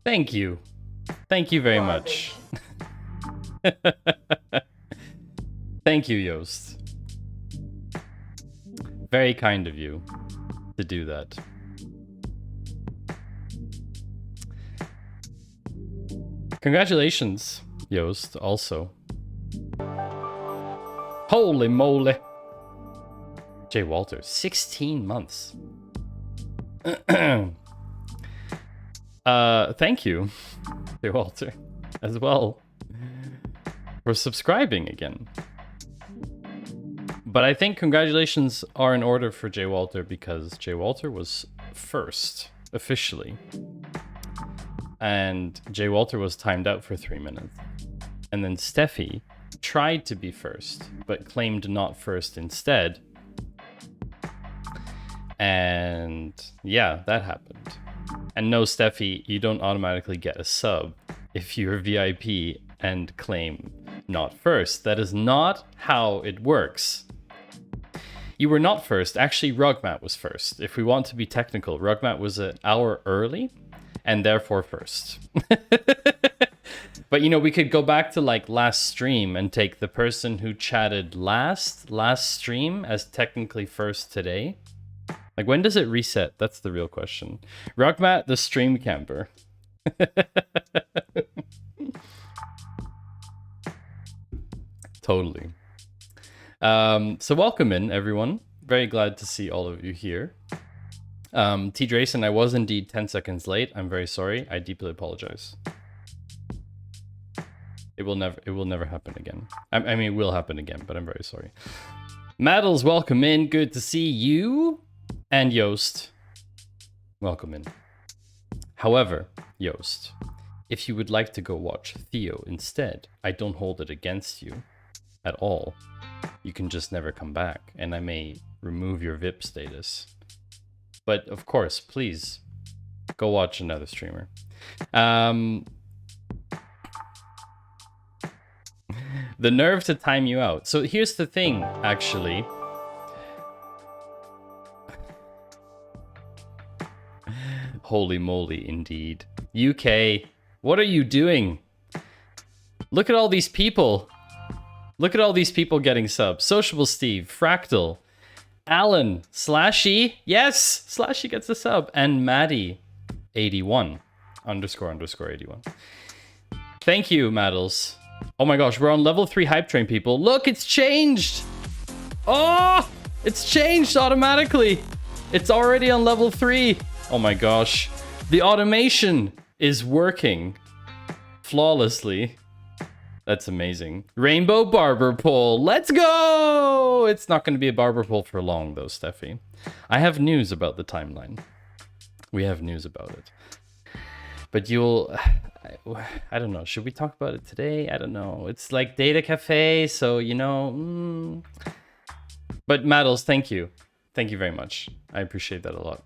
Thank you. Thank you very much. Thank you, Yost. Very kind of you to do that. Congratulations, Yost, also. Holy moly. Jay Walter, 16 months. Thank you, Jay Walter, as well, for subscribing again. But I think congratulations are in order for Jay Walter because Jay Walter was first, officially. And Jay Walter was timed out for 3 minutes. And then Steffi tried to be first, but claimed not first instead. And yeah, that happened. And no, Steffi, you don't automatically get a sub if you're VIP and claim not first. That is not how it works. You were not first. Actually, Rugmat was first. If we want to be technical, Rugmat was an hour early and therefore first. But, you know, we could go back to like last stream and take the person who chatted last stream as technically first today. Like, when does it reset? That's the real question. Rugmat, the stream camper. Totally. So welcome in, everyone. Very glad to see all of you here. T. Drayson, I was indeed 10 seconds late. I'm very sorry. I deeply apologize. It will never happen again. I mean, it will happen again, but I'm very sorry. Maddles, welcome in. Good to see you. And Yost, welcome in. However, Yost, if you would like to go watch Theo instead, I don't hold it against you at all. You can just never come back, and I may remove your VIP status. But of course, please go watch another streamer. The nerve to time you out. So here's the thing, actually. Holy moly, indeed. UK, what are you doing? Look at all these people. Look at all these people getting subs. Sociable Steve, Fractal, Alan, Slashy. Yes, Slashy gets a sub. And Maddie, 81, __81. Thank you, Maddles. Oh my gosh, we're on level 3 hype train, people. Look, it's changed. Oh, it's changed automatically. It's already on level 3. Oh my gosh. The automation is working flawlessly. That's amazing. Rainbow barber pole. Let's go! It's not going to be a barber pole for long, though, Steffi. I have news about the timeline. We have news about it. But you'll... I don't know. Should we talk about it today? I don't know. It's like Data Cafe, so, you know... But Maddles, thank you. Thank you very much. I appreciate that a lot.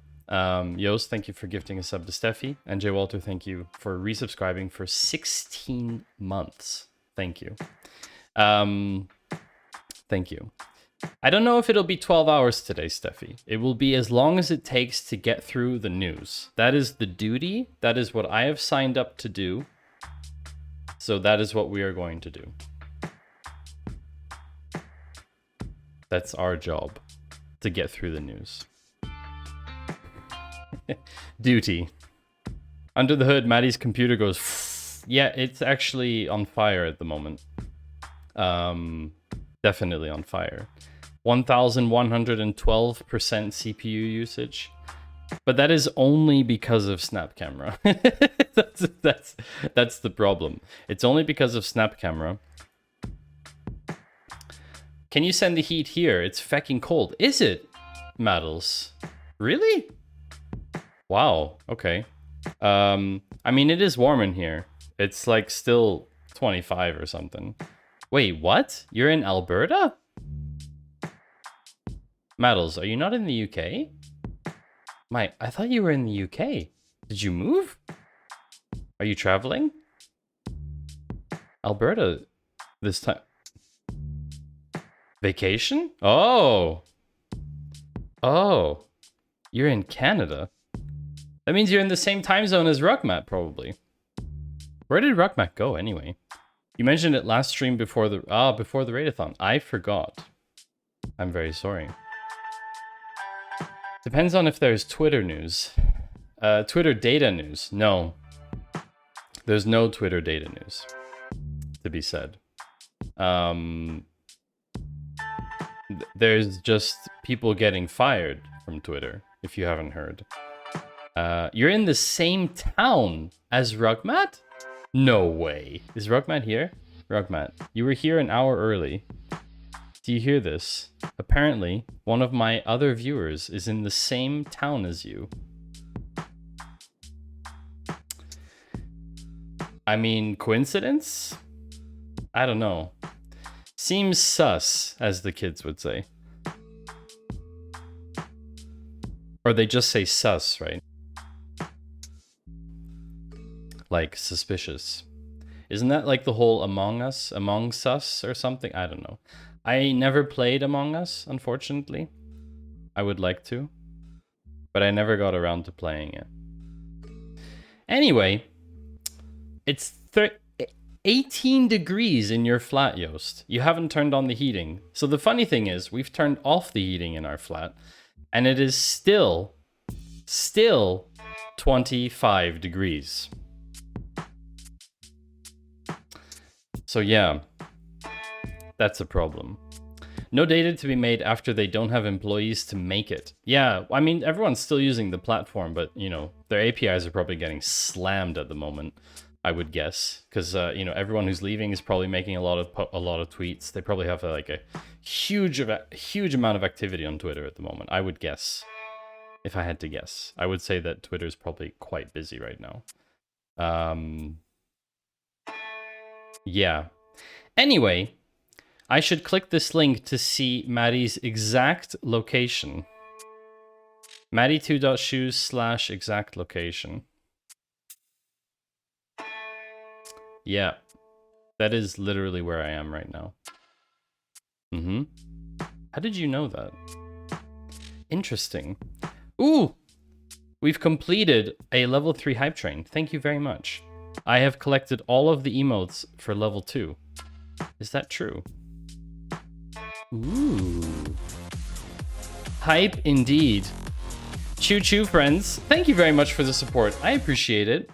Yost, thank you for gifting a sub to Steffi. And Jay Walter, thank you for resubscribing for 16 months. Thank you. Thank you. I don't know if it'll be 12 hours today, Steffi. It will be as long as it takes to get through the news. That is the duty. That is what I have signed up to do. So that is what we are going to do. That's our job, to get through the news. Duty. Under the hood, Maddie's computer goes... Yeah, it's actually on fire at the moment. Definitely on fire. 1,112% CPU usage. But that is only because of Snap Camera. that's the problem. It's only because of Snap Camera. Can you send the heat here? It's fecking cold. Is it, Maddles? Really? Wow, okay. I mean, it is warm in here. It's like still 25 or something. Wait, what? You're in Alberta? Maddles, are you not in the UK? I thought you were in the UK. Did you move? Are you traveling? Alberta this time. Vacation? Oh. Oh. You're in Canada. That means you're in the same time zone as Rugmat, probably. Where did Ruckmac go anyway? You mentioned it last stream before the Radathon. I forgot. I'm very sorry. Depends on if there's Twitter news. Twitter data news. No. There's no Twitter data news to be said. There's just people getting fired from Twitter, if you haven't heard. You're in the same town as Rugmat? No way. Is Rugmat here? Rugmat, you were here an hour early. Do you hear this? Apparently, one of my other viewers is in the same town as you. I mean, coincidence? I don't know. Seems sus, as the kids would say. Or they just say sus, right? Like suspicious. Isn't that like the whole Among Us, Among Us or something? I don't know. I never played Among Us, unfortunately. I would like to, but I never got around to playing it. Anyway, it's 18 degrees in your flat, Yost. You haven't turned on the heating. So the funny thing is, we've turned off the heating in our flat, and it is still 25 degrees. So yeah, that's a problem. No data to be made after they don't have employees to make it. Yeah, I mean, everyone's still using the platform, but, you know, their APIs are probably getting slammed at the moment, I would guess. Because, you know, everyone who's leaving is probably making a lot of tweets. They probably have, like, a huge amount of activity on Twitter at the moment, I would guess. If I had to guess. I would say that Twitter's probably quite busy right now. Yeah. Anyway, I should click this link to see Maddie's exact location. Maddie2.shoes/exact location. Yeah. That is literally where I am right now. How did you know that? Interesting. Ooh! We've completed a level 3 hype train. Thank you very much. I have collected all of the emotes for level 2. Is that true? Ooh. Hype indeed. Choo choo, friends. Thank you very much for the support. I appreciate it.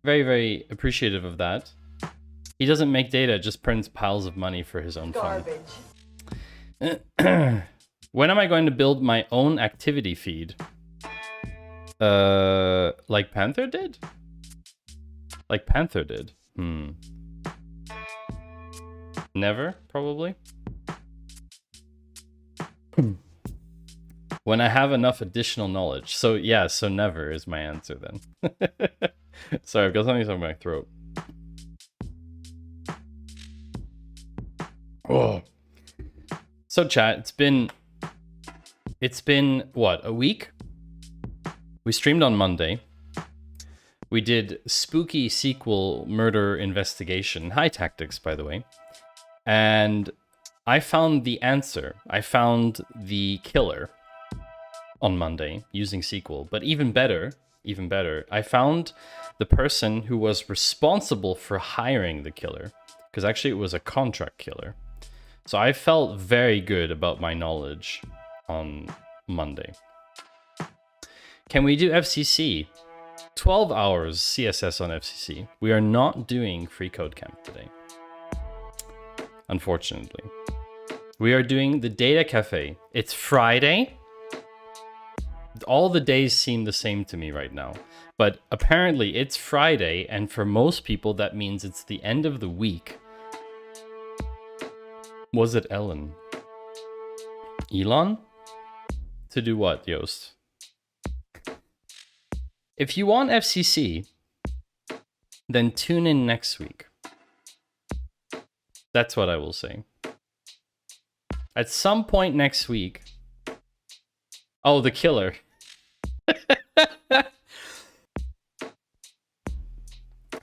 Very, very appreciative of that. He doesn't make data, just prints piles of money for his own fun. When am I going to build my own activity feed? Like Panther did? Like Panther did. Never, probably. When I have enough additional knowledge. So yeah, so never is my answer then. Sorry, I've got something stuck in my throat. Oh. So chat, it's been what, a week? We streamed on Monday. We did spooky sequel murder investigation. High tactics, by the way. And I found the answer. I found the killer on Monday using SQL. But even better, I found the person who was responsible for hiring the killer. Because actually it was a contract killer. So I felt very good about my knowledge on Monday. Can we do FCC? 12 hours CSS on FCC. We are not doing free code camp today. Unfortunately. We are doing the data cafe. It's Friday. All the days seem the same to me right now. But apparently it's Friday, and for most people that means it's the end of the week. Was it Ellen? Elon? To do what, Yost? If you want FCC, then tune in next week. That's what I will say. At some point next week... Oh, the killer.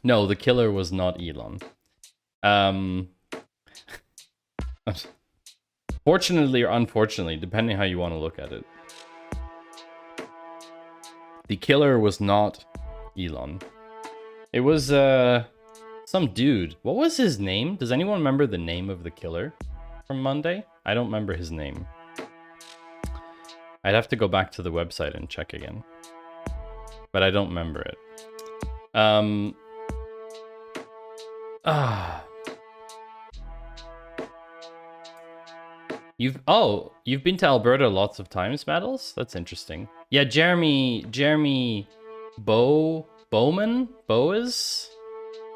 No, the killer was not Elon. Fortunately or unfortunately, depending how you want to look at it. The killer was not Elon. It was some dude. What was his name? Does anyone remember the name of the killer from Monday? I don't remember his name. I'd have to go back to the website and check again. But I don't remember it. You've been to Alberta lots of times, Maddles? That's interesting. Yeah, Jeremy Bowman? Boas?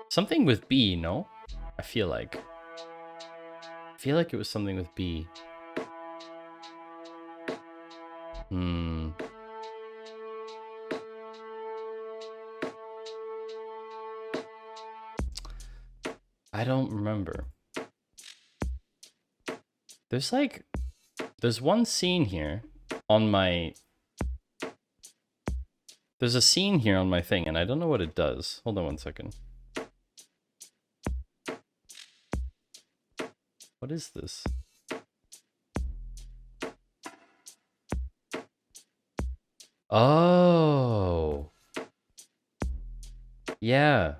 Something with B, no? I feel like it was something with B. I don't remember. There's one scene here on my... There's a scene here on my thing, and I don't know what it does. Hold on one second. What is this? Oh. Yeah.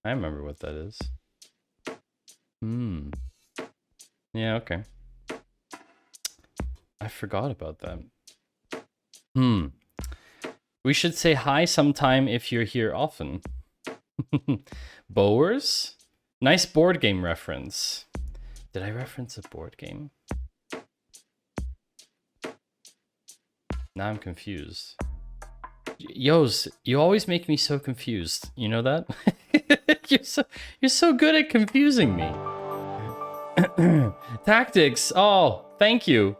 I remember what that is. Yeah, okay. I forgot about that. We should say hi sometime if you're here often. Bowers? Nice board game reference. Did I reference a board game? Now I'm confused. Yos, you always make me so confused. You know that? You're so good at confusing me. Tactics. Oh, thank you.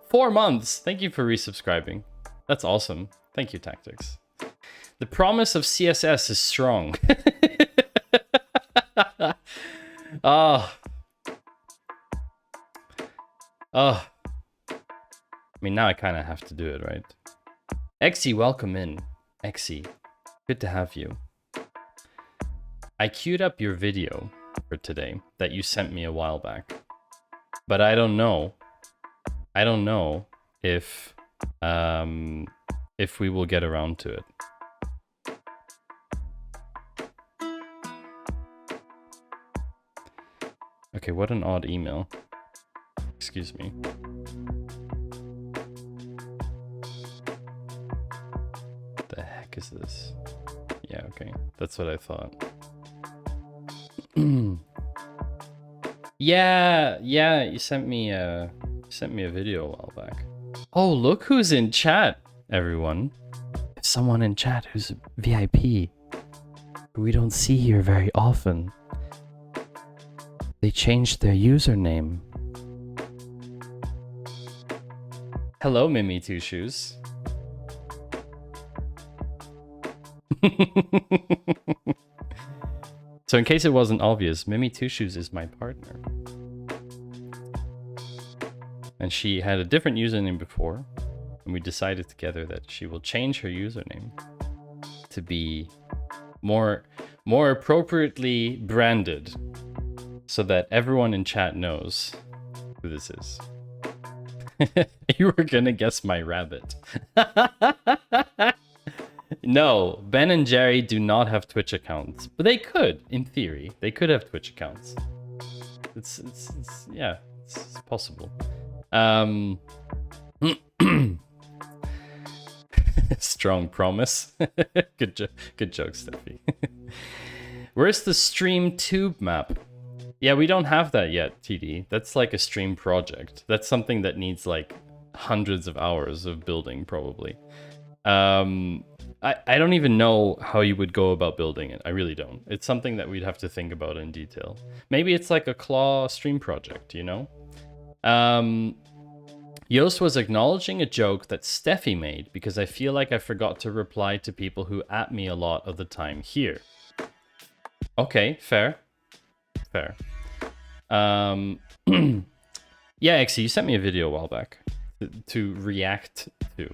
4 months. Thank you for resubscribing. That's awesome. Thank you, Tactics. The promise of CSS is strong. I mean, now I kind of have to do it, right? Exy, welcome in. Exy, good to have you. I queued up your video for today that you sent me a while back, but I don't know if we will get around to it. Okay, what an odd email. Excuse me. What the heck is this? Yeah, okay. That's what I thought. Yeah, you sent me a video a while back. Oh, look who's in chat, everyone. There's someone in chat who's VIP, who we don't see here very often. They changed their username. Hello, Mimi Two Shoes. So in case it wasn't obvious, Mimi Two Shoes is my partner. And she had a different username before, and we decided together that she will change her username to be more appropriately branded so that everyone in chat knows who this is. You were gonna guess my rabbit. No, Ben and Jerry do not have Twitch accounts, but they could, in theory. They could have Twitch accounts. It's possible. Strong promise. Good joke, Steffi. Where's the stream tube map? Yeah, we don't have that yet, TD. That's like a stream project. That's something that needs like hundreds of hours of building, probably. I don't even know how you would go about building it. I really don't. It's something that we'd have to think about in detail. Maybe it's like a claw stream project, you know? Yost was acknowledging a joke that Steffi made because I feel like I forgot to reply to people who at me a lot of the time here. Okay, fair. Yeah, Exy, you sent me a video a while back to react to.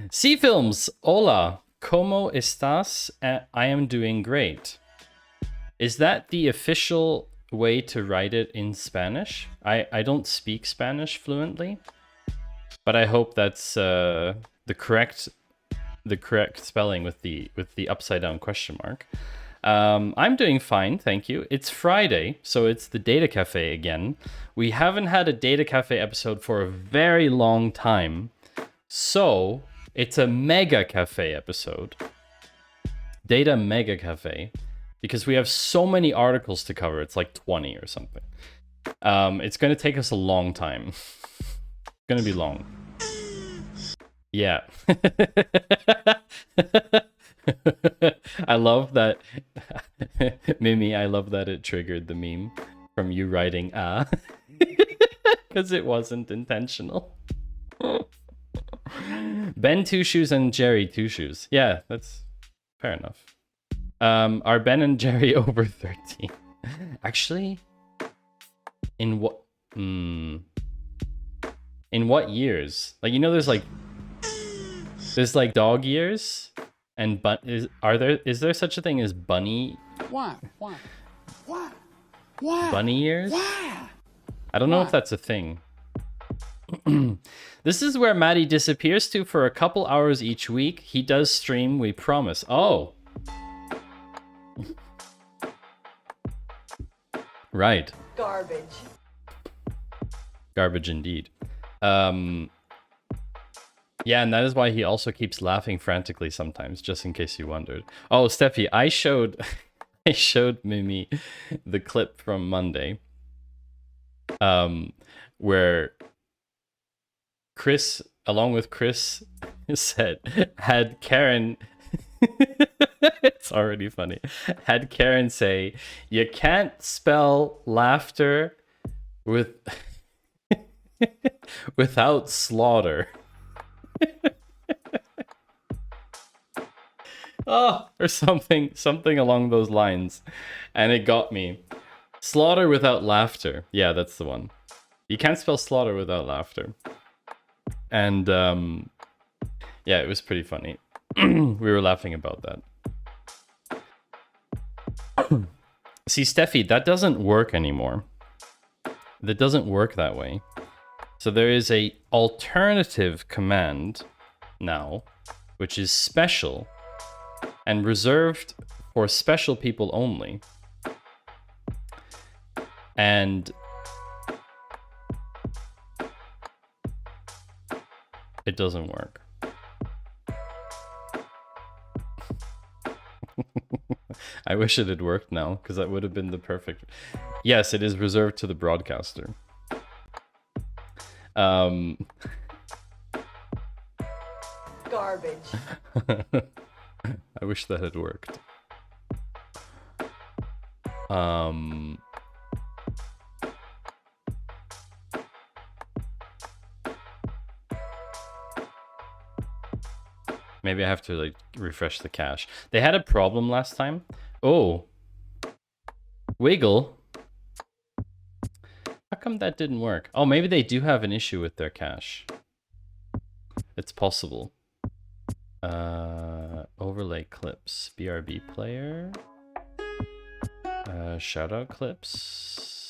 Sea Films, hola, ¿cómo estás? I am doing great. Is that the official way to write it in Spanish? I don't speak Spanish fluently, but I hope that's the correct the correct spelling with the upside down question mark. I'm doing fine, thank you. It's Friday, so it's the Data Cafe again. We haven't had a Data Cafe episode for a very long time, so it's a Mega Cafe episode. Data Mega Cafe, because we have so many articles to cover. It's like 20 or something. It's going to take us a long time. It's going to be long. Yeah. I love that. Mimi, I love that it triggered the meme from you writing because it wasn't intentional. Ben Two Shoes and Jerry Two Shoes. Yeah, that's fair enough. Are Ben and Jerry over 13? Actually, in what years? Like, you know, there's like dog years and is there such a thing as bunny? Why? Bunny years? Why? I don't know if that's a thing. This is where Maddie disappears to for a couple hours each week. He does stream, we promise. Oh. Right. Garbage. Garbage indeed. Yeah, and that is why he also keeps laughing frantically sometimes, just in case you wondered. Oh, Steffi, I showed Mimi the clip from Monday. Where Chris, along with Chris, had Karen it's already funny. Had Karen say, "You can't spell laughter without slaughter." Oh, or something along those lines. And it got me. Slaughter without laughter. Yeah, that's the one. You can't spell slaughter without laughter. And yeah, it was pretty funny. We were laughing about that. See, Steffi, that doesn't work anymore. That doesn't work that way. So there is a alternative command now, which is special and reserved for special people only. And it doesn't work. I wish it had worked now, because that would have been the perfect... Yes, it is reserved to the broadcaster. Garbage. I wish that had worked. Maybe I have to like refresh the cache. They had a problem last time. Oh. Wiggle. How come that didn't work? Oh, maybe they do have an issue with their cache. It's possible. Overlay clips. BRB player. Shoutout clips.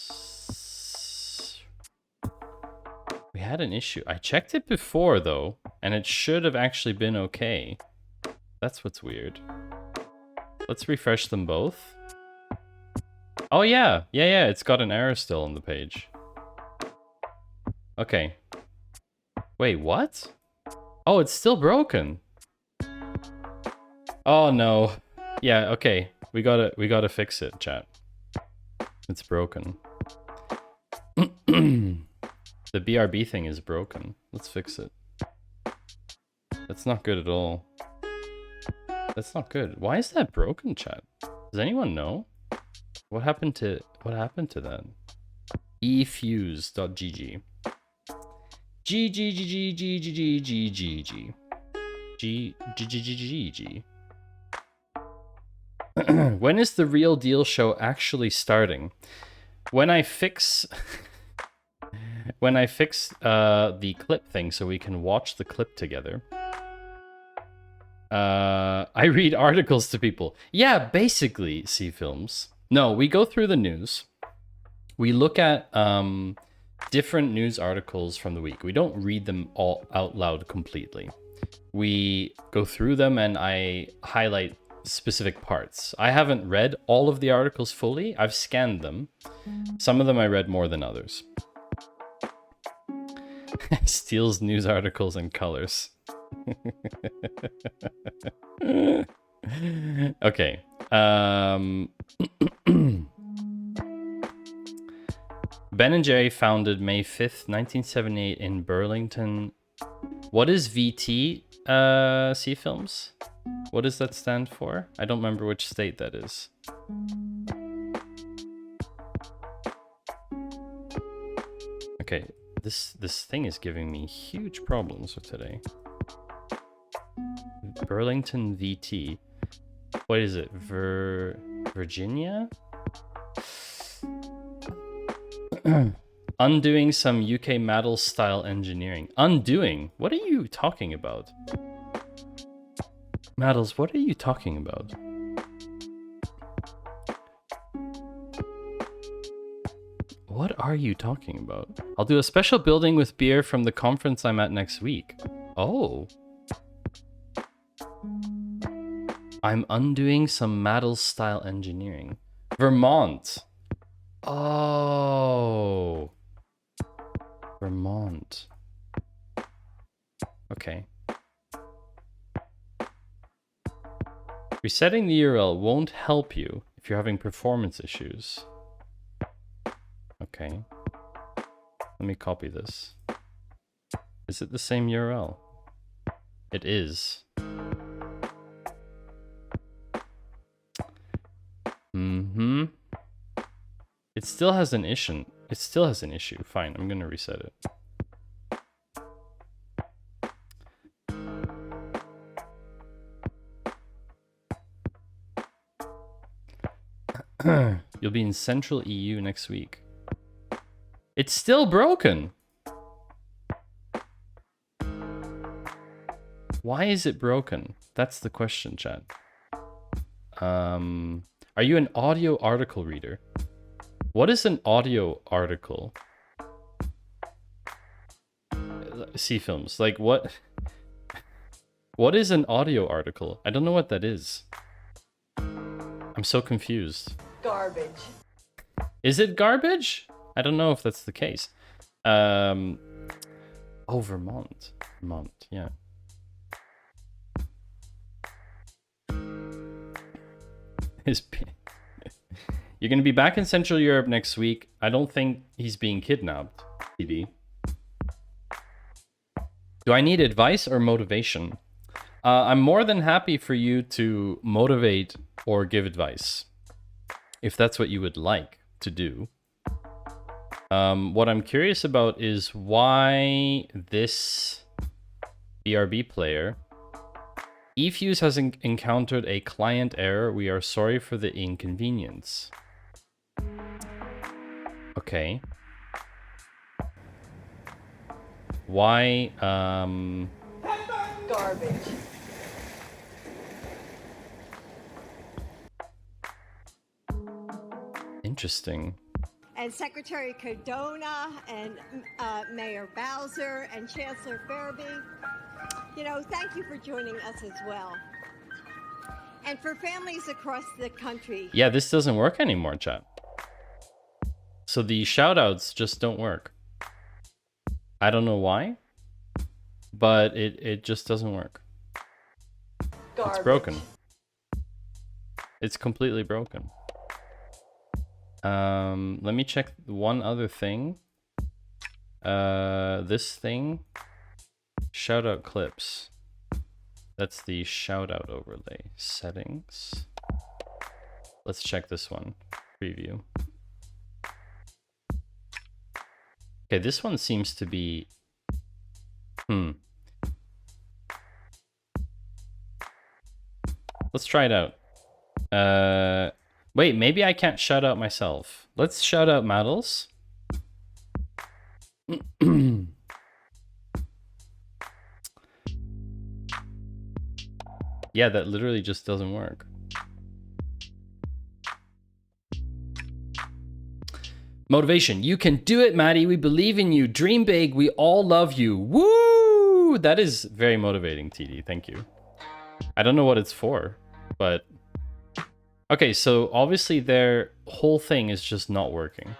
We had an issue. I checked it before though, and it should have actually been okay. That's what's weird. Let's refresh them both. Oh yeah, it's got an error still on the page. Okay. Wait, what? Oh, it's still broken. Oh no. Yeah, okay. We gotta fix it, chat. It's broken. The BRB thing is broken. Let's fix it. That's not good at all. That's not good. Why is that broken, chat? Does anyone know? What happened to that? efuse.gg. G. When is the Real Deal show actually starting? When I fix the clip thing so we can watch the clip together. I read articles to people. Yeah, basically, see films. No, we go through the news. We look at different news articles from the week. We don't read them all out loud completely. we go through them and I highlight specific parts. I haven't read all of the articles fully. I've scanned them. Some of them I read more than others. Steals news articles and colors. Okay. Ben and Jerry founded May 5th, 1978 in Burlington. What is VT, C Films? What does that stand for? I don't remember which state that is. Okay, this thing is giving me huge problems with today. Burlington VT. What is it? Virginia? Undoing some UK Maddle style engineering. Undoing? What are you talking about? Maddles, what are you talking about? What are you talking about? I'll do a special building with beer from the conference I'm at next week. Oh. I'm undoing some Maddle style engineering. Vermont. Oh. Vermont. Okay. Resetting the URL won't help you if you're having performance issues. Okay. Let me copy this. Is it the same URL? It is. Mm-hmm. It still has an issue. It still has an issue. Fine, I'm gonna reset it. You'll be in Central EU next week. It's still broken. Why is it broken? That's the question, chat. Are you an audio article reader? What is an audio article? C Films, like what? What is an audio article? I don't know what that is. I'm so confused. Garbage. Is it garbage? I don't know if that's the case. Oh, Vermont. Vermont, yeah. You're going to be back in Central Europe next week. I don't think he's being kidnapped, TV. Do I need advice or motivation? I'm more than happy for you to motivate or give advice, if that's what you would like to do. What I'm curious about is why this BRB player... eFuse has encountered a client error. We are sorry for the inconvenience. Okay. Why, Garbage. Interesting. And Secretary Cardona and Mayor Bowser and Chancellor Fairby, you know, thank you for joining us as well. And for families across the country. Yeah, this doesn't work anymore, chat. So the shoutouts just don't work. I don't know why, but it just doesn't work. Garbage. It's broken. It's completely broken. Let me check one other thing. This thing. Shoutout clips. That's the shoutout overlay. Settings. Let's check this one. Preview. Okay, this one seems to be... Let's try it out. Wait, maybe I can't shout out myself. Let's shout out Maddles. Yeah, that literally just doesn't work. Motivation. You can do it, Maddie. We believe in you. Dream big. We all love you. Woo! Woo! That is very motivating, TD. Thank you. I don't know what it's for, but... Okay, so obviously their whole thing is just not working.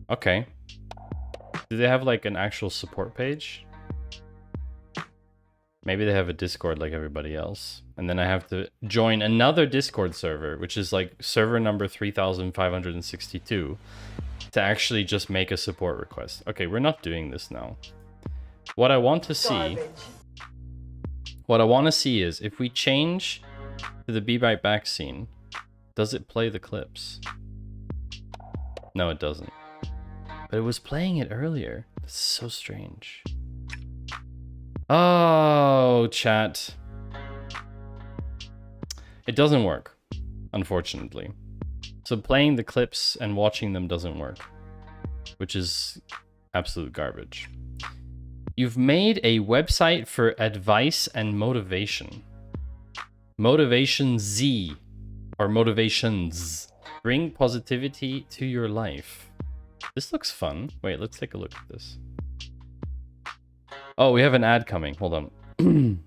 Okay. Do they have like an actual support page? Maybe they have a Discord like everybody else. And then I have to join another Discord server, which is like server number 3562, to actually just make a support request. Okay, we're not doing this now. What I want to see... What I want to see is if we change to the Be Right Back scene, does it play the clips? No, it doesn't. But it was playing it earlier. That's so strange. Oh, chat. It doesn't work, unfortunately. So playing the clips and watching them doesn't work, which is absolute garbage. You've made a website for advice and motivation. Motivation Z, or motivations. Bring positivity to your life. This looks fun. Wait, let's take a look at this. Oh, we have an ad coming. Hold on.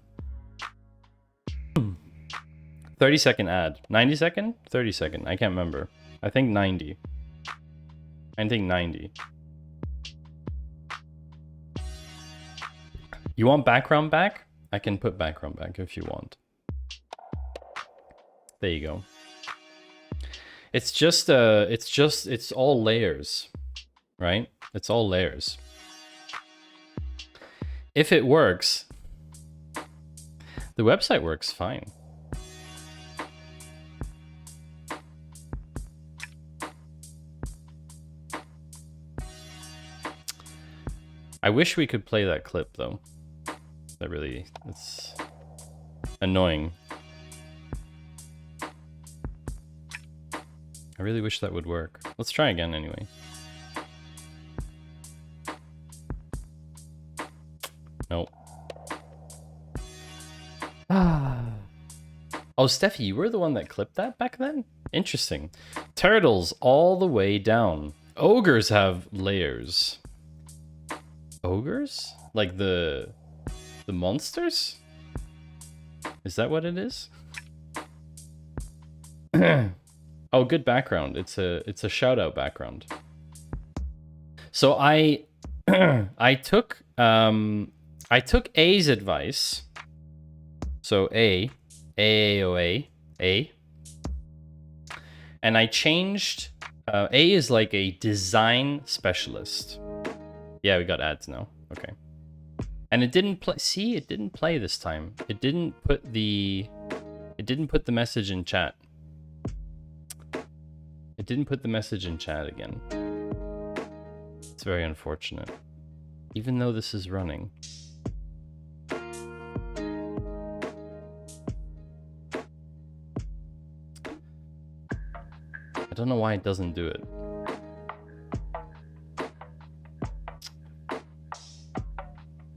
30-second ad. 90-second? 30-second. I can't remember. I think 90. I think 90. You want background back? I can put background back if you want. There you go. It's all layers, right? It's all layers. If it works, the website works fine. I wish we could play that clip though. It's annoying. I really wish that would work. Let's try again anyway. Nope. Oh, Steffi, you were the one that clipped that back then? Interesting. Turtles all the way down. Ogres have layers. Ogres? Like the monsters? Is that what it is? Oh, good background. It's a shout out background. So I took A's advice. So A, and I changed. A is like a design specialist. Yeah, we got ads now. Okay. And it didn't play. See, it didn't play this time. It didn't put the message in chat. It didn't put the message in chat again. It's very unfortunate. Even though this is running. I don't know why it doesn't do it.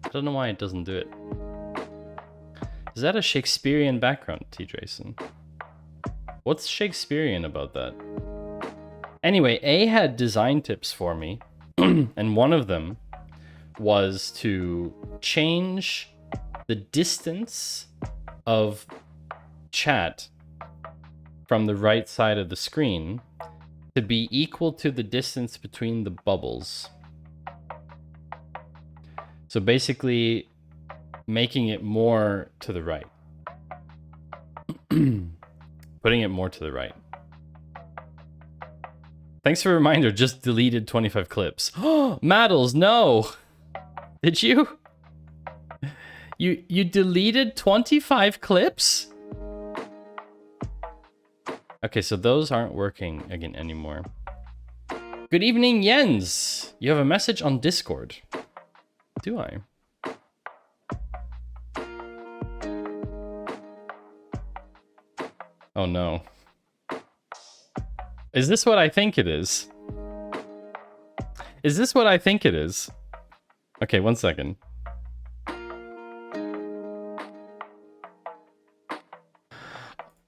I don't know why it doesn't do it. Is that a Shakespearean background, T. Drayson? What's Shakespearean about that? Anyway, A had design tips for me, and one of them was to change the distance of chat from the right side of the screen to be equal to the distance between the bubbles. So basically, making it more to the right. Putting it more to the right. Thanks for the reminder, just deleted 25 clips. Oh, Maddles, no! Did you? You deleted 25 clips? Okay, so those aren't working again anymore. Good evening, Jens! You have a message on Discord. Do I? Oh no. Is this what I think it is? Is this what I think it is? Okay, 1 second.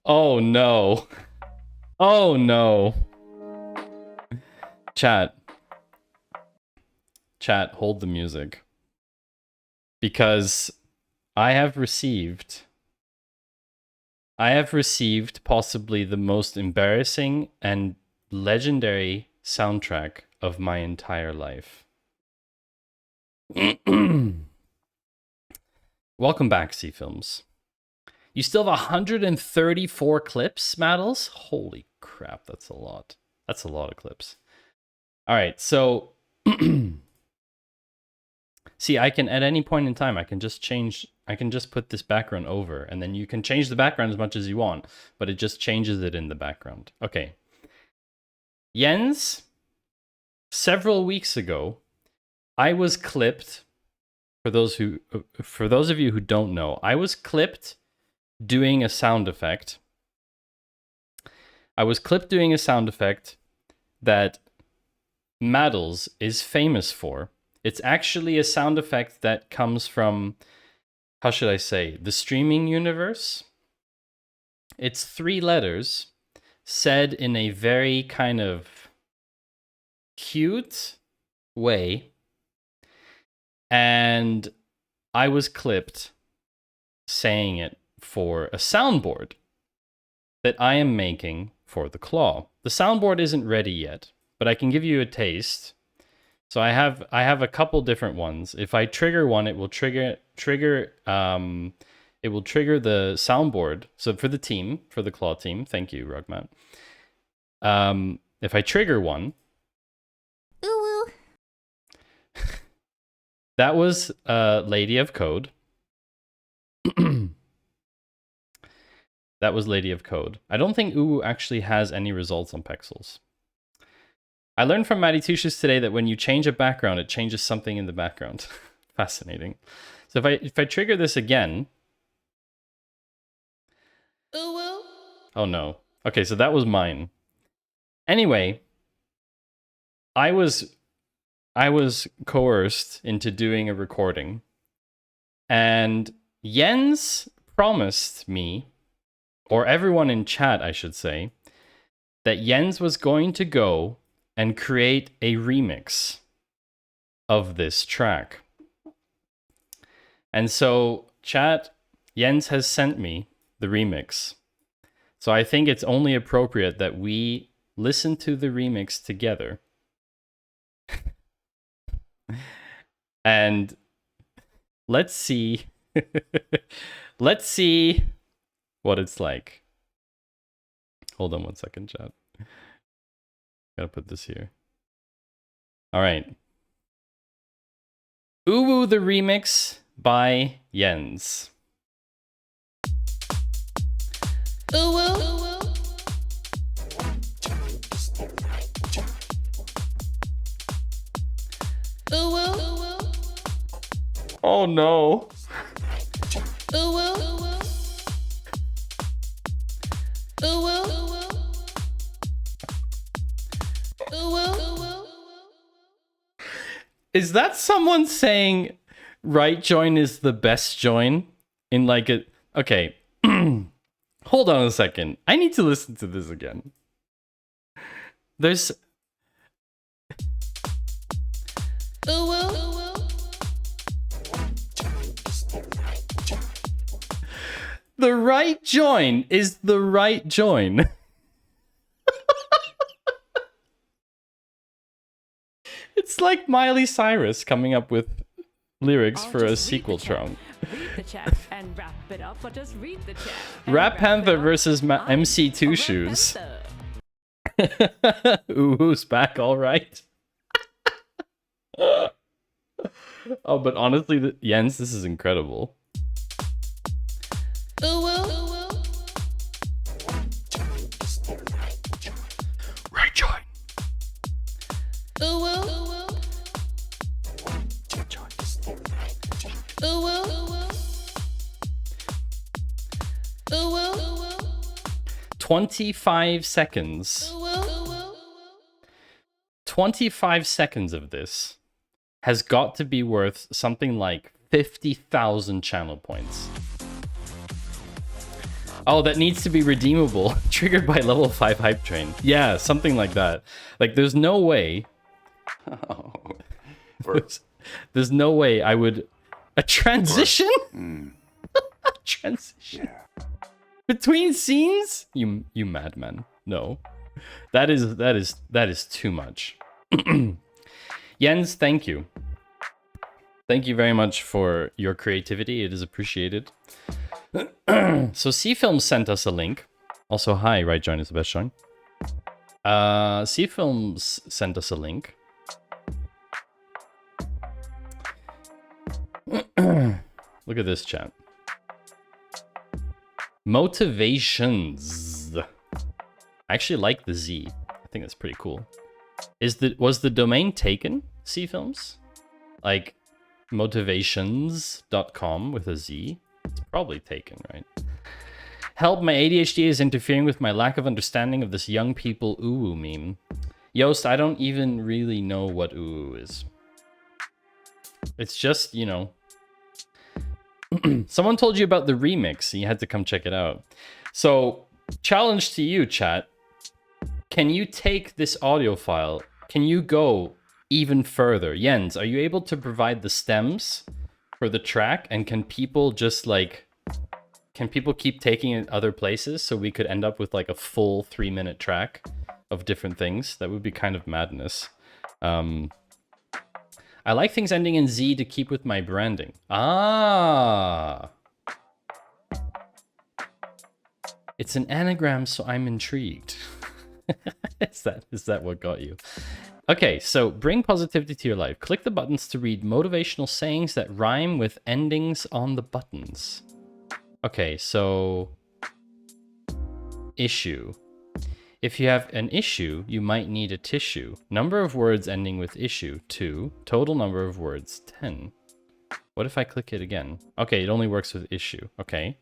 Oh no. Oh no. Chat. Chat, hold the music. Because I have received possibly the most embarrassing and legendary soundtrack of my entire life. Welcome back, C Films. You still have 134 clips, Maddles? Holy crap, that's a lot. That's a lot of clips. All right, so see, I can at any point in time, I can just put this background over, and then you can change the background as much as you want, but it just changes it in the background. Okay. Jens, several weeks ago, I was clipped. For those of you who don't know, I was clipped doing a sound effect. I was clipped doing a sound effect that Maddles is famous for. It's actually a sound effect that comes from, how should I say, the streaming universe. It's 3 letters said in a very kind of cute way. And I was clipped saying it for a soundboard that I am making for the claw. The soundboard isn't ready yet, but I can give you a taste. So I have a couple different ones. If I trigger one, it will trigger the soundboard. So for the team, for the claw team, thank you, Rugmat. If I trigger one, that was Lady of Code. That was Lady of Code. I don't think Uwu actually has any results on Pexels. I learned from Matty Tushis today that when you change a background, it changes something in the background. Fascinating. So if I trigger this again. Uwu. Oh no. Okay, so that was mine. Anyway, I was coerced into doing a recording, and Jens promised me, or everyone in chat, I should say, that Jens was going to go and create a remix of this track. And so, chat, Jens has sent me the remix. So I think it's only appropriate that we listen to the remix together. And let's see what it's like. Hold on one second, chat. Gotta put this here. All right. Uwu the remix by Jens. Uwu. Oh no. Is that someone saying right join is the best join? In like a... Okay. Hold on a second. I need to listen to this again. There's... The right join is the right join. It's like Miley Cyrus coming up with lyrics for a sequel song. Read the chat and wrap it up, or just read the chat. Rap Panther versus MC Two Shoes. Ooh, who's back? All right. Oh, but honestly, Jens, this is incredible. Right join. 25 seconds. 25 seconds of this has got to be worth something like 50,000 channel points. Oh, that needs to be redeemable. Triggered by level 5 hype train. Yeah, something like that. Like, there's no way. Oh. There's no way I would... A transition? A transition? Between scenes? You madman. No. That is too much. Jens, thank you. Thank you very much for your creativity. It is appreciated. So C-Films sent us a link. Also, hi, right join is the best join. C-Films sent us a link. Look at this chat. Motivations. I actually like the Z. I think that's pretty cool. Was the domain taken, C-Films? Like motivations.com with a Z? It's probably taken, right? Help, my ADHD is interfering with my lack of understanding of this young people ooh meme. Yost, I don't even really know what ooh is. It's just, you know... Someone told you about the remix, and you had to come check it out. So, challenge to you, chat. Can you take this audio file? Can you go even further? Jens, are you able to provide the stems for the track? And can people just like... Can people keep taking it other places so we could end up with like a full 3-minute track of different things? That would be kind of madness. I like things ending in Z to keep with my branding. Ah! It's an anagram, so I'm intrigued. Is that what got you? Okay, so bring positivity to your life. Click the buttons to read motivational sayings that rhyme with endings on the buttons. Okay, so... Issue. If you have an issue, you might need a tissue. Number of words ending with issue, 2. Total number of words, 10. What if I click it again? Okay, it only works with issue. Okay.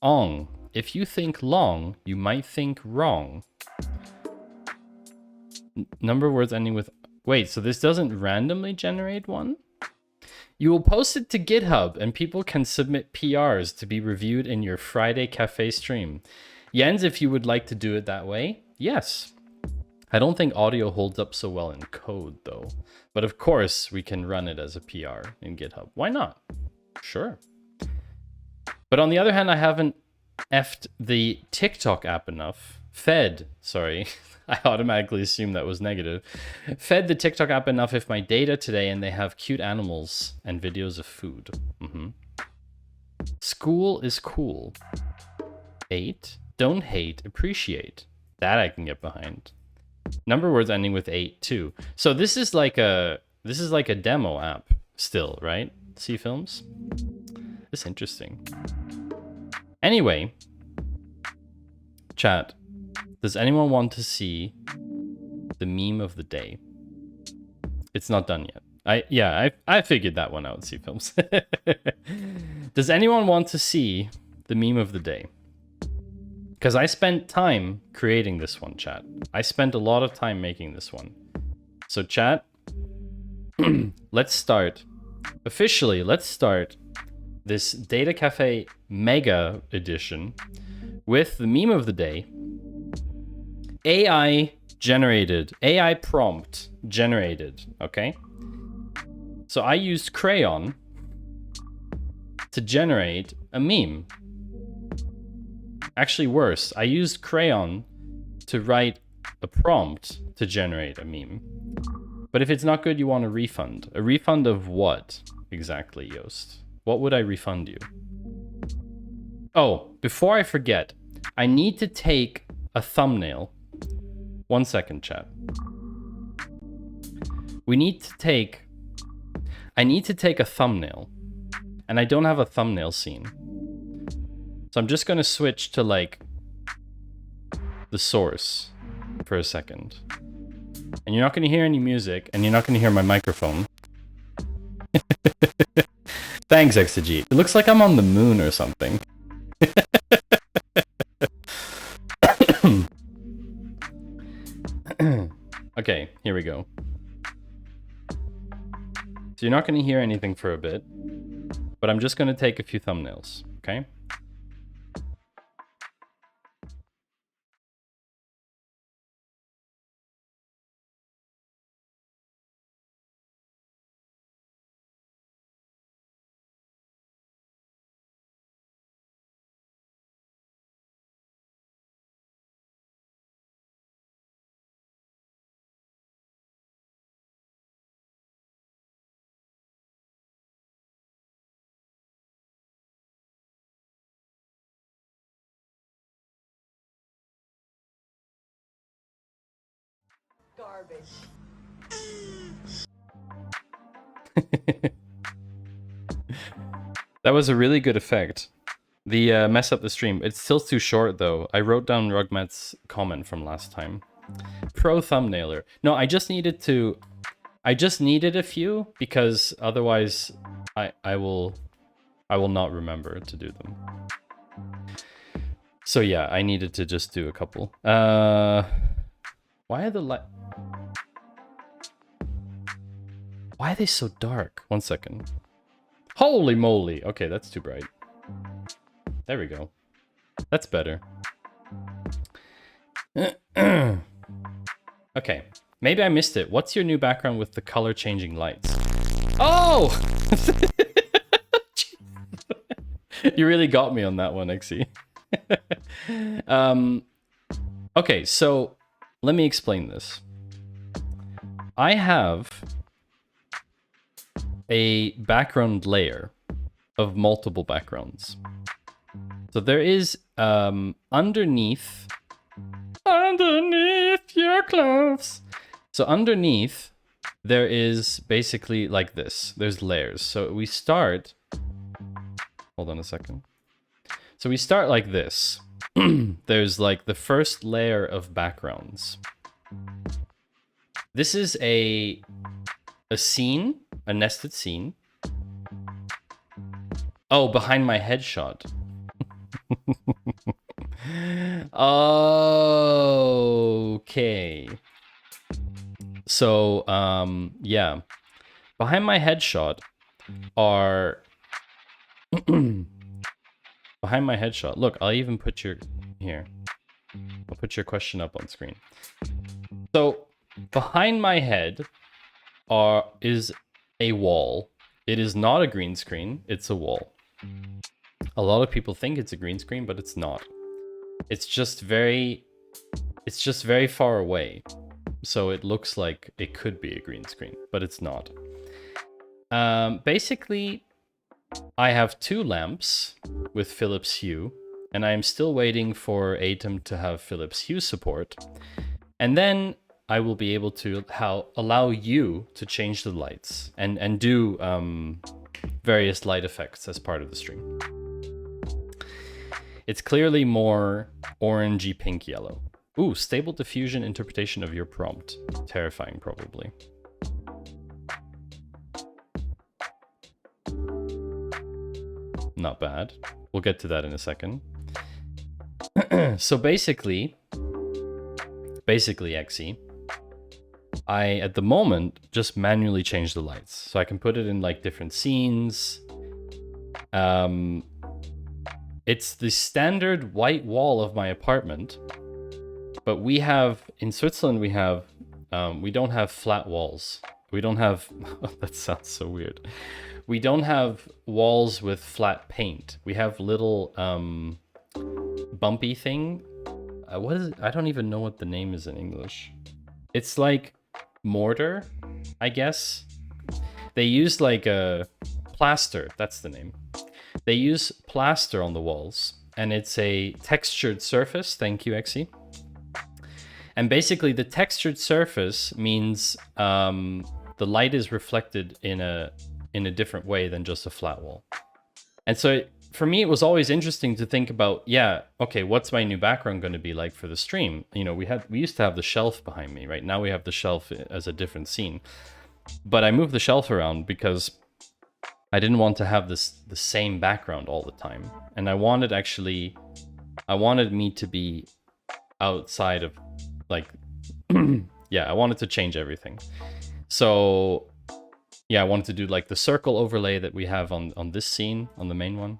Ong. If you think long, you might think wrong. Number of words ending with... Wait, so this doesn't randomly generate one? You will post it to GitHub, and people can submit PRs to be reviewed in your Friday Cafe stream. Jens, if you would like to do it that way, yes. I don't think audio holds up so well in code, though. But of course, we can run it as a PR in GitHub. Why not? Sure. But on the other hand, I haven't effed the TikTok app enough. Sorry. I automatically assumed that was negative. Fed the TikTok app enough if my data today and they have cute animals and videos of food. School is cool. 8. Don't hate, appreciate. That I can get behind. Number words ending with 8 too. So this is like a demo app still, right? C-Films? This is interesting. Anyway, chat. Does anyone want to see the meme of the day? It's not done yet. I figured that one out, C-Films. Does anyone want to see the meme of the day? Because I spent time creating this one, chat. I spent a lot of time making this one. So chat, let's start. Officially, let's start this Data Cafe Mega Edition with the meme of the day. AI generated, AI prompt generated, okay? So I used Crayon to generate a meme. Actually worse, I used Crayon to write a prompt to generate a meme. But if it's not good, you want a refund. A refund of what exactly, Yost? What would I refund you? Oh, before I forget, I need to take a thumbnail. 1 second, chat. I need to take a thumbnail. And I don't have a thumbnail scene. So I'm just gonna switch to like the source for a second. And you're not gonna hear any music, and you're not gonna hear my microphone. Thanks, Exegete. It looks like I'm on the moon or something. Okay, here we go. So you're not gonna hear anything for a bit, but I'm just gonna take a few thumbnails, okay? That was a really good effect. The mess up the stream. It's still too short though. I wrote down Rugmat's comment from last time. Pro thumbnailer. No, I just needed a few because otherwise I will not remember to do them. So yeah, I needed to just do a couple. Why are they so dark? 1 second. Holy moly. Okay, that's too bright. There we go. That's better. Okay. Maybe I missed it. What's your new background with the color changing lights? Oh! You really got me on that one, Xe. Okay, so let me explain this. I have a background layer of multiple backgrounds. So there is underneath your clothes. So underneath there is basically like this. There's layers. So we start. Hold on a second. So we start like this. There's like the first layer of backgrounds. This is a scene, a nested scene. Oh, behind my headshot. Okay. So, yeah. Behind my headshot are... Behind my headshot. Look, I'll even put your... Here. I'll put your question up on screen. So, behind my head is a wall. It is not a green screen, it's a wall. A lot of people think it's a green screen, but it's not. It's just very far away. So it looks like it could be a green screen, but it's not. Basically, I have 2 lamps with Philips Hue, and I am still waiting for Atom to have Philips Hue support. And then I will be able to allow you to change the lights and do various light effects as part of the stream. It's clearly more orangey pink yellow. Ooh, stable diffusion interpretation of your prompt. Terrifying, probably. Not bad. We'll get to that in a second. So basically, Xe, I, at the moment, just manually change the lights. So I can put it in like different scenes. It's the standard white wall of my apartment. But we have, in Switzerland, we don't have flat walls. We don't have, that sounds so weird. We don't have walls with flat paint. We have little bumpy thing. What is it? I don't even know what the name is in English. It's like mortar, I guess. They use like a plaster, that's the name. They use plaster on the walls, and it's a textured surface. Thank you, Xe. And basically the textured surface means the light is reflected in a different way than just a flat wall. And so for me, it was always interesting to think about, yeah, okay, what's my new background going to be like for the stream? You know, we used to have the shelf behind me, right? Now we have the shelf as a different scene. But I moved the shelf around because I didn't want to have the same background all the time. And I wanted me to be outside of, like, yeah, I wanted to change everything. So yeah, I wanted to do like the circle overlay that we have on this scene, on the main one.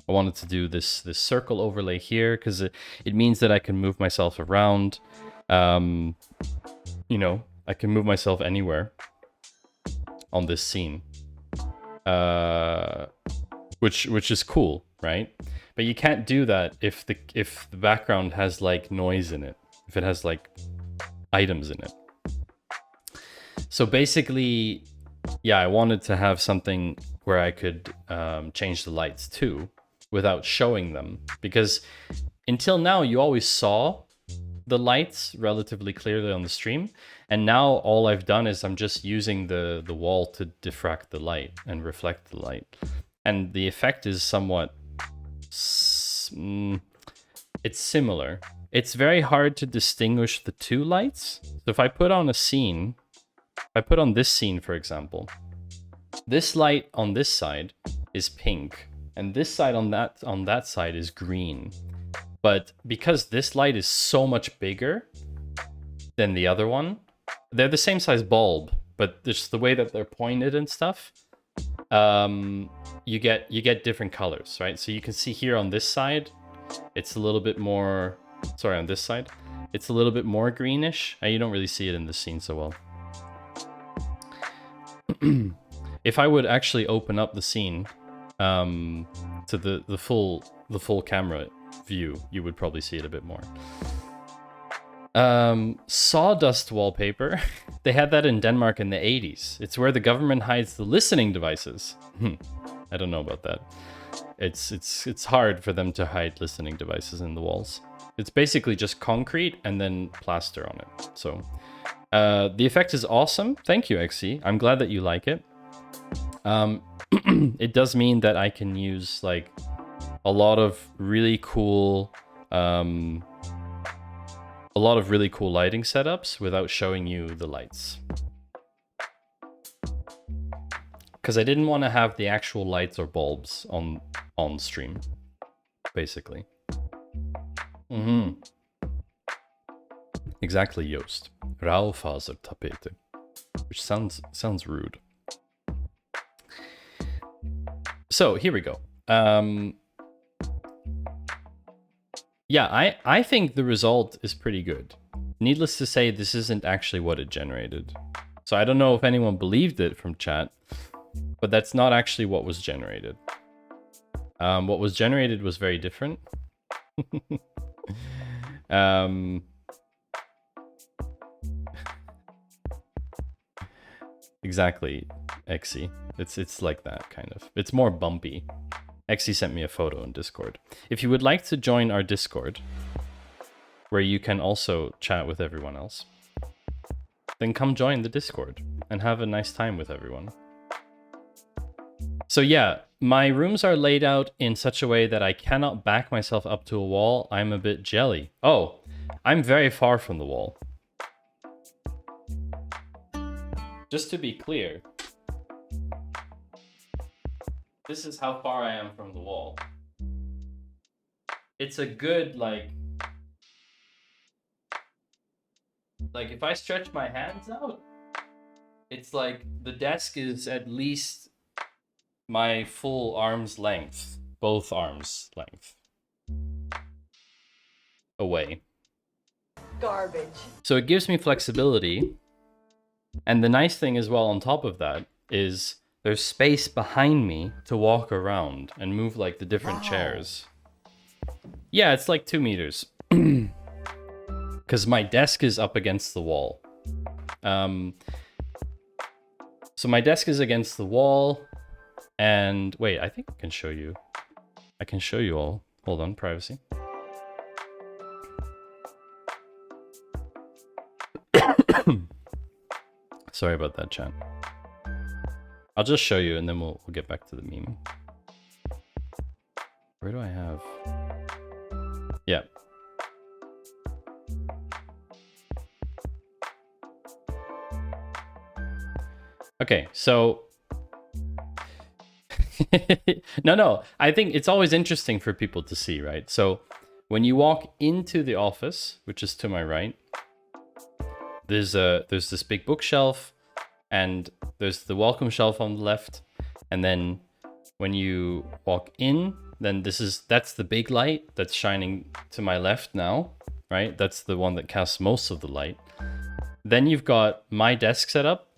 I wanted to do this circle overlay here because it means that I can move myself around. You know, I can move myself anywhere on this scene, which is cool, right? But you can't do that if the background has like noise in it, if it has like items in it. So basically, yeah, I wanted to have something where I could change the lights too without showing them, because until now you always saw the lights relatively clearly on the stream. And now all I've done is I'm just using the wall to diffract the light and reflect the light. And the effect is somewhat... it's similar. It's very hard to distinguish the two lights. So if I put on a scene, if I put on this scene, for example, this light on this side is pink, and this side on that side is green. But because this light is so much bigger than the other one, they're the same size bulb, but just the way that they're pointed and stuff, you get different colors, right? So you can see here on this side, it's a little bit more, sorry, on this side, it's a little bit more greenish. You don't really see it in the scene so well. If I would actually open up the scene to the full camera view, you would probably see it a bit more. Sawdust wallpaper. They had that in Denmark in the 80s. It's where the government hides the listening devices. I don't know about that. It's hard for them to hide listening devices in the walls. It's basically just concrete and then plaster on it. So the effect is awesome. Thank you, XC. I'm glad that you like it. It does mean that I can use like a lot of really cool lighting setups without showing you the lights. Because I didn't want to have the actual lights or bulbs on stream, basically. Exactly, Joost. Raufasertapete. Which sounds rude. So here we go. Yeah, I think the result is pretty good. Needless to say, this isn't actually what it generated. So I don't know if anyone believed it from chat, but that's not actually what was generated. What was generated was very different. Exactly, XC. It's like that, kind of. It's more bumpy. XC sent me a photo in Discord. If you would like to join our Discord, where you can also chat with everyone else, then come join the Discord and have a nice time with everyone. So yeah, my rooms are laid out in such a way that I cannot back myself up to a wall. I'm a bit jelly. Oh, I'm very far from the wall. Just to be clear, this is how far I am from the wall. It's a good, like if I stretch my hands out, it's like the desk is at least my full arm's length, both arms' length away. Garbage. So it gives me flexibility. And the nice thing as well on top of that is there's space behind me to walk around and move like the different chairs. Yeah, it's like 2 meters. Because my desk is up against the wall. So my desk is against the wall. And wait, I think I can show you. I can show you all. Hold on, privacy. Sorry about that, chat. I'll just show you and then we'll get back to the meme. Where do I have? Yeah. Okay, so... No, I think it's always interesting for people to see, right? So when you walk into the office, which is to my right, there's this big bookshelf, and there's the welcome shelf on the left, and then when you walk in, then that's the big light that's shining to my left now, right? That's the one that casts most of the light. Then you've got my desk set up.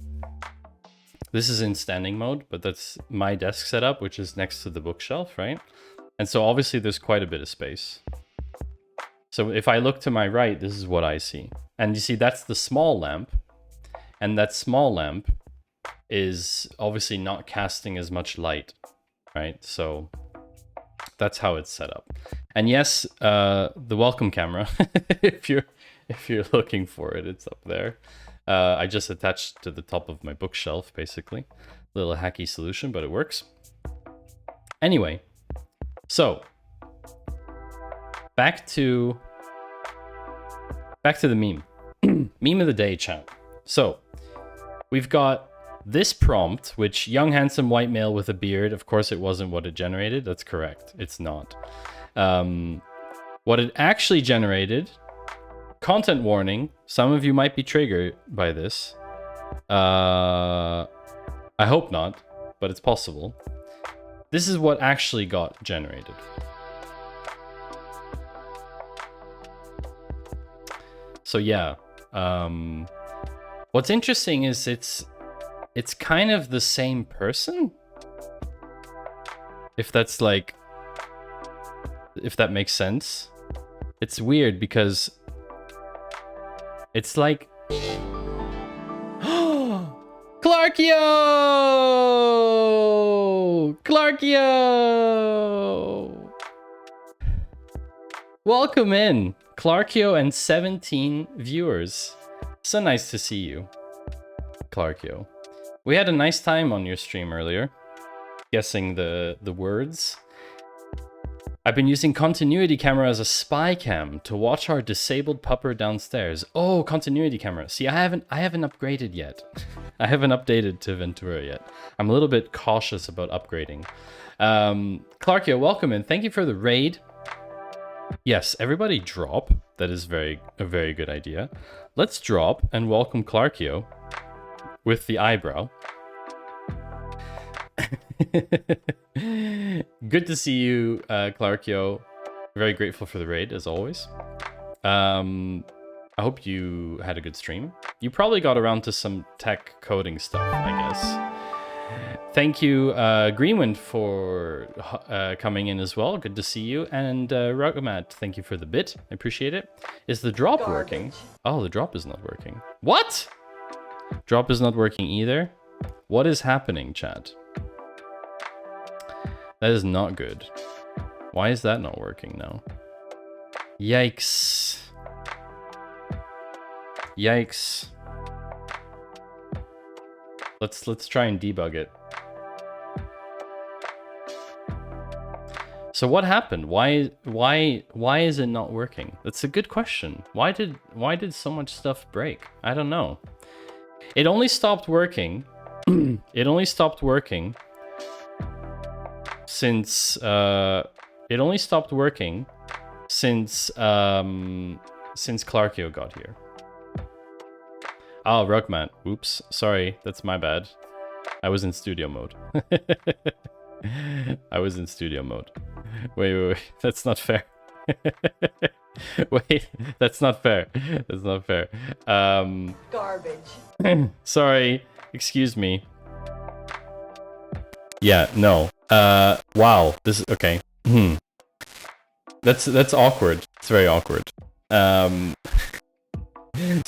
This is in standing mode, but that's my desk setup, which is next to the bookshelf, right? And so obviously there's quite a bit of space. So if I look to my right, this is what I see. And you see, that's the small lamp. And that small lamp is obviously not casting as much light, right? So that's how it's set up. And yes, the welcome camera, if you're If you're looking for it, it's up there. I just attached to the top of my bookshelf, basically. Little hacky solution, but it works. Anyway, so back to the meme. Meme of the day, chat. So we've got this prompt, which young, handsome, white male with a beard. Of course, it wasn't what it generated. That's correct. It's not. What it actually generated, content warning. Some of you might be triggered by this. I hope not, but it's possible. This is what actually got generated. So yeah, what's interesting is it's kind of the same person. If that's like, if that makes sense. It's weird because it's like, Clarkio! Clarkio! Welcome in, Clarkio and 17 viewers. So nice to see you, Clarkio. We had a nice time on your stream earlier, guessing the words. I've been using continuity camera as a spy cam to watch our disabled pupper downstairs. Oh, continuity camera. See, I haven't upgraded yet. I haven't updated to Ventura yet. I'm a little bit cautious about upgrading. Clarkio, welcome in. Thank you for the raid. Yes, everybody drop. That is a very good idea. Let's drop and welcome Clarkio with the eyebrow. Good to see you, Clarkio. Very grateful for the raid, as always. I hope you had a good stream. You probably got around to some tech coding stuff, I guess. Thank you, Greenwind, for coming in as well. Good to see you. And Rugamat, thank you for the bit. I appreciate it. Is the drop working? Oh, the drop is not working. What? Drop is not working either? What is happening, chat? That is not good. Why is that not working now? Yikes. Yikes. Let's try and debug it. So what happened? Why is it not working? That's a good question. Why did so much stuff break? I don't know. It only stopped working. It only stopped working since Clarkio got here. Oh, Rugman. Oops. Sorry, that's my bad. I was in studio mode. I was in studio mode. Wait. That's not fair. Wait, that's not fair. That's not fair. Garbage. Sorry. Excuse me. Yeah, no. Wow. This is okay. That's awkward. It's very awkward. So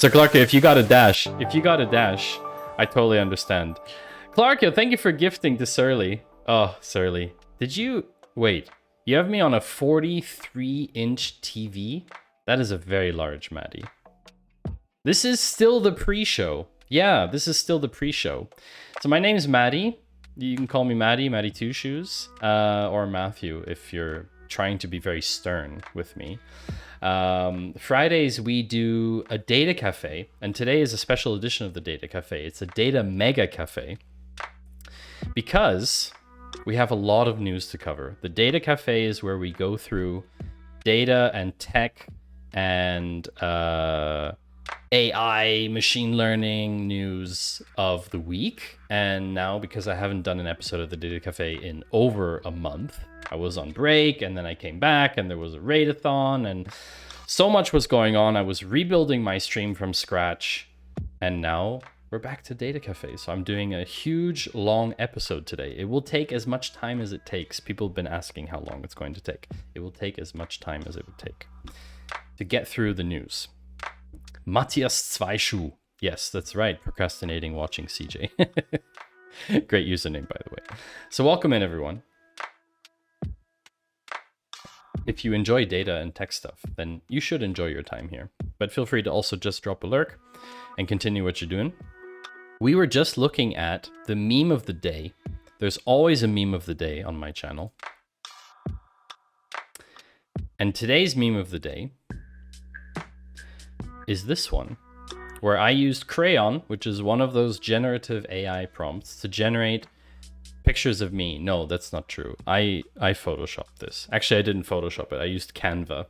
Clarkio, if you got a dash, I totally understand. Clarkio, thank you for gifting to Surly. Oh, Surly. Did you wait? You have me on a 43-inch TV? That is a very large Maddie. This is still the pre-show. Yeah, this is still the pre-show. So my name's Maddie. You can call me Maddie Two Shoes, or Matthew if you're trying to be very stern with me. Fridays we do a data cafe, and today is a special edition of the data cafe. It's a data mega cafe because we have a lot of news to cover. The data cafe is where we go through data and tech and AI, machine learning news of the week. And now, because I haven't done an episode of the Data Cafe in over a month, I was on break and then I came back and there was a raid-a-thon and so much was going on. I was rebuilding my stream from scratch and now we're back to Data Cafe. So I'm doing a huge, long episode today. It will take as much time as it takes. People have been asking how long it's going to take. It will take as much time as it would take to get through the news. Matthias Zweischuh. Yes, that's right. Procrastinating watching CJ. Great username, by the way. So welcome in, everyone. if you enjoy data and tech stuff, then you should enjoy your time here. But feel free to also just drop a lurk and continue what you're doing. We were just looking at the meme of the day. There's always a meme of the day on my channel. And today's meme of the day is this one, where I used Crayon, which is one of those generative AI prompts, to generate pictures of me. No, that's not true. I photoshopped this. Actually, I didn't Photoshop it. I used Canva.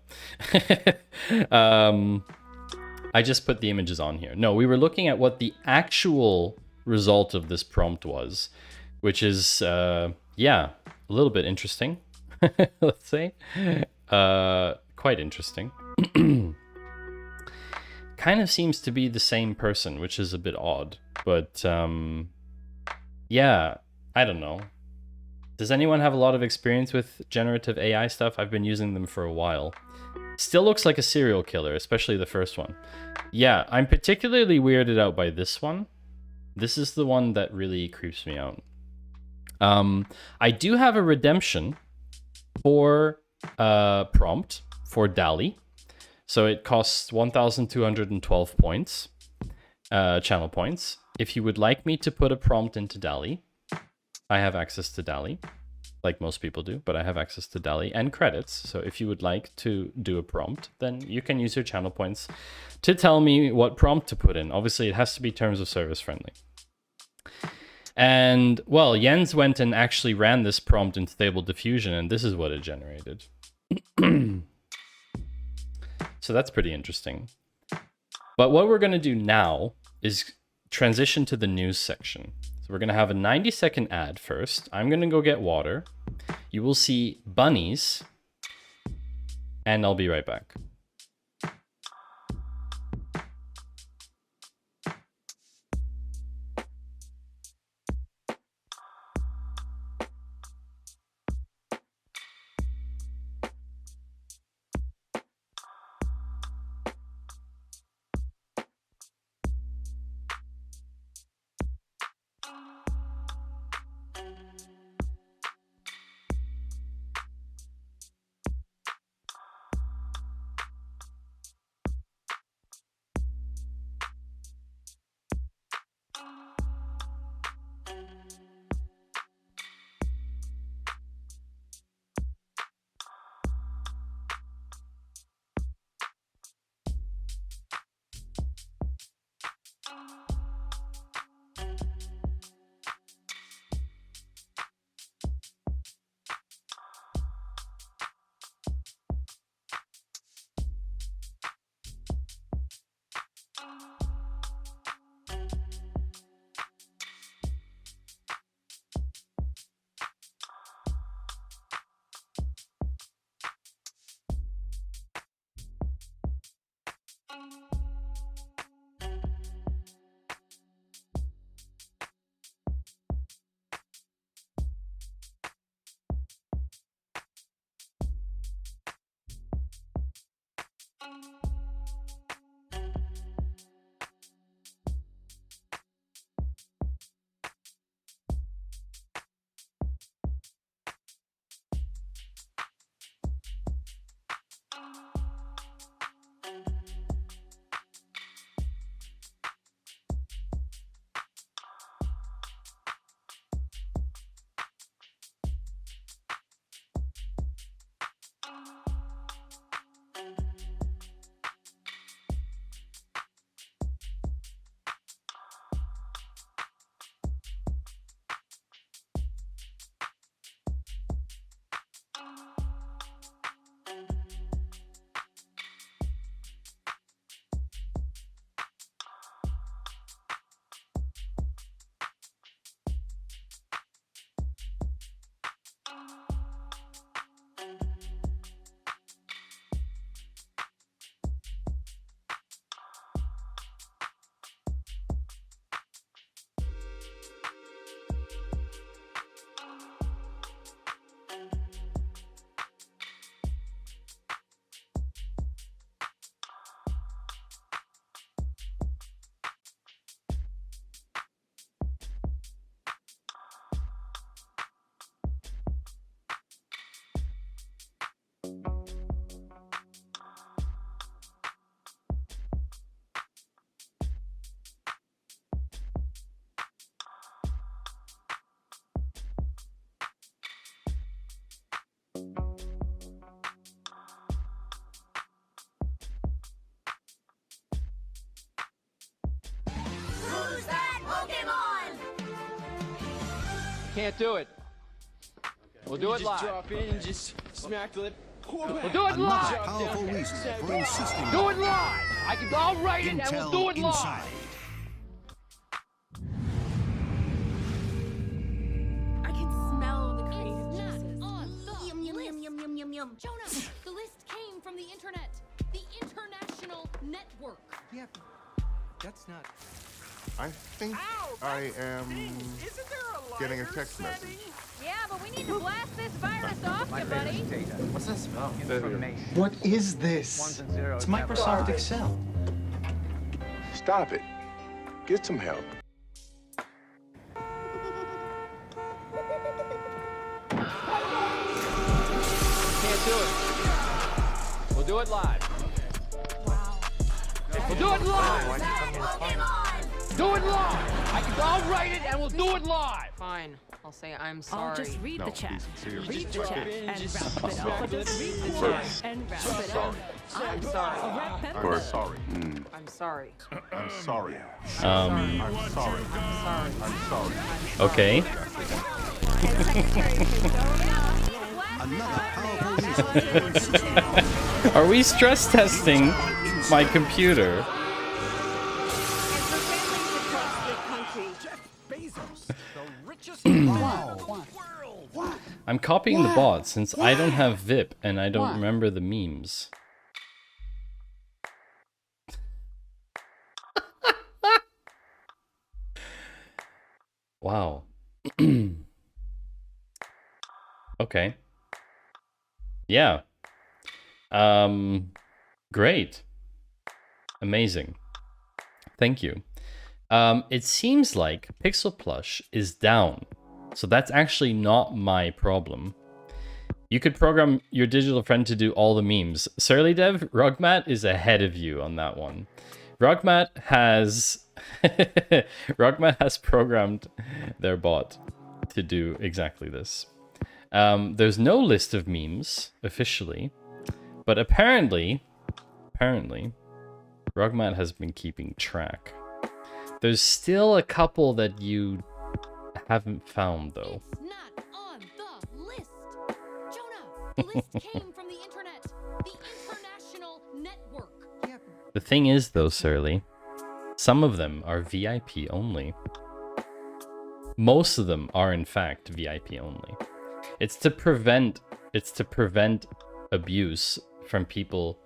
I just put the images on here. No, we were looking at what the actual result of this prompt was, which is, yeah, a little bit interesting, let's say. Quite interesting. Kind of seems to be the same person, which is a bit odd. But, yeah, I don't know. Does anyone have a lot of experience with generative AI stuff? I've been using them for a while. Still looks like a serial killer, especially the first one. Yeah, I'm particularly weirded out by this one. This is the one that really creeps me out. I do have a redemption for prompt for DALL-E. So it costs 1,212 points, channel points. If you would like me to put a prompt into DALL-E, I have access to DALL-E, like most people do, but I have access to DALL-E and credits. So if you would like to do a prompt, then you can use your channel points to tell me what prompt to put in. Obviously, it has to be terms of service friendly. And, well, Jens went and actually ran this prompt in Stable Diffusion, and this is what it generated. So that's pretty interesting. But what we're going to do now is transition to the news section. So we're going to have a 90-second ad first. I'm going to go get water. You will see bunnies, and I'll be right back. Can't do it. We'll do it live. Drop in and just smack the lip. We'll do it live. Powerful reason for insisting. Do it live. I'll write it and we'll do it live. Inside. I can smell the creative juices. Jonah, the list came from the internet. The international network. Yeah, that's not. I think I am getting a text message. Yeah, but we need to blast this virus off you, buddy. What's that smell? What is this? It's Microsoft Excel. Stop it. Get some help. Can't do it. We'll do it live. We'll do it live. Do it live. I'll write it and we'll do it live. Fine. I'll say I'm I'll sorry. just read the chat. Seriously. Read the chat and wrap it up. I'll just read the Sorry. chat and wrap it up. I'm sorry. I'm sorry. I'm sorry. I'm sorry. Um, I'm sorry. I'm sorry. okay. And Secretary Cardona Another powerful reason for insisting. Are we stress testing my computer? and for families across the country. I'm copying the bot since I don't have VIP and I don't remember the memes. Wow. Okay. Yeah. Great. Amazing. Thank you. It seems like Pixel Plush is down. So that's actually not my problem. You could program your digital friend to do all the memes. Surly Dev, Rugmat is ahead of you on that one. Rugmat has Rugmat has programmed their bot to do exactly this. There's no list of memes officially, but apparently Rugmat has been keeping track. There's still a couple that you haven't found though. It's not on the list. Jonah, the list came from the internet. The international network. The thing is though, Surly, some of them are VIP only. Most of them are in fact VIP only. It's to prevent abuse from people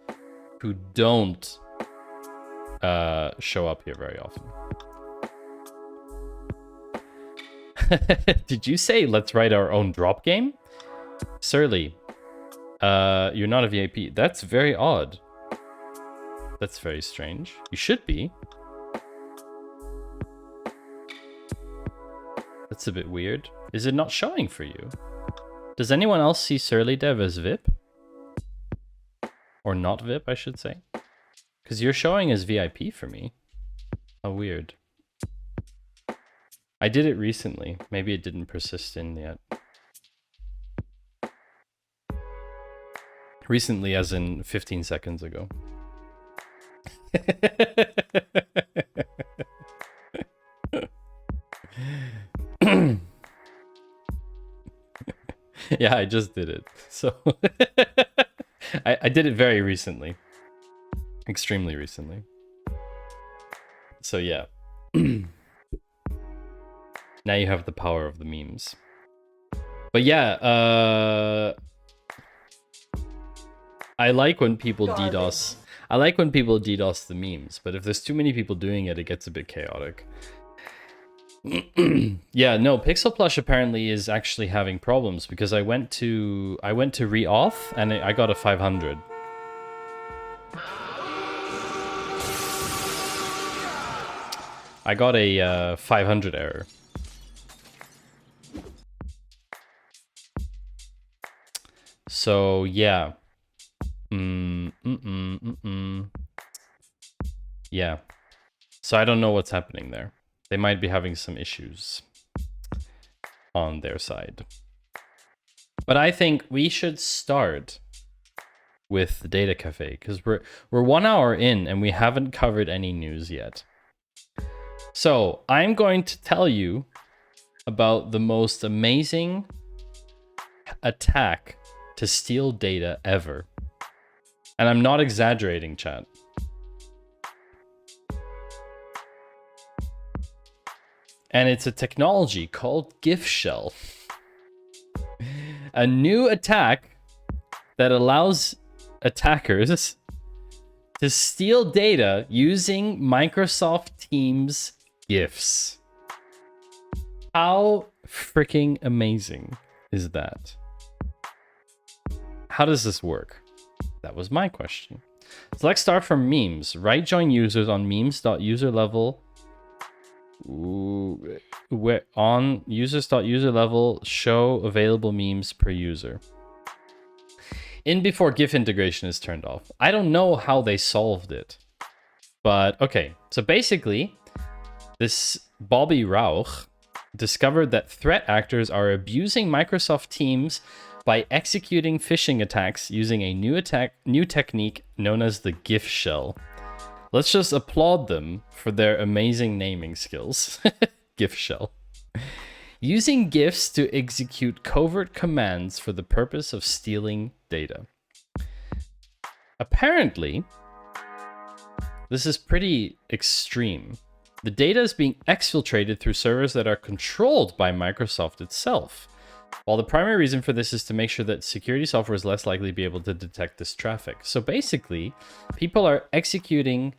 who don't show up here very often. Did you say let's write our own drop game? Surly, you're not a VIP. That's very odd. That's very strange. You should be. That's a bit weird. Is it not showing for you? Does anyone else see Surly Dev as VIP? Or not VIP, I should say. Because you're showing as VIP for me. How weird. I did it recently. Maybe it didn't persist in yet. Recently as in 15 seconds ago. Yeah, I just did it. So I did it very recently. Extremely recently. So yeah. Now you have the power of the memes. But yeah, I like when people DDoS. I like when people DDoS the memes, but if there's too many people doing it, it gets a bit chaotic. Yeah, no, Pixel Plush apparently is actually having problems because I went to re-auth and I got a 500. I got a 500 error. So yeah. Yeah. So I don't know what's happening there. They might be having some issues on their side. But I think we should start with the Data Cafe because we're 1 hour in and we haven't covered any news yet. So I'm going to tell you about the most amazing attack to steal data ever. And I'm not exaggerating, chat. And it's a technology called GIF shell. A new attack that allows attackers to steal data using Microsoft Teams GIFs. How freaking amazing is that? How does this work? That was my question. Select start from memes. Right join users on memes.user level. On users.user level, show available memes per user. In before GIF integration is turned off. I don't know how they solved it. But okay, so basically, this Bobby Rauch discovered that threat actors are abusing Microsoft Teams by executing phishing attacks using a new technique known as the GIF shell. Let's just applaud them for their amazing naming skills. GIF shell. Using GIFs to execute covert commands for the purpose of stealing data. Apparently, this is pretty extreme. The data is being exfiltrated through servers that are controlled by Microsoft itself. While the primary reason for this is to make sure that security software is less likely to be able to detect this traffic. So basically, people are executing...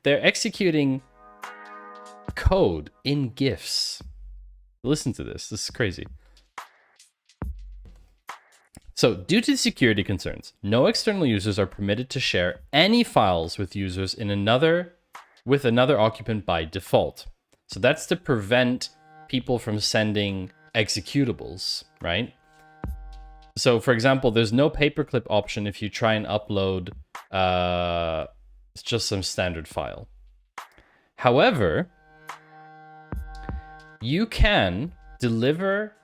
they're executing code in GIFs. Listen to this. This is crazy. So, due to security concerns, no external users are permitted to share any files with users in another occupant by default. So that's to prevent people from sending executables, right? So, for example, there's no paperclip option if you try and upload it's just some standard file. However, you can deliver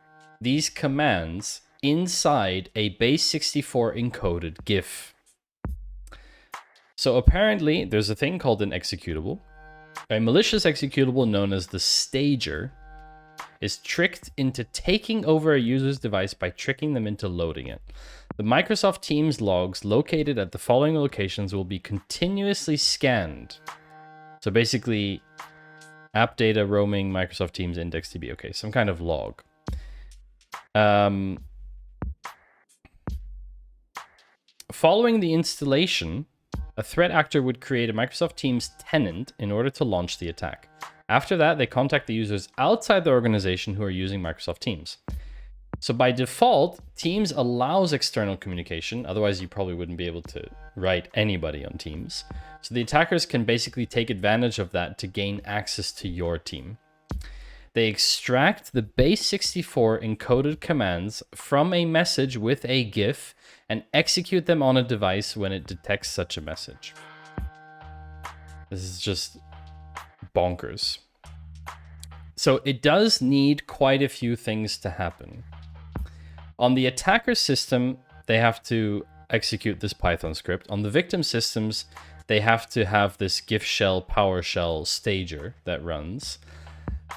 these commands inside a base64 encoded GIF. So apparently there's a thing called an executable. A malicious executable known as the stager is tricked into taking over a user's device by tricking them into loading it. The Microsoft Teams logs located at the following locations will be continuously scanned. So basically, app data, roaming, Microsoft Teams, index.db. Okay, some kind of log. Following the installation, a threat actor would create a Microsoft Teams tenant in order to launch the attack. After that, they contact the users outside the organization who are using Microsoft Teams. So by default, Teams allows external communication. Otherwise, you probably wouldn't be able to write anybody on Teams. So the attackers can basically take advantage of that to gain access to your team. They extract the base64 encoded commands from a message with a GIF and execute them on a device when it detects such a message. This is just bonkers. So it does need quite a few things to happen. On the attacker system, they have to execute this Python script. On the victim systems, they have to have this GIF shell, PowerShell stager that runs.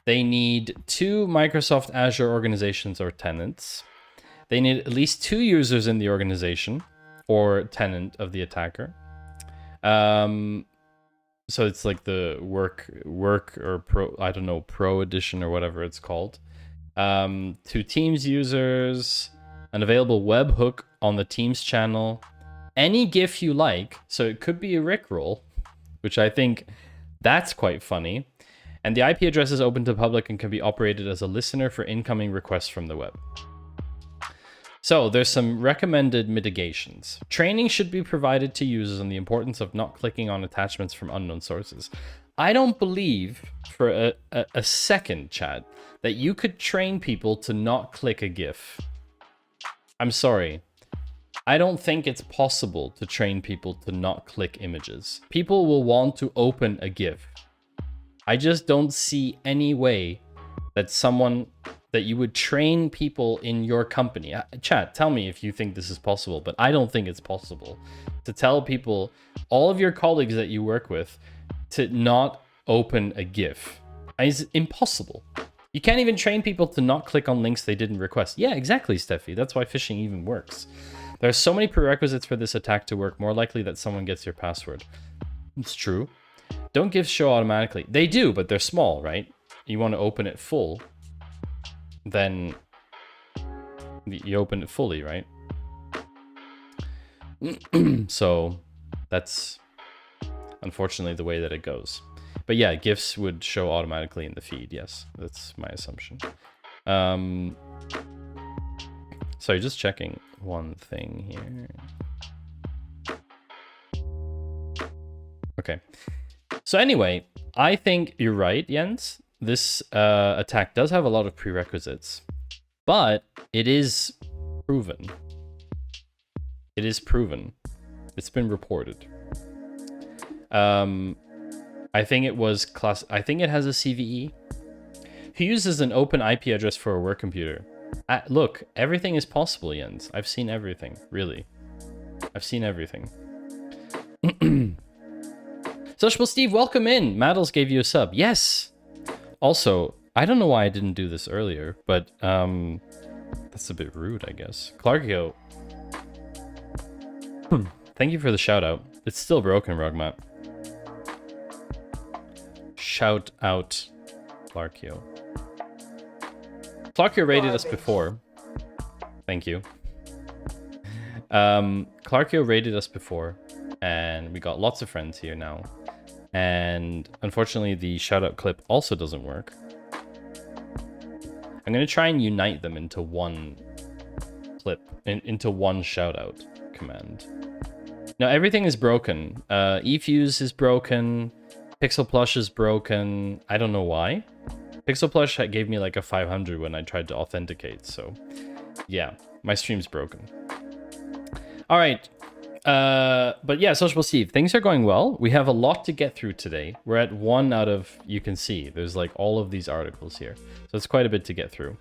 They need 2 Microsoft Azure organizations or tenants. They need at least 2 users in the organization or tenant of the attacker. So it's like the work or pro, I don't know, pro edition or whatever it's called. 2 Teams users, an available webhook on the Teams channel, any GIF you like. So it could be a Rickroll, which I think that's quite funny. And the IP address is open to public and can be operated as a listener for incoming requests from the web. So there's some recommended mitigations. Training should be provided to users on the importance of not clicking on attachments from unknown sources. I don't believe for a second, Chad, that you could train people to not click a GIF. I'm sorry. I don't think it's possible to train people to not click images. People will want to open a GIF. I just don't see any way that you would train people in your company. Chat, tell me if you think this is possible, but I don't think it's possible to tell people, all of your colleagues that you work with, to not open a GIF. is impossible. You can't even train people to not click on links they didn't request. Yeah, exactly, Steffi. That's why phishing even works. There are so many prerequisites for this attack to work. More likely that someone gets your password. It's true. Don't give show automatically. They do, but they're small, right? You want to open it full, then you open it fully, right? So that's unfortunately the way that it goes. But yeah, GIFs would show automatically in the feed. Yes, that's my assumption. Sorry, just checking one thing here. Okay. So anyway, I think you're right, Jens. This attack does have a lot of prerequisites, but it is proven. It is proven. It's been reported. I think it was I think it has a CVE. Who uses an open IP address for a work computer? Look, everything is possible, Jens. I've seen everything, really. I've seen everything. Sociable Steve, welcome in. Maddles gave you a sub. Yes. Also, I don't know why I didn't do this earlier, but that's a bit rude, I guess. Clarkio. Thank you for the shout out. It's still broken, Rugmat. Shout out, Clarkio. Clarkio rated us before. Thank you. Clarkio rated us before, and we got lots of friends here now. And unfortunately, the shout out clip also doesn't work. I'm going to try and unite them into one clip, into one shout out command. Now, everything is broken. eFuse is broken. Pixel Plush is broken. I don't know why. Pixel Plush gave me like a 500 when I tried to authenticate. So yeah, my stream's broken. All right. But yeah, Sociable Steve, things are going well. We have a lot to get through today. We're at 1 out of, you can see, there's like all of these articles here. So it's quite a bit to get through.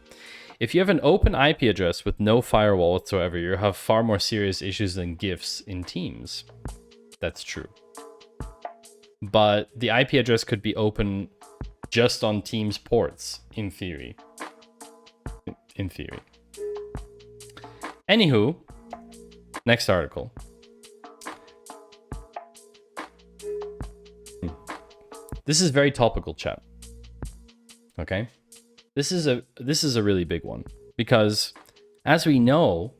If you have an open IP address with no firewall whatsoever, you have far more serious issues than GIFs in Teams. That's true. But the IP address could be open just on Teams ports, in theory. In theory. Anywho, next article. This is very topical, chat. Okay? This is a really big one because, as we know,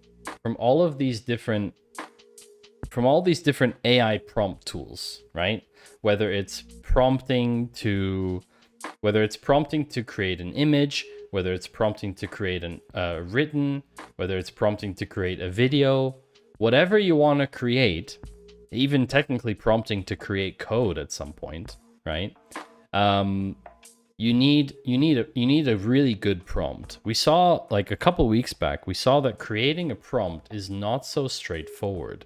from all these different AI prompt tools, right? Whether it's prompting to create an image, whether it's prompting to create a written, whether it's prompting to create a video, whatever you want to create, even technically prompting to create code at some point, right? You need a really good prompt. We saw, like a couple weeks back, we saw that creating a prompt is not so straightforward.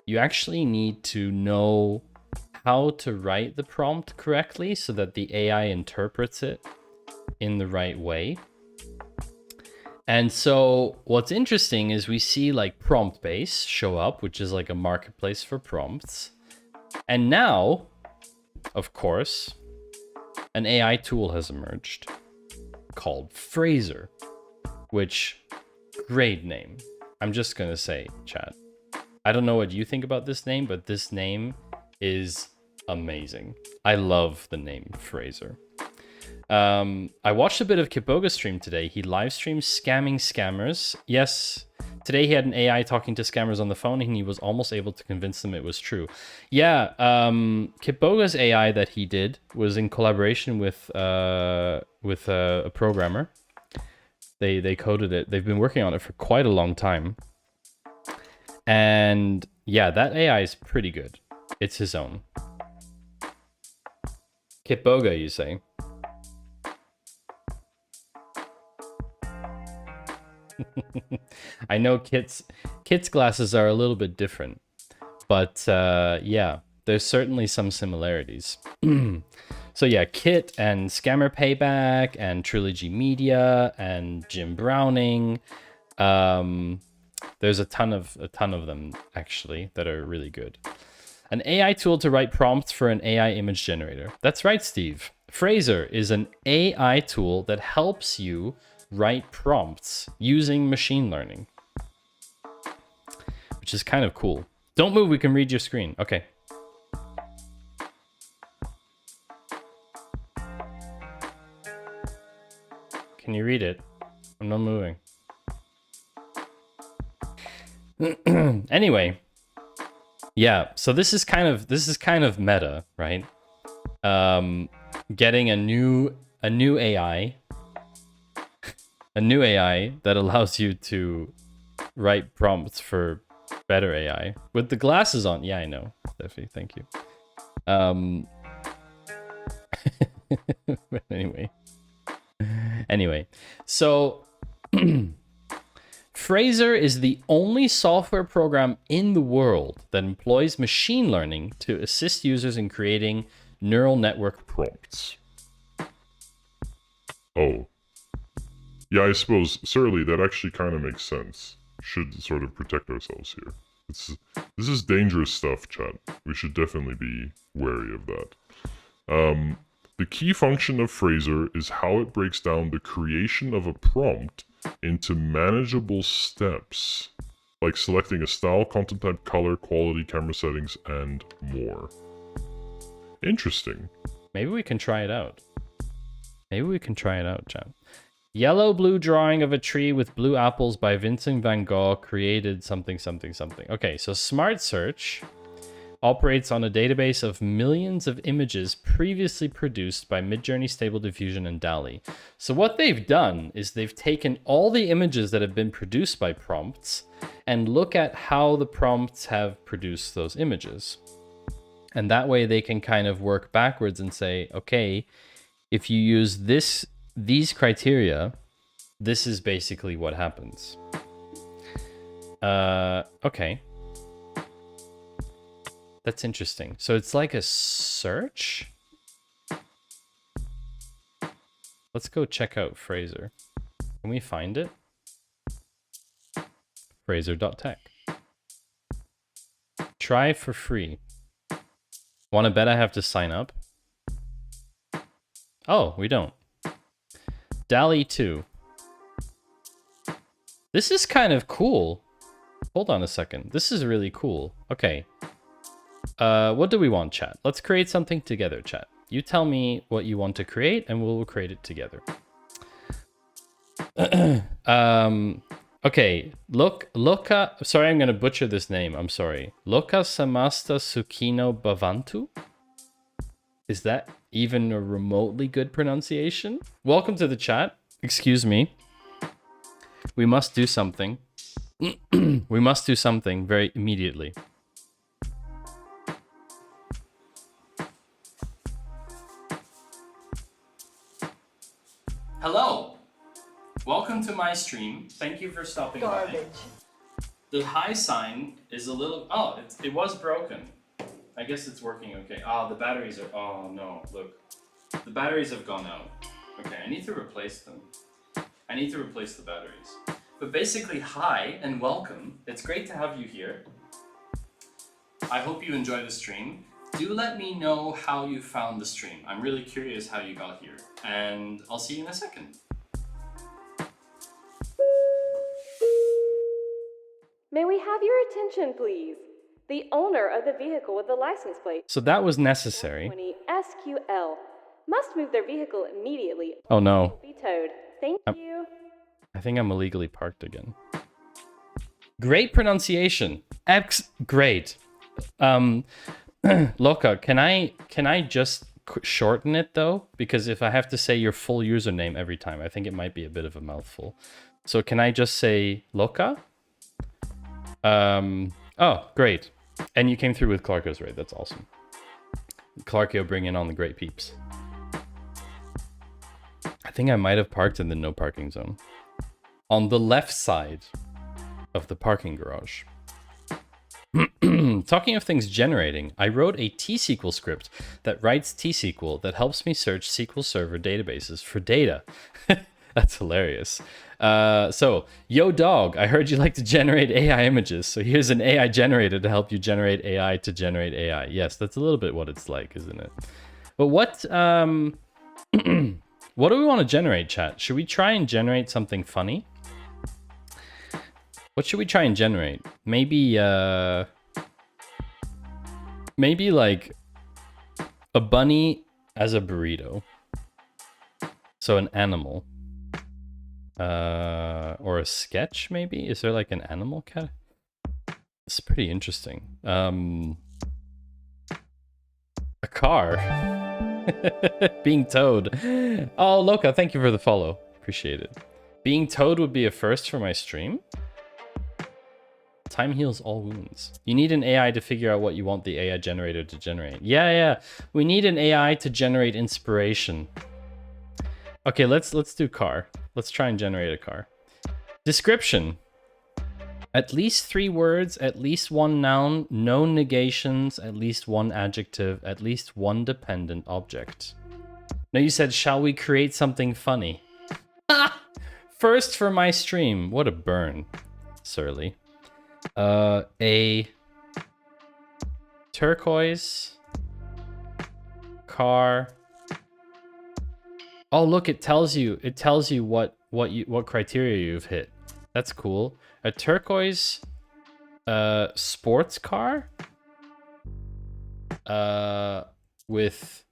You actually need to know how to write the prompt correctly so that the AI interprets it in the right way. And so what's interesting is we see like PromptBase show up, which is like a marketplace for prompts. And now, of course, an AI tool has emerged called Fraser, which, great name. I'm just going to say, chat. I don't know what you think about this name, but this name is amazing. I love the name Fraser. I watched a bit of Kiboga's stream today. He live streams scamming scammers. Yes, today he had an AI talking to scammers on the phone, and he was almost able to convince them it was true. Yeah, Kiboga's AI that he did was in collaboration with a programmer. They coded it. They've been working on it for quite a long time. And yeah, that AI is pretty good. It's his own. Kiboga, you say? I know Kit's glasses are a little bit different, but yeah, there's certainly some similarities. So yeah, Kit and Scammer Payback and Trilogy Media and Jim Browning. There's a ton of them actually that are really good. An AI tool to write prompts for an AI image generator. That's right, Steve. Fraser is an AI tool that helps you write prompts using machine learning, which is kind of cool. Don't move, we can read your screen. Okay. Can you read it? I'm not moving. Anyway, yeah, so this is kind of meta, right? Getting a new AI that allows you to write prompts for better AI with the glasses on. Yeah, I know, Steffi, thank you. But anyway, so Fraser is the only software program in the world that employs machine learning to assist users in creating neural network prompts. Oh. Yeah, I suppose, certainly, that actually kind of makes sense. Should sort of protect ourselves here. This is dangerous stuff, chat. We should definitely be wary of that. The key function of Fraser is how it breaks down the creation of a prompt into manageable steps, like selecting a style, content type, color, quality, camera settings, and more. Interesting. Maybe we can try it out. Chat. Yellow-blue drawing of a tree with blue apples by Vincent van Gogh created something, something, something. Okay, so Smart Search operates on a database of millions of images previously produced by Midjourney, Stable Diffusion, and DALL-E. So what they've done is they've taken all the images that have been produced by prompts and look at how the prompts have produced those images. And that way they can kind of work backwards and say, okay, if you use these criteria, this is basically what happens. Okay. That's interesting. So it's like a search? Let's go check out Fraser. Can we find it? Fraser.tech. Try for free. Wanna bet I have to sign up? Oh, we don't. DALL-E 2. This is kind of cool. Hold on a second. This is really cool. Okay. What do we want, chat? Let's create something together, chat. You tell me what you want to create, and we'll create it together. Okay. Loka... Sorry, I'm going to butcher this name. I'm sorry. Loka Samasta Sukino Bhavantu? Is that even a remotely good pronunciation? Welcome to the chat. Excuse me. We must do something. We must do something very immediately. Hello. Welcome to my stream. Thank you for stopping by. The hi sign is a little... Oh, it was broken. I guess it's working okay. Oh, the batteries are... Oh, no. Look. The batteries have gone out. Okay, I need to replace them. I need to replace the batteries. But basically, hi and welcome. It's great to have you here. I hope you enjoy the stream. Do let me know how you found the stream. I'm really curious how you got here. And I'll see you in a second. May we have your attention, please? The owner of the vehicle with the license plate. So that was necessary. 20 SQL must move their vehicle immediately. Oh no. Be towed. Thank you. I think I'm illegally parked again. Great pronunciation. Great. Loka, can I just shorten it though? Because if I have to say your full username every time, I think it might be a bit of a mouthful. So can I just say Loka? Oh, great. And you came through with Clarko's raid. That's awesome. Clarko bringing on the great peeps. I think I might have parked in the no parking zone. On the left side of the parking garage. Talking of things generating, I wrote a T-SQL script that writes T-SQL that helps me search SQL Server databases for data. That's hilarious. So, yo dog, I heard you like to generate AI images. So here's an AI generator to help you generate AI to generate AI. Yes, that's a little bit what it's like, isn't it? But what what do we want to generate, chat? Should we try and generate something funny? What should we try and generate? Maybe maybe like a bunny as a burrito. So an animal. Or a sketch, maybe? Is there like an animal cat? It's pretty interesting. A car. Being towed. Oh, Loka, thank you for the follow. Appreciate it. Being towed would be a first for my stream. Time heals all wounds. You need an AI to figure out what you want the AI generator to generate. Yeah. We need an AI to generate inspiration. Okay, let's do car. Let's try and generate a car. Description. At least 3 words, at least 1 noun, no negations, at least 1 adjective, at least 1 dependent object. No, you said, shall we create something funny? First for my stream. What a burn. Surly. A turquoise car. Oh, look, it tells you what criteria you've hit. That's cool. A turquoise sports car with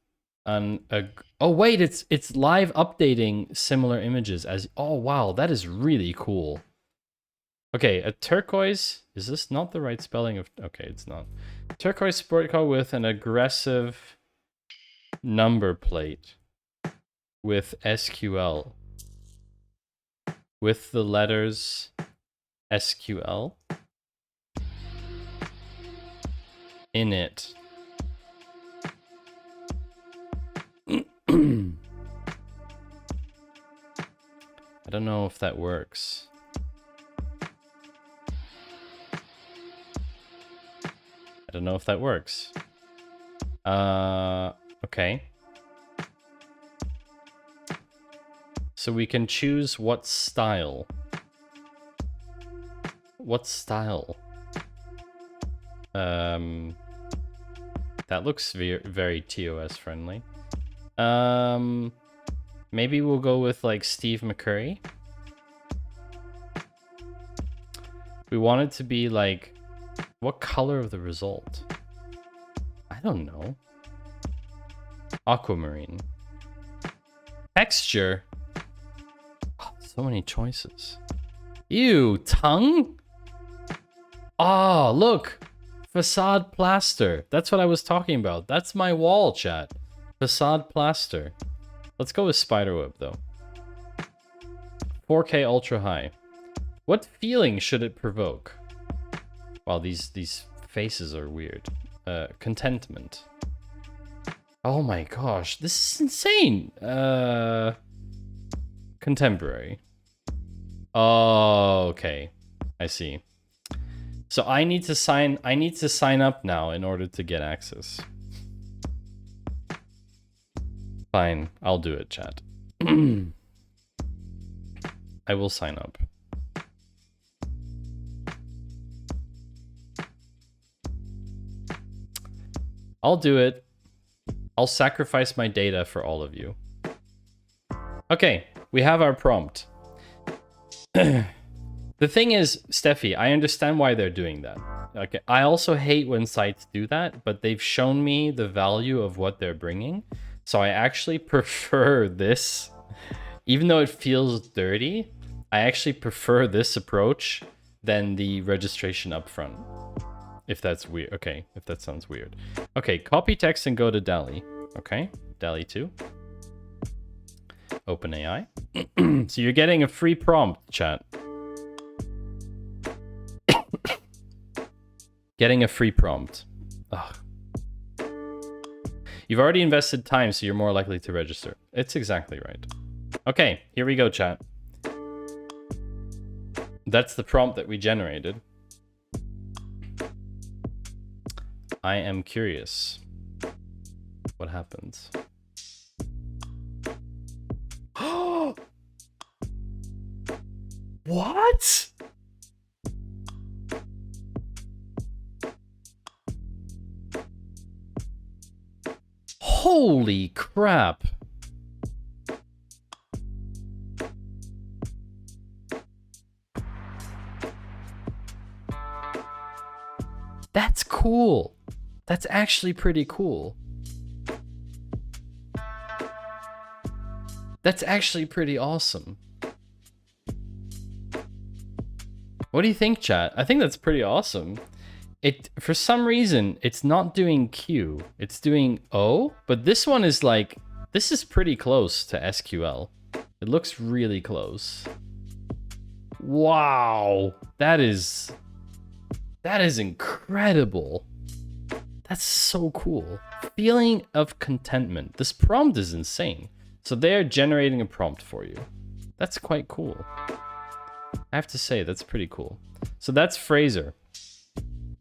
oh wait, it's live updating similar images as oh wow, that is really cool. Okay, a turquoise, is this not the right spelling of okay, it's not. Turquoise sport car with an aggressive number plate with SQL. With the letters SQL in it. I don't know if that works. I don't know if that works. Okay. So we can choose what style. What style? That looks very TOS friendly. Maybe we'll go with like Steve McCurry. We want it to be like, what color of the result? I don't know. Aquamarine. Texture. Oh, so many choices. Ew, tongue? Oh, look. Facade plaster. That's what I was talking about. That's my wall, chat. Facade plaster. Let's go with spiderweb, though. 4K ultra high. What feeling should it provoke? Wow, these faces are weird. Contentment. Oh my gosh, this is insane. Contemporary. Oh, okay. I see. So I need to sign up now in order to get access. Fine, I'll do it, chat. I will sign up. I'll do it. I'll sacrifice my data for all of you. Okay, we have our prompt. The thing is, Steffi, I understand why they're doing that. Okay, I also hate when sites do that, but they've shown me the value of what they're bringing. So I actually prefer this. Even though it feels dirty, I actually prefer this approach than the registration upfront. If that's weird. Okay, if that sounds weird. Okay, copy text and go to DALL-E. Okay, DALL-E 2. OpenAI. So you're getting a free prompt, chat. Getting a free prompt. Ugh. You've already invested time, so you're more likely to register. It's exactly right. Okay, here we go, chat. That's the prompt that we generated. I am curious. What happens? What? Holy crap. That's cool. That's actually pretty cool. That's actually pretty awesome. What do you think, chat? I think that's pretty awesome. It, for some reason, it's not doing Q. It's doing O, but this one is like, this is pretty close to SQL. It looks really close. Wow. That is incredible. That's so cool. Feeling of contentment. This prompt is insane. So they're generating a prompt for you. That's quite cool. I have to say, that's pretty cool. So that's Fraser,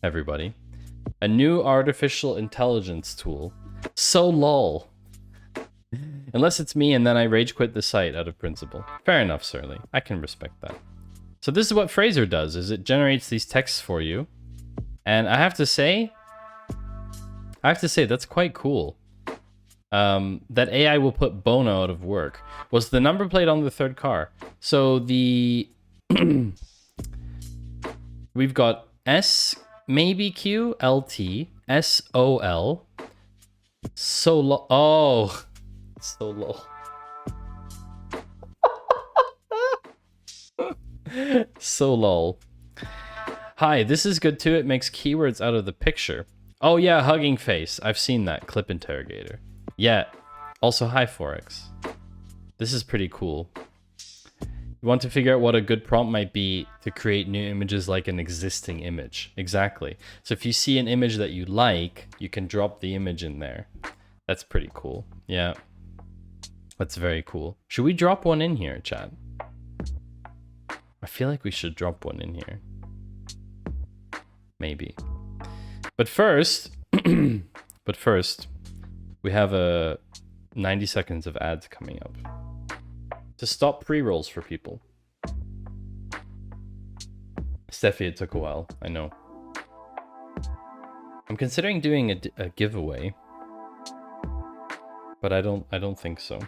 everybody. A new artificial intelligence tool. So lol. Unless it's me and then I rage quit the site out of principle. Fair enough, Surly. I can respect that. So this is what Fraser does, is it generates these texts for you. And I have to say that's quite cool. That AI will put Bono out of work. Was the number plate on the third car? So the we've got S, maybe Q, LT, SOL, solo. Oh, solo. So lol. Hi, this is good too. It makes keywords out of the picture. Oh yeah, hugging face. I've seen that clip interrogator. Yeah. Also, hi Forex. This is pretty cool. You want to figure out what a good prompt might be to create new images like an existing image. Exactly. So if you see an image that you like, you can drop the image in there. That's pretty cool. Yeah. That's very cool. Should we drop one in here, chat? I feel like we should drop one in here. Maybe. But first, we have a 90 seconds of ads coming up to stop pre-rolls for people. Steffi, it took a while. I know. I'm considering doing a giveaway, but I don't think so.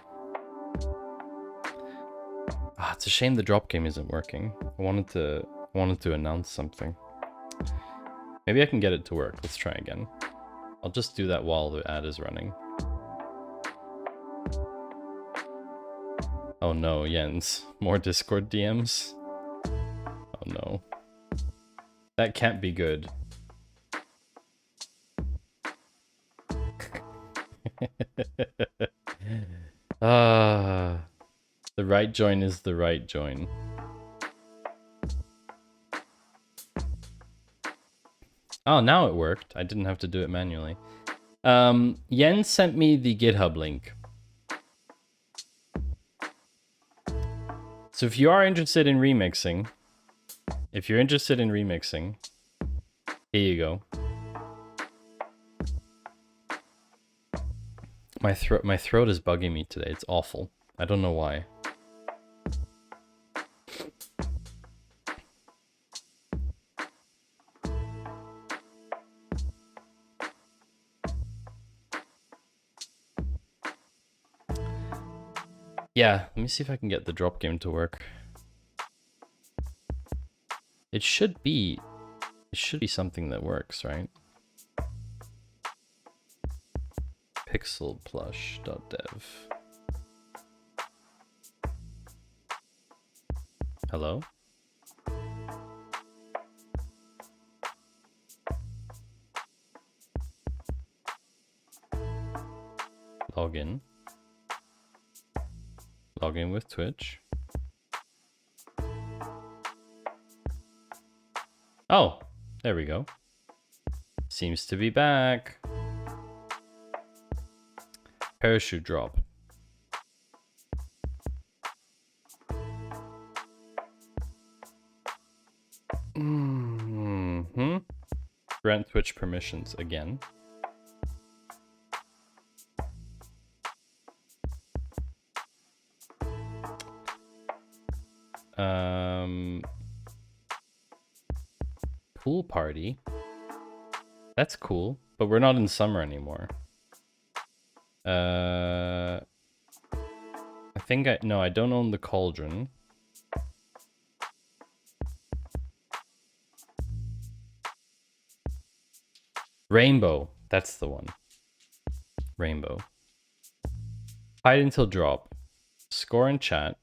Ah, it's a shame the drop game isn't working. I wanted to announce something. Maybe I can get it to work. Let's try again. I'll just do that while the ad is running. Oh no, Jens. More Discord DMs? Oh no. That can't be good. The right join is the right join. Oh, now it worked. I didn't have to do it manually. Jens sent me the GitHub link. So if you are interested in remixing, here you go. My throat is bugging me today. It's awful. I don't know why. Yeah, let me see if I can get the drop game to work. It should be something that works, right? Pixelplush.dev. Hello? Login. Login with Twitch. Oh, there we go. Seems to be back. Parachute drop. Grant Twitch permissions again. Pool party. That's cool, but we're not in summer anymore. I think no, I don't own the cauldron. Rainbow, that's the one. Rainbow. Hide until drop. Score and chat.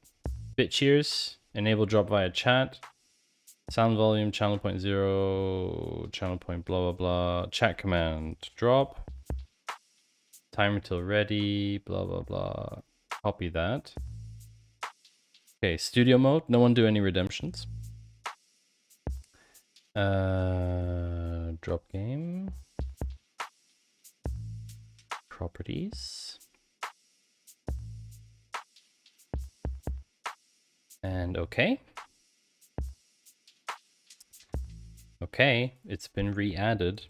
Bit cheers. Enable drop via chat. Sound volume, channel point 0, channel point blah blah blah. Chat command drop. Timer till ready, blah blah blah. Copy that. Okay, studio mode. No one do any redemptions. Drop game. Properties. And okay. Okay, it's been re-added.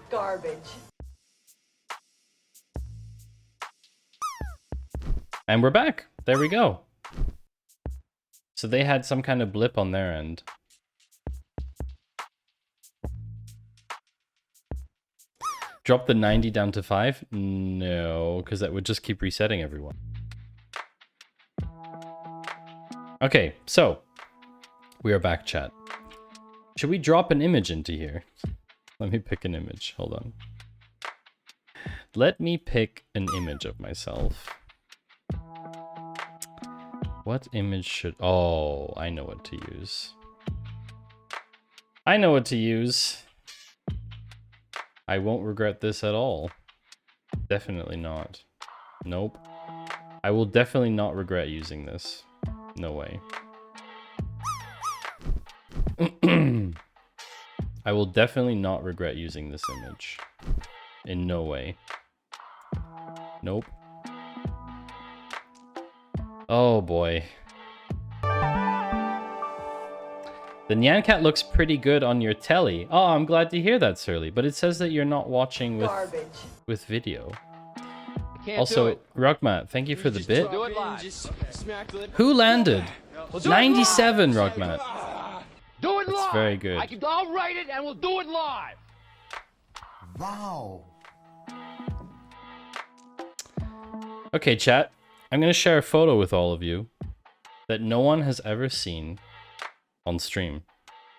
Garbage. And we're back. There we go. So they had some kind of blip on their end. Drop the 90 down to 5? No, because that would just keep resetting everyone. Okay, so we are back, chat. Should we drop an image into here? Let me pick an image. Hold on. Let me pick an image of myself. What image should... Oh, I know what to use. I know what to use. I won't regret this at all. Definitely not. Nope. I will definitely not regret using this. No way. I will definitely not regret using this image. In no way. Nope. Oh boy. The Nyan Cat looks pretty good on your telly. Oh, I'm glad to hear that, Surly. But it says that you're not watching with video. Also, Rockmat, thank you for the bit. Who landed? 97, Rockmat. Do it live. That's very good. I'll write it and we'll do it live. Wow. Okay, chat. I'm going to share a photo with all of you that no one has ever seen on stream.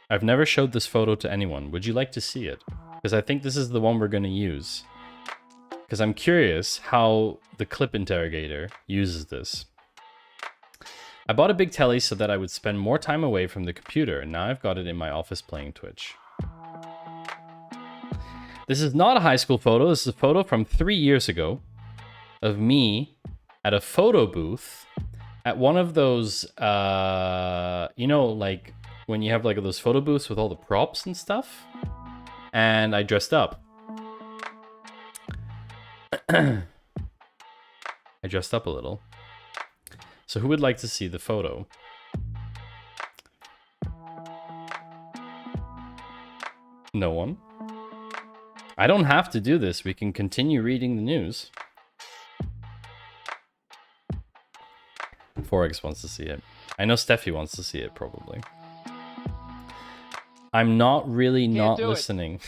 I've never showed this photo to anyone. Would you like to see it? Because I think this is the one we're going to use. Because I'm curious how the clip interrogator uses this. I bought a big telly so that I would spend more time away from the computer, and now I've got it in my office playing Twitch. This is not a high school photo. This is a photo from 3 years ago of me at a photo booth at one of those, you know, like when you have like those photo booths with all the props and stuff. And I dressed up. I dressed up a little. So who would like to see the photo? No one? I don't have to do this. We can continue reading the news. Forex wants to see it. I know Steffi wants to see it, probably. I'm not really not listening.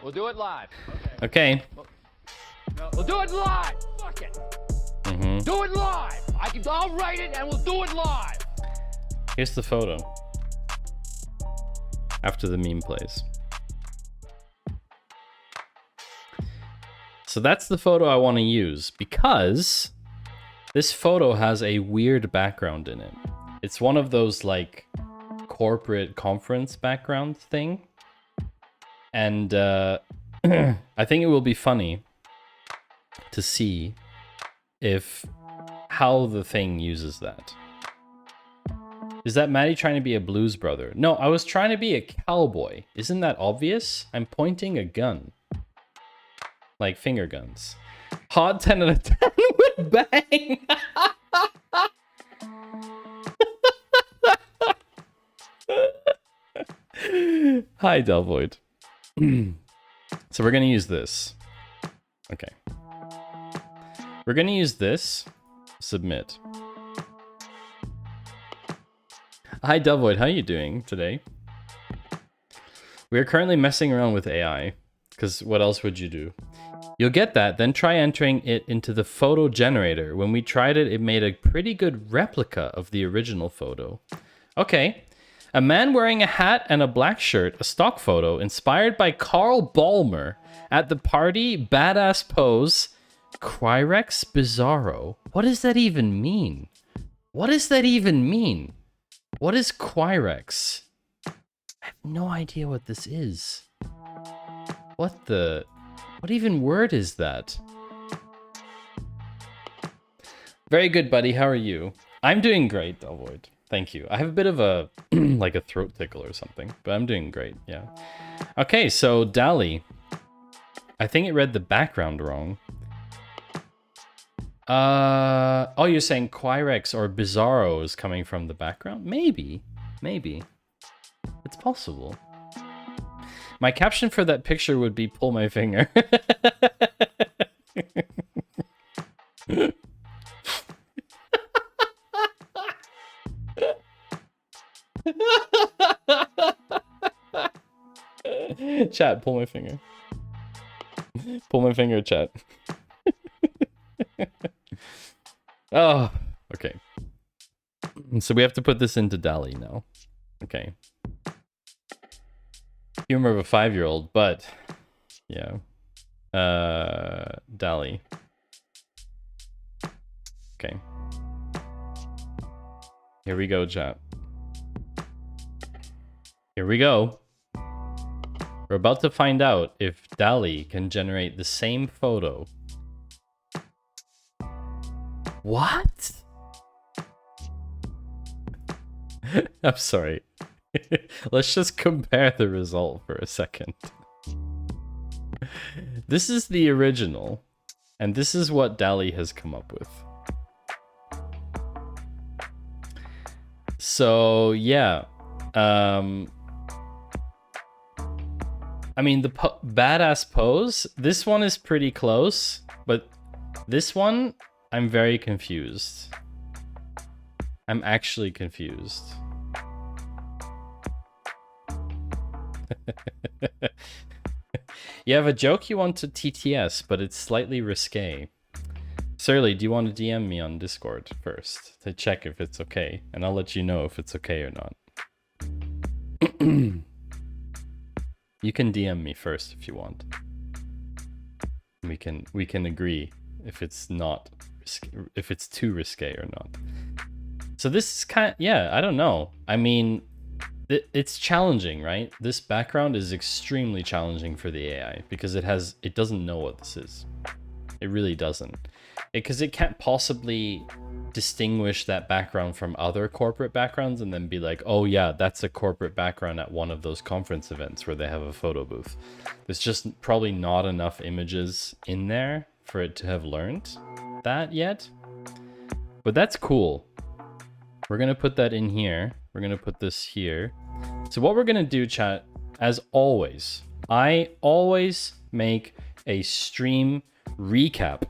We'll do it live. Okay. We'll do it live. Fuck it. Do it live. I'll write it and we'll do it live. Here's the photo. After the meme plays. So that's the photo I want to use because this photo has a weird background in it. It's one of those like corporate conference background thing. And I think it will be funny to see how the thing uses that. Is that Maddie trying to be a blues brother? No, I was trying to be a cowboy. Isn't that obvious? I'm pointing a gun. Like finger guns. Hot 10 out of 10 with bang! Hi, Delvoid. So we're gonna use this. Okay. We're gonna use this. Submit. Hi, Delvoid. How are you doing today? We are currently messing around with AI, because what else would you do? You'll get that, then try entering it into the photo generator. When we tried it, it made a pretty good replica of the original photo. Okay. A man wearing a hat and a black shirt, a stock photo, inspired by Carl Ballmer at the party, badass pose, Quirex Bizarro. What does that even mean? What does that even mean? What is Quirex? I have no idea what this is. What even word is that? Very good, buddy. How are you? I'm doing great, Delvoid. Thank you. I have a bit of a, like a throat tickle or something, but I'm doing great, yeah. Okay, so DALL-E. I think it read the background wrong. Oh, you're saying Quirex or Bizarro is coming from the background? Maybe. Maybe. It's possible. My caption for that picture would be pull my finger. Chat, pull my finger. Pull my finger, chat. Oh, okay. So we have to put this into DALL-E now. Okay. Humor of a 5-year-old, but yeah. DALL-E. Okay. Here we go, chat. Here we go. We're about to find out if DALL-E can generate the same photo. What? I'm sorry. Let's just compare the result for a second. This is the original, and this is what DALL-E has come up with. So, yeah. I mean, the badass pose, this one is pretty close, but this one, I'm very confused. I'm actually confused. You have a joke you want to TTS, but it's slightly risque. Surly, do you want to DM me on Discord first to check if it's okay? And I'll let you know if it's okay or not. You can DM me first if you want. We can agree if it's not if it's too risque or not. So this is kind of, yeah, I don't know. I mean, it's challenging, right? This background is extremely challenging for the AI because it doesn't know what this is. It really doesn't. Because it can't possibly distinguish that background from other corporate backgrounds and then be like, oh yeah, that's a corporate background at one of those conference events where they have a photo booth. There's just probably not enough images in there for it to have learned that yet. But that's cool. We're going to put that in here. We're going to put this here. So what we're going to do, chat, as always, I always make a stream recap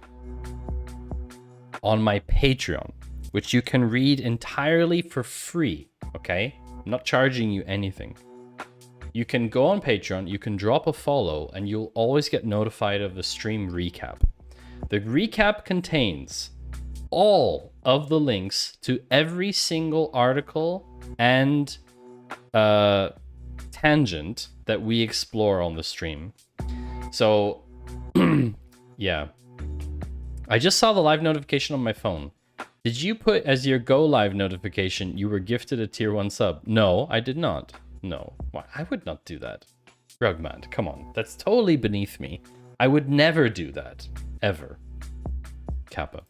on my Patreon, which you can read entirely for free, okay? I'm not charging you anything. You can go on Patreon, you can drop a follow, and you'll always get notified of the stream recap. The recap contains all of the links to every single article and tangent that we explore on the stream. So, yeah. I just saw the live notification on my phone. Did you put as your go live notification you were gifted a tier 1 sub? No, I did not. No, why? I would not do that. Rugmad, come on. That's totally beneath me. I would never do that. Ever. Kappa.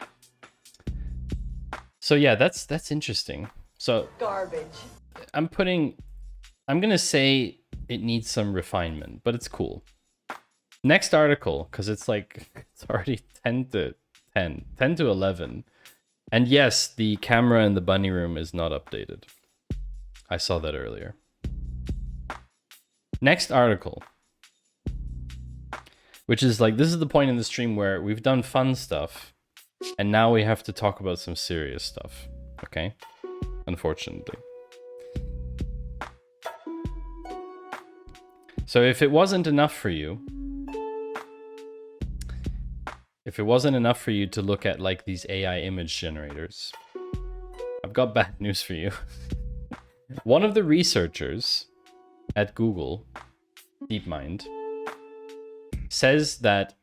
So yeah, that's interesting. So Garbage. I'm gonna say it needs some refinement, but it's cool. Next article, because it's already 10 to 11. And yes, the camera in the bunny room is not updated. I saw that earlier. Next article. Which is like, this is the point in the stream where we've done fun stuff. And now we have to talk about some serious stuff. Okay? Unfortunately. So if it wasn't enough for you, to look at like these AI image generators, I've got bad news for you. One of the researchers at Google, DeepMind, says that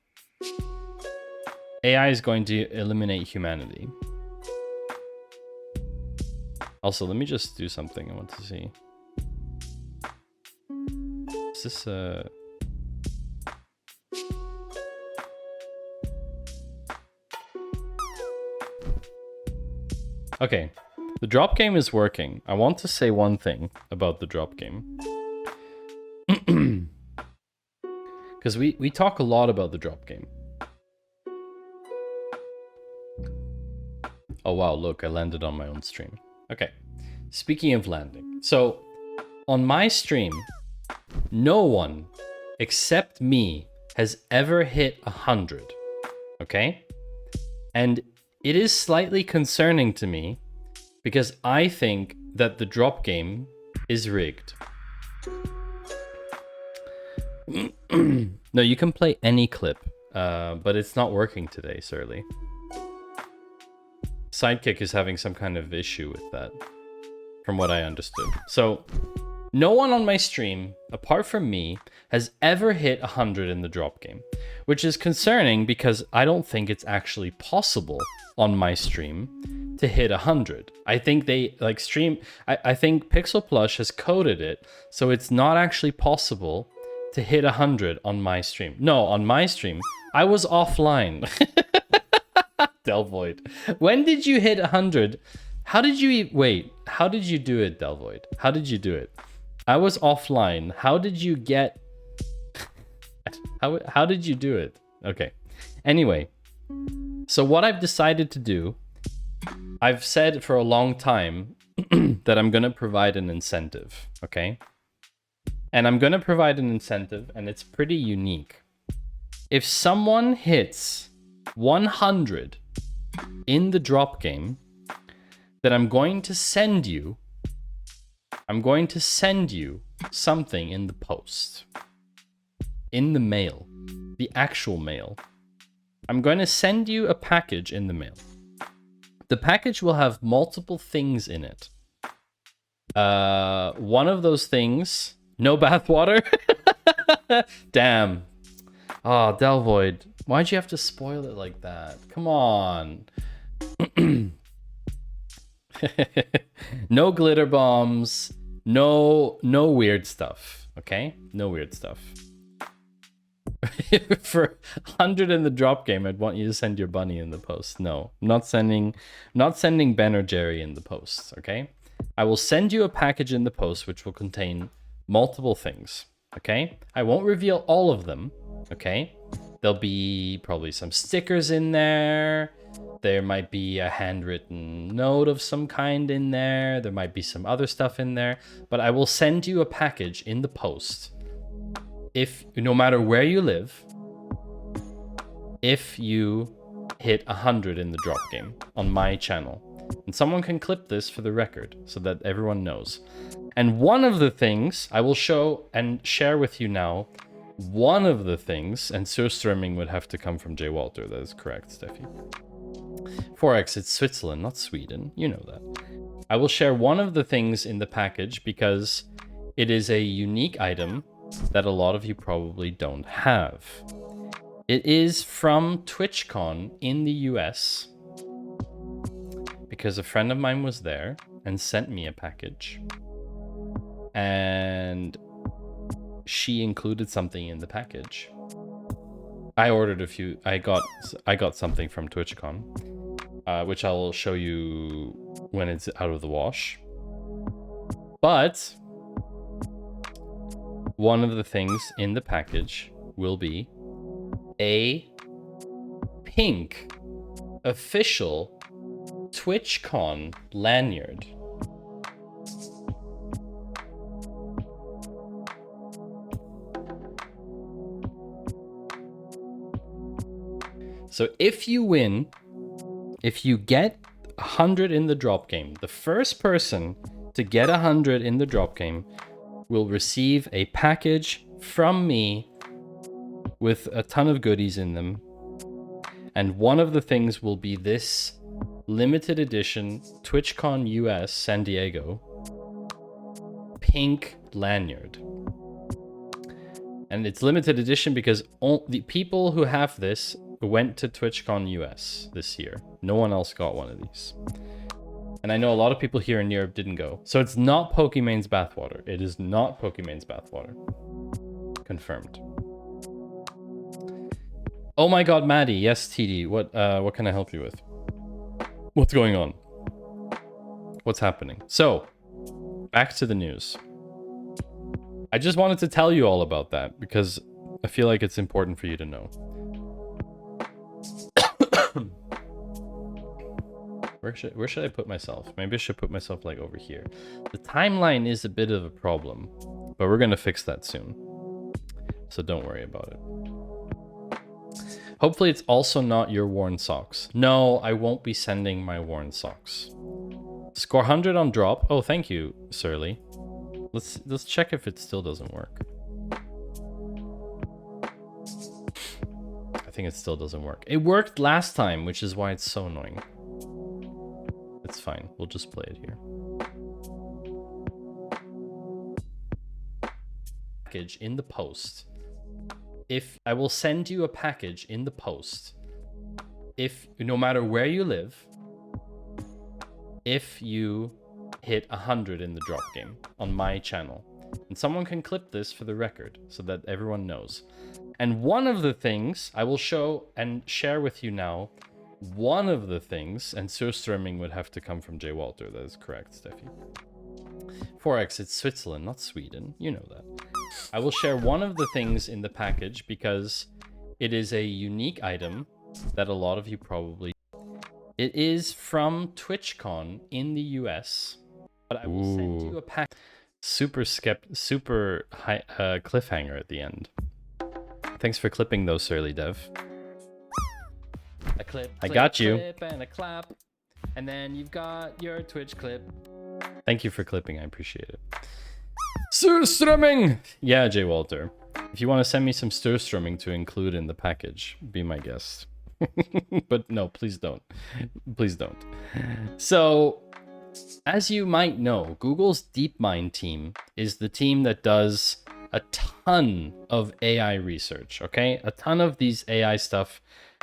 AI is going to eliminate humanity. Also, let me just do something I want to see. Is this Okay, the drop game is working. I want to say one thing about the drop game. Because we talk a lot about the drop game. Oh wow, look, I landed on my own stream. Okay, speaking of landing. So, on my stream, no one except me has ever hit 100. Okay? And it is slightly concerning to me because I think that the drop game is rigged. No, you can play any clip, but it's not working today, Surly. Sidekick is having some kind of issue with that, from what I understood. So, no one on my stream, apart from me, has ever hit 100 in the drop game, which is concerning because I don't think it's actually possible on my stream to hit 100. I think they, like, I think Pixel Plush has coded it, so it's not actually possible to hit 100 on my stream. No, on my stream, I was offline. Delvoid. When did you hit 100? How did you wait? How did you do it, Delvoid? How did you do it? I was offline. How did you get... How did you do it? Okay. Anyway. So what I've decided to do, I've said for a long time that I'm going to provide an incentive. Okay? And I'm going to provide an incentive, and it's pretty unique. If someone hits 100 in the drop game, then I'm going to send you something in the post. In the mail. The actual mail. I'm going to send you a package in the mail. The package will have multiple things in it. One of those things... No bathwater? Damn. Oh, Delvoid. Why'd you have to spoil it like that? Come on. No glitter bombs. No weird stuff. Okay? No weird stuff. For 100 in the drop game, I'd want you to send your bunny in the post. No, I'm not sending Ben or Jerry in the post, okay? I will send you a package in the post which will contain multiple things, okay? I won't reveal all of them, okay? There'll be probably some stickers in there. There might be a handwritten note of some kind in there. There might be some other stuff in there. But I will send you a package in the post. If, no matter where you live, if you hit 100 in the drop game on my channel. And someone can clip this for the record so that everyone knows. And one of the things I will show and share with you now, one of the things, and surströmming would have to come from J. Walter, that is correct, Steffi. 4x, it's Switzerland, not Sweden, you know that. I will share one of the things in the package because it is a unique item that a lot of you probably don't have. It is from TwitchCon in the US because a friend of mine was there and sent me a package. And she included something in the package. I ordered a few. I got something from TwitchCon, which I'll show you when it's out of the wash. But one of the things in the package will be a pink official TwitchCon lanyard. So if you win, if you get 100 in the drop game, the first person to get 100 in the drop game will receive a package from me with a ton of goodies in them. And one of the things will be this limited edition TwitchCon US San Diego pink lanyard. And it's limited edition because the people who have this went to TwitchCon US this year. No one else got one of these. And I know a lot of people here in Europe didn't go. So it's not Pokemon's bathwater. It is not Pokemon's bathwater. Confirmed. Oh my god, Maddie. Yes, TD. What can I help you with? What's going on? What's happening? So, back to the news. I just wanted to tell you all about that because I feel like it's important for you to know. Where should I put myself? Maybe I should put myself like over here. The timeline is a bit of a problem, but we're gonna fix that soon. So don't worry about it. Hopefully it's also not your worn socks. No, I won't be sending my worn socks. Score 100 on drop. Oh, thank you, Surly. Let's check if it still doesn't work. I think it still doesn't work. It worked last time, which is why it's so annoying. It's fine. We'll just play it here. Package in the post. If I will send you a package in the post, if no matter where you live, if you hit 100 in the drop game on my channel, and someone can clip this for the record so that everyone knows. And one of the things I will show and share with you now, one of the things, and surströmming would have to come from J. Walter. That is correct, Steffi. 4x, it's Switzerland, not Sweden. You know that. I will share one of the things in the package because it is a unique item that a lot of you probably... It is from TwitchCon in the US, but I will send you a pack. Super high cliffhanger at the end. Thanks for clipping those, Surly Dev. A clip, I got you. Clip and a clap. And then you've got your Twitch clip. Thank you for clipping, I appreciate it. Surströmming! Yeah, J. Walter. If you want to send me some surströmming to include in the package, be my guest. But no, please don't. Please don't. So, as you might know, Google's DeepMind team is the team that does a ton of AI research, okay? A ton of these AI stuff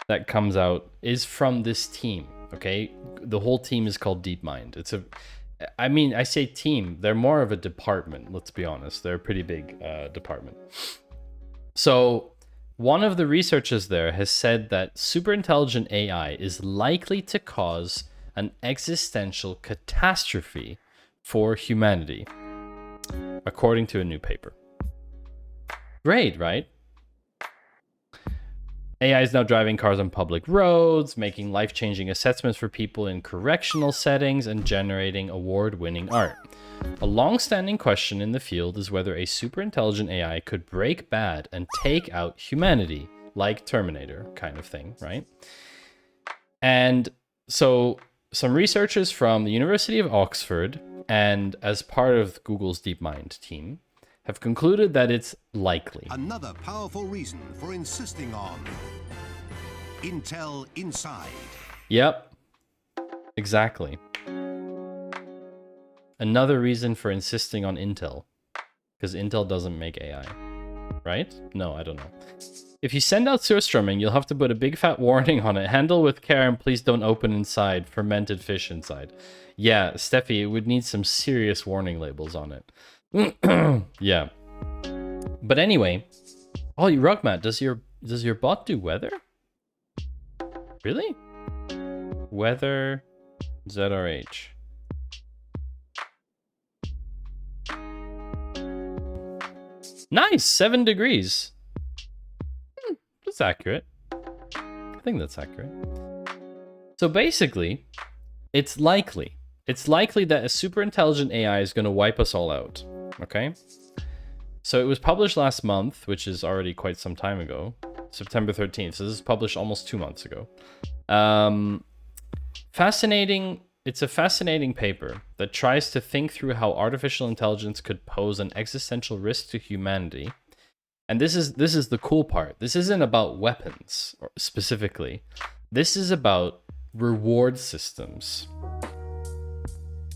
that comes out is from this team, okay? The whole team is called DeepMind. I mean, I say team, they're more of a department, let's be honest. They're a pretty big department. So one of the researchers there has said that superintelligent AI is likely to cause an existential catastrophe for humanity, according to a new paper. Great, right? AI is now driving cars on public roads, making life-changing assessments for people in correctional settings, and generating award-winning art. A long-standing question in the field is whether a superintelligent AI could break bad and take out humanity, like Terminator kind of thing, right? And so some researchers from the University of Oxford, and as part of Google's DeepMind team, have concluded that it's likely. Another powerful reason for insisting on Intel Inside. Yep, exactly. Another reason for insisting on Intel, because Intel doesn't make AI, right? No, I don't know. If you send out surströmming, you'll have to put a big fat warning on it. Handle with care and please don't open inside. Fermented fish inside. Yeah, Steffi, it would need some serious warning labels on it. Yeah. But anyway, oh, Rugmat, does your bot do weather? Really? Weather ZRH. Nice, 7 degrees. That's accurate. I think that's accurate. So basically, it's likely that a superintelligent AI is going to wipe us all out. Okay? So it was published last month, which is already quite some time ago. September 13th. So this is published almost 2 months ago. Fascinating. It's a fascinating paper that tries to think through how artificial intelligence could pose an existential risk to humanity And this is the cool part. This isn't about weapons specifically. This is about reward systems.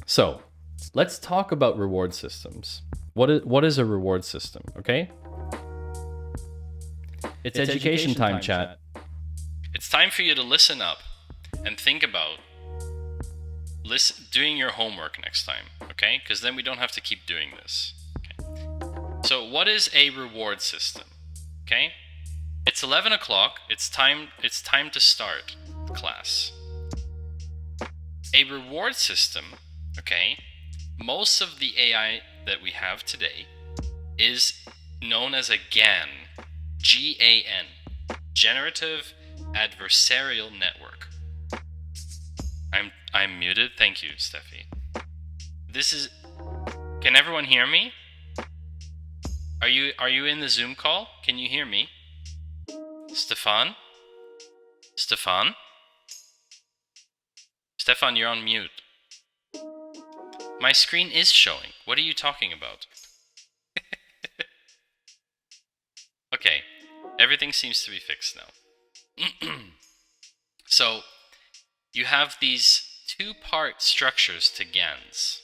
So, let's talk about reward systems. What is a reward system, okay? It's education time, chat. It's time for you to listen up and think about doing your homework next time, okay? Because then we don't have to keep doing this. Okay. So what is a reward system? Okay? It's 11 o'clock. It's time to start class. A reward system, okay? Most of the AI that we have today is known as a GAN. G-A-N. Generative Adversarial Network. I'm muted. Thank you, Steffi. Can everyone hear me? Are you in the Zoom call? Can you hear me? Stefan? Stefan, you're on mute. My screen is showing. What are you talking about? Okay, everything seems to be fixed now. So, you have these two-part structures to GANs.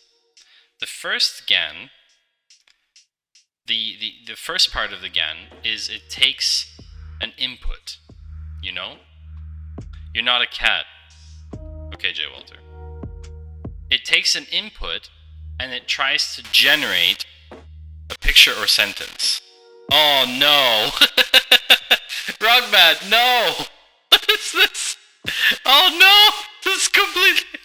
The first GAN, the first part of the GAN is it takes an input, you know? You're not a cat. Okay, J. Walter. It takes an input and it tries to generate a picture or sentence. Oh no! Rugmat, no! What is this? Oh no! This is completely...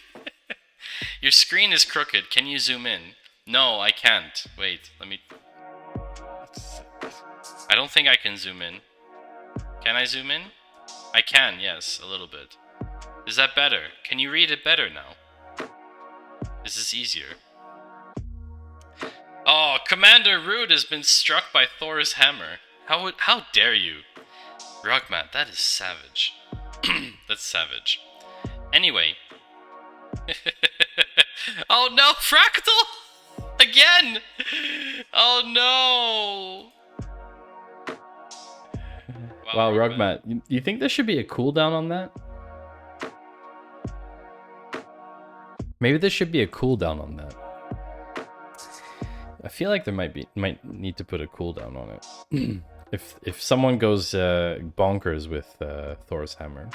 Your screen is crooked. Can you zoom in? No, I can't. Wait, let me... I don't think I can zoom in. Can I zoom in? I can, yes, a little bit. Is that better? Can you read it better now? This is easier. Oh, Commander Rude has been struck by Thor's hammer. How dare you? Rugmat, that is savage. That's savage. Anyway. Oh no, Fractal! Again! Oh no! Wow, Rugmat, you think there should be a cooldown on that? Maybe there should be a cooldown on that. I feel like there might need to put a cooldown on it. If someone goes bonkers with Thor's hammer.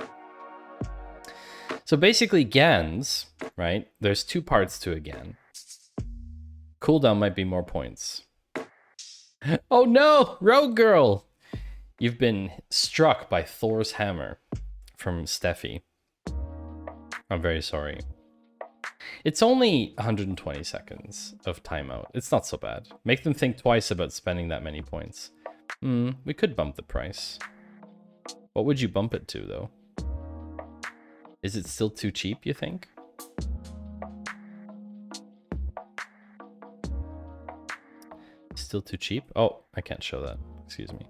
So basically GANs, right? There's two parts to a GAN. Cooldown might be more points. Oh no! Rogue Girl! You've been struck by Thor's hammer from Steffi. I'm very sorry. It's only 120 seconds of timeout. It's not so bad. Make them think twice about spending that many points. We could bump the price. What would you bump it to, though? Is it still too cheap, you think? Still too cheap? Oh, I can't show that. Excuse me.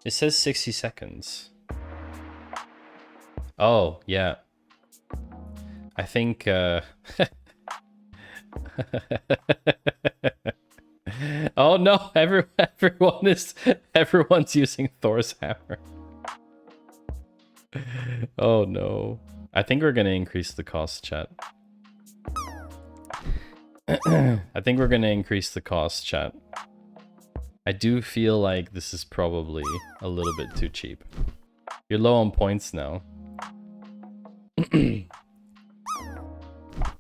It says 60 seconds. Oh, yeah. I think, oh no, everyone's using Thor's hammer. Oh no. I think we're gonna increase the cost, chat. I think we're gonna increase the cost, chat. I do feel like this is probably a little bit too cheap. You're low on points now.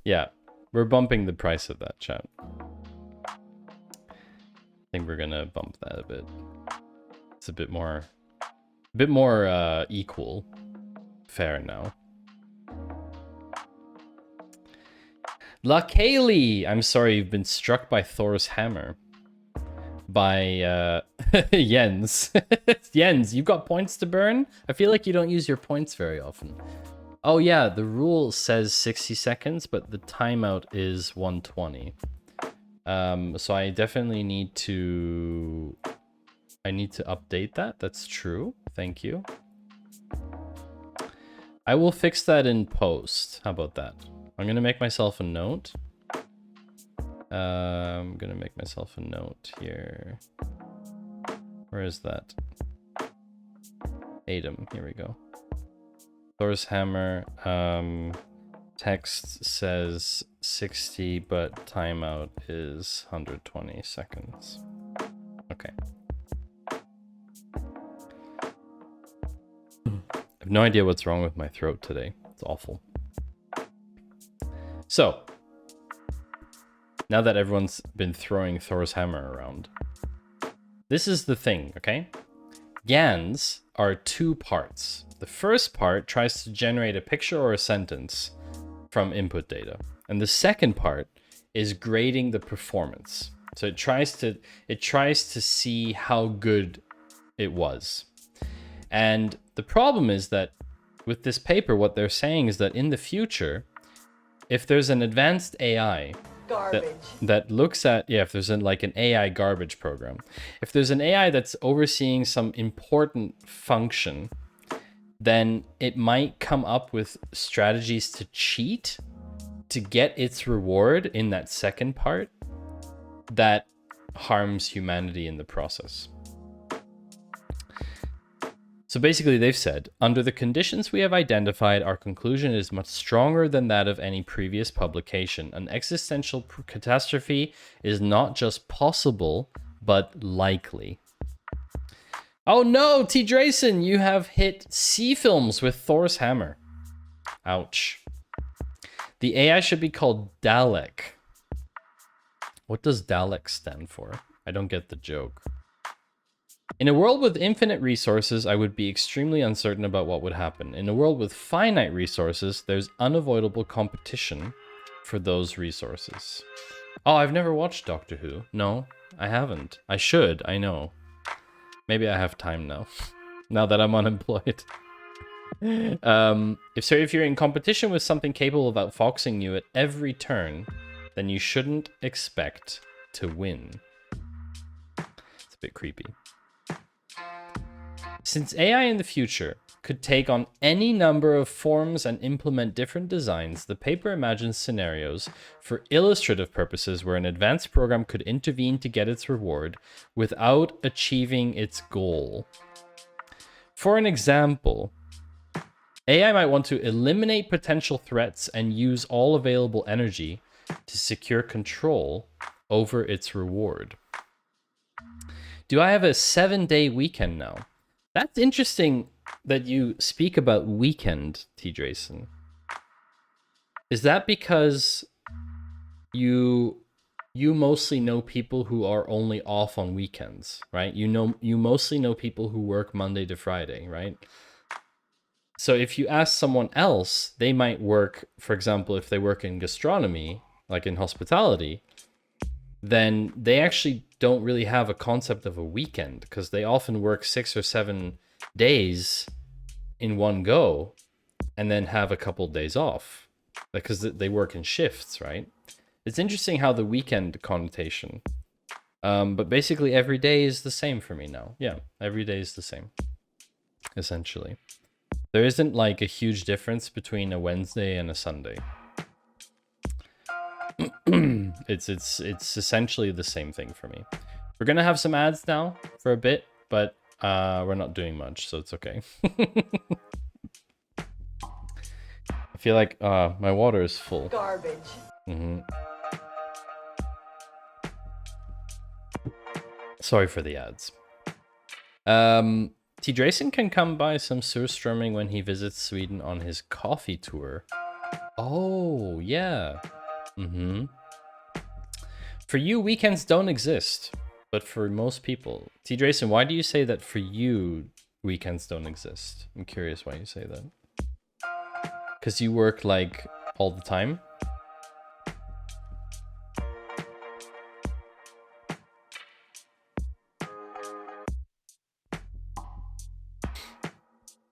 Yeah, we're bumping the price of that, chat. I think we're gonna bump that a bit. It's a bit more equal. Fair now. La Kaylee! I'm sorry, you've been struck by Thor's hammer. By Jens. Jens, you've got points to burn? I feel like you don't use your points very often. Oh yeah, the rule says 60 seconds, but the timeout is 120. So I definitely need to... I need to update that. That's true. Thank you. I will fix that in post. How about that? I'm gonna make myself a note. I'm gonna make myself a note here. Where is that? Adam, here we go. Thor's hammer, text says 60, but timeout is 120 seconds. Okay. I have no idea what's wrong with my throat today. It's awful. So, now that everyone's been throwing Thor's hammer around, this is the thing, okay? GANs are two parts. The first part tries to generate a picture or a sentence from input data. And the second part is grading the performance. So it tries to see how good it was. And the problem is that with this paper, what they're saying is that in the future, if there's an advanced AI that looks at, if there's like an AI garbage program, if there's an AI that's overseeing some important function, then it might come up with strategies to cheat to get its reward in that second part that harms humanity in the process. So basically they've said, under the conditions we have identified, our conclusion is much stronger than that of any previous publication. An existential catastrophe is not just possible, but likely. Oh no, T. Drayson, you have hit C-films with Thor's hammer. Ouch. The AI should be called Dalek. What does Dalek stand for? I don't get the joke. In a world with infinite resources, I would be extremely uncertain about what would happen. In a world with finite resources, there's unavoidable competition for those resources. Oh, I've never watched Doctor Who. No, I haven't. I should, I know. Maybe I have time now, now that I'm unemployed. If you're in competition with something capable of outfoxing you at every turn, then you shouldn't expect to win. It's a bit creepy. Since AI in the future could take on any number of forms and implement different designs, the paper imagines scenarios for illustrative purposes where an advanced program could intervene to get its reward without achieving its goal. For an example, AI might want to eliminate potential threats and use all available energy to secure control over its reward. Do I have a 7-day weekend now? That's interesting that you speak about weekend, T. Drayson. Is that because you mostly know people who are only off on weekends, right? You mostly know people who work Monday to Friday, right? So if you ask someone else, they might work, for example, if they work in gastronomy, like in hospitality, then they actually don't really have a concept of a weekend because they often work 6 or 7 days in one go and then have a couple days off because they work in shifts, right? It's interesting how the weekend connotation, but basically every day is the same for me now. Yeah, every day is the same, essentially. There isn't like a huge difference between a Wednesday and a Sunday. It's essentially the same thing for me. We're gonna have some ads now for a bit, but we're not doing much, so it's okay. I feel like my water is full. Garbage. Sorry for the ads. T. Drayson can come by some surströmming when he visits Sweden on his coffee tour. Oh, yeah. For you, weekends don't exist, but for most people. T. Drayson, why do you say that for you, weekends don't exist? I'm curious why you say that. Because you work like all the time?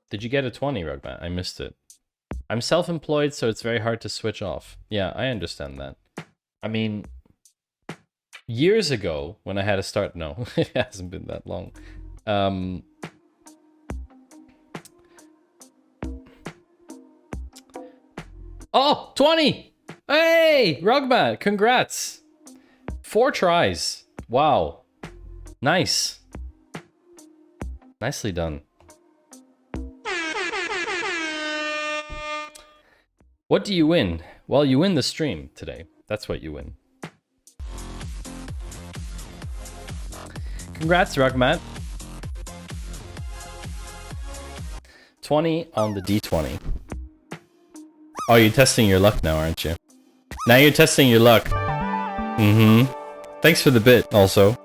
Did you get a 20, Rugmat? I missed it. I'm self-employed, so it's very hard to switch off. Yeah, I understand that. I mean, years ago, when I had to start... No, it hasn't been that long. Oh, 20! Hey, Rugmat, congrats! 4 tries. Wow. Nice. Nicely done. What do you win? Well, you win the stream today. That's what you win. Congrats, Rugmat. 20 on the D20. Oh, you're testing your luck now, aren't you? Now you're testing your luck. Mm-hmm. Thanks for the bit, also.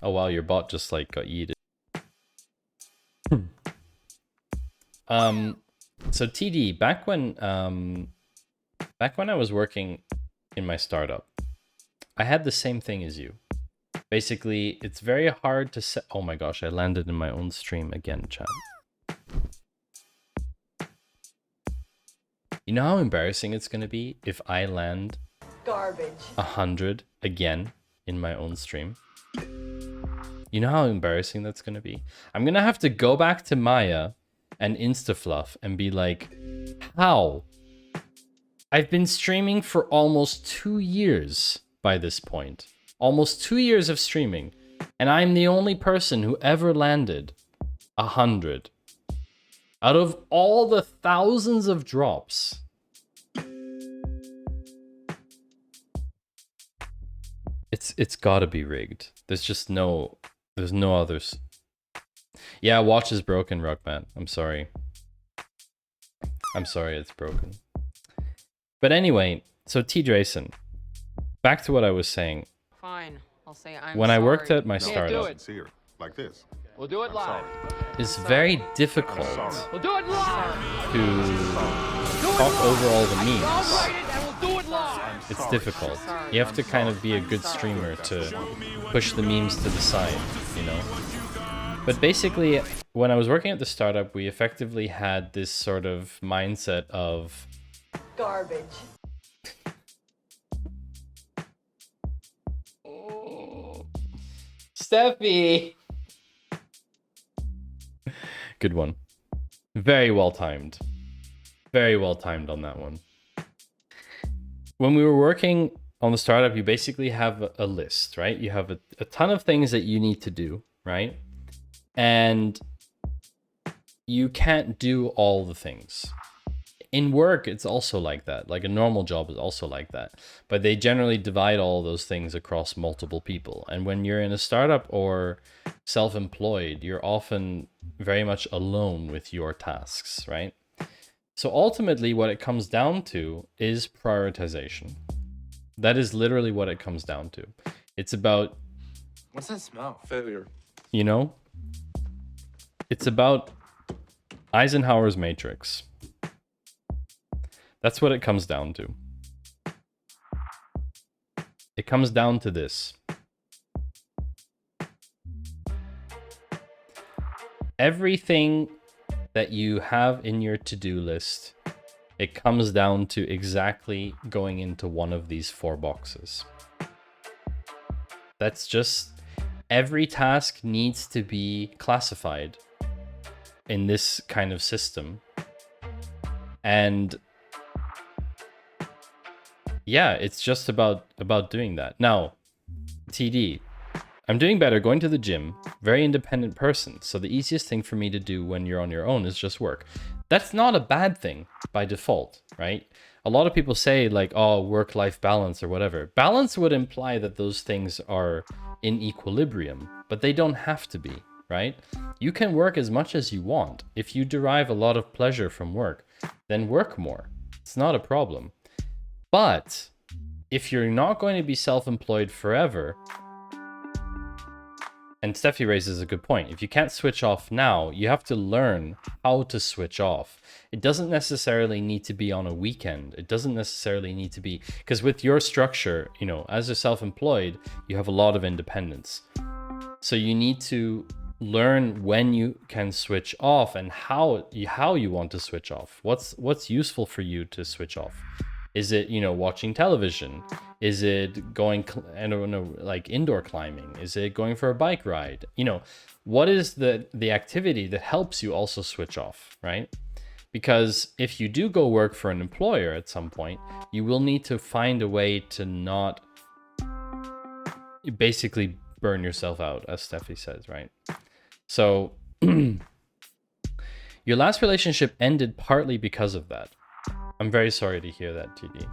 Oh wow, your bot just like got yeeted. So TD, back when I was working in my startup, I had the same thing as you. Basically, it's very hard to set. Oh my gosh, I landed in my own stream again, chat. You know how embarrassing it's gonna be if I land Garbage. 100 again in my own stream? You know how embarrassing that's gonna be? I'm gonna have to go back to Maya and InstaFluff and be like, how? I've been streaming for almost 2 years by this point. Almost 2 years of streaming. And I'm the only person who ever landed 100. Out of all the thousands of drops. It's gotta be rigged. There's no others. Yeah, watch is broken, Rockman. I'm sorry. I'm sorry it's broken. But anyway, so T. Drayson, back to what I was saying. Fine. I'll say I'm When sorry. I worked at my No, startup, it's here, like this. We'll do it live. it's very difficult We'll do it live. to talk over all the I'll memes. write it and we'll do it live. It's difficult. You have to kind of be a good streamer to push the memes to the side, you know? But basically, when I was working at the startup, we effectively had this sort of mindset of Garbage. Steffi! Good one. Very well timed. Very well timed on that one. When we were working on the startup, you basically have a list, right? You have a ton of things that you need to do, right? And you can't do all the things. In work, it's also like that. Like a normal job is also like that. But they generally divide all those things across multiple people. And when you're in a startup or self-employed, you're often very much alone with your tasks, right? So ultimately, what it comes down to is prioritization. That is literally what it comes down to. It's about... What's that smell? Failure. You know? It's about Eisenhower's matrix. That's what it comes down to. It comes down to this. Everything that you have in your to-do list, it comes down to exactly going into one of these 4 boxes. That's just... Every task needs to be classified in this kind of system. And yeah, it's just about doing that. Now, TD, I'm doing better going to the gym, very independent person. So the easiest thing for me to do when you're on your own is just work. That's not a bad thing by default, right? A lot of people say like, oh, work-life balance or whatever. Balance would imply that those things are in equilibrium, but they don't have to be, right? You can work as much as you want. If you derive a lot of pleasure from work, then work more. It's not a problem. But if you're not going to be self-employed forever, and Steffi raises a good point, if you can't switch off now, you have to learn how to switch off. It doesn't necessarily need to be on a weekend. It doesn't necessarily need to be, because with your structure, you know, as a self-employed, you have a lot of independence. So you need to learn when you can switch off and how you want to switch off. What's useful for you to switch off? Is it, you know, watching television? Is it going, I don't know, like indoor climbing? Is it going for a bike ride? You know, what is the activity that helps you also switch off, right? Because if you do go work for an employer at some point, you will need to find a way to not basically burn yourself out, as Steffi says, right? So your last relationship ended partly because of that. I'm very sorry to hear that, TD.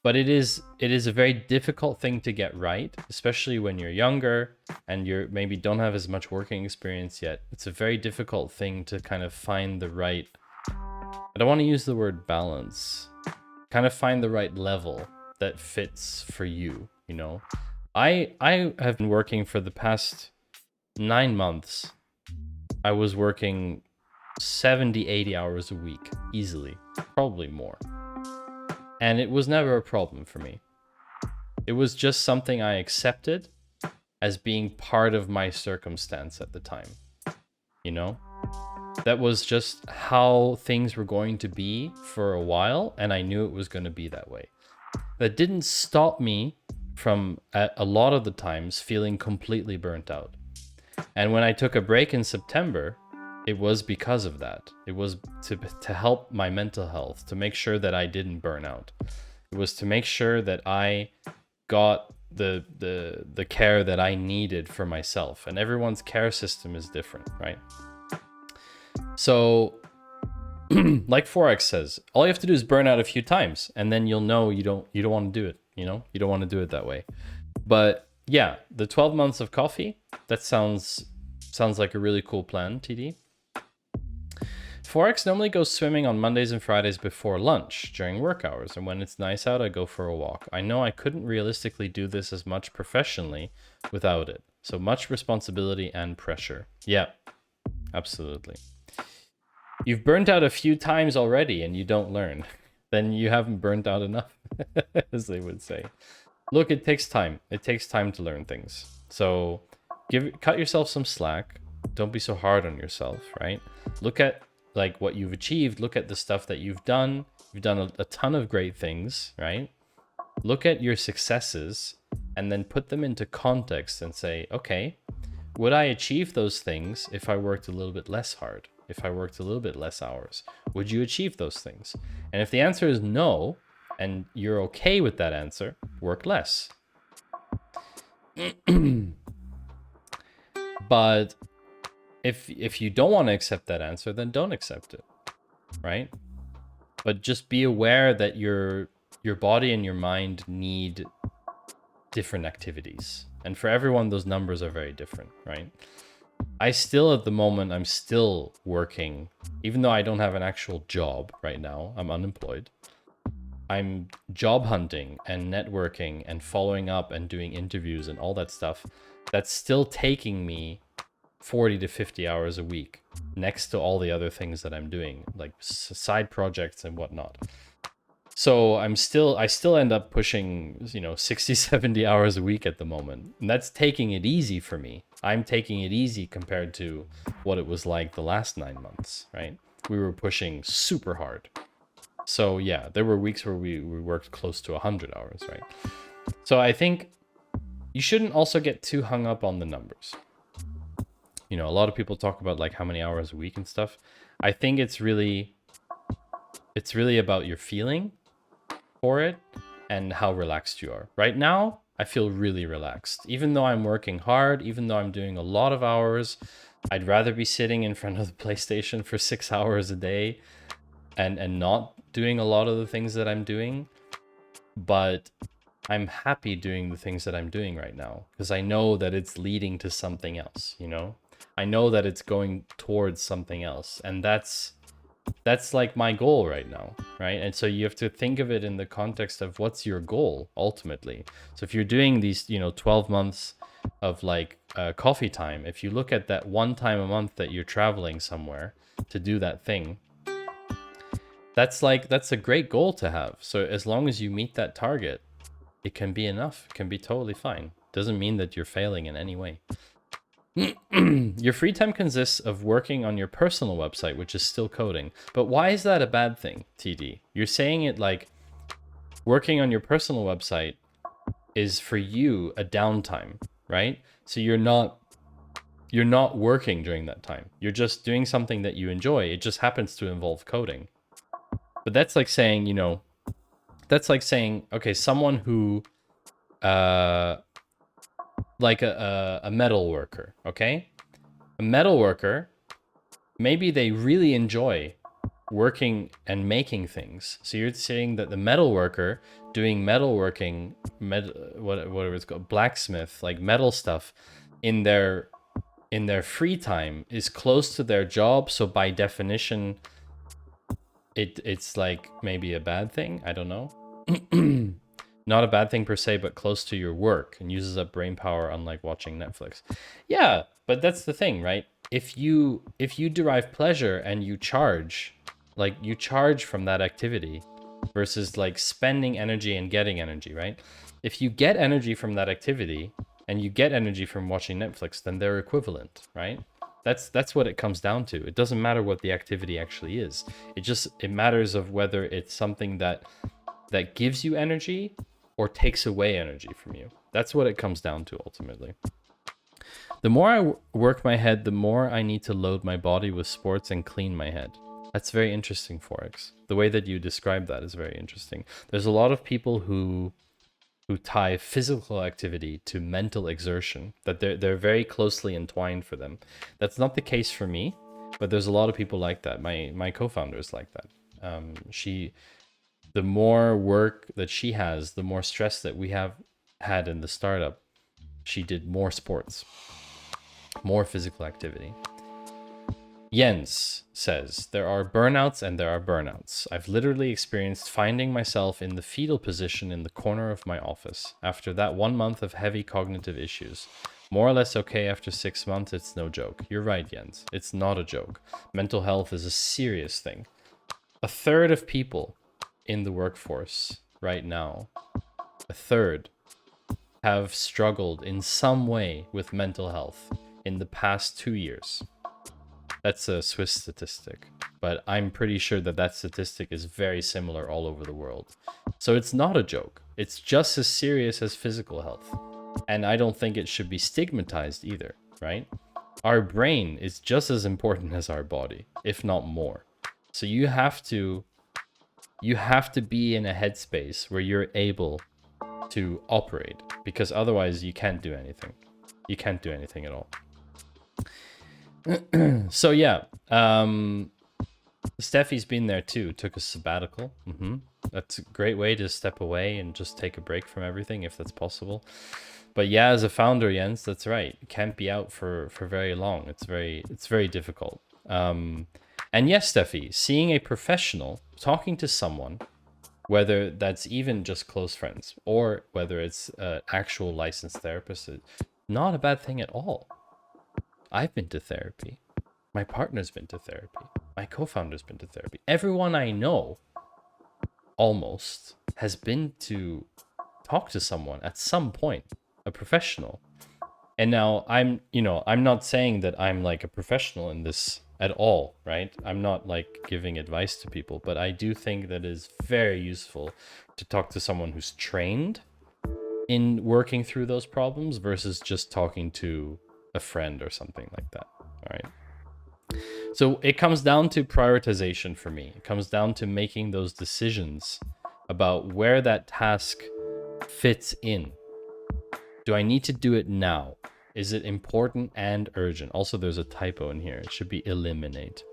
But it is a very difficult thing to get right, especially when you're younger and you maybe don't have as much working experience yet. It's a very difficult thing to kind of find the right, I don't want to use the word balance, kind of find the right level that fits for you, you know? I have been working for the past 9 months. I was working 70, 80 hours a week, easily, probably more. And it was never a problem for me. It was just something I accepted as being part of my circumstance at the time. You know? That was just how things were going to be for a while, and I knew it was going to be that way. That didn't stop me from, a lot of the times, feeling completely burnt out. And when I took a break in September, it was because of that. It was to help my mental health, to make sure that I didn't burn out. It was to make sure that I got the care that I needed for myself. And everyone's care system is different, right? So, like Forex says, all you have to do is burn out a few times, and then you'll know you don't want to do it. You know, you don't want to do it that way. But yeah, the 12 months of coffee, that sounds like a really cool plan, TD. Forex normally goes swimming on Mondays and Fridays before lunch during work hours, and when it's nice out, I go for a walk. I know I couldn't realistically do this as much professionally without it. So much responsibility and pressure. Yeah, absolutely. You've burnt out a few times already and you don't learn. Then you haven't burnt out enough, as they would say. Look, it takes time. It takes time to learn things. So cut yourself some slack. Don't be so hard on yourself, right? Look at like what you've achieved. Look at the stuff that you've done. You've done a ton of great things, right? Look at your successes and then put them into context and say, okay, would I achieve those things if I worked a little bit less hard? If I worked a little bit less hours? Would you achieve those things? And if the answer is no, and you're okay with that answer, work less. But if you don't want to accept that answer, then don't accept it, right? But just be aware that your body and your mind need different activities. And for everyone, those numbers are very different, right? I still, at the moment, I'm still working, even though I don't have an actual job right now. I'm unemployed. I'm job hunting and networking and following up and doing interviews and all that stuff. That's still taking me 40 to 50 hours a week next to all the other things that I'm doing, like side projects and whatnot. So I still end up pushing, 60, 70 hours a week at the moment. And that's taking it easy for me. I'm taking it easy compared to what it was like the last 9 months, right? We were pushing super hard. So yeah, there were weeks where we worked close to 100 hours, right? So I think you shouldn't also get too hung up on the numbers. A lot of people talk about like how many hours a week and stuff. I think it's really about your feeling for it and how relaxed you are. Right now, I feel really relaxed. Even though I'm working hard, even though I'm doing a lot of hours, I'd rather be sitting in front of the PlayStation for 6 hours a day and not doing a lot of the things that I'm doing. But I'm happy doing the things that I'm doing right now because I know that it's leading to something else, I know that it's going towards something else, and that's like my goal right now, right? And so you have to think of it in the context of what's your goal ultimately. So if you're doing these 12 months of like coffee time, if you look at that one time a month that you're traveling somewhere to do that thing, that's a great goal to have. So as long as you meet that target, it can be enough. It can be totally fine. Doesn't mean that you're failing in any way. Your free time consists of working on your personal website, which is still coding. But why is that a bad thing, TD? You're saying it like working on your personal website is for you a downtime, right? So you're not you're not working during that time. You're just doing something that you enjoy. It just happens to involve coding. But that's like saying, you know, that's like saying, okay, someone who, like a metal worker, okay? A metal worker, maybe they really enjoy working and making things. So you're saying that the metal worker doing metalworking, whatever it's called, blacksmith, like metal stuff, in their free time is close to their job. So by definition, it's like maybe a bad thing. I don't know. Not a bad thing per se, but close to your work and uses up brain power, unlike watching Netflix. Yeah, but that's the thing, right? If you derive pleasure and you charge, like you charge from that activity versus like spending energy and getting energy, right? If you get energy from that activity and you get energy from watching Netflix, then they're equivalent, right? That's what it comes down to. It doesn't matter what the activity actually is. It matters of whether it's something that gives you energy or takes away energy from you. That's what it comes down to ultimately. The more I work my head, the more I need to load my body with sports and clean my head. That's very interesting, Forex. The way that you describe that is very interesting. There's a lot of people who tie physical activity to mental exertion, that they're very closely entwined for them. That's not the case for me, but there's a lot of people like that. My co-founder is like that. The more work that she has, the more stress that we have had in the startup, she did more sports, more physical activity. Jens says, there are burnouts and there are burnouts. I've literally experienced finding myself in the fetal position in the corner of my office after that 1 month of heavy cognitive issues. More or less okay after 6 months, it's no joke. You're right, Jens. It's not a joke. Mental health is a serious thing. 1/3 of people in the workforce right now, 1/3 have struggled in some way with mental health in the past 2 years. That's a Swiss statistic, but I'm pretty sure that statistic is very similar all over the world. So it's not a joke. It's just as serious as physical health. And I don't think it should be stigmatized either, right? Our brain is just as important as our body, if not more. So you have to be in a headspace where you're able to operate, because otherwise you can't do anything. You can't do anything at all. So yeah, Steffi's been there too, took a sabbatical. That's a great way to step away and just take a break from everything if that's possible. But yeah, as a founder, Jens, that's right. You can't be out for very long. It's very difficult. And yes, Steffi, seeing a professional, talking to someone, whether that's even just close friends or whether it's an actual licensed therapist, is not a bad thing at all. I've been to therapy. My partner's been to therapy. My co-founder's been to therapy. Everyone I know almost has been to talk to someone at some point, a professional. And now I'm not saying that I'm like a professional in this at all, right? I'm not like giving advice to people, but I do think that it's very useful to talk to someone who's trained in working through those problems versus just talking to a friend or something like that. All right. So it comes down to prioritization for me. It comes down to making those decisions about where that task fits in. Do I need to do it now? Is it important and urgent? Also, there's a typo in here. It should be eliminate.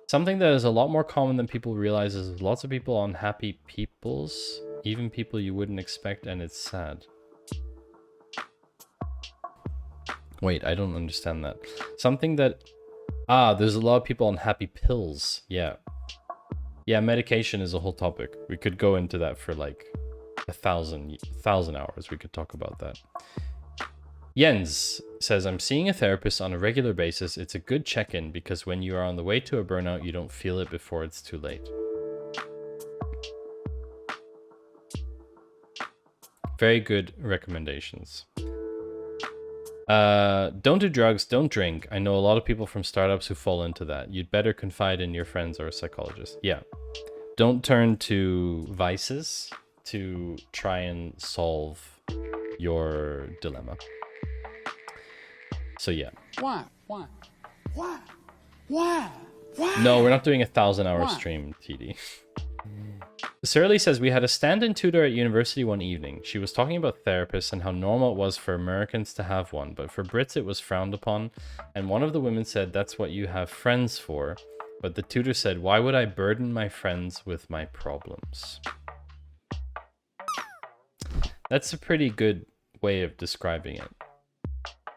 Something that is a lot more common than people realize is lots of people unhappy peoples, even people you wouldn't expect, and it's sad. Wait, I don't understand that. Something that... there's a lot of people on happy pills. Yeah. Yeah, medication is a whole topic. We could go into that for like 1,000 hours. We could talk about that. Jens says, I'm seeing a therapist on a regular basis. It's a good check-in because when you are on the way to a burnout, you don't feel it before it's too late. Very good recommendations. Don't do drugs, don't drink. I know a lot of people from startups who fall into that. You'd better confide in your friends or a psychologist. Yeah. Don't turn to vices to try and solve your dilemma. So yeah. Why? No, we're not doing a 1,000-hour stream, TD. Surly says, we had a stand-in tutor at university one evening. She was talking about therapists and how normal it was for Americans to have one, but for Brits it was frowned upon. And one of the women said, that's what you have friends for. But the tutor said, why would I burden my friends with my problems? That's a pretty good way of describing it.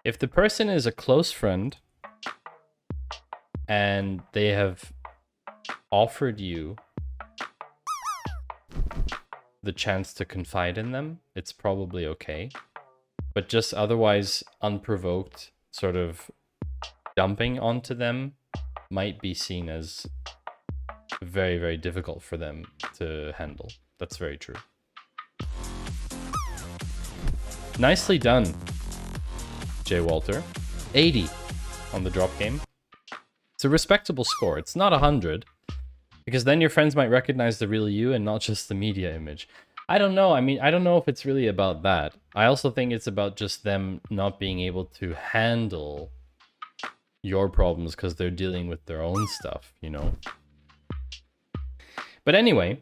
If the person is a close friend and they have offered you the chance to confide in them, it's probably okay. But just otherwise unprovoked sort of dumping onto them might be seen as very, very difficult for them to handle. That's very true. Nicely done, J. Walter. 80 on the drop game. It's a respectable score. It's not 100. Because then your friends might recognize the real you and not just the media image. I don't know. I mean, I don't know if it's really about that. I also think it's about just them not being able to handle your problems because they're dealing with their own stuff, you know? But anyway,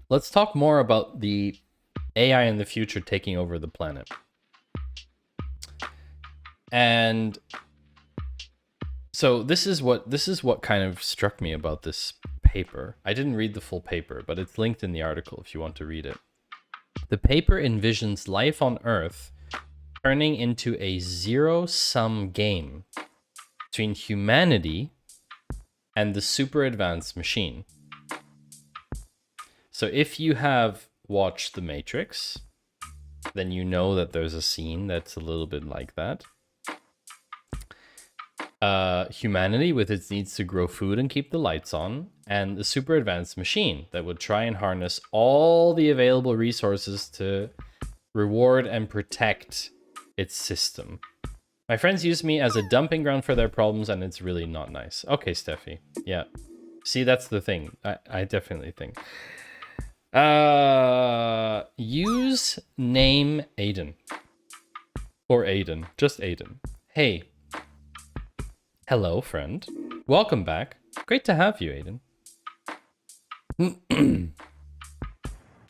let's talk more about the AI in the future taking over the planet. And so this is what kind of struck me about this paper. I didn't read the full paper, but it's linked in the article if you want to read it. The paper envisions life on Earth turning into a zero-sum game between humanity and the super advanced machine. So if you have watched The Matrix, then you know that there's a scene that's a little bit like that. Humanity with its needs to grow food and keep the lights on, and the super advanced machine that would try and harness all the available resources to reward and protect its system. My friends use me as a dumping ground for their problems, and it's really not nice. Okay, Steffi. Yeah. See, that's the thing. I definitely think. Use name Aiden. Or Aiden. Just Aiden. Hey. Hello, friend. Welcome back. Great to have you, Aiden.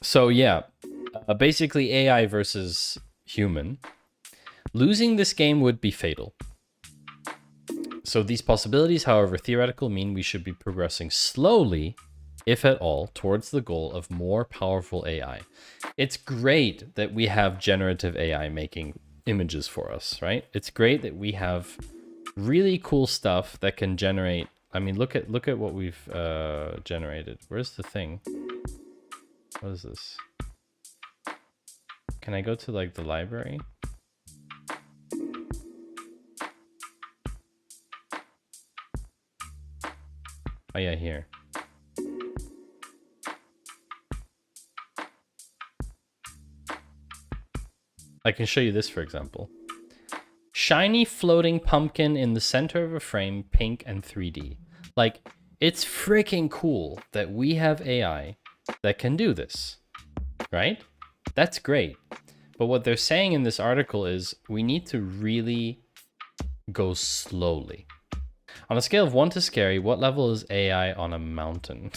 So yeah, basically AI versus human. Losing this game would be fatal. So these possibilities, however theoretical, mean we should be progressing slowly, if at all, towards the goal of more powerful AI. It's great that we have generative AI making images for us, right? It's great that we have really cool stuff that can generate. I mean, look at what we've generated. Where's the thing? What is this? Can I go to like the library? Oh yeah, here. I can show you this, for example. Shiny floating pumpkin in the center of a frame, pink and 3D. Like, it's freaking cool that we have AI that can do this, right? That's great. But what they're saying in this article is we need to really go slowly. On a scale of 1 to scary, what level is AI on a mountain?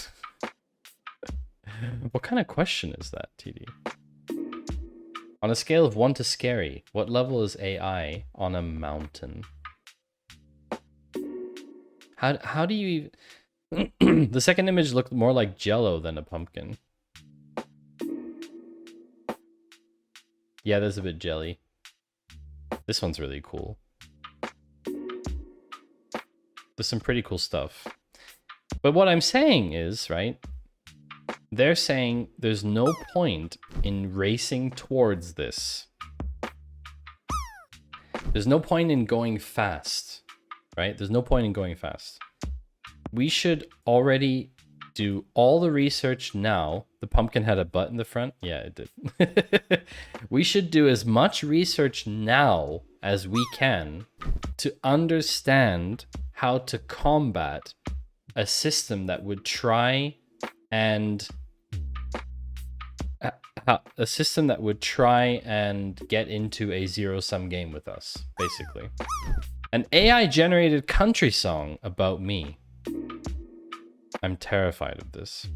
What kind of question is that, TD? On a scale of 1 to scary, what level is AI on a mountain? How do you even... The second image looked more like Jell-O than a pumpkin. Yeah, there's a bit jelly. This one's really cool. There's some pretty cool stuff. But what I'm saying is, right? They're saying there's no point in racing towards this. There's no point in going fast, right? There's no point in going fast. We should already do all the research now. The pumpkin had a butt in the front. Yeah, it did. We should do as much research now as we can to understand how to combat a system that would try and a system that would try and get into a zero-sum game with us, basically. An AI-generated country song about me. I'm terrified of this.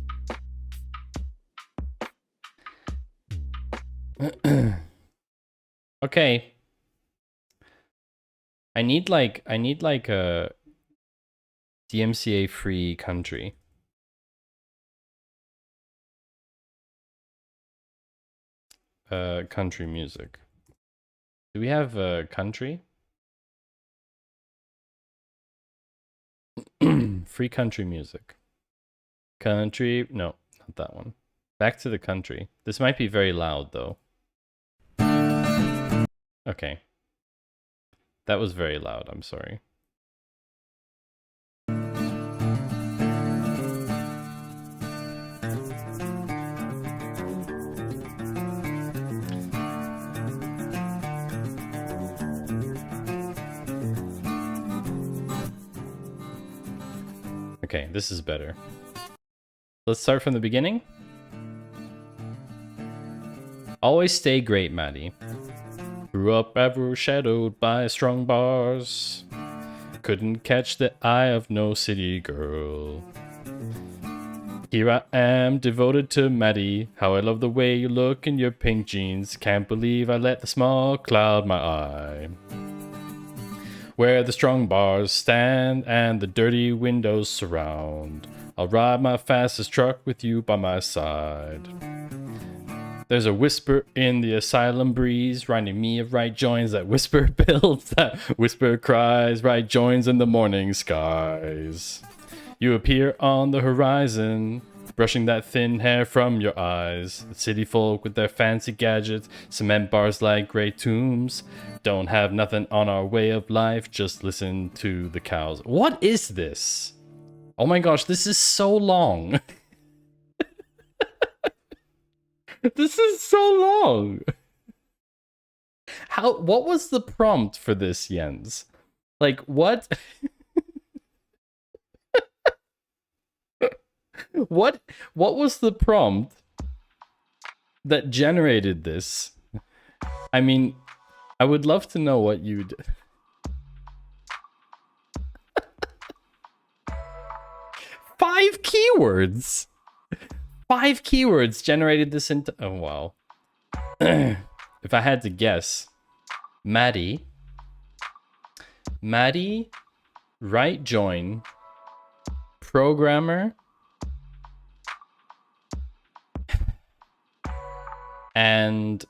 Okay. I need like a DMCA-free country. Country music. Do we have country? Free country music. Country, no, not that one. Back to the country. This might be very loud though. Okay. That was very loud, I'm sorry. Okay, this is better. Let's start from the beginning. Always stay great, Maddie. Grew up overshadowed by strong bars. Couldn't catch the eye of no city girl. Here I am, devoted to Maddie. How I love the way you look in your pink jeans. Can't believe I let the small cloud my eye. Where the strong bars stand and the dirty windows surround. I'll ride my fastest truck with you by my side. There's a whisper in the asylum breeze, reminding me of right joins. That whisper builds, that whisper cries, right joins in the morning skies. You appear on the horizon, brushing that thin hair from your eyes. The city folk with their fancy gadgets, cement bars like great tombs. Don't have nothing on our way of life, just listen to the cows. What is this? Oh my gosh, this is so long. This is so long. What was the prompt for this, Jens? Like, what? What was the prompt that generated this? I mean, I would love to know what you did. 5 keywords. 5 keywords generated this into. Oh wow. If I had to guess, Maddie, right join, programmer, and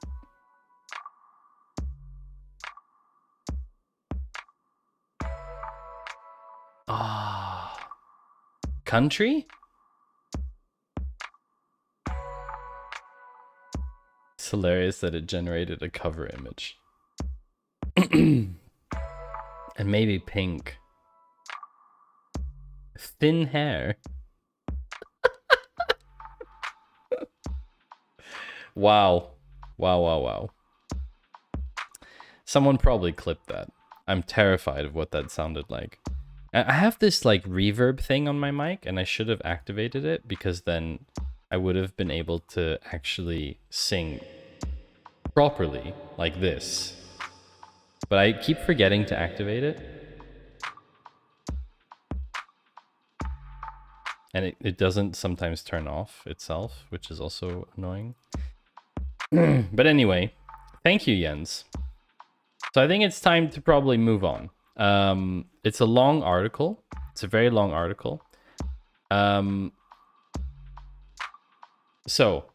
country? It's hilarious that it generated a cover image. And maybe pink. Thin hair. Wow. Wow. Someone probably clipped that. I'm terrified of what that sounded like. I have this like reverb thing on my mic and I should have activated it because then I would have been able to actually sing properly like this. But I keep forgetting to activate it. And it doesn't sometimes turn off itself, which is also annoying. But anyway, thank you, Jens. So I think it's time to probably move on. It's a long article. It's a very long article. So,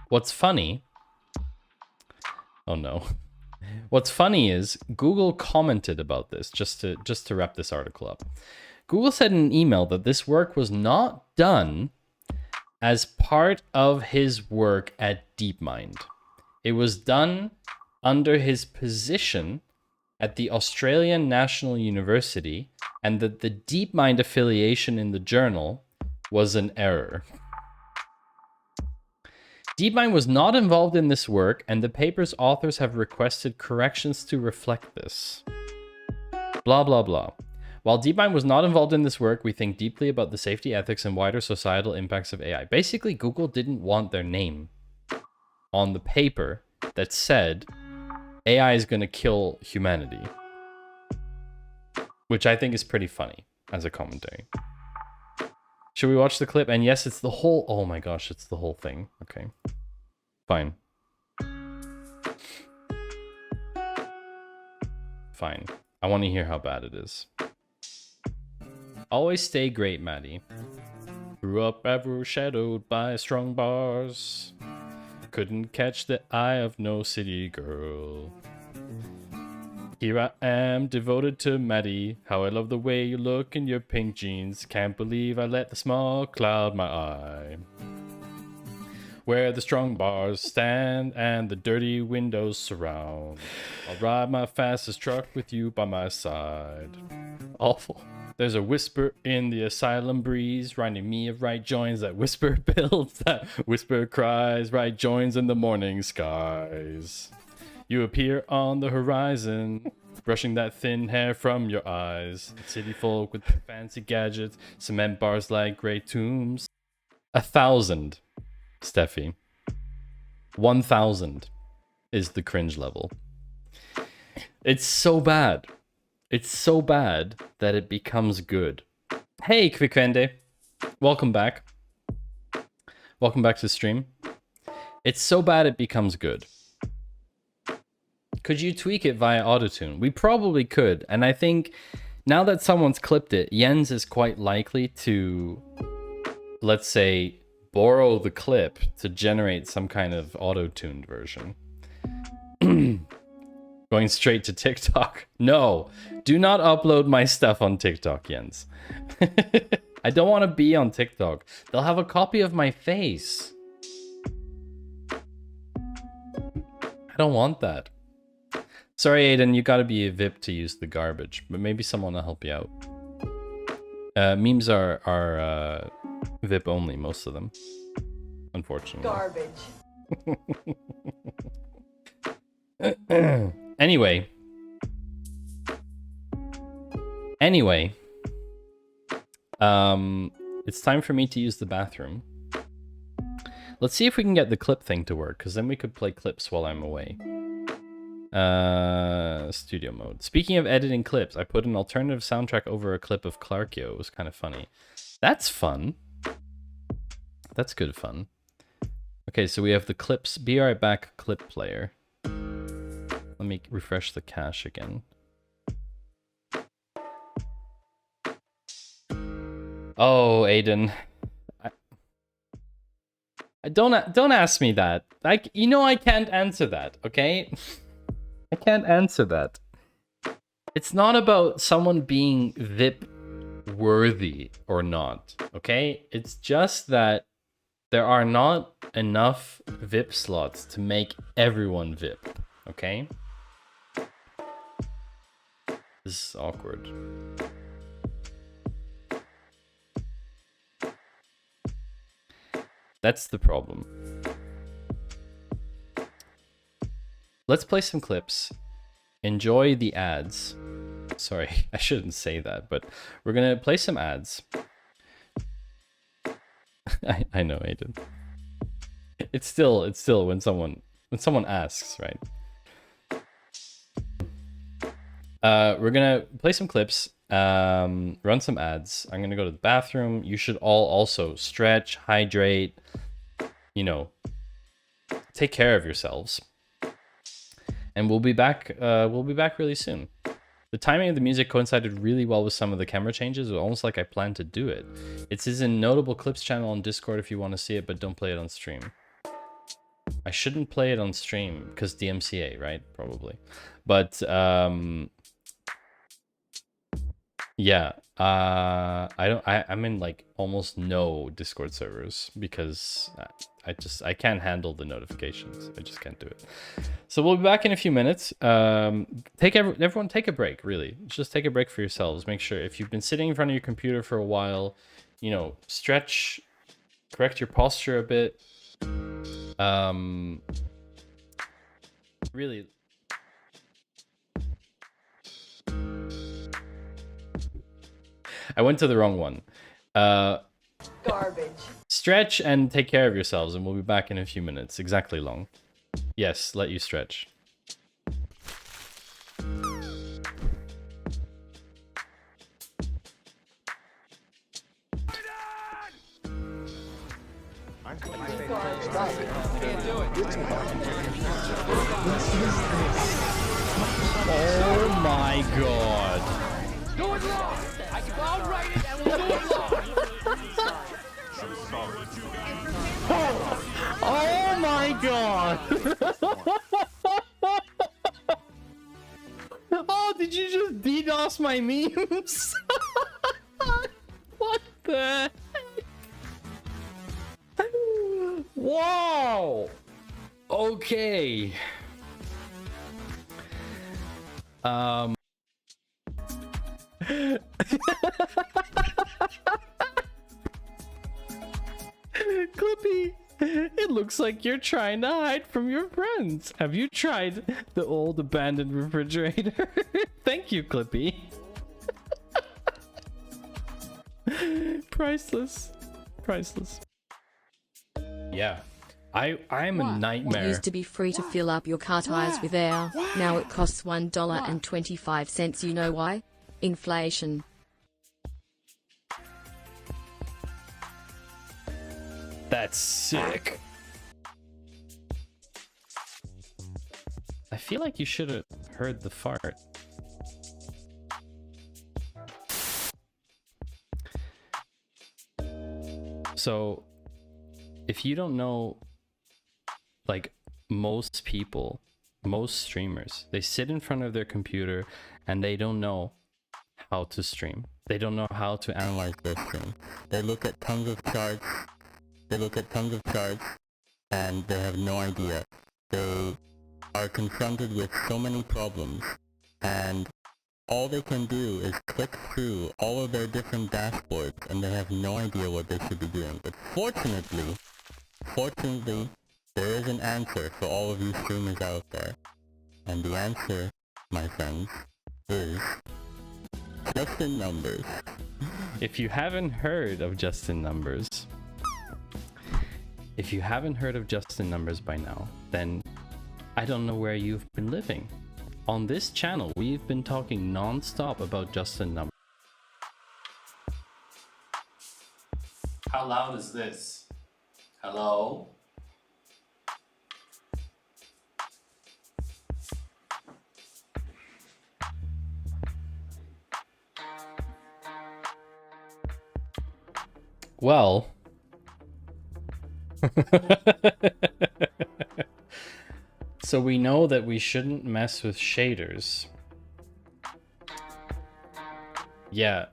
what's funny... Oh no. What's funny is Google commented about this, just to wrap this article up. Google said in an email that this work was not done as part of his work at DeepMind. It was done under his position at the Australian National University, and that the DeepMind affiliation in the journal was an error. DeepMind was not involved in this work, and the paper's authors have requested corrections to reflect this. Blah, blah, blah. While DeepMind was not involved in this work, we think deeply about the safety, ethics, and wider societal impacts of AI. Basically, Google didn't want their name on the paper that said AI is going to kill humanity, which I think is pretty funny as a commentary. Should we watch the clip? And yes, it's the whole... Oh my gosh, it's the whole thing. Okay. Fine. Fine. I want to hear how bad it is. Always stay great, Maddie. Grew up overshadowed by strong bars. Couldn't catch the eye of no city girl. Here I am, devoted to Maddie. How I love the way you look in your pink jeans. Can't believe I let the small cloud my eye. Where the strong bars stand and the dirty windows surround. I'll ride my fastest truck with you by my side. Awful. There's a whisper in the asylum breeze, reminding me of right joins. That whisper builds, that whisper cries, right joins in the morning skies. You appear on the horizon, brushing that thin hair from your eyes. City folk with fancy gadgets, cement bars like great tombs. 1,000, Steffi. 1,000 is the cringe level. It's so bad. It's so bad that it becomes good. Hey, Kvikvende. Welcome back. Welcome back to the stream. It's so bad it becomes good. Could you tweak it via autotune? We probably could. And I think now that someone's clipped it, Jens is quite likely to, let's say, borrow the clip to generate some kind of auto-tuned version. Going straight to TikTok. No, do not upload my stuff on TikTok, Jens. I don't want to be on TikTok. They'll have a copy of my face. I don't want that. Sorry, Aiden, you gotta be a VIP to use the garbage, but maybe someone will help you out. Memes are VIP only, most of them. Unfortunately. Garbage. Anyway, it's time for me to use the bathroom. Let's see if we can get the clip thing to work, because then we could play clips while I'm away. Studio mode. Speaking of editing clips, I put an alternative soundtrack over a clip of Clarkio. It was kind of funny. That's fun. That's good fun. Okay, so we have the clips. Be right back, clip player. Let me refresh the cache again. Oh, Aiden. I don't ask me that. Like, you know I can't answer that, okay? I can't answer that. It's not about someone being VIP worthy or not, okay? It's just that there are not enough VIP slots to make everyone VIP, okay? This is awkward. That's the problem. Let's play some clips. Enjoy the ads. Sorry, I shouldn't say that, but we're gonna play some ads. I know, Aiden. It's still when someone asks, right? We're gonna play some clips, run some ads. I'm gonna go to the bathroom. You should all also stretch, hydrate, you know, take care of yourselves. And we'll be back really soon. The timing of the music coincided really well with some of the camera changes. It was almost like I planned to do it. It's in Notable Clips channel on Discord if you want to see it, but don't play it on stream. I shouldn't play it on stream because DMCA, right? Probably. But yeah, I'm in like almost no Discord servers because I can't handle the notifications. I just can't do it. So we'll be back in a few minutes. Everyone take a break, really. Just take a break for yourselves. Make sure if you've been sitting in front of your computer for a while, you know, stretch, correct your posture a bit. Really. I went to the wrong one. Garbage. Stretch and take care of yourselves, and we'll be back in a few minutes. Exactly long. Yes, let you stretch. Oh my god. Do it live. I'll write it and we'll do it live. Oh my god. Oh, did you just DDoS my memes? What the heck? Wow. Okay. Clippy, it looks like you're trying to hide from your friends. Have you tried the old abandoned refrigerator? Thank you, Clippy. Priceless. Priceless. Yeah. I'm a nightmare. It used to be free to fill up your car tires with air. Now it costs $1.25. You know why? Inflation. That's sick. I feel like you should have heard the fart. So, if you don't know, like most people, most streamers, they sit in front of their computer and they don't know how to stream. They don't know how to analyze their stream. They look at tons of charts. And they have no idea. They are confronted with so many problems, and all they can do is click through all of their different dashboards, and they have no idea what they should be doing. But fortunately, there is an answer for all of you streamers out there. And the answer, my friends, is just in numbers. If you haven't heard of just in numbers, by now, then I don't know where you've been living. On this channel, we've been talking non-stop about just in numbers. How loud is this? Hello? Well, so we know that we shouldn't mess with shaders. Yeah,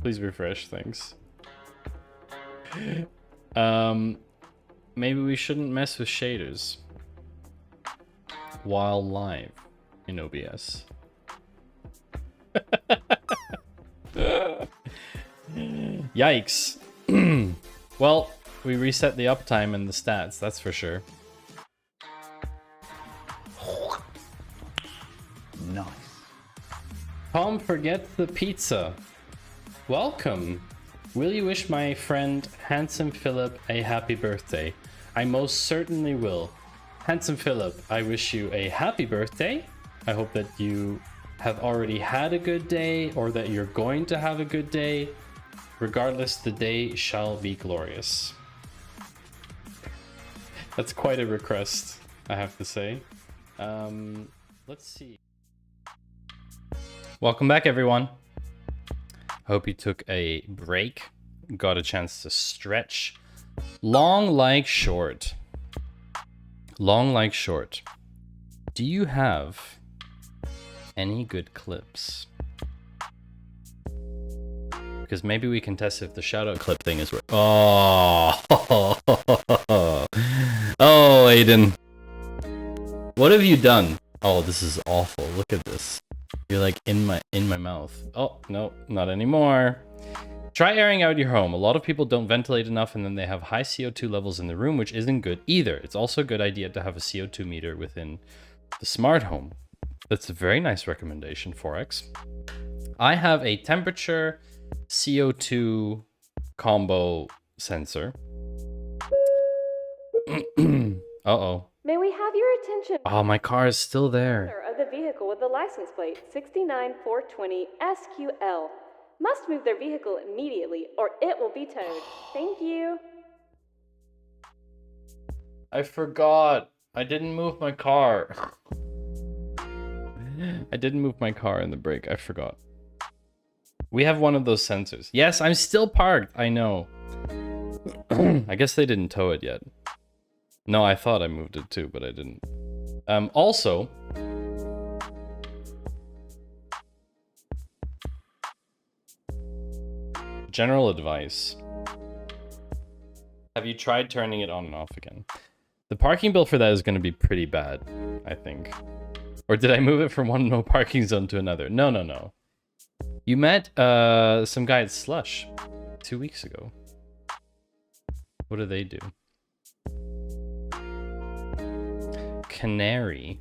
please refresh things. Maybe we shouldn't mess with shaders while live in OBS. Yikes. Well, we reset the uptime and the stats, that's for sure. Nice. Tom forgets the pizza. Welcome. Will you wish my friend Handsome Philip a happy birthday? I most certainly will. Handsome Philip, I wish you a happy birthday. I hope that you have already had a good day, or that you're going to have a good day. Regardless, the day shall be glorious. That's quite a request, I have to say. Let's see. Welcome back, everyone. Hope you took a break, got a chance to stretch. Long like short. Long like short. Do you have any good clips? Because maybe we can test if the shoutout clip thing is working. Oh, oh, Aiden. What have you done? Oh, this is awful. Look at this. You're like in my mouth. Oh, no, not anymore. Try airing out your home. A lot of people don't ventilate enough, and then they have high CO2 levels in the room, which isn't good either. It's also a good idea to have a CO2 meter within the smart home. That's a very nice recommendation, Forex. I have a temperature CO2 combo sensor. Uh-oh. May we have your attention? Oh, my car is still there. Owner of the vehicle with the license plate 69420 SQL must move their vehicle immediately or it will be towed. Thank you. I forgot. I didn't move my car. I didn't move my car in the break. I forgot. We have one of those sensors. Yes, I'm still parked. I know. I guess they didn't tow it yet. No, I thought I moved it too, but I didn't. Also, general advice. Have you tried turning it on and off again? The parking bill for that is going to be pretty bad, I think. Or did I move it from one no parking zone to another? No, no, no. You met some guy at Slush 2 weeks ago. What do they do? Canary.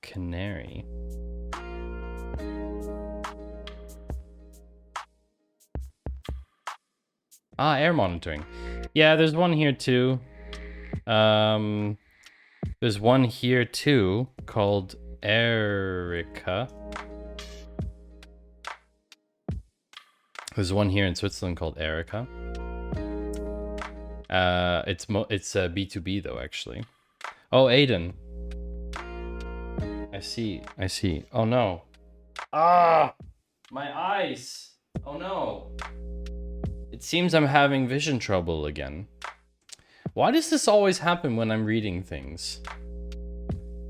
Canary. Ah, air monitoring. Yeah, there's one here too. There's one here too called Erica. There's one here in Switzerland called Erica. It's B2B though, actually. Oh, Aiden. I see. I see. Oh no. Ah, my eyes. Oh no. It seems I'm having vision trouble again. Why does this always happen when I'm reading things?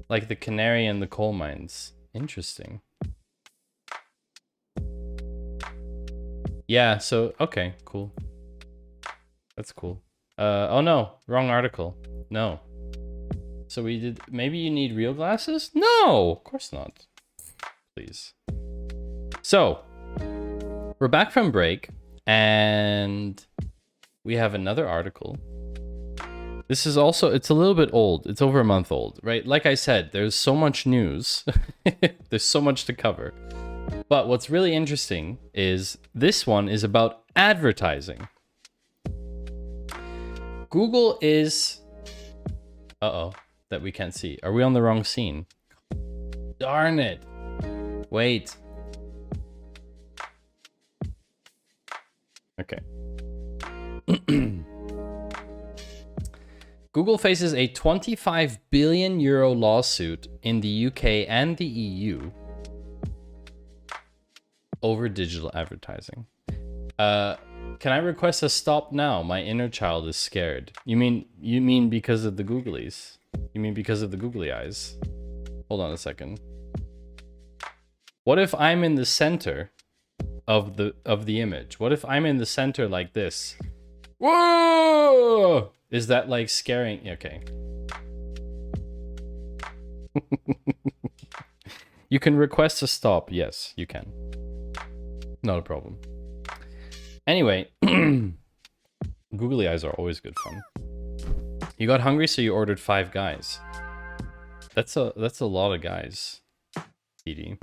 Like the canary and the coal mines. Interesting. Yeah, so, okay, cool. That's cool. Oh no, wrong article. No. So we did, maybe you need real glasses? No, of course not. Please. So, we're back from break. And we have another article. This is also, it's a little bit old. It's over a month old, right? Like I said, there's so much news. There's so much to cover. But what's really interesting is this one is about advertising. Google is... Uh-oh, that we can't see. Are we on the wrong scene? Darn it. Wait. Okay. Google faces a 25 billion euro lawsuit in the UK and the EU over digital advertising. Can I request a stop now? My inner child is scared. You mean because of the googlies? You mean because of the googly eyes? Hold on a second. What if I'm in the center of the image? What if I'm in the center like this? Whoa! Is that like scaring? Okay. You can request a stop. Yes, you can. Not a problem. Anyway, googly eyes are always good fun. You got hungry, so you ordered 5 guys. That's a lot of guys. PD.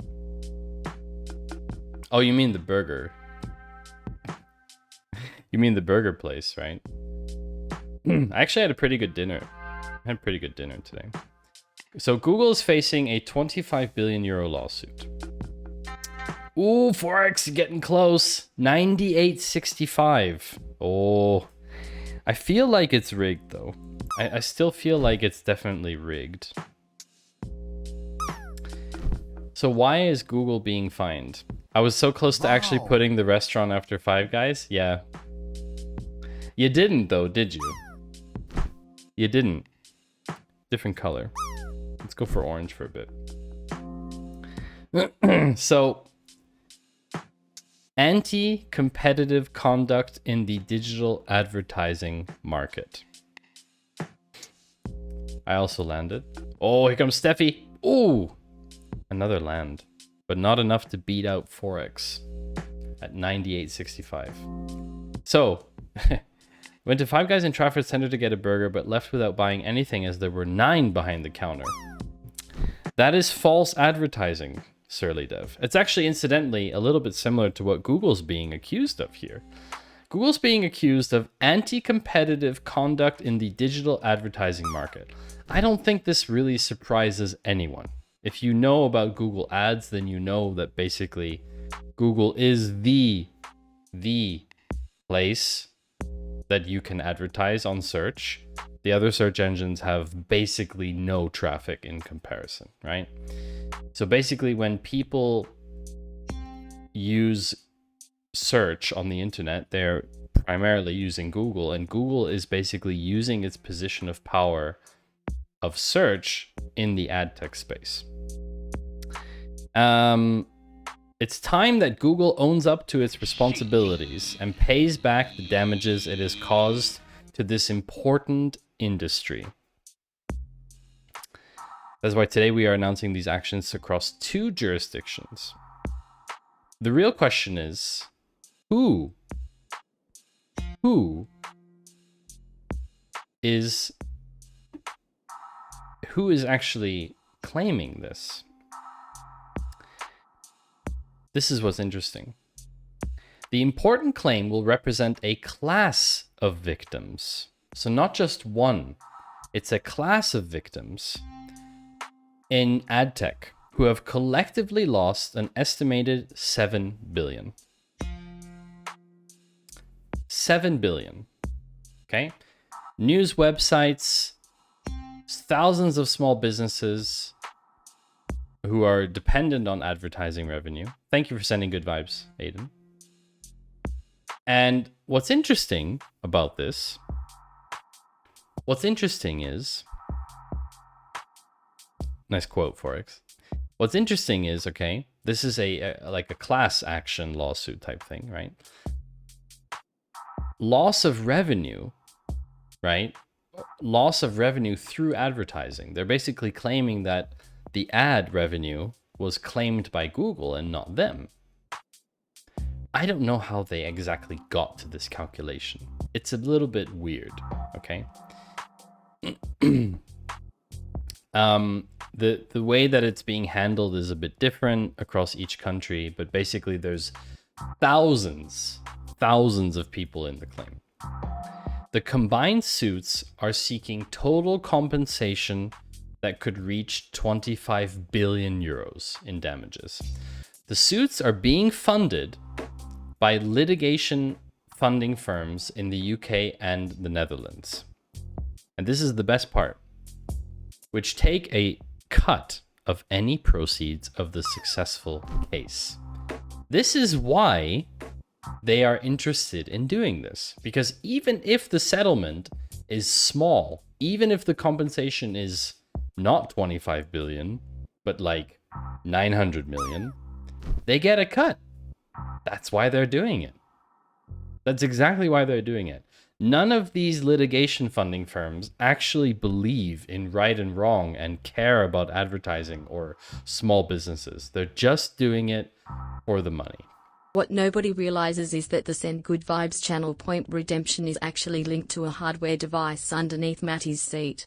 Oh, you mean the burger. You mean the burger place, right? I actually had a pretty good dinner. I had a pretty good dinner today. So Google is facing a 25 billion euro lawsuit. Ooh, Forex getting close. 98.65. Oh, I feel like it's rigged though. I still feel like it's definitely rigged. So why is Google being fined? I was so close to actually putting the restaurant after Five Guys. Yeah. You didn't though, did you? You didn't. Different color. Let's go for orange for a bit. So, anti-competitive conduct in the digital advertising market. I also landed. Oh, here comes Steffi. Ooh, another land, but not enough to beat out Forex at 98.65. So, went to Five Guys in Trafford Center to get a burger, but left without buying anything as there were 9 behind the counter. That is false advertising, Surly Dev. It's actually, incidentally, a little bit similar to what Google's being accused of here. Google's being accused of anti-competitive conduct in the digital advertising market. I don't think this really surprises anyone. If you know about Google Ads, then you know that basically Google is the place that you can advertise on search. The other search engines have basically no traffic in comparison, right? So basically when people use search on the internet, they're primarily using Google, and Google is basically using its position of power of search in the ad tech space. It's time that Google owns up to its responsibilities and pays back the damages it has caused to this important industry. That's why today we are announcing these actions across 2 jurisdictions. The real question is, who is actually claiming this? This is what's interesting. The important claim will represent a class of victims. So not just one, it's a class of victims in ad tech who have collectively lost an estimated 7 billion. 7 billion. Okay? News websites, thousands of small businesses who are dependent on advertising revenue. Thank you for sending good vibes, Aiden. And what's interesting about this, is, nice quote, Forex. What's interesting is, okay, this is like a class action lawsuit type thing, right? Loss of revenue, right? Loss of revenue through advertising. They're basically claiming that the ad revenue was claimed by Google and not them. I don't know how they exactly got to this calculation. It's a little bit weird, okay? The way that it's being handled is a bit different across each country, but basically there's thousands of people in the claim. The combined suits are seeking total compensation that could reach 25 billion euros in damages. The suits are being funded by litigation funding firms in the UK and the Netherlands. And this is the best part, which take a cut of any proceeds of the successful case. This is why they are interested in doing this, because even if the settlement is small, even if the compensation is not 25 billion, but like 900 million, they get a cut. That's why they're doing it. That's exactly why they're doing it. None of these litigation funding firms actually believe in right and wrong and care about advertising or small businesses. They're just doing it for the money. What nobody realizes is that the Send Good Vibes channel point redemption is actually linked to a hardware device underneath Matty's seat.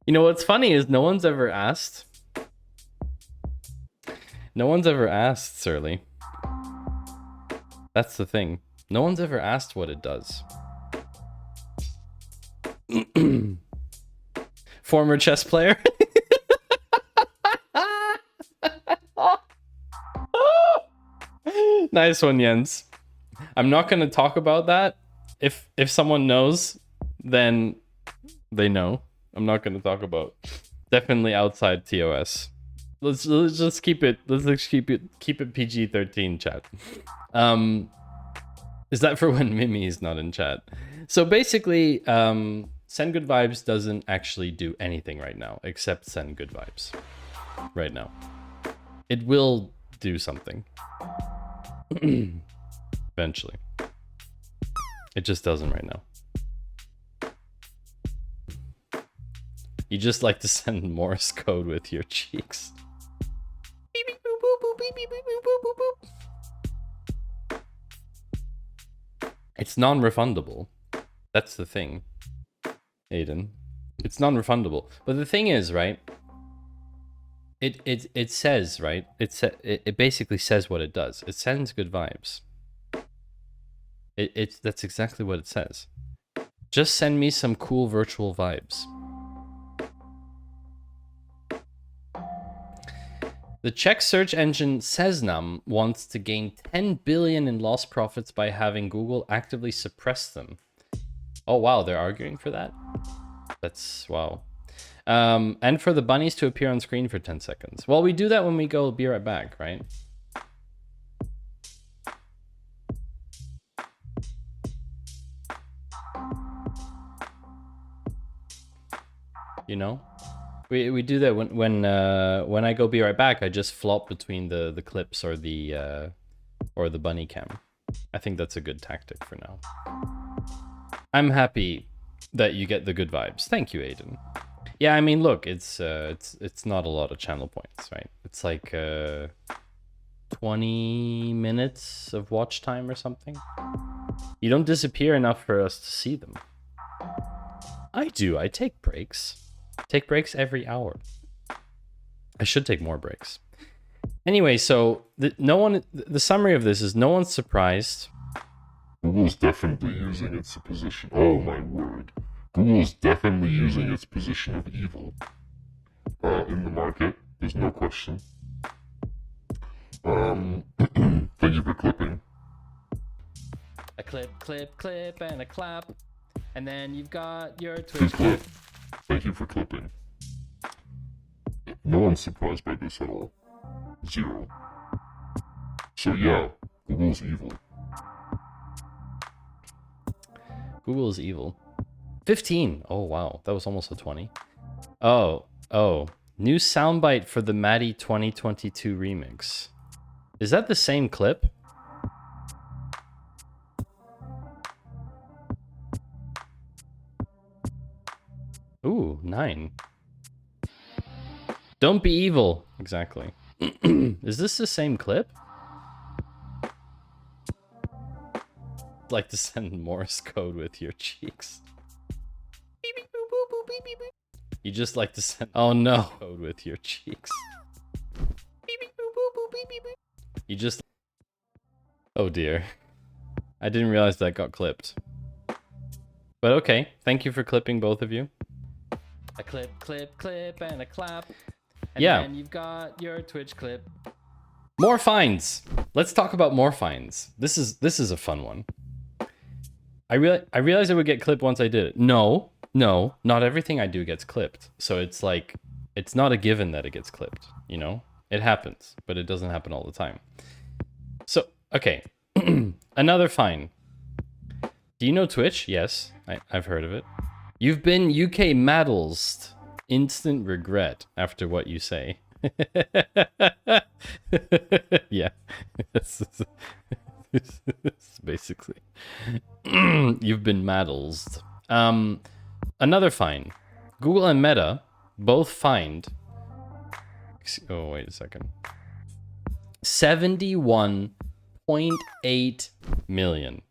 You know what's funny is no one's ever asked, Surly. That's the thing. No one's ever asked what it does. Former chess player. Nice one, Jens. I'm not going to talk about that. If someone knows, then they know. I'm not going to talk about. Definitely outside TOS. Let's just keep it. Let's keep it PG-13, chat. Is that for when Mimi is not in chat? So basically, Send Good Vibes doesn't actually do anything right now except send good vibes. Right now, it will do something eventually. It just doesn't right now. You just like to send Morse code with your cheeks. Beep, beep, boop, boop, boop, beep, beep, beep, boop, boop, boop. It's non-refundable. That's the thing, Aiden. It's non-refundable. But the thing is, right? It says, right? It basically says what it does. It sends good vibes. That's exactly what it says. Just send me some cool virtual vibes. The Czech search engine Seznam wants to gain 10 billion in lost profits by having Google actively suppress them. Oh wow, they're arguing for that? That's wow. And for the bunnies to appear on screen for 10 seconds. Well, we do that when we go be right back, right? You know? We do that when I go be right back. I just flop between the clips or the bunny cam. I think that's a good tactic for now. I'm happy that you get the good vibes. Thank you, Aiden. Yeah, I mean, look, it's not a lot of channel points, right? It's like 20 minutes of watch time or something. You don't disappear enough for us to see them. I do. I take breaks. Take breaks every hour. I should take more breaks. Anyway, so the summary of this is no one's surprised. Google's definitely using its position. Oh my word. Google's definitely using its position of evil in the market. There's no question. Thank you for clipping. A clip, and a clap. And then you've got your Twitch clip. Thank you for clipping. No one's surprised by this at all. Zero. So yeah, Google's evil. Google is evil. 15. Oh wow, that was almost a 20. Oh, new soundbite for the Maddie 2022 remix. Is that the same clip? Ooh, 9. Don't be evil. Exactly. Is this the same clip? Like to send Morse code with your cheeks. You just like to send code with your cheeks. You just... Oh dear. I didn't realize that got clipped. But okay, thank you for clipping, both of you. A clip, and a clap. And then you've got your Twitch clip. More fines. Let's talk about more fines. This is a fun one. I realized it would get clipped once I did it. No, not everything I do gets clipped. So it's like, it's not a given that it gets clipped, you know? It happens, but it doesn't happen all the time. So, okay. Another fine. Do you know Twitch? Yes, I've heard of it. You've been UK Maddlesed. Instant regret after what you say. Yeah. It's basically. You've been Maddlesed. Another fine. Google and Meta both fined. Oh, wait a second. 71.8 million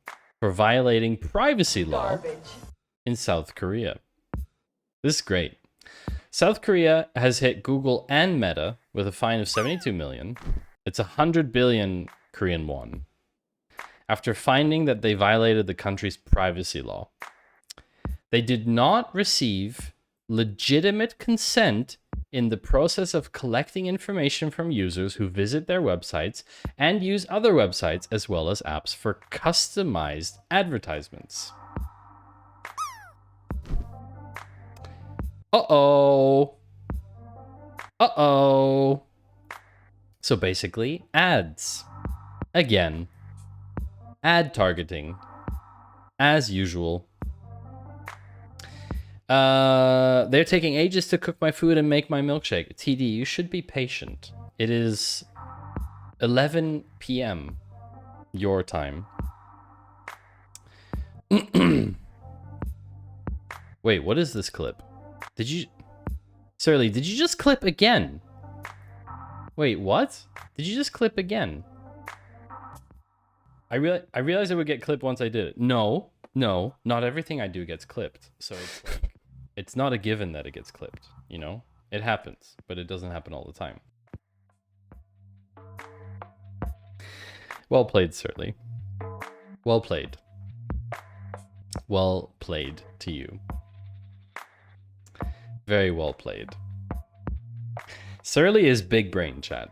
for violating privacy law in South Korea. This is great. South Korea has hit Google and Meta with a fine of 72 million. It's 100 billion Korean won. After finding that they violated the country's privacy law. They did not receive legitimate consent in the process of collecting information from users who visit their websites and use other websites as well as apps for customized advertisements. Uh-oh. Uh-oh. So basically, ads. Again. Ad targeting. As usual. They're taking ages to cook my food and make my milkshake. TD, you should be patient. It is 11 p.m. your time. Wait, what is this clip? Did you... Surly, did you just clip again? Wait, what? Did you just clip again? I realized it would get clipped once I did it. No, not everything I do gets clipped. So it's like, it's not a given that it gets clipped, you know? It happens, but it doesn't happen all the time. Well played, Surly. Well played. Well played to you. Very well played. Surly is big brain, chat.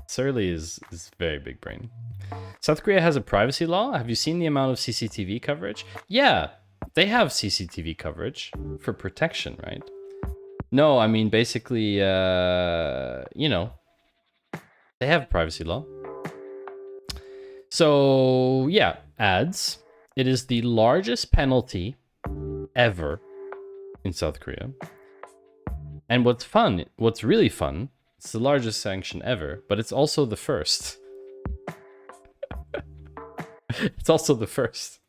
Surly is very big brain. South Korea has a privacy law. Have you seen the amount of CCTV coverage? Yeah, they have CCTV coverage for protection, right? No, I mean, basically, you know, they have a privacy law. So, yeah, ads. It is the largest penalty ever in South Korea. And what's really fun, it's the largest sanction ever, but it's also the first. It's also the first.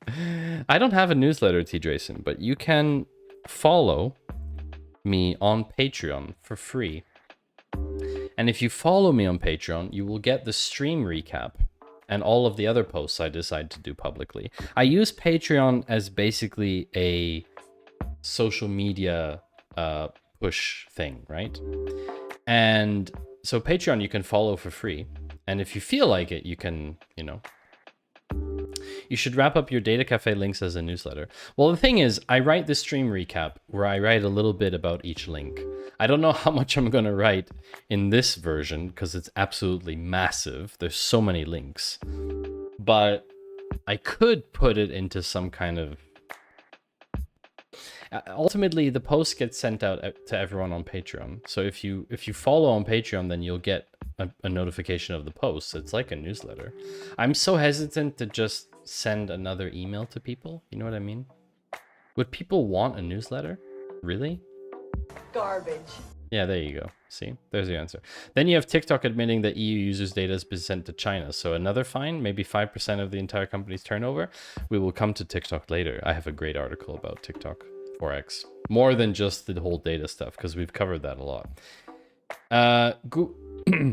I don't have a newsletter, T. Drayson, but you can follow me on Patreon for free. And if you follow me on Patreon, you will get the stream recap and all of the other posts I decide to do publicly. I use Patreon as basically a social media push thing, right? And so Patreon you can follow for free. And if you feel like it, you can, you know, you should wrap up your Data Cafe links as a newsletter. Well, the thing is, I write the stream recap where I write a little bit about each link. I don't know how much I'm going to write in this version because it's absolutely massive. There's so many links. But I could put it into some kind of... Ultimately, the post gets sent out to everyone on Patreon. So if you follow on Patreon, then you'll get a notification of the post. It's like a newsletter. I'm so hesitant to just send another email to people. You know what I mean? Would people want a newsletter? Really? Garbage. Yeah, there you go. See, there's the answer. Then you have TikTok admitting that EU users' data has been sent to China. So another fine, maybe 5% of the entire company's turnover. We will come to TikTok later. I have a great article about TikTok 4X. More than just the whole data stuff, because we've covered that a lot.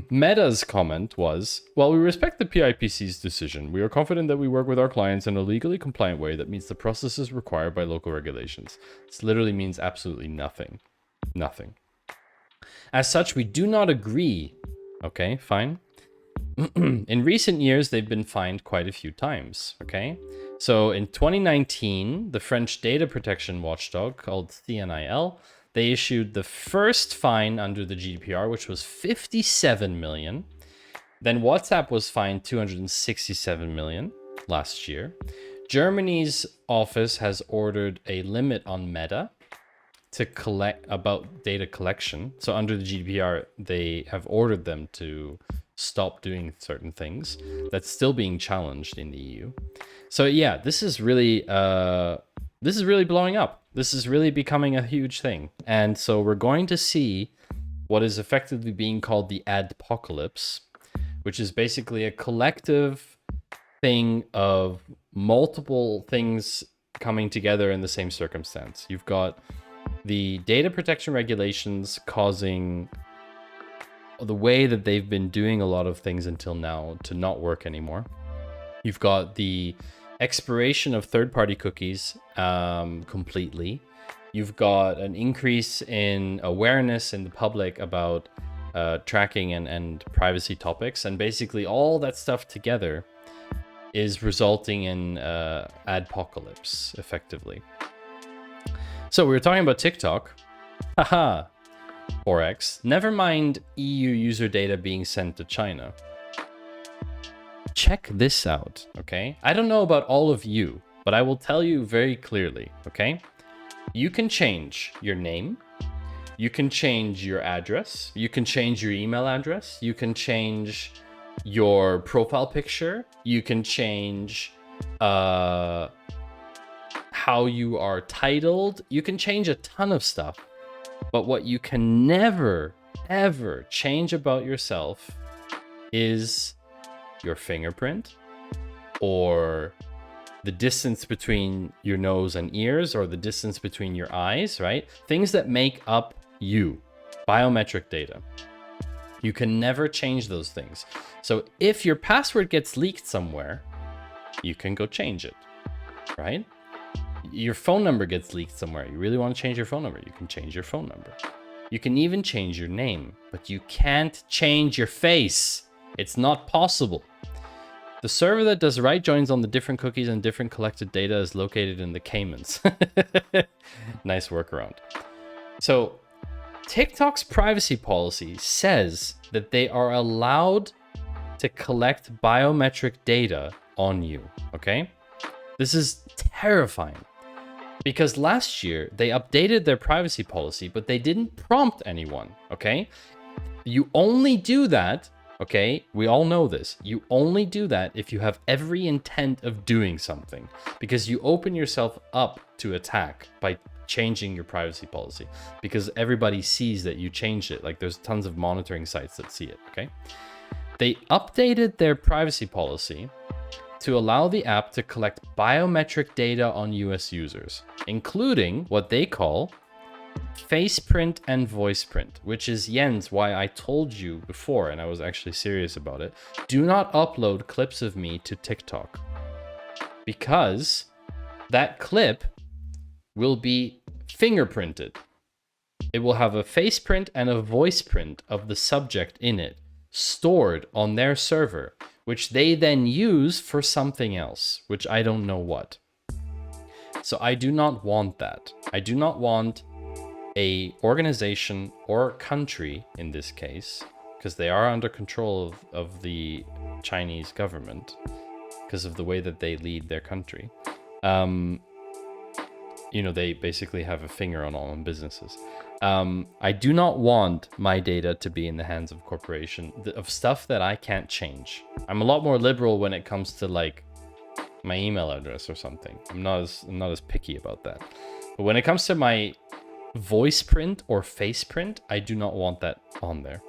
Meta's comment was, while we respect the PIPC's decision, we are confident that we work with our clients in a legally compliant way that meets the processes required by local regulations. This literally means absolutely nothing. Nothing. As such, we do not agree. Okay, fine. In recent years, they've been fined quite a few times, okay? So in 2019, the French data protection watchdog called CNIL, they issued the first fine under the GDPR, which was 57 million. Then WhatsApp was fined 267 million last year. Germany's office has ordered a limit on Meta to collect about data collection. So under the GDPR, they have ordered them to stop doing certain things. That's still being challenged in the EU. So yeah, this is really blowing up. This is really becoming a huge thing. And so we're going to see what is effectively being called the adpocalypse, which is basically a collective thing of multiple things coming together in the same circumstance. You've got the data protection regulations causing the way that they've been doing a lot of things until now to not work anymore. You've got the expiration of third-party cookies completely. You've got an increase in awareness in the public about tracking and privacy topics. And basically all that stuff together is resulting in adpocalypse, effectively. So we were talking about TikTok. Haha. 4X. Never mind EU user data being sent to China. Check this out, okay? I don't know about all of you, but I will tell you very clearly, okay? You can change your name. You can change your address. You can change your email address. You can change your profile picture. You can change how you are titled. You can change a ton of stuff. But what you can never, ever change about yourself is your fingerprint or the distance between your nose and ears or the distance between your eyes, right? Things that make up you, biometric data. You can never change those things. So if your password gets leaked somewhere, you can go change it, right? Your phone number gets leaked somewhere. You really want to change your phone number, you can change your phone number. You can even change your name, but you can't change your face. It's not possible. The server that does write joins on the different cookies and different collected data is located in the Caymans. Nice workaround. So TikTok's privacy policy says that they are allowed to collect biometric data on you, okay? This is terrifying because last year they updated their privacy policy, but they didn't prompt anyone, okay? You only do that, okay? We all know this. You only do that if you have every intent of doing something, because you open yourself up to attack by changing your privacy policy, because everybody sees that you changed it. Like there's tons of monitoring sites that see it, okay? They updated their privacy policy to allow the app to collect biometric data on US users, including what they call face print and voice print, which is, Jens, why I told you before, and I was actually serious about it, do not upload clips of me to TikTok, because that clip will be fingerprinted. It will have a face print and a voice print of the subject in it, stored on their server, which they then use for something else, which I don't know what. So I do not want that. I do not want a organization or country in this case, because they are under control of the Chinese government because of the way that they lead their country. You know, they basically have a finger on all businesses. I do not want my data to be in the hands of corporation of stuff that I can't change. I'm a lot more liberal when it comes to like my email address or something. I'm not as picky about that. But when it comes to my voice print or face print, I do not want that on there.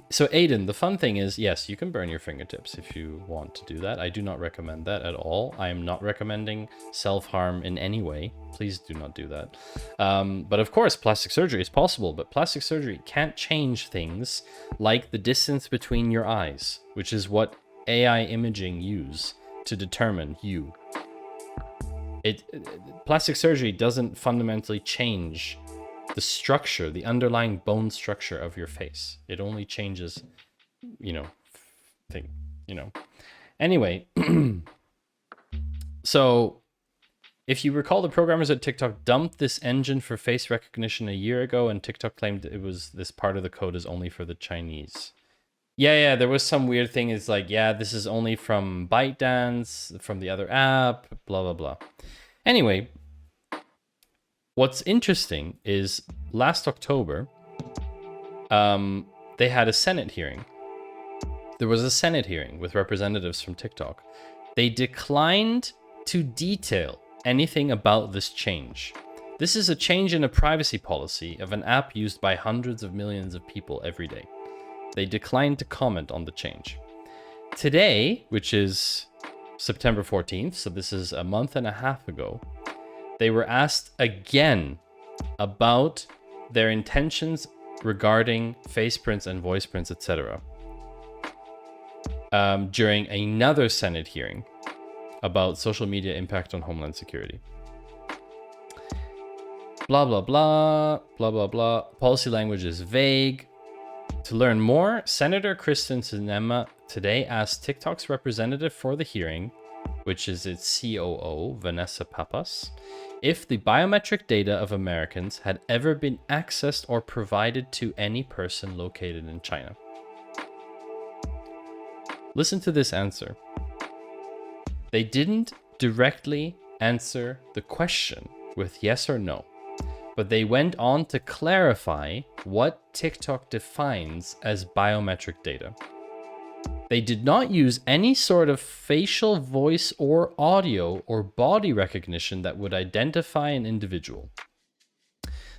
So Aiden, the fun thing is, yes, you can burn your fingertips if you want to do that. I do not recommend that at all. I am not recommending self-harm in any way. Please do not do that. But of course, plastic surgery is possible, but plastic surgery can't change things like the distance between your eyes, which is what AI imaging use to determine you. Plastic surgery doesn't fundamentally change the structure, the underlying bone structure of your face. It only changes, Anyway, so if you recall, the programmers at TikTok dumped this engine for face recognition a year ago, and TikTok claimed it was this part of the code is only for the Chinese. Yeah, there was some weird thing. It's like, yeah, this is only from ByteDance, from the other app, blah, blah, blah. Anyway, what's interesting is last October, they had a Senate hearing. There was a Senate hearing with representatives from TikTok. They declined to detail anything about this change. This is a change in a privacy policy of an app used by hundreds of millions of people every day. They declined to comment on the change. Today, which is September 14th, so this is a month and a half ago, they were asked again about their intentions regarding face prints and voice prints, etc. During another Senate hearing about social media impact on Homeland Security. Blah, blah, blah, blah, blah, blah. Policy language is vague. To learn more, Senator Kristen Sinema today asked TikTok's representative for the hearing, which is its COO, Vanessa Papas, if the biometric data of Americans had ever been accessed or provided to any person located in China. Listen to this answer. They didn't directly answer the question with yes or no, but they went on to clarify what TikTok defines as biometric data. They did not use any sort of facial, voice, or audio or body recognition that would identify an individual.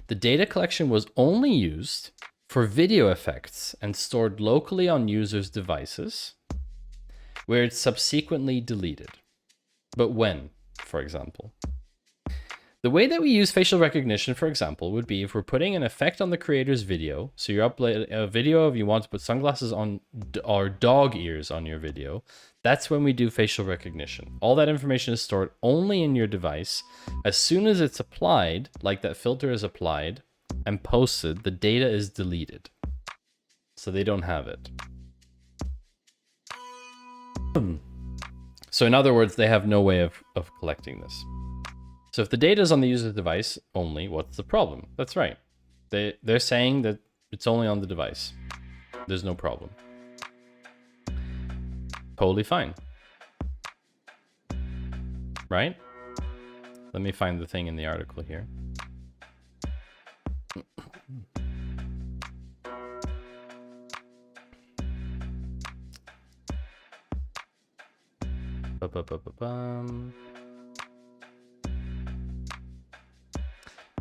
The data collection was only used for video effects and stored locally on users' devices, where it's subsequently deleted. But when, for example? The way that we use facial recognition, for example, would be if we're putting an effect on the creator's video. So you upload a video of you want to put sunglasses on or dog ears on your video. That's when we do facial recognition. All that information is stored only in your device. As soon as it's applied, like that filter is applied and posted, the data is deleted. So they don't have it. So in other words, they have no way of collecting this. So if the data is on the user's device only, what's the problem? That's right. They're saying that it's only on the device. There's no problem. Totally fine. Right? Let me find the thing in the article here.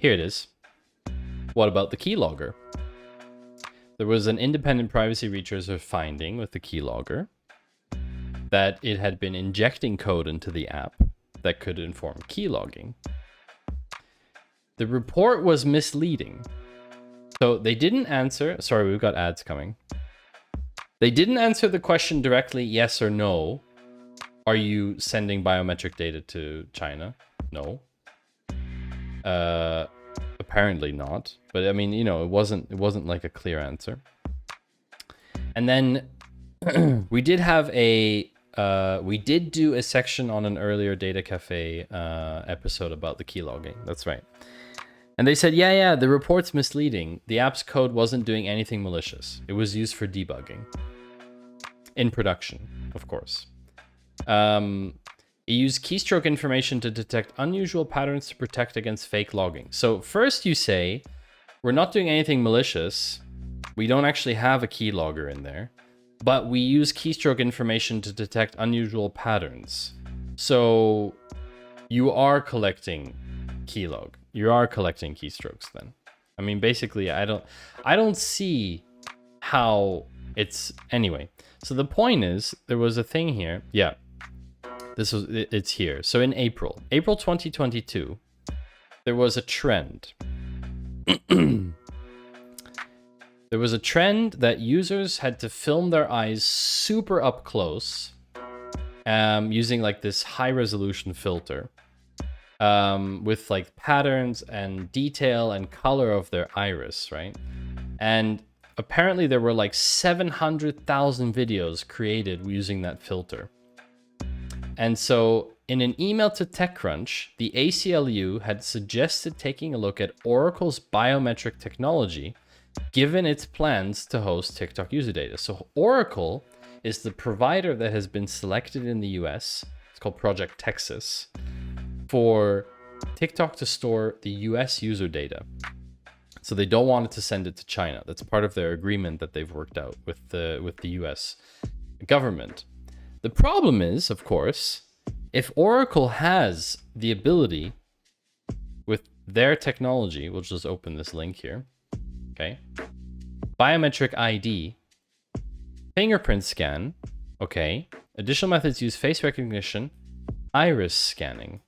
Here it is. What about the keylogger? There was an independent privacy researcher finding with the keylogger that it had been injecting code into the app that could inform keylogging. The report was misleading. So they didn't answer. Sorry, we've got ads coming. They didn't answer the question directly, yes or no. Are you sending biometric data to China? No. Apparently not. But I mean, you know, it wasn't like a clear answer. And then we did have we did do a section on an earlier Data Cafe episode about the keylogging. That's right. And they said, yeah, the report's misleading. The app's code wasn't doing anything malicious. It was used for debugging. In production, of course. It used keystroke information to detect unusual patterns to protect against fake logging. So first you say, we're not doing anything malicious. We don't actually have a keylogger in there, but we use keystroke information to detect unusual patterns. So you are collecting keylog. You are collecting keystrokes then. I mean, basically, I don't see how it's anyway. So the point is, there was a thing here. Yeah. It's here. So in April 2022, there was a trend. There was a trend that users had to film their eyes super up close, using like this high resolution filter, with like patterns and detail and color of their iris, right? And apparently there were like 700,000 videos created using that filter. And so in an email to TechCrunch, the ACLU had suggested taking a look at Oracle's biometric technology, given its plans to host TikTok user data. So Oracle is the provider that has been selected in the US. It's called Project Texas, for TikTok to store the US user data. So they don't want it to send it to China. That's part of their agreement that they've worked out with the US government. The problem is, of course, if Oracle has the ability with their technology, we'll just open this link here, okay? Biometric ID, fingerprint scan, okay? Additional methods use face recognition, iris scanning.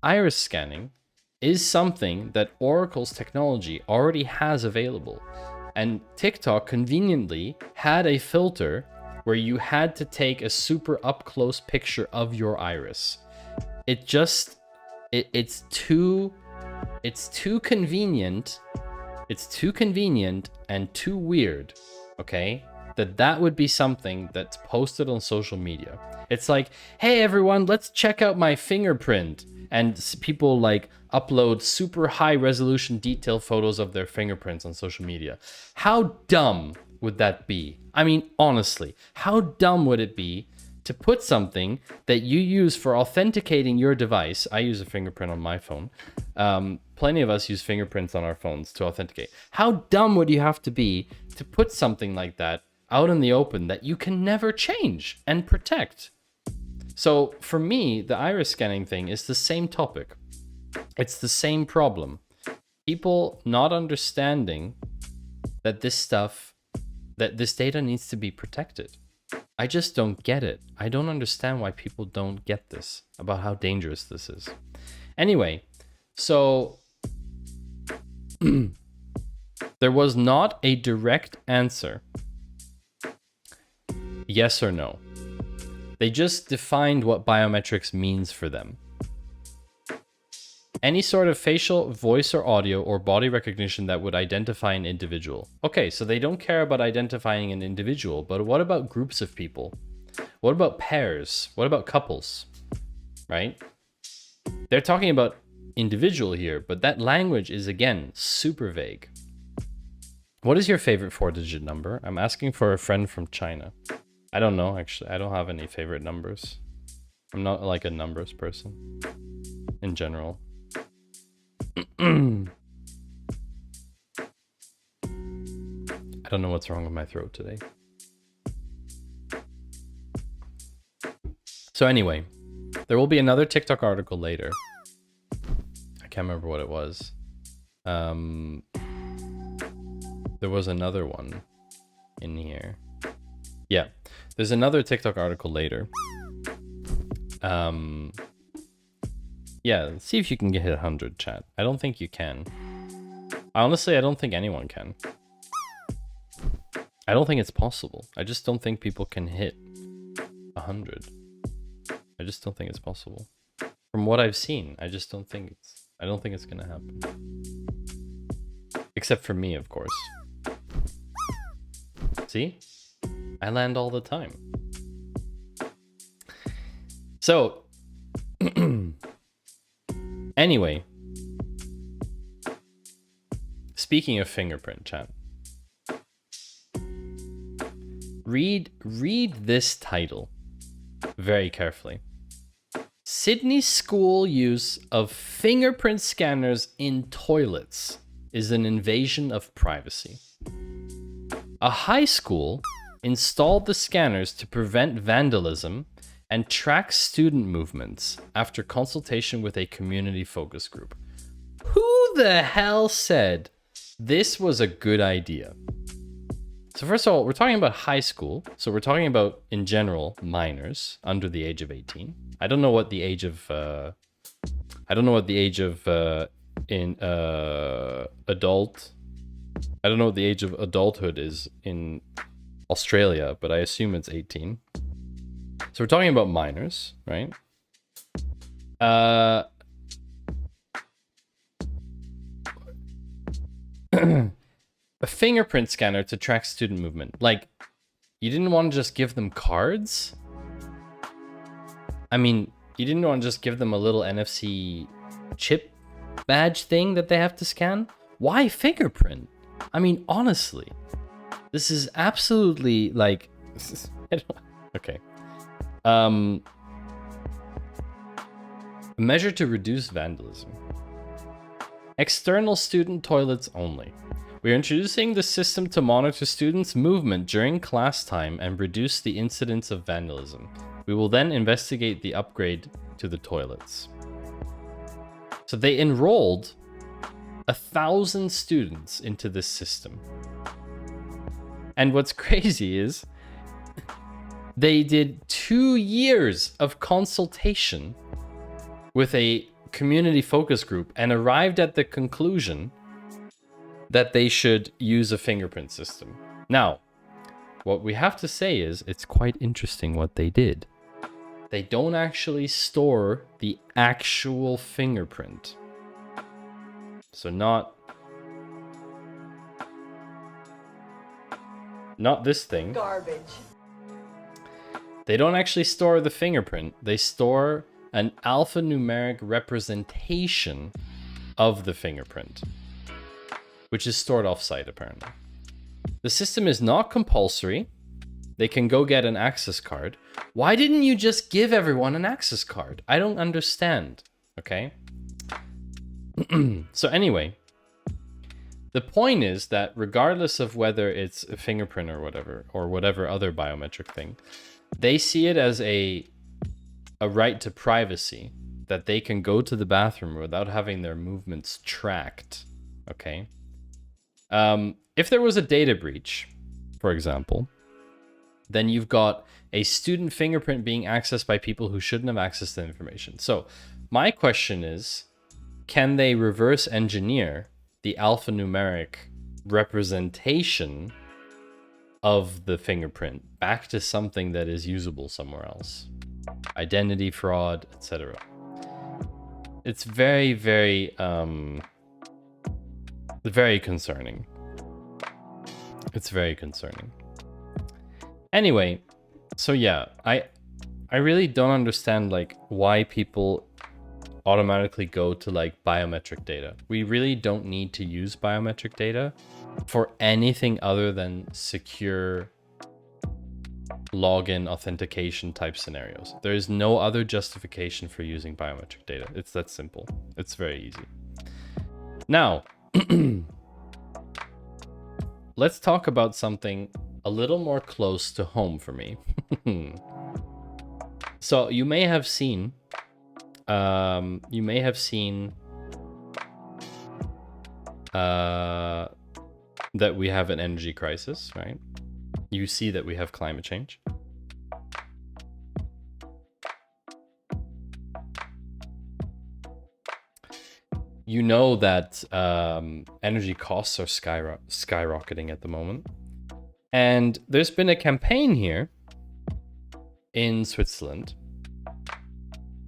Iris scanning is something that Oracle's technology already has available. And TikTok conveniently had a filter where you had to take a super up close picture of your iris. It's too convenient. It's too convenient and too weird, okay? That would be something that's posted on social media. It's like, hey everyone, let's check out my fingerprint. And people like upload super high resolution detailed photos of their fingerprints on social media. How dumb would that be? I mean, honestly, how dumb would it be to put something that you use for authenticating your device? I use a fingerprint on my phone. Plenty of us use fingerprints on our phones to authenticate. How dumb would you have to be to put something like that out in the open that you can never change and protect? So for me, the iris scanning thing is the same topic. It's the same problem. People not understanding that this data needs to be protected. I just don't get it. I don't understand why people don't get this, about how dangerous this is. Anyway, so there was not a direct answer. Yes or no. They just defined what biometrics means for them. Any sort of facial, voice or audio or body recognition that would identify an individual. Okay, so they don't care about identifying an individual, but what about groups of people? What about pairs? What about couples? Right? They're talking about individual here, but that language is, again, super vague. What is your favorite 4-digit number? I'm asking for a friend from China. I don't know, actually. I don't have any favorite numbers. I'm not like a numbers person in general. I don't know what's wrong with my throat today. So anyway, there will be another TikTok article later. I can't remember what it was. There was another one in here. Yeah, there's another TikTok article later. Yeah, see if you can hit 100, chat. I don't think you can. Honestly, I don't think anyone can. I don't think it's possible. I just don't think people can hit 100. I just don't think it's possible. From what I've seen, I just don't think it's gonna happen. Except for me, of course. See? I land all the time. So, anyway, speaking of fingerprint, chat, read this title very carefully. Sydney school use of fingerprint scanners in toilets is an invasion of privacy. A high school installed the scanners to prevent vandalism and track student movements after consultation with a community focus group. Who the hell said this was a good idea? So first of all, we're talking about high school. So we're talking about, in general, minors under the age of 18. I don't know what the age of adult. I don't know what the age of adulthood is in Australia, but I assume it's 18. So we're talking about minors, right? A fingerprint scanner to track student movement. Like, you didn't want to just give them cards? I mean, you didn't want to just give them a little NFC chip badge thing that they have to scan? Why fingerprint? I mean, honestly, this is absolutely like... Okay. A measure to reduce vandalism. External student toilets only. We are introducing the system to monitor students' movement during class time and reduce the incidence of vandalism. We will then investigate the upgrade to the toilets. So they enrolled 1,000 students into this system. And what's crazy is they did 2 years of consultation with a community focus group and arrived at the conclusion that they should use a fingerprint system. Now, what we have to say is it's quite interesting what they did. They don't actually store the actual fingerprint. So not this thing. Garbage. They don't actually store the fingerprint. They store an alphanumeric representation of the fingerprint, which is stored offsite apparently. The system is not compulsory. They can go get an access card. Why didn't you just give everyone an access card? I don't understand. Okay. So anyway, the point is that regardless of whether it's a fingerprint or whatever other biometric thing, they see it as a right to privacy, that they can go to the bathroom without having their movements tracked. Okay. If there was a data breach, for example, then you've got a student fingerprint being accessed by people who shouldn't have access to the information. So my question is, can they reverse engineer the alphanumeric representation of the fingerprint back to something that is usable somewhere else? Identity fraud, etc. It's very, very, very concerning. It's very concerning. Anyway, so yeah, I really don't understand like why people automatically go to like biometric data. We really don't need to use biometric data for anything other than secure login authentication type scenarios. There is no other justification for using biometric data. It's that simple. It's very easy. Now, let's talk about something a little more close to home for me. So you may have seen that we have an energy crisis, right? You see that we have climate change. You know that energy costs are skyrocketing at the moment. And there's been a campaign here in Switzerland.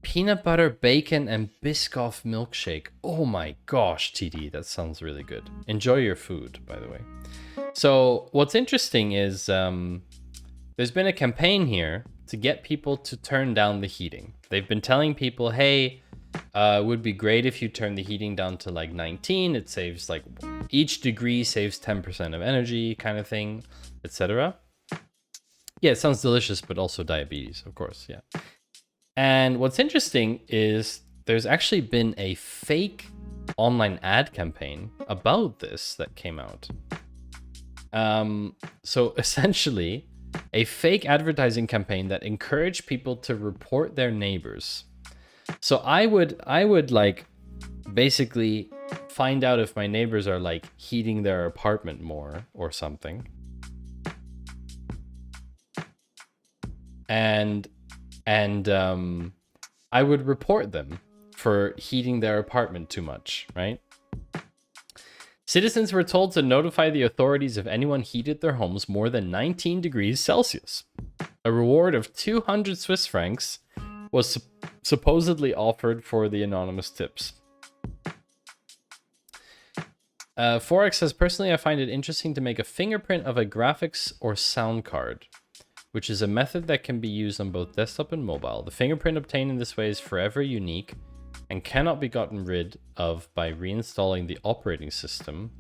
Peanut butter, bacon, and Biscoff milkshake. Oh my gosh, TD, that sounds really good. Enjoy your food, by the way. So what's interesting is there's been a campaign here to get people to turn down the heating. They've been telling people, hey, it would be great if you turn the heating down to like 19. It saves like each degree saves 10% of energy kind of thing, etc. Yeah, it sounds delicious, but also diabetes, of course, yeah. And what's interesting is there's actually been a fake online ad campaign about this that came out. So essentially, a fake advertising campaign that encouraged people to report their neighbors. So I would like basically find out if my neighbors are like heating their apartment more or something. And I would report them for heating their apartment too much, right? Citizens were told to notify the authorities if anyone heated their homes more than 19 degrees Celsius. A reward of 200 Swiss francs was supposedly offered for the anonymous tips. Forex says, personally, I find it interesting to make a fingerprint of a graphics or sound card, which is a method that can be used on both desktop and mobile. The fingerprint obtained in this way is forever unique and cannot be gotten rid of by reinstalling the operating system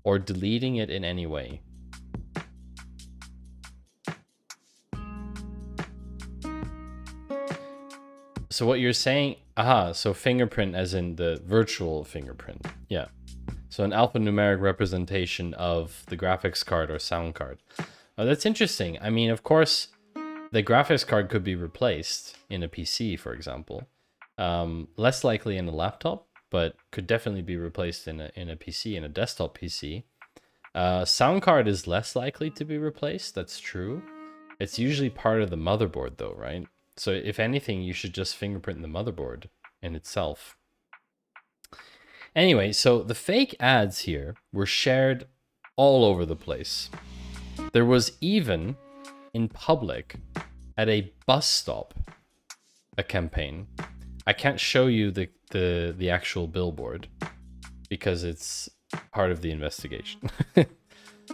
or deleting it in any way. So what you're saying, so fingerprint as in the virtual fingerprint. Yeah. So an alphanumeric representation of the graphics card or sound card. Oh, that's interesting. I mean, of course, the graphics card could be replaced in a PC, for example. Less likely in a laptop, but could definitely be replaced in a PC, in a desktop PC. Sound card is less likely to be replaced. That's true. It's usually part of the motherboard, though, right? So if anything, you should just fingerprint the motherboard in itself. Anyway, so the fake ads here were shared all over the place. There was even in public at a bus stop a campaign. I can't show you the actual billboard because it's part of the investigation.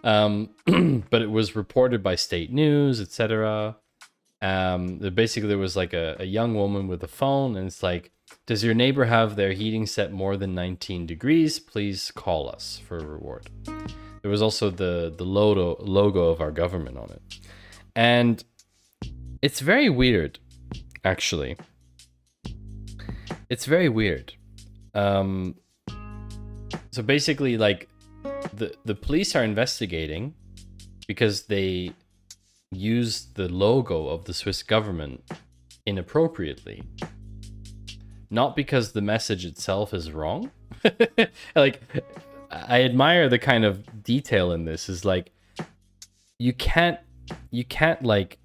But it was reported by state news, etc. Basically, there was like a young woman with a phone, and it's like, does your neighbor have their heating set more than 19 degrees? Please call us for a reward. There was also the logo of our government on it. And it's very weird, actually. It's very weird. So basically, like, the police are investigating because they used the logo of the Swiss government inappropriately. Not because the message itself is wrong. Like, I admire the kind of detail in this. Is like, you can't like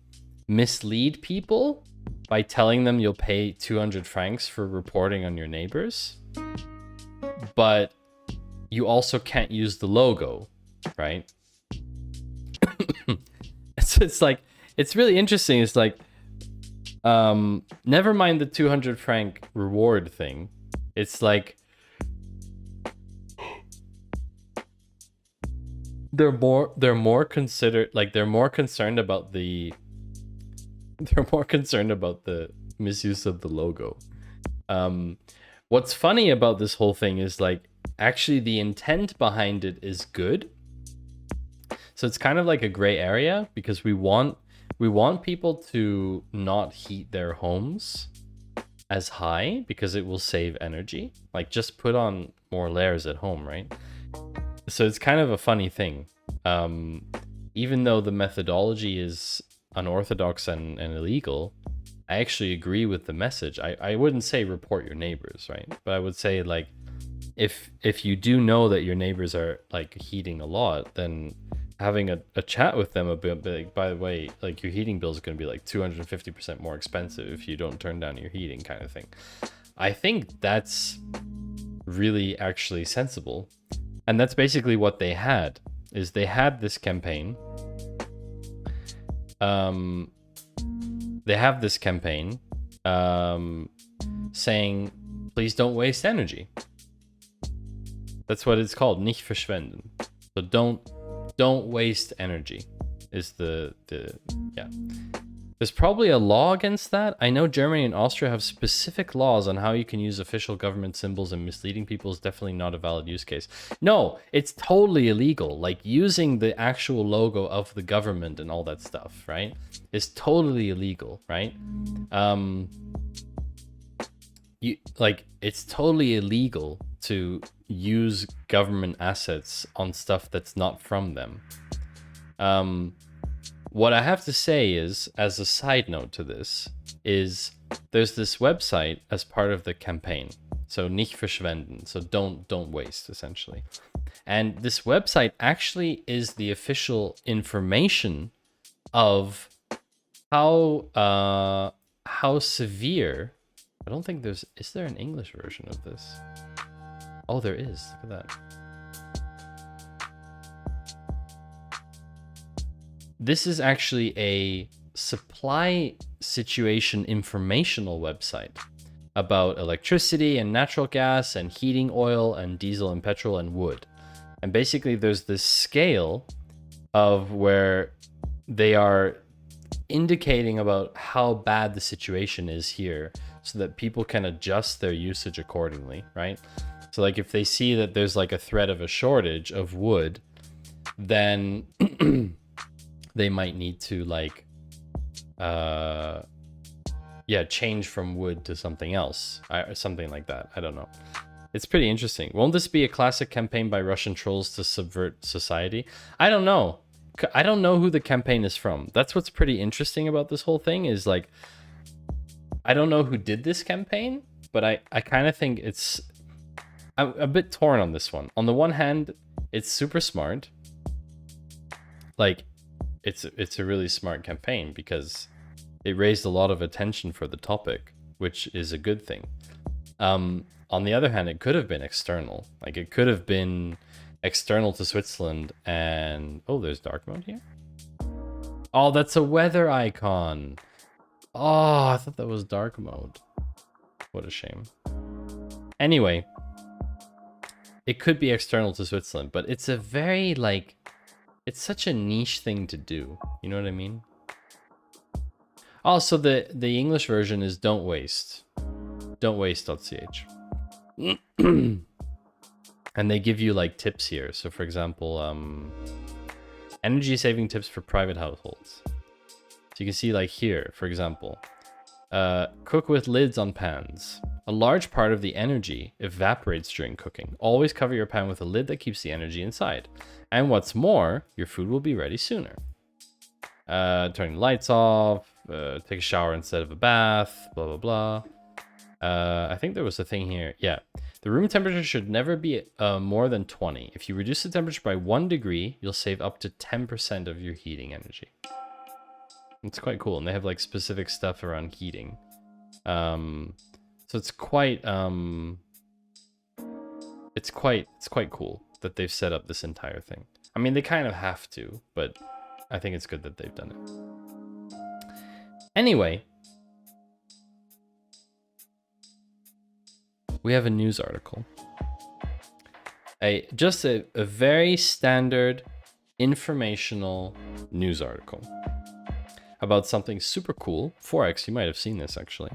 mislead people by telling them you'll pay 200 francs for reporting on your neighbors, but you also can't use the logo, right? It's like, it's really interesting. It's like, never mind the 200 franc reward thing. It's like they're more concerned about the misuse of the logo. What's funny about this whole thing is like actually the intent behind it is good. So it's kind of like a gray area because we want people to not heat their homes as high because it will save energy. Like just put on more layers at home, right? So it's kind of a funny thing. Even though the methodology is unorthodox and illegal, I actually agree with the message. I wouldn't say report your neighbors, right? But I would say like if you do know that your neighbors are like heating a lot, then having a chat with them about, like, by the way, like your heating bill is going to be like 250% more expensive if you don't turn down your heating, kind of thing. I think that's really actually sensible. And that's basically what they had, is they had this campaign. They have this campaign saying, please don't waste energy. That's what it's called, nicht verschwenden. So don't waste energy is the yeah. There's probably a law against that. I know Germany and Austria have specific laws on how you can use official government symbols, and misleading people is definitely not a valid use case. No, it's totally illegal. Like using the actual logo of the government and all that stuff, right? Is totally illegal, right? It's totally illegal to use government assets on stuff that's not from them. What I have to say is, as a side note to this, is there's this website as part of the campaign. So nicht verschwenden, so don't waste, essentially. And this website actually is the official information of how severe. I don't think is there an English version of this? Oh, there is. Look at that. This is actually a supply situation informational website about electricity and natural gas and heating oil and diesel and petrol and wood. And basically there's this scale of where they are indicating about how bad the situation is here so that people can adjust their usage accordingly, right? So like if they see that there's like a threat of a shortage of wood, then they might need to like, change from wood to something else, something like that. I don't know. It's pretty interesting. Won't this be a classic campaign by Russian trolls to subvert society? I don't know. I don't know who the campaign is from. That's what's pretty interesting about this whole thing is like, I don't know who did this campaign, but I kind of think I'm a bit torn on this one. On the one hand, it's super smart. Like, it's a really smart campaign because it raised a lot of attention for the topic, which is a good thing. On the other hand, it could have been external. Like it could have been external to Switzerland and... Oh, there's dark mode here? Oh, that's a weather icon. Oh, I thought that was dark mode. What a shame. Anyway, it could be external to Switzerland, but it's a very like... It's such a niche thing to do. You know what I mean? Also, the English version is don't waste. Don't waste.ch. And they give you like tips here. So for example, energy saving tips for private households. So you can see like here, for example, cook with lids on pans. A large part of the energy evaporates during cooking. Always cover your pan with a lid that keeps the energy inside. And what's more, your food will be ready sooner. Turn the lights off, take a shower instead of a bath, blah, blah, blah. I think there was a thing here. Yeah. The room temperature should never be more than 20. If you reduce the temperature by 1 degree, you'll save up to 10% of your heating energy. It's quite cool, and they have like specific stuff around heating. So it's quite it's quite cool that they've set up this entire thing. I mean, they kind of have to, but I think it's good that they've done it. Anyway, we have a news article. Just a very standard informational news article about something super cool. Forex, you might have seen this actually.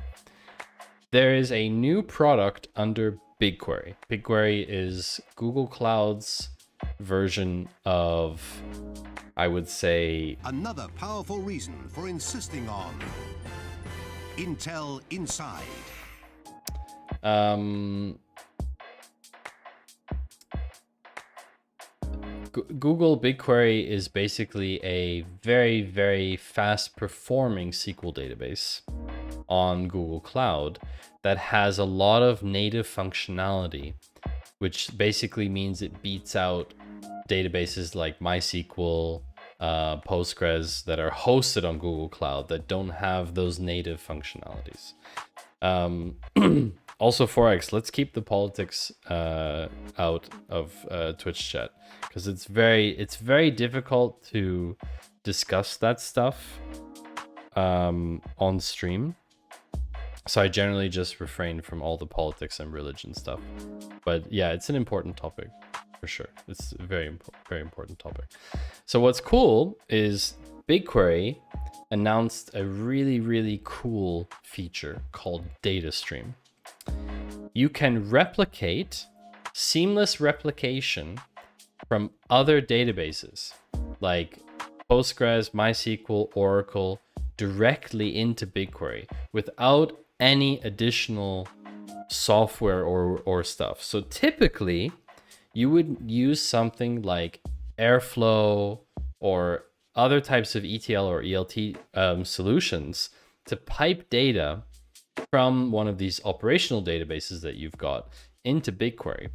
There is a new product under BigQuery. BigQuery is Google Cloud's version of, I would say... Another powerful reason for insisting on Intel Inside. Google BigQuery is basically a very, very fast performing SQL database on Google Cloud that has a lot of native functionality, which basically means it beats out databases like MySQL, Postgres that are hosted on Google Cloud that don't have those native functionalities. Also, Forex, let's keep the politics out of Twitch chat, because it's very difficult to discuss that stuff on stream. So I generally just refrain from all the politics and religion stuff. But yeah, it's an important topic for sure. It's a very important topic. So what's cool is BigQuery announced a really cool feature called data stream. You can replicate seamless replication from other databases like Postgres, MySQL, Oracle directly into BigQuery without any additional software or stuff. So typically you would use something like Airflow or other types of ETL or ELT solutions to pipe data from one of these operational databases that you've got into BigQuery.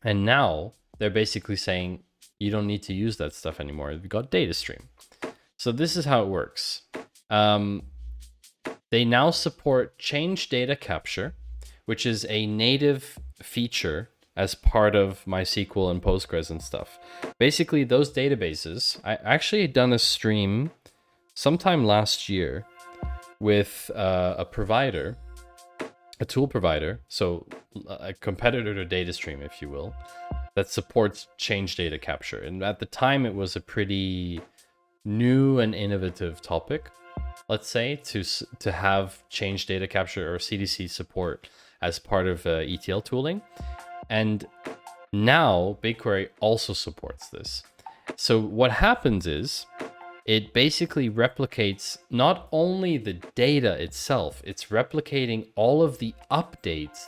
And now they're basically saying you don't need to use that stuff anymore. You've got data stream. So this is how it works. They now support change data capture, which is a native feature as part of MySQL and Postgres and stuff. Basically, those databases, I actually had done a stream sometime last year with a provider, a tool provider, so a competitor to DataStream, if you will, that supports change data capture. And at the time, it was a pretty new and innovative topic, let's say, to have change data capture or CDC support as part of ETL tooling. And now BigQuery also supports this. So what happens is it basically replicates not only the data itself, it's replicating all of the updates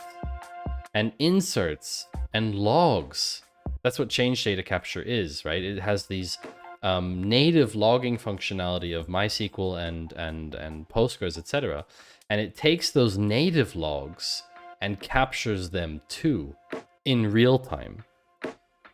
and inserts and logs. That's what change data capture is, right? It has these native logging functionality of MySQL and Postgres, etc. And it takes those native logs and captures them too in real time.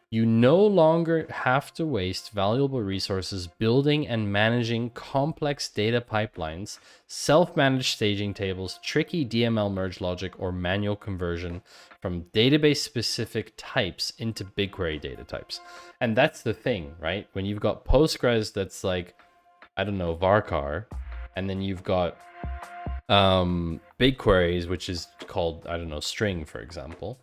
You no longer have to waste valuable resources building and managing complex data pipelines, self-managed staging tables, tricky DML merge logic, or manual conversion from database-specific types into BigQuery data types. And that's the thing, right? When you've got Postgres that's like, I don't know, varchar, and then you've got BigQueries, which is called, I don't know, string, for example.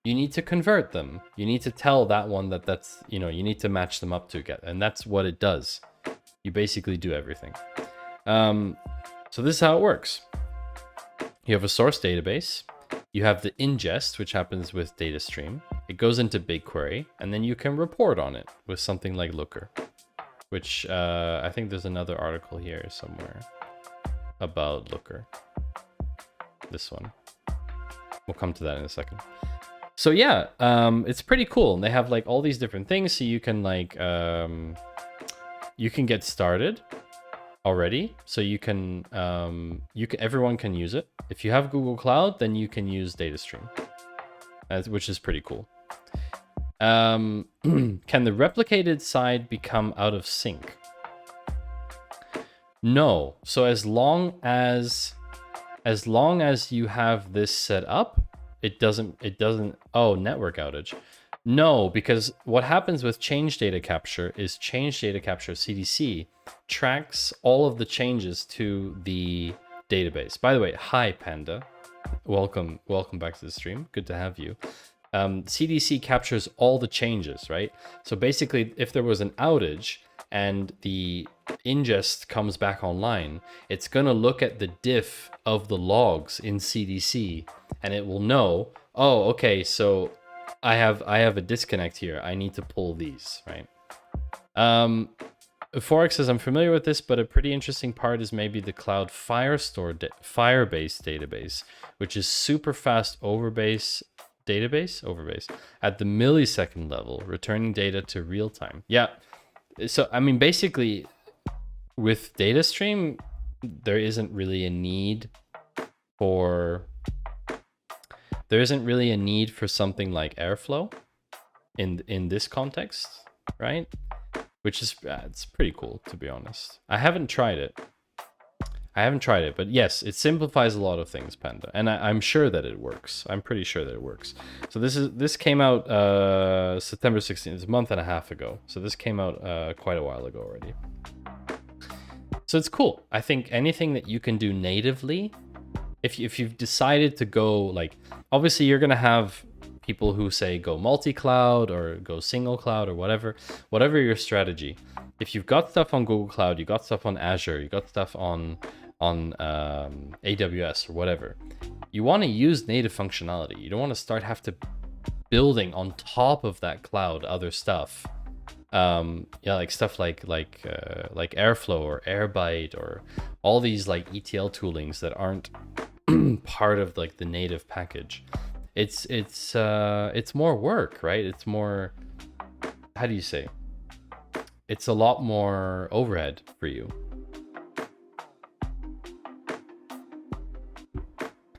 You need to convert them. You need to tell that one that's, you need to match them up together. And that's what it does. You basically do everything. So this is how it works. You have a source database. You have the ingest, which happens with data stream. It goes into BigQuery, and then you can report on it with something like Looker, which I think there's another article here somewhere about Looker. This one. We'll come to that in a second. So yeah, it's pretty cool. And they have like all these different things, so you can like you can get started already. So you can everyone can use it. If you have Google Cloud, then you can use DataStream, which is pretty cool. Can the replicated side become out of sync? No. So as long as you have this set up, it doesn't, oh, network outage. No, because what happens with change data capture is change data capture CDC tracks all of the changes to the database. By the way, hi Panda. Welcome back to the stream. Good to have you. CDC captures all the changes, right? So basically, if there was an outage and the ingest comes back online, it's going to look at the diff of the logs in CDC and it will know, oh, okay, so I have a disconnect here. I need to pull these, right? Forex says, I'm familiar with this, but a pretty interesting part is maybe the cloud Firebase database, which is super fast overbase at the millisecond level, returning data to real time. Yeah. So, I mean, basically with data stream, there isn't really a need for something like Airflow in this context, right? Which is, it's pretty cool, to be honest. I haven't tried it, but yes, it simplifies a lot of things, Panda. And I'm sure that it works. I'm pretty sure that it works. So this came out September 16th, it's a month and a half ago. So this came out quite a while ago already. So it's cool. I think anything that you can do natively, if you've decided to go, like, obviously you're going to have people who say go multi-cloud or go single cloud or whatever your strategy. If you've got stuff on Google Cloud, you got stuff on Azure, you got stuff on AWS or whatever, you want to use native functionality. You don't want to have to building on top of that cloud other stuff. Like stuff like Airflow or Airbyte or all these like ETL toolings that aren't part of like the native package. It's more work, right? It's more, how do you say? It's a lot more overhead for you.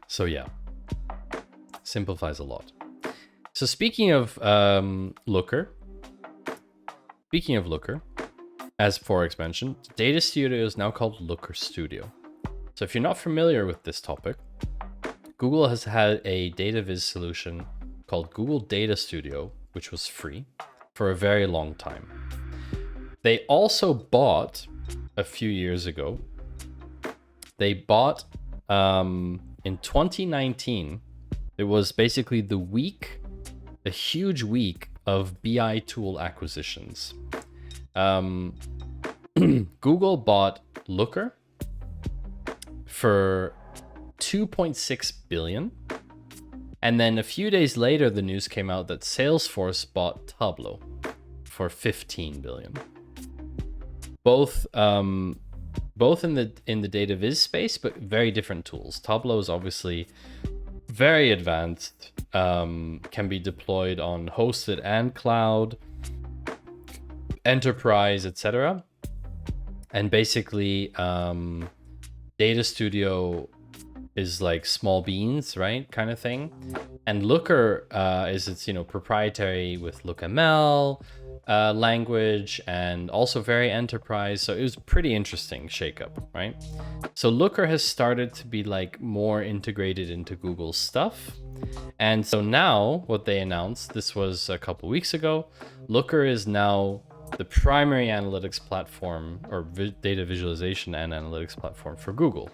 So yeah, simplifies a lot. So speaking of Looker, as Forex mentioned, Data Studio is now called Looker Studio. So if you're not familiar with this topic, Google has had a data viz solution called Google Data Studio, which was free for a very long time. They also bought a few years ago. They bought in 2019. It was basically a huge week of BI tool acquisitions. Google bought Looker for 2.6 billion. And then a few days later, the news came out that Salesforce bought Tableau for 15 billion. Both in the data viz space, but very different tools. Tableau is obviously very advanced, can be deployed on hosted and cloud, enterprise, etc. And basically, Data Studio is like small beans, right? Kind of thing. And Looker is its proprietary with LookML language and also very enterprise. So it was pretty interesting shakeup, right? So Looker has started to be like more integrated into Google's stuff. And so now what they announced, this was a couple weeks ago, Looker is now the primary analytics platform or data visualization and analytics platform for Google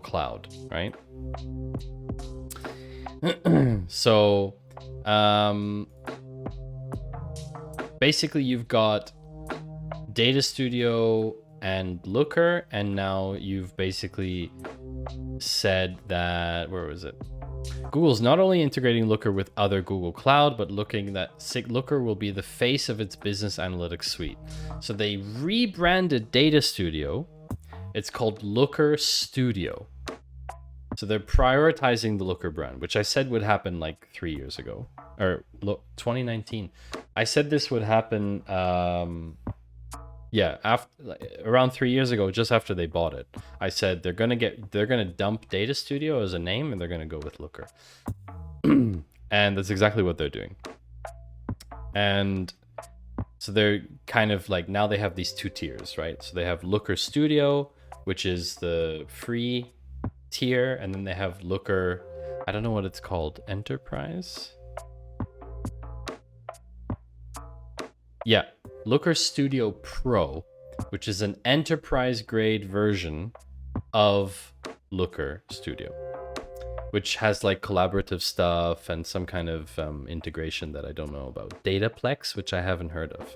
Cloud, right? So basically you've got Data Studio and Looker, and now you've basically said that, where was it? Google's not only integrating Looker with other Google Cloud, but looking that Looker will be the face of its business analytics suite. So they rebranded Data Studio. It's called Looker Studio. So they're prioritizing the Looker brand, which I said would happen like 3 years ago, or 2019. I said this would happen, around 3 years ago, just after they bought it. I said they're gonna dump Data Studio as a name and they're gonna go with Looker, and that's exactly what they're doing. And so they're kind of like, now they have these two tiers, right? So they have Looker Studio, which is the free tier, and then they have Looker, I don't know what it's called, Enterprise? Yeah, Looker Studio Pro, which is an enterprise grade version of Looker Studio, which has like collaborative stuff and some kind of integration that I don't know about. Dataplex, which I haven't heard of.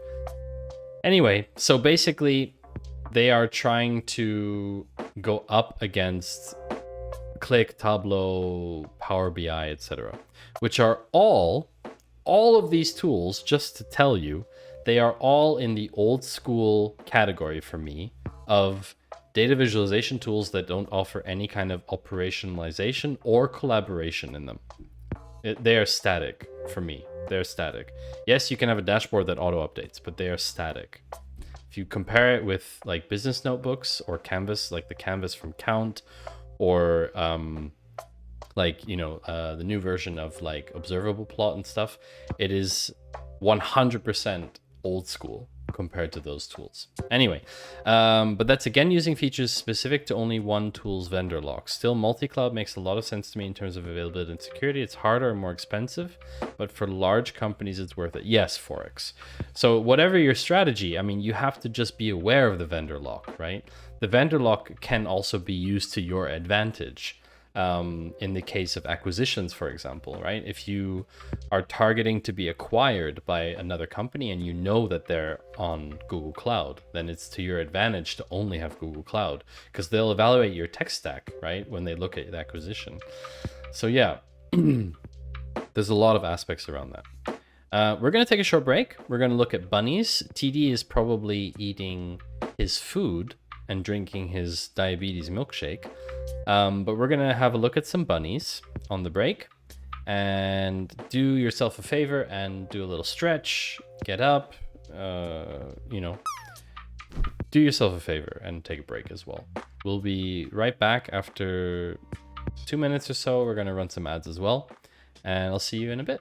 Anyway, so basically they are trying to go up against Click, Tableau, Power BI, etc., which are all of these tools, just to tell you, they are all in the old school category for me of data visualization tools that don't offer any kind of operationalization or collaboration in them. They are static for me. They're static. Yes, you can have a dashboard that auto updates, but they are static. If you compare it with like business notebooks or Canvas, like the Canvas from Count, or like, you know, the new version of like observable plot and stuff, it is 100% old school compared to those tools. Anyway, but that's again using features specific to only one tool's vendor lock. Still, multi-cloud makes a lot of sense to me in terms of availability and security. It's harder and more expensive, but for large companies, it's worth it. Yes, Forex. So whatever your strategy, I mean, you have to just be aware of the vendor lock, right? The vendor lock can also be used to your advantage. In the case of acquisitions, for example, right? If you are targeting to be acquired by another company and you know that they're on Google Cloud, then it's to your advantage to only have Google Cloud, because they'll evaluate your tech stack, right, when they look at the acquisition. So yeah, there's a lot of aspects around that. We're going to take a short break. We're going to look at bunnies. TD is probably eating his food and drinking his diabetes milkshake. But we're gonna have a look at some bunnies on the break, and do yourself a favor and do a little stretch, get up, you know, do yourself a favor and take a break as well. We'll be right back after 2 minutes or so. We're gonna run some ads as well, and I'll see you in a bit.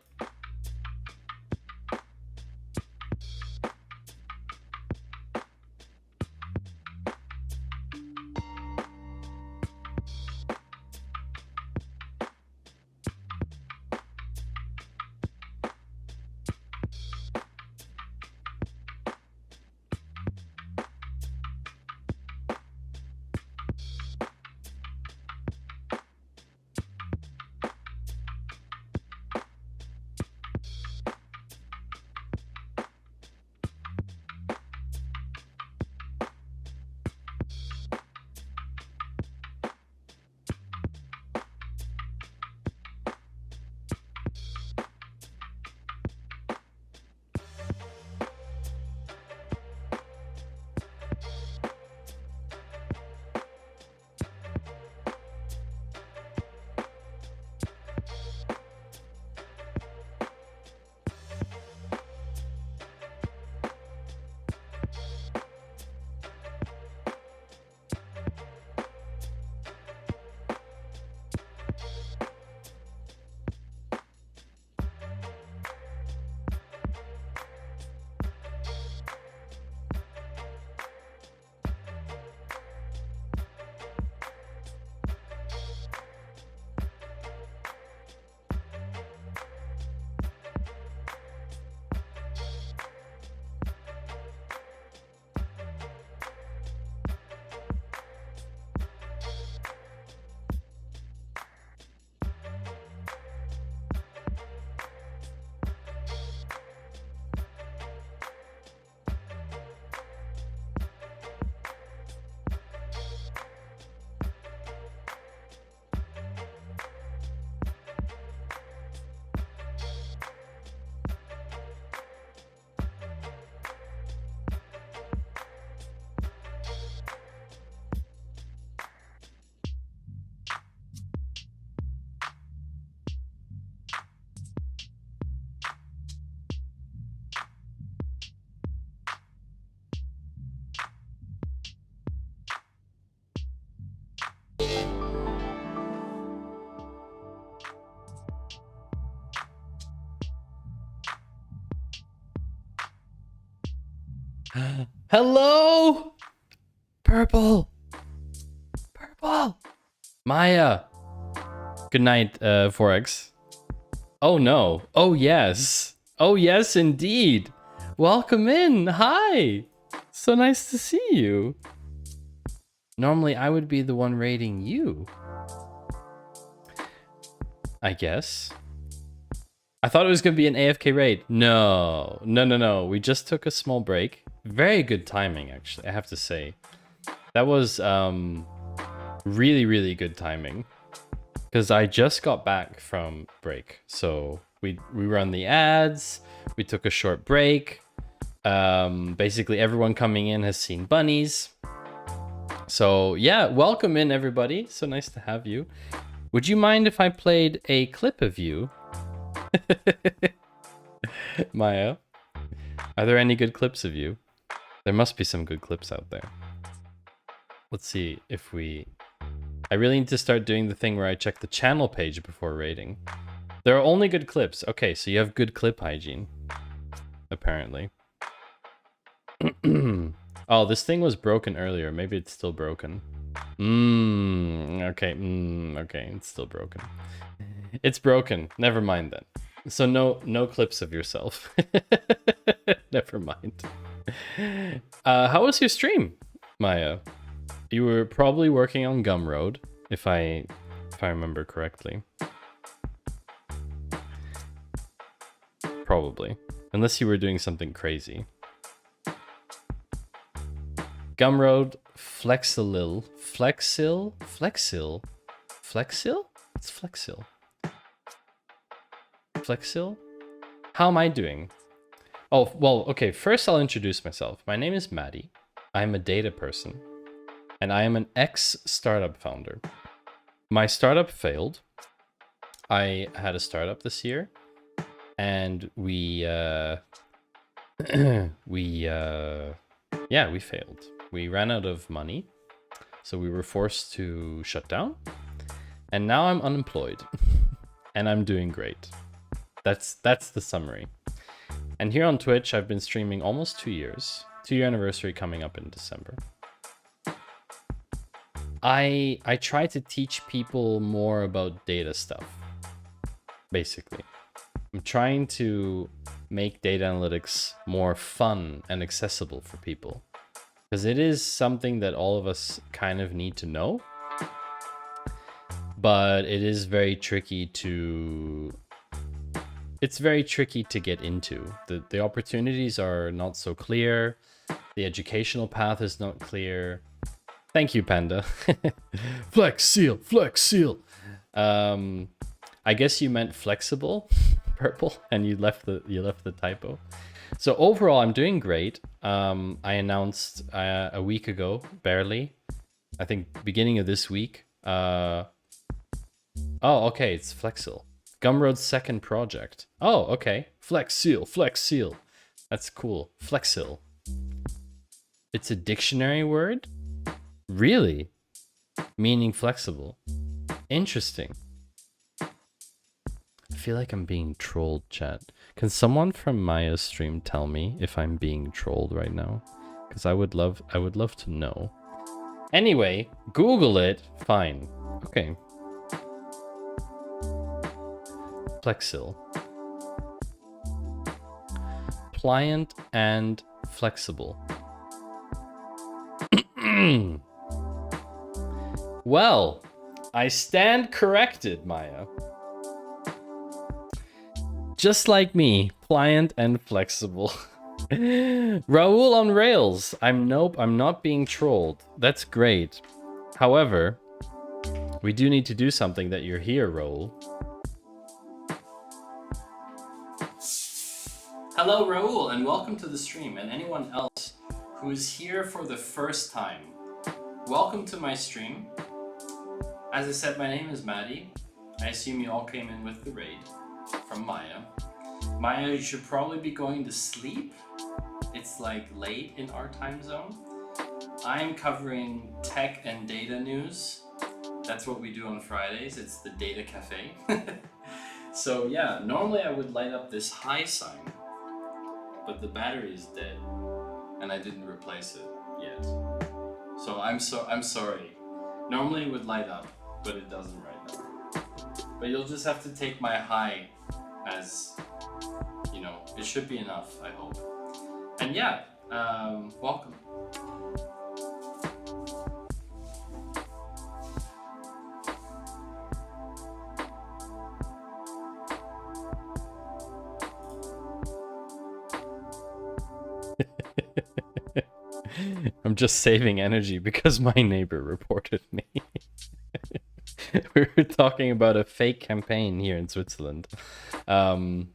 Hello, Purple. Football! Maya! Good night, Forex. Oh no. Oh yes. Oh yes, indeed. Welcome in. Hi. So nice to see you. Normally, I would be the one rating you. I guess. I thought it was going to be an AFK raid. No. No, no, no. We just took a small break. Very good timing, actually, I have to say. That was really, really good timing. Because I just got back from break. So we run the ads. We took a short break. Basically, everyone coming in has seen bunnies. So yeah, welcome in everybody. So nice to have you. Would you mind if I played a clip of you? Maya, are there any good clips of you? There must be some good clips out there. Let's see if we... I really need to start doing the thing where I check the channel page before rating. There are only good clips. Okay, so you have good clip hygiene. Apparently. Oh, this thing was broken earlier. Maybe it's still broken. Okay. Okay, it's still broken. It's broken. Never mind then. So no clips of yourself. Never mind. How was your stream, Maya? You were probably working on Gumroad, if I remember correctly. Probably. Unless you were doing something crazy. Gumroad, Flexil? It's Flexil. Flexil? How am I doing? Oh, well, okay, first I'll introduce myself. My name is Maddie. I'm a data person. And I am an ex-startup founder. My startup failed. I had a startup this year. And we failed. We ran out of money. So we were forced to shut down. And now I'm unemployed. And I'm doing great. That's the summary. And here on Twitch, I've been streaming almost 2 years. 2-year anniversary coming up in December. I try to teach people more about data stuff, basically. I'm trying to make data analytics more fun and accessible for people. Because it is something that all of us kind of need to know. But it is very tricky to... It's very tricky to get into. The opportunities are not so clear. The educational path is not clear. Thank you, Panda. Flex seal. I guess you meant flexible, purple, and you left the typo. So overall, I'm doing great. I announced a week ago, barely. I think beginning of this week. Oh, okay, it's Flexil. Gumroad's second project. Oh, okay. Flex seal. That's cool. Flexil. It's a dictionary word? Really? Meaning flexible. Interesting. I feel like I'm being trolled, chat. Can someone from Maya's stream tell me if I'm being trolled right now? Because I would love to know. Anyway, Google it. Fine. Okay. Flexil. Pliant and flexible. Well, I stand corrected, Maya. Just like me, pliant and flexible. Raul on Rails. I'm not being trolled. That's great. However, we do need to do something that you're here, Raul. Hello, Raul, and welcome to the stream. And anyone else who is here for the first time, welcome to my stream. As I said, my name is Maddie. I assume you all came in with the raid from Maya. Maya, you should probably be going to sleep. It's like late in our time zone. I'm covering tech and data news. That's what we do on Fridays. It's the Data Cafe. So yeah, normally I would light up this high sign, but the battery is dead and I didn't replace it yet. So I'm sorry. Normally it would light up, but it doesn't right now. But you'll just have to take my high as, you know, it should be enough, I hope. And yeah, welcome. I'm just saving energy because my neighbor reported me. We were talking about a fake campaign here in Switzerland, where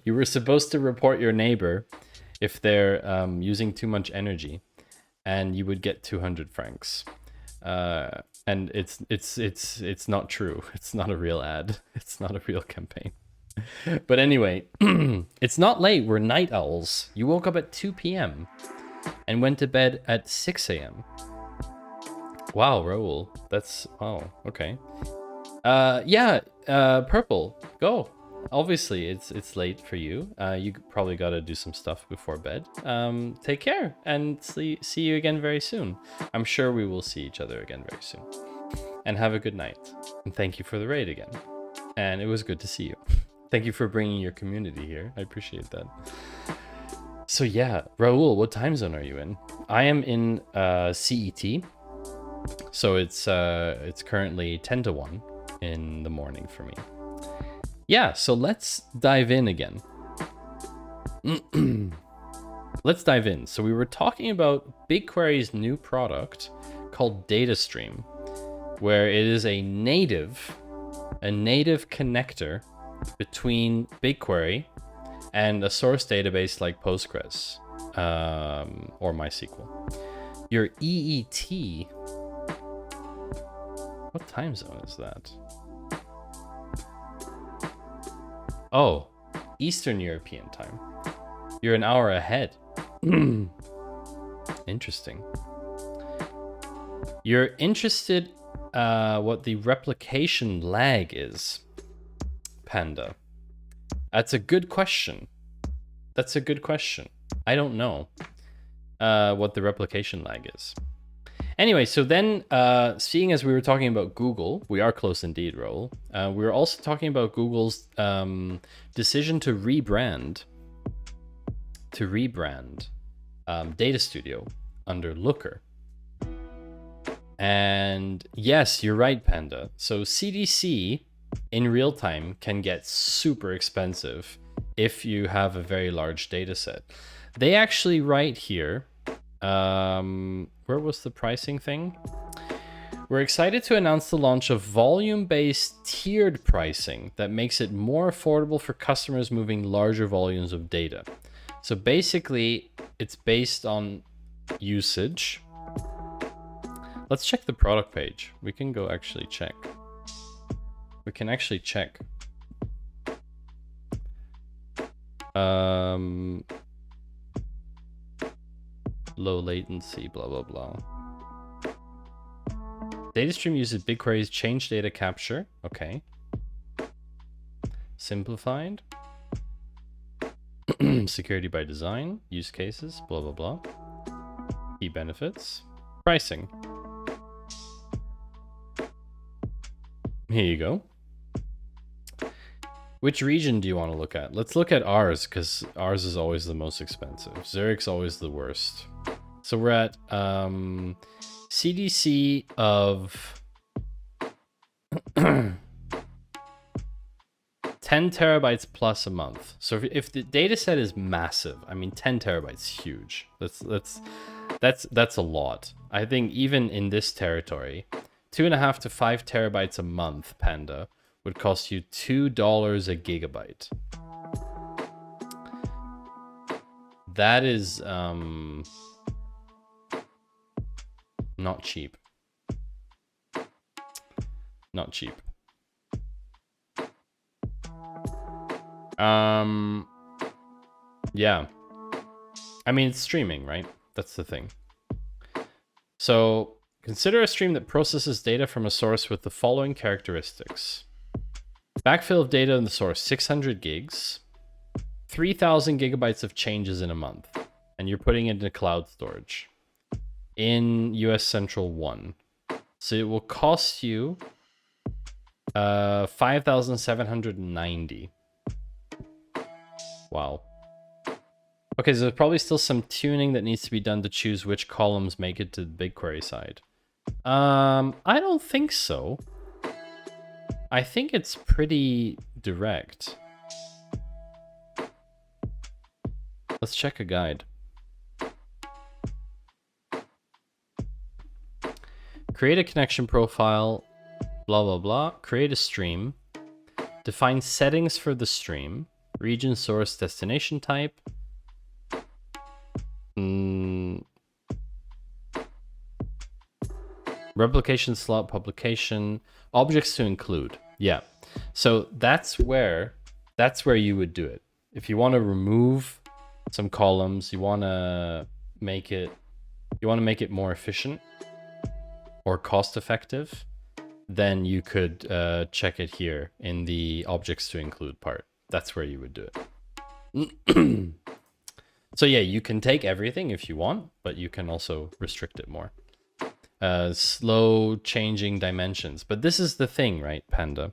you were supposed to report your neighbor if they're using too much energy, and you would get 200 francs. And it's not true. It's not a real ad. It's not a real campaign. But anyway, it's not late. We're night owls. You woke up at 2 p.m. and went to bed at 6 a.m. Wow, Raoul. That's... wow, okay. Yeah, Purple, go. Obviously, it's late for you. You probably got to do some stuff before bed. Take care and see you again very soon. I'm sure we will see each other again very soon. And have a good night. And thank you for the raid again. And it was good to see you. Thank you for bringing your community here. I appreciate that. So yeah, Raoul, what time zone are you in? I am in CET. So it's currently 10 to 1 in the morning for me. Yeah, so let's dive in again. Let's dive in. So we were talking about BigQuery's new product called DataStream, where it is a native connector between BigQuery and a source database like Postgres or MySQL. Your EET, what time zone is that? Oh, Eastern European time. You're an hour ahead. Interesting. You're interested what the replication lag is, Panda. That's a good question. That's a good question. I don't know what the replication lag is. Anyway, so then, seeing as we were talking about Google, we are close indeed, Raoul. We were also talking about Google's decision to rebrand Data Studio under Looker. And yes, you're right, Panda. So CDC in real time can get super expensive if you have a very large data set. They actually write here, where was the pricing thing? We're excited to announce the launch of volume-based tiered pricing that makes it more affordable for customers moving larger volumes of data. So basically, it's based on usage. Let's check the product page. We can go actually check. We can actually check. Low latency, blah, blah, blah. DataStream uses BigQuery's change data capture. Okay. Simplified. Security by design. Use cases, blah, blah, blah. Key benefits. Pricing. Here you go. Which region do you want to look at? Let's look at ours, because ours is always the most expensive. Zurich's always the worst. So we're at CDC of 10 terabytes plus a month. So if the data set is massive, I mean 10 terabytes huge. That's a lot. I think even in this territory, 2.5 to 5 terabytes a month, Panda, would cost you $2 a gigabyte. That is not cheap. Not cheap. Yeah. I mean, it's streaming, right? That's the thing. So consider a stream that processes data from a source with the following characteristics. Backfill of data in the source, 600 gigs, 3,000 gigabytes of changes in a month, and you're putting it into cloud storage. in US Central 1. So it will cost you 5,790. Wow. Okay, so there's probably still some tuning that needs to be done to choose which columns make it to the BigQuery side. I don't think so. I think it's pretty direct. Let's check a guide. Create a connection profile, blah, blah, blah. Create a stream. Define settings for the stream. Region, source, destination type. Replication slot, publication, objects to include. Yeah. So that's where you would do it. If you want to remove some columns, you want to make it more efficient or cost effective, then you could check it here in the objects to include part. That's where you would do it. So yeah, you can take everything if you want, but you can also restrict it more. Slow changing dimensions. But this is the thing, right, Panda?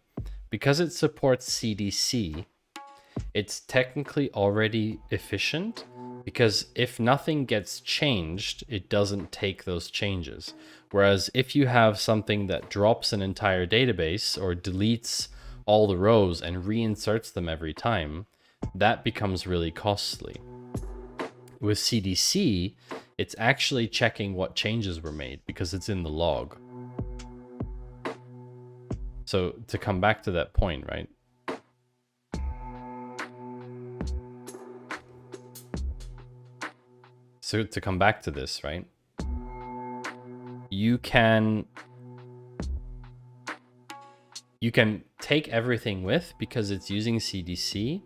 Because it supports CDC, it's technically already efficient, because if nothing gets changed, it doesn't take those changes. Whereas if you have something that drops an entire database or deletes all the rows and reinserts them every time, that becomes really costly. With CDC, it's actually checking what changes were made because it's in the log. So to come back to that point, right? So to come back to this, right? You can take everything with, because it's using CDC,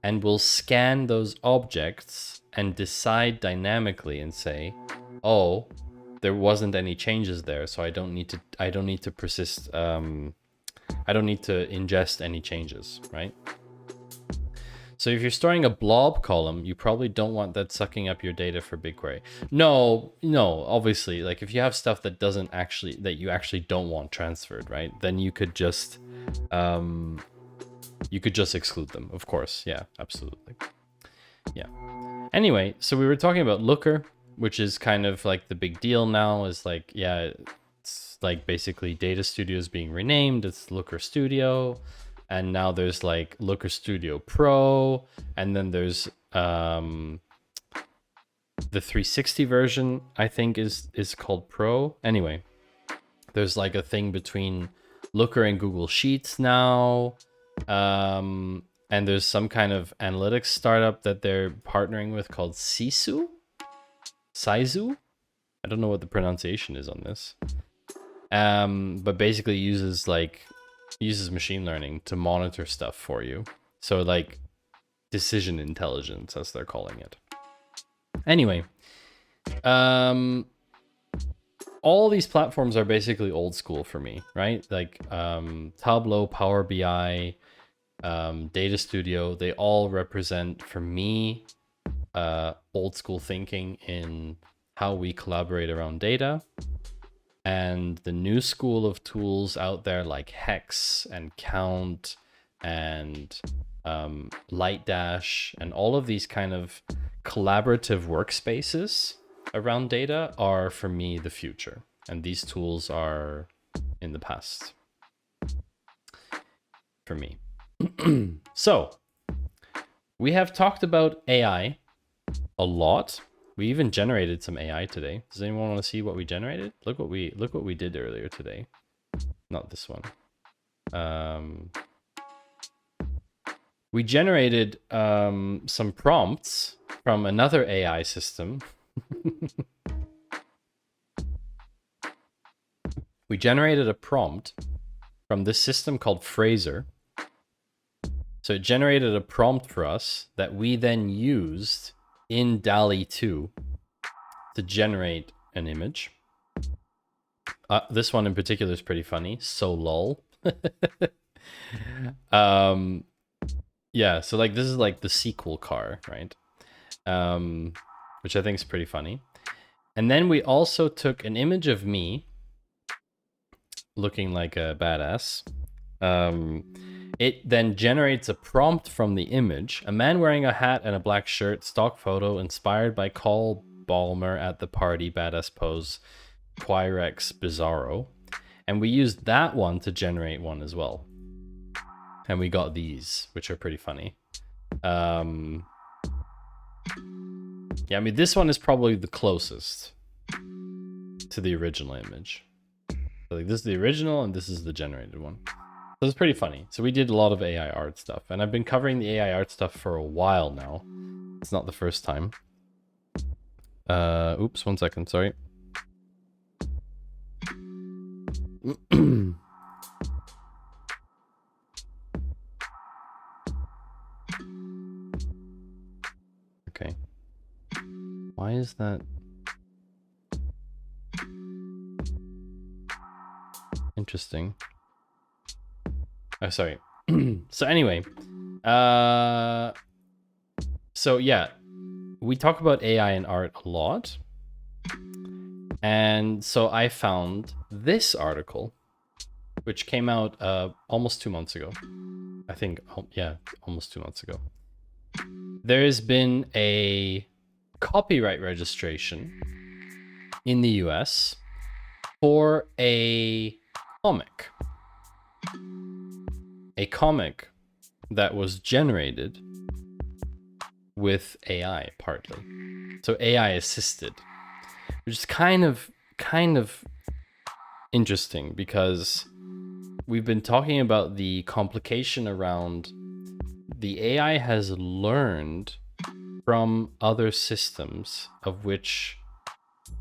and will scan those objects and decide dynamically and say, oh, there wasn't any changes there, so I don't need to persist, I don't need to ingest any changes, right? So if you're storing a blob column, you probably don't want that sucking up your data for BigQuery. No, obviously, like if you have stuff that you actually don't want transferred, right? Then you could just exclude them, of course. Yeah, absolutely. Yeah. Anyway, so we were talking about Looker, which is kind of like the big deal now, is like, yeah, it's like basically Data Studio is being renamed. It's Looker Studio. And now there's like Looker Studio Pro, and then there's the 360 version, I think is called Pro. Anyway, there's like a thing between Looker and Google Sheets now. And there's some kind of analytics startup that they're partnering with called Saizu. I don't know what the pronunciation is on this. But basically uses machine learning to monitor stuff for you. So like decision intelligence, as they're calling it. Anyway, all these platforms are basically old school for me, right? Like Tableau, Power BI, Data Studio, they all represent, for me, old school thinking in how we collaborate around data. And the new school of tools out there like Hex and Count and Lightdash and all of these kind of collaborative workspaces around data are, for me, the future. And these tools are in the past for me. So we have talked about AI a lot. We even generated some AI today. Does anyone want to see what we generated? Look what we did earlier today. Not this one. We generated some prompts from another AI system. We generated a prompt from this system called Fraser. So it generated a prompt for us that we then used in DALL-E 2 to generate an image. This one in particular is pretty funny. So lol. Yeah, so like this is like the sequel car, right? Which I think is pretty funny. And then we also took an image of me looking like a badass. It then generates a prompt from the image. A man wearing a hat and a black shirt, stock photo, inspired by Cole Balmer at the party, badass pose, Quirex Bizarro. And we used that one to generate one as well. And we got these, which are pretty funny. Yeah, I mean, this one is probably the closest to the original image. So like, this is the original and this is the generated one. So it's pretty funny. So we did a lot of AI art stuff, and I've been covering the AI art stuff for a while now. It's not the first time. Oops, 1 second, sorry. Okay. Why is that? Interesting. Oh, sorry. So anyway, so yeah, we talk about AI and art a lot. And so I found this article, which came out almost 2 months ago. I think, yeah, almost 2 months ago. There's been a copyright registration in the US for a comic. A comic that was generated with AI partly. So AI assisted, which is kind of interesting because we've been talking about the complication around the AI has learned from other systems, of which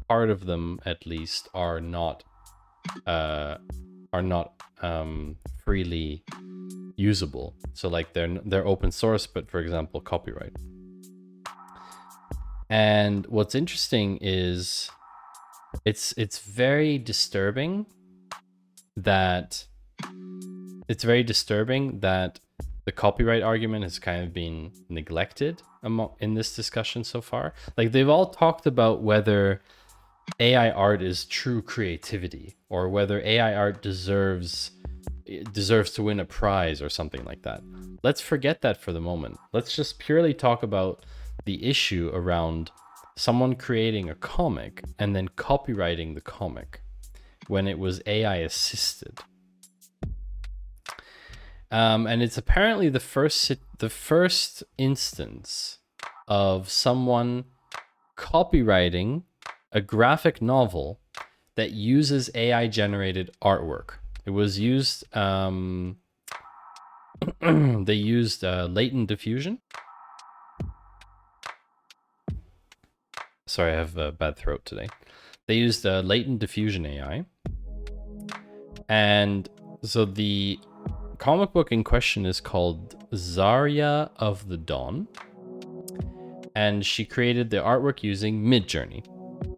part of them at least are not freely usable. So like they're open source, but for example, copyright. And what's interesting is it's very disturbing that the copyright argument has kind of been neglected in this discussion so far. Like they've all talked about whether AI art is true creativity or whether AI art deserves to win a prize or something like that. Let's forget that for the moment. Let's just purely talk about the issue around someone creating a comic and then copyrighting the comic when it was AI assisted. And it's apparently the first instance of someone copyrighting a graphic novel that uses AI generated artwork. It was used, they used latent diffusion. Sorry, I have a bad throat today. They used latent diffusion AI. And so the comic book in question is called Zarya of the Dawn. And she created the artwork using Midjourney,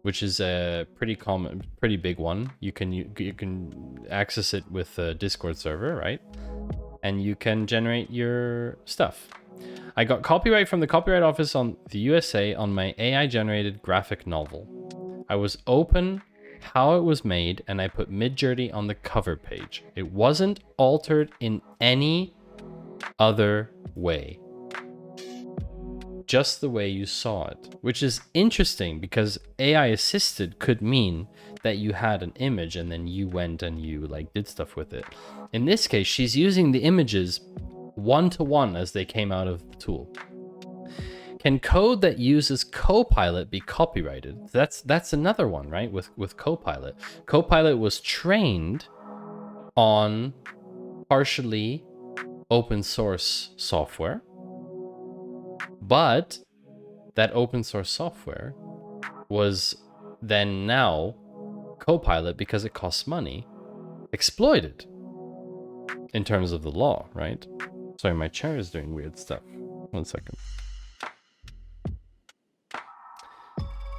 which is a pretty big one. You can access it with a Discord server, right? And you can generate your stuff. I got copyright from the Copyright Office on the USA on my AI generated graphic novel. I was open how it was made and I put Midjourney on the cover page. It wasn't altered in any other way. Just the way you saw it, which is interesting because AI assisted could mean that you had an image and then you went and you like did stuff with it. In this case, she's using the images one-to-one as they came out of the tool. Can code that uses Copilot be copyrighted? That's another one, right? With Copilot. Copilot was trained on partially open source software. But that open source software was then now Copilot, because it costs money, exploited in terms of the law, right? Sorry, my chair is doing weird stuff. 1 second.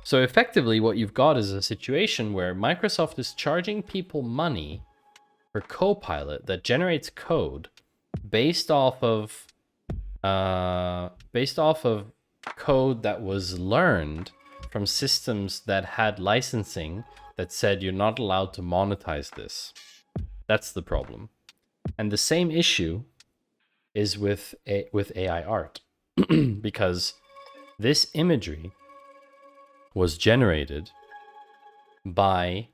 So effectively what you've got is a situation where Microsoft is charging people money for Copilot that generates code based off of code that was learned from systems that had licensing that said you're not allowed to monetize this. That's the problem. And the same issue is with AI art, because this imagery was generated by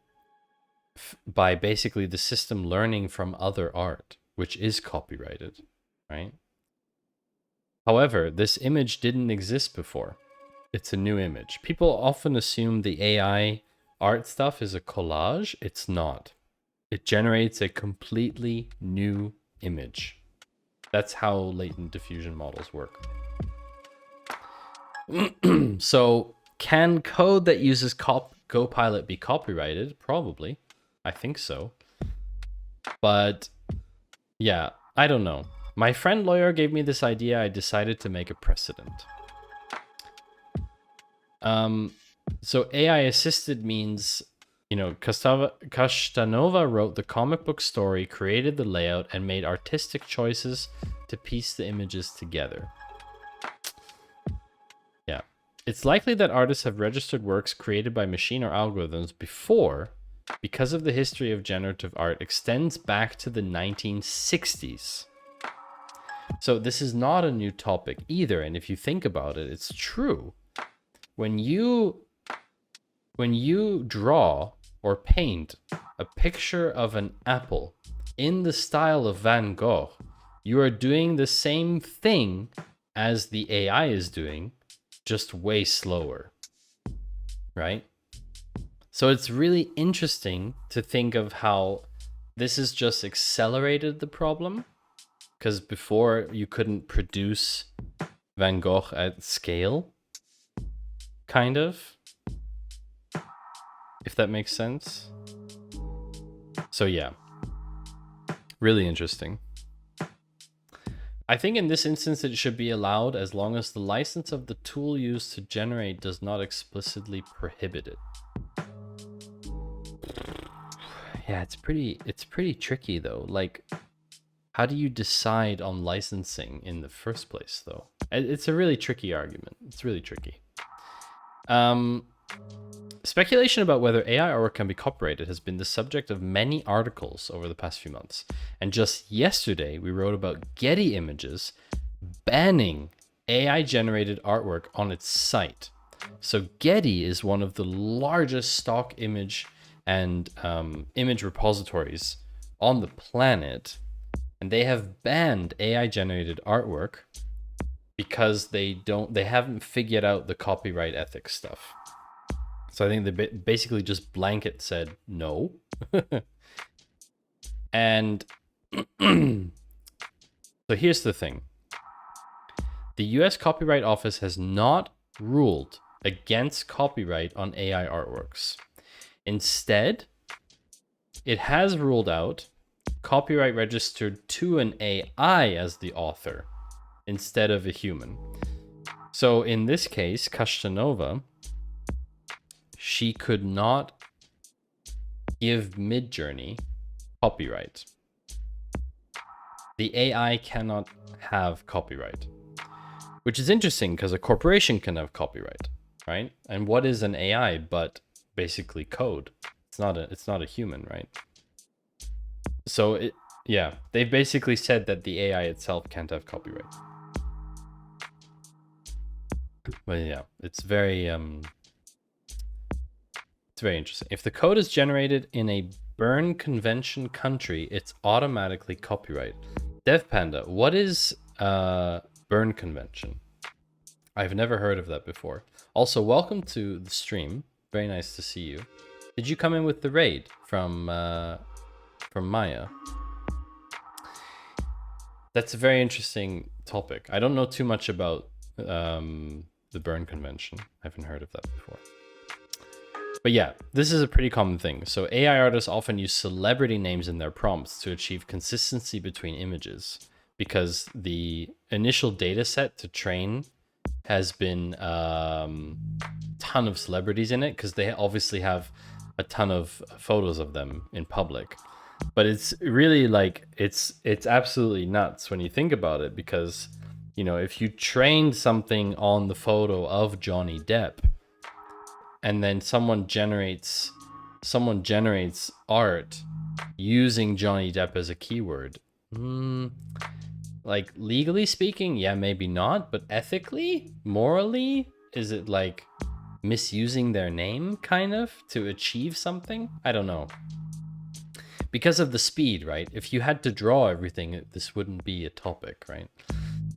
basically the system learning from other art, which is copyrighted, right? However, this image didn't exist before. It's a new image. People often assume the AI art stuff is a collage. It's not. It generates a completely new image. That's how latent diffusion models work. So, can code that uses Copilot be copyrighted? Probably. I think so. But, yeah, I don't know. My friend lawyer gave me this idea. I decided to make a precedent. So AI assisted means, you know, Castanova wrote the comic book story, created the layout, and made artistic choices to piece the images together. Yeah. It's likely that artists have registered works created by machine or algorithms before, because of the history of generative art extends back to the 1960s. So this is not a new topic either, and if you think about it, it's true. When you draw or paint a picture of an apple in the style of Van Gogh, you are doing the same thing as the AI is doing, just way slower, right? So it's really interesting to think of how this has just accelerated the problem, because before you couldn't produce Van Gogh at scale, kind of, if that makes sense. So yeah, really interesting. I think in this instance it should be allowed as long as the license of the tool used to generate does not explicitly prohibit it. Yeah, it's pretty tricky though. Like, how do you decide on licensing in the first place though? It's a really tricky argument. It's really tricky. Speculation about whether AI artwork can be copyrighted has been the subject of many articles over the past few months. And just yesterday, we wrote about Getty Images banning AI-generated artwork on its site. So Getty is one of the largest stock image and image repositories on the planet, and they have banned AI-generated artwork because they haven't figured out the copyright ethics stuff. So I think they basically just blanket said no. And so here's the thing. The US Copyright Office has not ruled against copyright on AI artworks. Instead, it has ruled out copyright registered to an AI as the author instead of a human. So in this case, Castanova, she could not give Midjourney copyright. The AI cannot have copyright, which is interesting because a corporation can have copyright, right? And what is an AI but basically code? It's not a human, right? So they've basically said that the AI itself can't have copyright. But yeah, it's very interesting. If the code is generated in a Berne Convention country, it's automatically copyright. DevPanda, what is Berne Convention? I've never heard of that before. Also, welcome to the stream. Very nice to see you. Did you come in with the raid from Maya? That's a very interesting topic. I don't know too much about the Berne Convention. I haven't heard of that before. But yeah, this is a pretty common thing. So AI artists often use celebrity names in their prompts to achieve consistency between images, because the initial data set to train has been a ton of celebrities in it, because they obviously have a ton of photos of them in public. But it's really like, it's absolutely nuts when you think about it, because, you know, if you trained something on the photo of Johnny Depp, and then someone generates art using Johnny Depp as a keyword. Like legally speaking, yeah, maybe not, but ethically, morally, is it like misusing their name kind of to achieve something? I don't know. Because of the speed, right? If you had to draw everything, this wouldn't be a topic, right?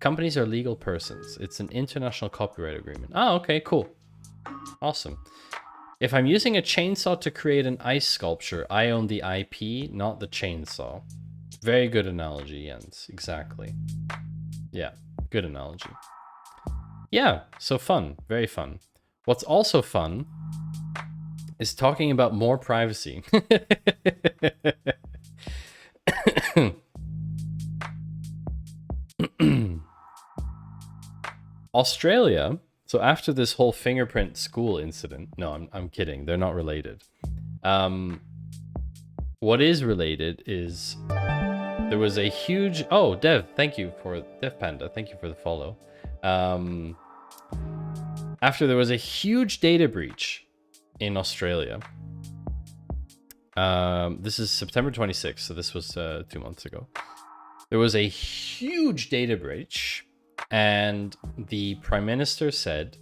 Companies are legal persons. It's an international copyright agreement. Oh, okay, cool. Awesome. If I'm using a chainsaw to create an ice sculpture, I own the IP, not the chainsaw. Very good analogy, Jens. Exactly. Yeah, good analogy. Yeah, so fun. Very fun. What's also fun is talking about more privacy. Australia, so after this whole fingerprint school incident, no, I'm kidding, they're not related. What is related is there was a huge, oh, Dev Panda, thank you for the follow. After there was a huge data breach in Australia. This is September 26th, so this was 2 months ago. There was a huge data breach, and the Prime Minister said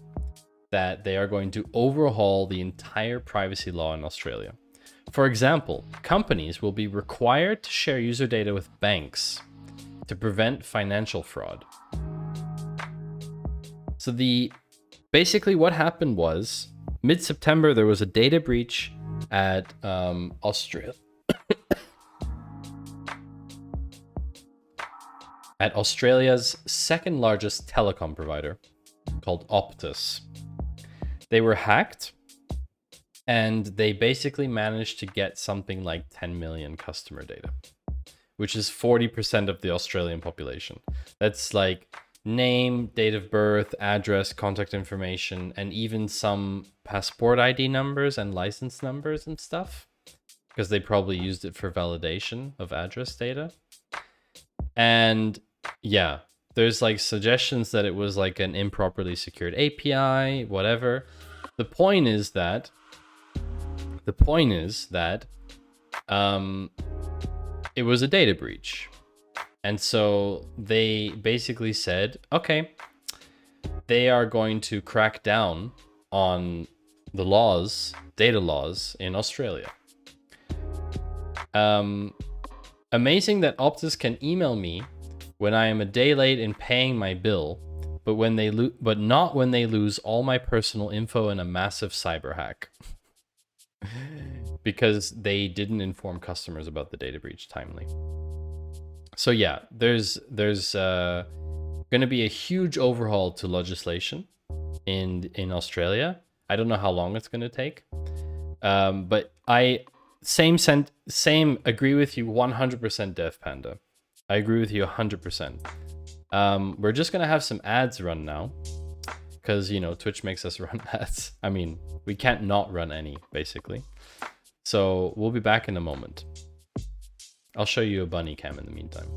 that they are going to overhaul the entire privacy law in Australia. For example, companies will be required to share user data with banks to prevent financial fraud. So basically what happened was, mid-September, there was a data breach at Australia's second largest telecom provider called Optus. They were hacked, and they basically managed to get something like 10 million customer data, which is 40% of the Australian population. That's like name, date of birth, address, contact information, and even some passport ID numbers and license numbers and stuff, because they probably used it for validation of address data. And yeah, there's like suggestions that it was like an improperly secured API, whatever. The point is that it was a data breach. And so they basically said, okay, they are going to crack down on the laws, data laws in Australia. Amazing that Optus can email me when I am a day late in paying my bill, but not when they lose all my personal info in a massive cyber hack. Because they didn't inform customers about the data breach timely. So yeah, there's going to be a huge overhaul to legislation in Australia. I don't know how long it's going to take, but same agree with you 100%, Dev Panda. I agree with you 100%. We're just going to have some ads run now, because Twitch makes us run ads. I mean, we can't not run any, basically. So we'll be back in a moment. I'll show you a bunny cam in the meantime.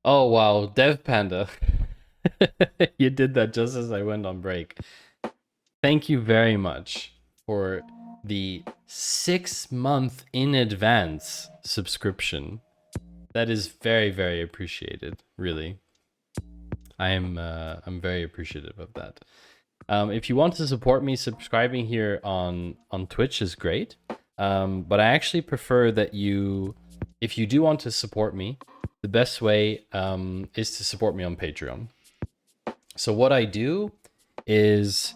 Oh wow, Dev Panda. You did that just as I went on break. Thank you very much for the 6-month in advance subscription. That is very, very appreciated, really. I'm very appreciative of that. If you want to support me, subscribing here on Twitch is great. But I actually prefer that if you do want to support me, the best way is to support me on Patreon. So what I do is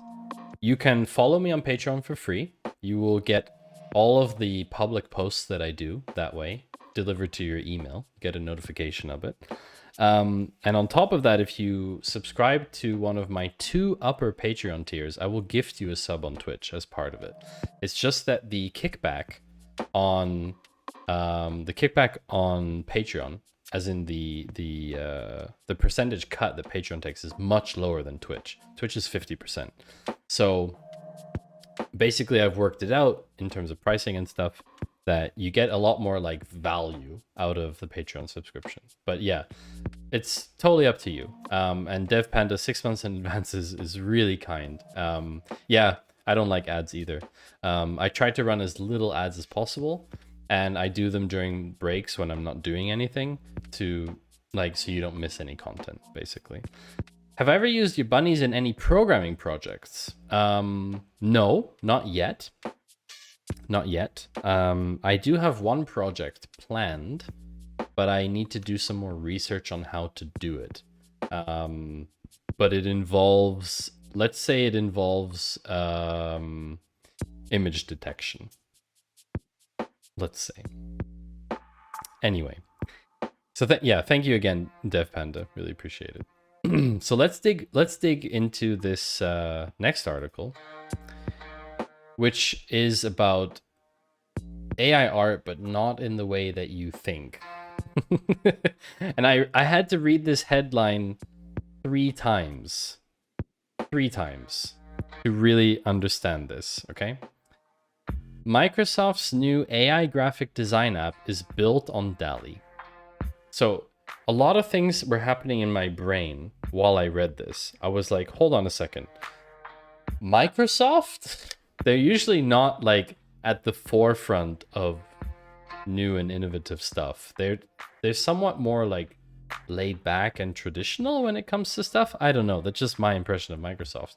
you can follow me on Patreon for free. You will get all of the public posts that I do that way delivered to your email, get a notification of it. And on top of that, if you subscribe to one of my 2 upper Patreon tiers, I will gift you a sub on Twitch as part of it. It's just that the kickback on Patreon, as in the percentage cut that Patreon takes, is much lower than Twitch. Twitch is 50%. So basically, I've worked it out in terms of pricing and stuff, that you get a lot more like value out of the Patreon subscription. But yeah, it's totally up to you. And Dev Panda 6 months in advance is really kind. Yeah, I don't like ads either. I try to run as little ads as possible, and I do them during breaks when I'm not doing anything to so you don't miss any content, basically. Have I ever used your bunnies in any programming projects? No, not yet. Not yet. I do have one project planned, but I need to do some more research on how to do it. But it involves, let's say it involves image detection. Let's say. Anyway. So yeah, thank you again, Dev Panda. Really appreciate it. So let's dig into this next article, which is about AI art, but not in the way that you think. And I had to read this headline 3 times. 3 times to really understand this, okay? Microsoft's new AI graphic design app is built on DALL-E. So a lot of things were happening in my brain while I read this. I was like, hold on a second. Microsoft? They're usually not like at the forefront of new and innovative stuff. They're somewhat more like laid back and traditional when it comes to stuff. I don't know. That's just my impression of Microsoft.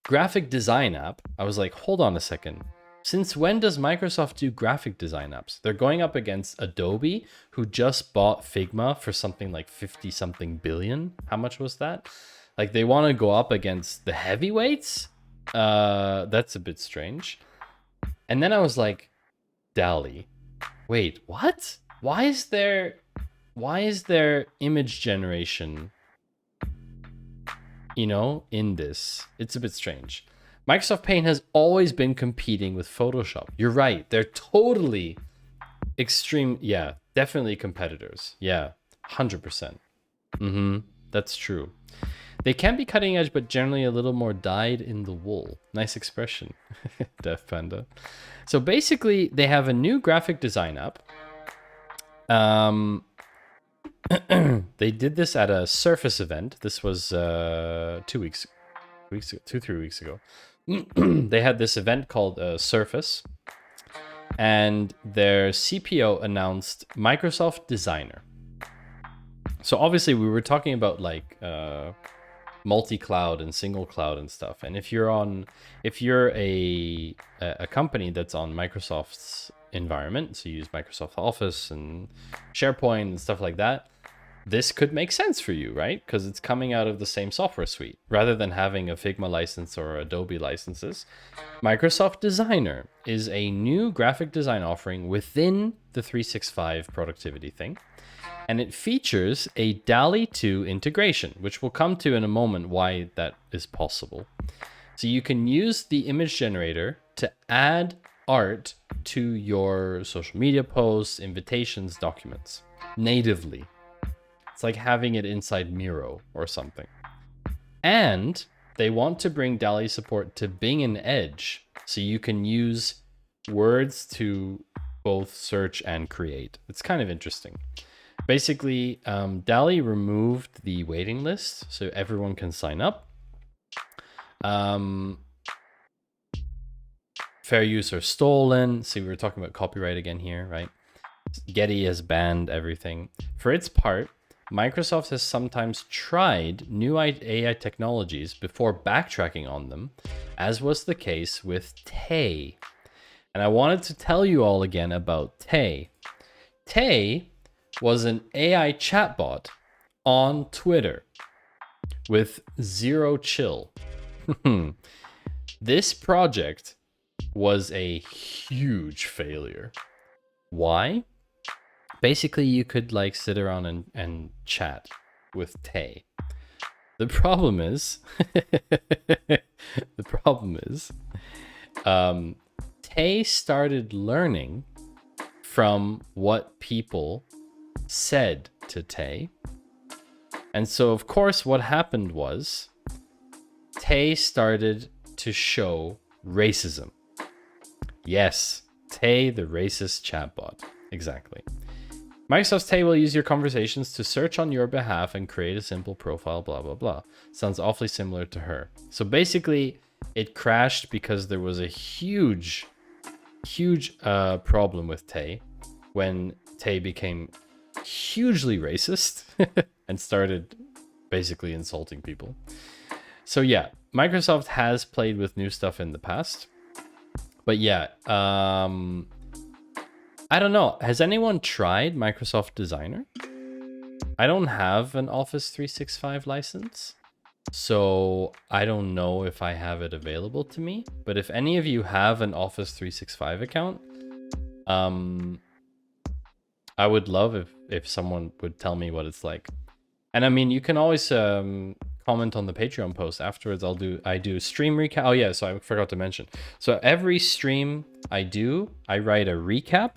Graphic design app. I was like, hold on a second. Since when does Microsoft do graphic design apps? They're going up against Adobe, who just bought Figma for something like 50-something billion. How much was that? Like, they want to go up against the heavyweights? That's a bit strange. And then I was like, DALL-E. Wait, what? Why is there image generation, in this? It's a bit strange. Microsoft Paint has always been competing with Photoshop. You're right. They're totally extreme. Yeah, definitely competitors. Yeah, 100%. That's true. They can be cutting edge, but generally a little more dyed in the wool. Nice expression, Dev Panda. So basically, they have a new graphic design app. They did this at a Surface event. This was 2 weeks, 3 weeks ago. They had this event called Surface, and their CPO announced Microsoft Designer. So obviously, we were talking about like multi-cloud and single cloud and stuff. And if you're a company that's on Microsoft's environment, so you use Microsoft Office and SharePoint and stuff like that, this could make sense for you, right? Because it's coming out of the same software suite. Rather than having a Figma license or Adobe licenses, Microsoft Designer is a new graphic design offering within the 365 productivity thing. And it features a DALL-E 2 integration, which we'll come to in a moment why that is possible. So you can use the image generator to add art to your social media posts, invitations, documents natively. It's like having it inside Miro or something. And they want to bring DALL-E support to Bing and Edge, so you can use words to both search and create. It's kind of interesting. Basically, DALL-E removed the waiting list so everyone can sign up. Fair use or stolen. See, we were talking about copyright again here, right? Getty has banned everything. For its part, Microsoft has sometimes tried new AI technologies before backtracking on them, as was the case with Tay. And I wanted to tell you all again about Tay. Tay was an AI chatbot on Twitter with zero chill. This project was a huge failure. Why? Basically, you could like sit around and chat with Tay. The problem is, Tay started learning from what people said to Tay. And so, of course, what happened was Tay started to show racism. Yes, Tay, the racist chatbot. Exactly. Microsoft's Tay will use your conversations to search on your behalf and create a simple profile, blah, blah, blah. Sounds awfully similar to her. So basically, it crashed because there was a huge problem with Tay when Tay became hugely racist and started basically insulting people. So yeah, Microsoft has played with new stuff in the past. But yeah, I don't know. Has anyone tried Microsoft Designer? I don't have an Office 365 license, so I don't know if I have it available to me. But if any of you have an Office 365 account, I would love if someone would tell me what it's like. And I mean, you can always comment on the Patreon post afterwards. I do stream recap. Oh yeah, so I forgot to mention. So every stream I do, I write a recap.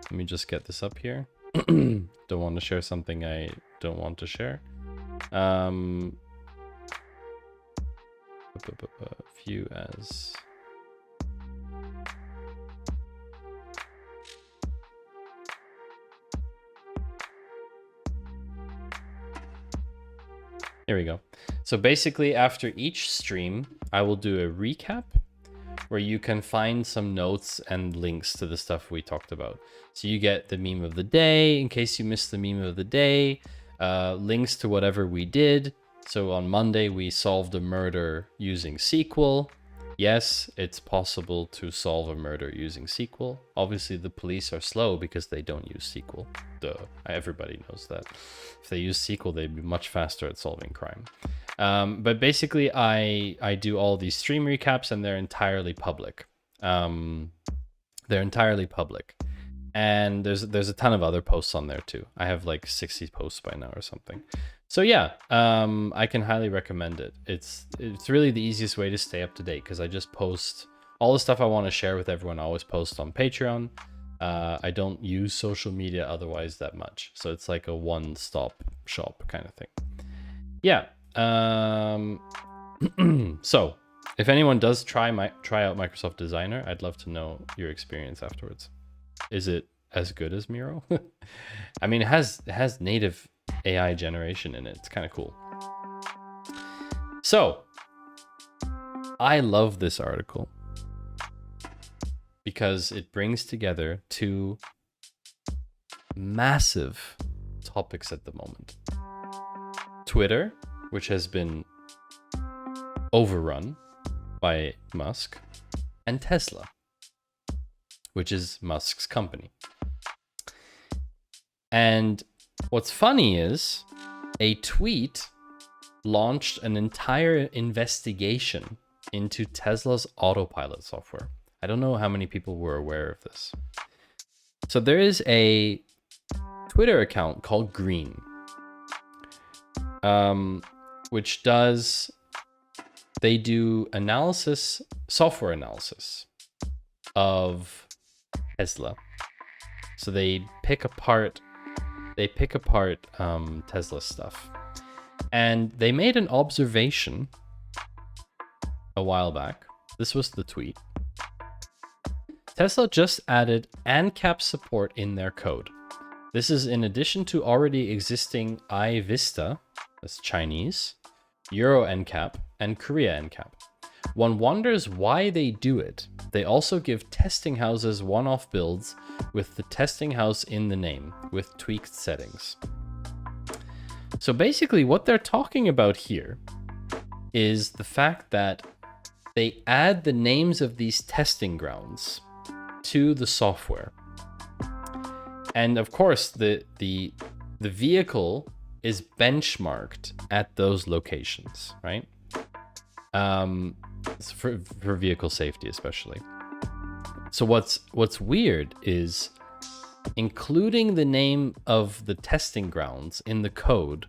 Let me just get this up here. Don't want to share something I don't want to share. View as. There we go. So basically, after each stream, I will do a recap where you can find some notes and links to the stuff we talked about. So you get the meme of the day, in case you missed the meme of the day, links to whatever we did. So on Monday, we solved a murder using SQL. Yes, it's possible to solve a murder using SQL. Obviously, the police are slow because they don't use SQL. Duh, everybody knows that. If they use SQL, they'd be much faster at solving crime. But basically, I do all these stream recaps, and they're entirely public. They're entirely public. And there's a ton of other posts on there too. I have like 60 posts by now or something. So yeah, I can highly recommend it. It's really the easiest way to stay up to date because I just post all the stuff I want to share with everyone. I always post on Patreon. I don't use social media otherwise that much. So it's like a one-stop shop kind of thing. Yeah. So if anyone does try out Microsoft Designer, I'd love to know your experience afterwards. Is it as good as Miro? I mean, it has native AI generation in it. It's kind of cool. So I love this article because it brings together two massive topics at the moment. Twitter, which has been overrun by Musk, and Tesla, which is Musk's company. And what's funny is a tweet launched an entire investigation into Tesla's autopilot software. I don't know how many people were aware of this. So there is a Twitter account called Green, which they do analysis, software analysis of Tesla. So they pick apart Tesla stuff. And they made an observation a while back. This was the tweet. Tesla just added ANCAP support in their code. This is in addition to already existing iVista, that's Chinese, Euro NCAP, and Korea NCAP. One wonders why they do it. They also give testing houses one-off builds with the testing house in the name, with tweaked settings. So basically what they're talking about here is the fact that they add the names of these testing grounds to the software. And of course, the vehicle is benchmarked at those locations, right? For vehicle safety especially. So what's weird is including the name of the testing grounds in the code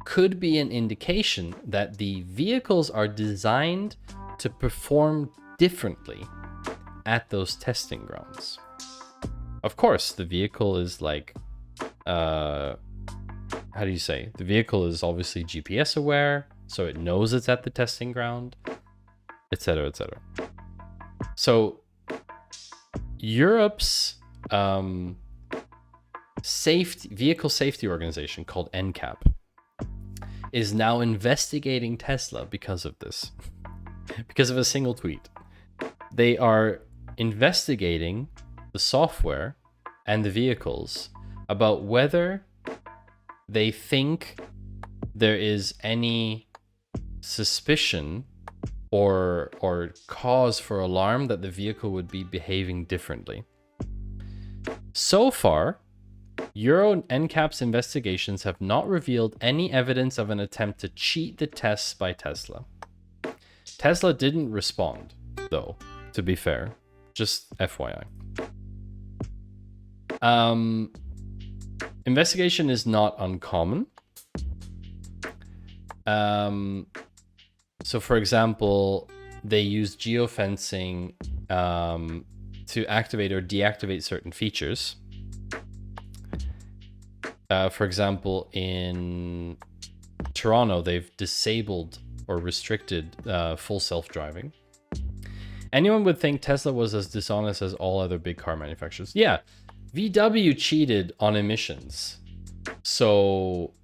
could be an indication that the vehicles are designed to perform differently at those testing grounds. Of course, the vehicle is like, how do you say? The vehicle is obviously GPS aware, so it knows it's at the testing ground, etc., etc. So Europe's vehicle safety organization called NCAP is now investigating Tesla because of this, because of a single tweet. They are investigating the software and the vehicles about whether they think there is any suspicion or cause for alarm that the vehicle would be behaving differently. So far, Euro NCAP's investigations have not revealed any evidence of an attempt to cheat the tests by Tesla. Tesla didn't respond, though, to be fair, just FYI. Investigation is not uncommon. So for example, they use geofencing to activate or deactivate certain features. For example, in Toronto, they've disabled or restricted full self-driving. Anyone would think Tesla was as dishonest as all other big car manufacturers. Yeah, VW cheated on emissions. So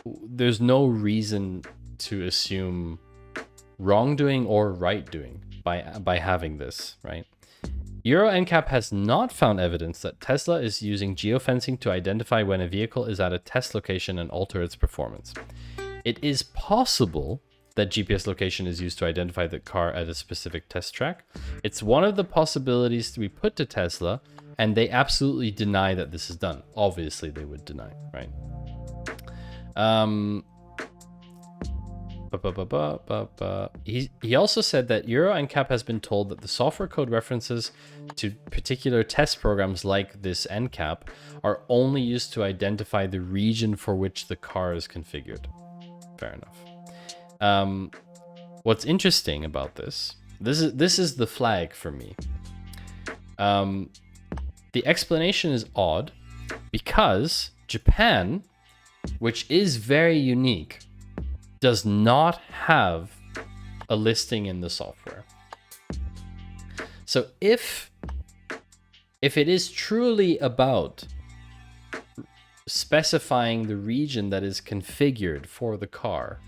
there's no reason to assume wrongdoing or right doing by having this, right? Euro NCAP has not found evidence that Tesla is using geofencing to identify when a vehicle is at a test location and alter its performance. It is possible that GPS location is used to identify the car at a specific test track. It's one of the possibilities to be put to Tesla, and they absolutely deny that this is done. Obviously, they would deny, right? He also said that Euro NCAP has been told that the software code references to particular test programs like this NCAP are only used to identify the region for which the car is configured. Fair enough. What's interesting about this is the flag for me. The explanation is odd because Japan, which is very unique, does not have a listing in the software. So if it is truly about specifying the region that is configured for the car,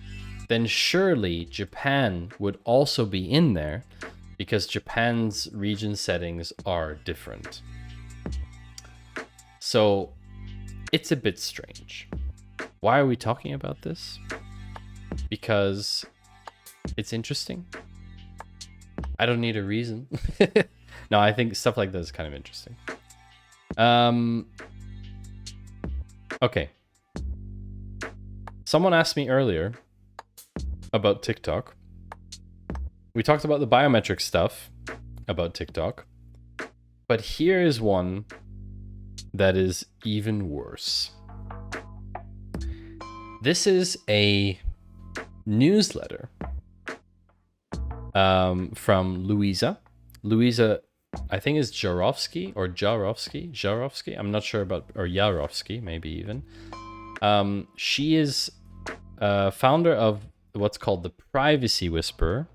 then surely Japan would also be in there because Japan's region settings are different. So it's a bit strange. Why are we talking about this? Because it's interesting. I don't need a reason. No, I think stuff like this is kind of interesting. Okay. Someone asked me earlier about TikTok. We talked about the biometric stuff about TikTok. But here is one that is even worse. This is a newsletter from Louisa. Louisa, I think is Jarovsky or Jarovsky. I'm not sure about, or Yarovsky, maybe even. She is founder of what's called the Privacy Whisperer,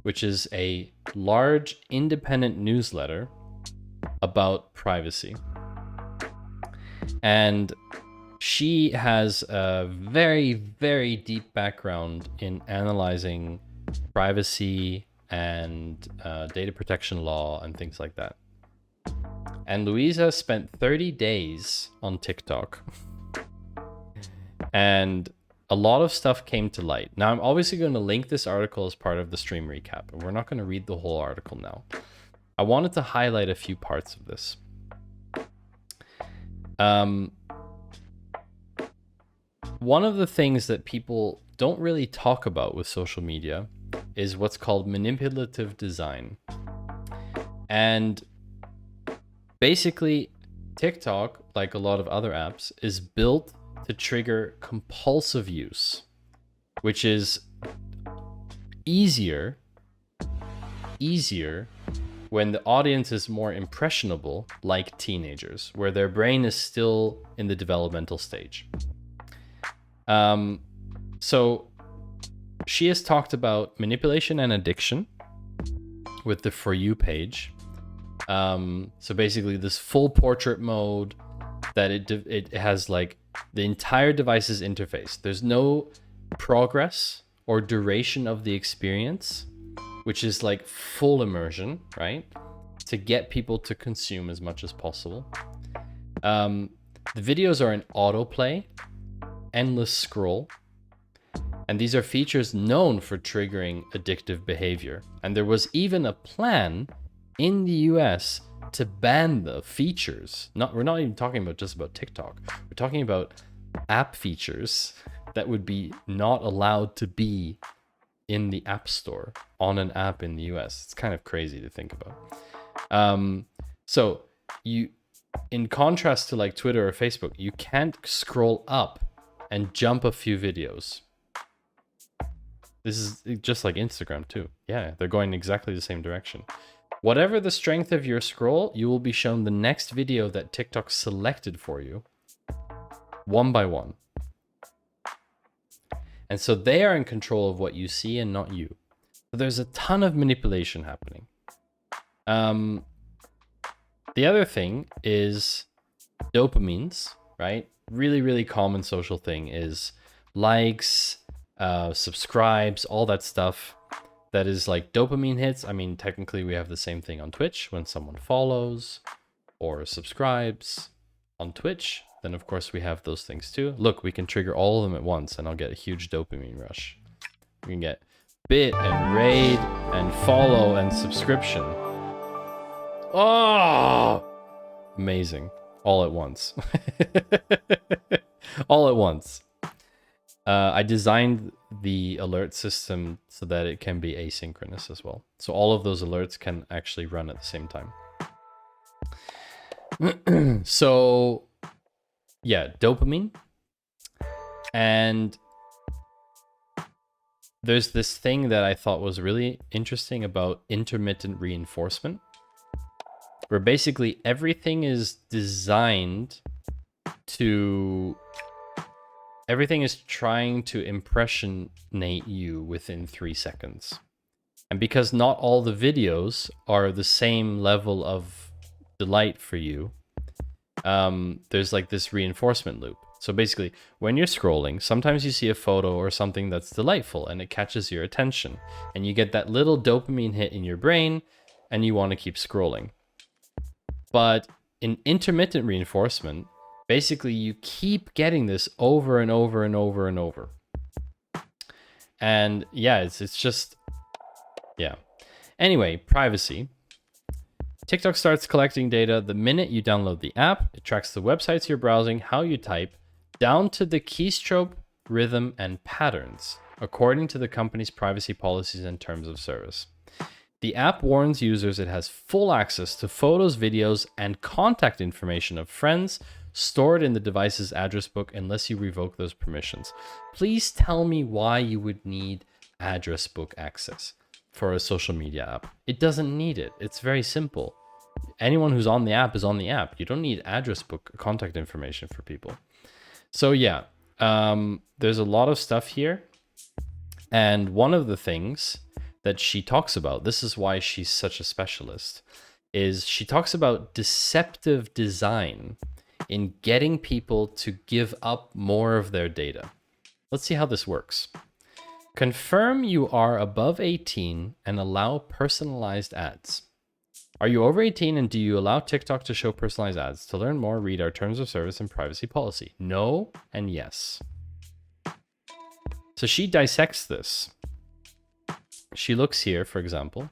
which is a large independent newsletter about privacy. And she has a very, very deep background in analyzing privacy and data protection law and things like that. And Louisa spent 30 days on TikTok. And a lot of stuff came to light. Now, I'm obviously going to link this article as part of the stream recap, and we're not going to read the whole article now. I wanted to highlight a few parts of this. One of the things that people don't really talk about with social media is what's called manipulative design. And basically, TikTok, like a lot of other apps, is built to trigger compulsive use, which is easier when the audience is more impressionable, like teenagers, where their brain is still in the developmental stage. So she has talked about manipulation and addiction with the For You page. So basically this full portrait mode that it has like the entire device's interface. There's no progress or duration of the experience, which is like full immersion, right? To get people to consume as much as possible. The videos are in autoplay, endless scroll, and these are features known for triggering addictive behavior. And there was even a plan in the US to ban the features. We're not even talking about just about TikTok. We're talking about app features that would be not allowed to be in the App Store on an app in the US. It's kind of crazy to think about. So you, in contrast to like Twitter or Facebook, you can't scroll up and jump a few videos. This is just like Instagram too. Yeah, they're going exactly the same direction. Whatever the strength of your scroll, you will be shown the next video that TikTok selected for you, one by one. And so they are in control of what you see and not you. So there's a ton of manipulation happening. The other thing is dopamines, right? Really, really common social thing is likes, subscribes, all that stuff. That is like dopamine hits. I mean, technically we have the same thing on Twitch when someone follows or subscribes on Twitch. Then of course we have those things too. Look, we can trigger all of them at once and I'll get a huge dopamine rush. We can get bit and raid and follow and subscription. Oh, amazing. All at once. All at once. I designed the alert system so that it can be asynchronous as well. So all of those alerts can actually run at the same time. So yeah, dopamine. And there's this thing that I thought was really interesting about intermittent reinforcement, where basically everything is designed to... Everything is trying to impressionate you within 3 seconds. And because not all the videos are the same level of delight for you, there's like this reinforcement loop. So basically, when you're scrolling, sometimes you see a photo or something that's delightful and it catches your attention. And you get that little dopamine hit in your brain and you want to keep scrolling. But in intermittent reinforcement, basically, you keep getting this over and over and over and over. And yeah, it's just, yeah. Anyway, privacy. TikTok starts collecting data the minute you download the app. It tracks the websites you're browsing, how you type, down to the keystroke, rhythm, and patterns, according to the company's privacy policies and terms of service. The app warns users it has full access to photos, videos, and contact information of friends stored in the device's address book unless you revoke those permissions. Please tell me why you would need address book access for a social media app. It doesn't need it. It's very simple. Anyone who's on the app is on the app. You don't need address book contact information for people. So yeah, there's a lot of stuff here. And one of the things that she talks about, this is why she's such a specialist, is she talks about deceptive design in getting people to give up more of their data. Let's see how this works. Confirm you are above 18 and allow personalized ads. Are you over 18 and do you allow TikTok to show personalized ads? To learn more, read our terms of service and privacy policy. No and yes. So she dissects this. She looks here, for example.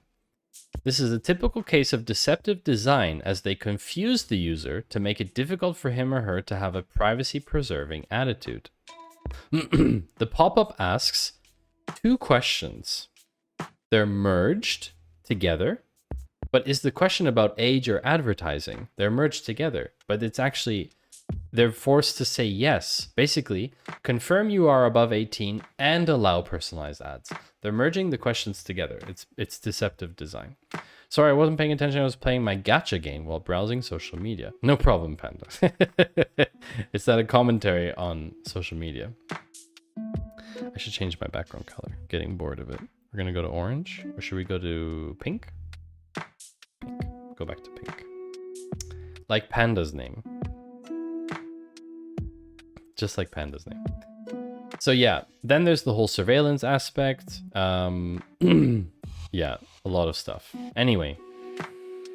This is a typical case of deceptive design as they confuse the user to make it difficult for him or her to have a privacy-preserving attitude. The pop-up asks 2 questions. They're merged together, but is the question about age or advertising? They're merged together, but it's actually, they're forced to say yes. Basically, confirm you are above 18 and allow personalized ads. They're merging the questions together. It's deceptive design. Sorry, I wasn't paying attention. I was playing my gacha game while browsing social media. No problem, Panda. Is that a commentary on social media? I should change my background color. Getting bored of it. We're gonna go to orange, or should we go to pink? Pink. Go back to pink. Like Panda's name. Just like Panda's name. So yeah, then there's the whole surveillance aspect. Yeah, a lot of stuff. Anyway,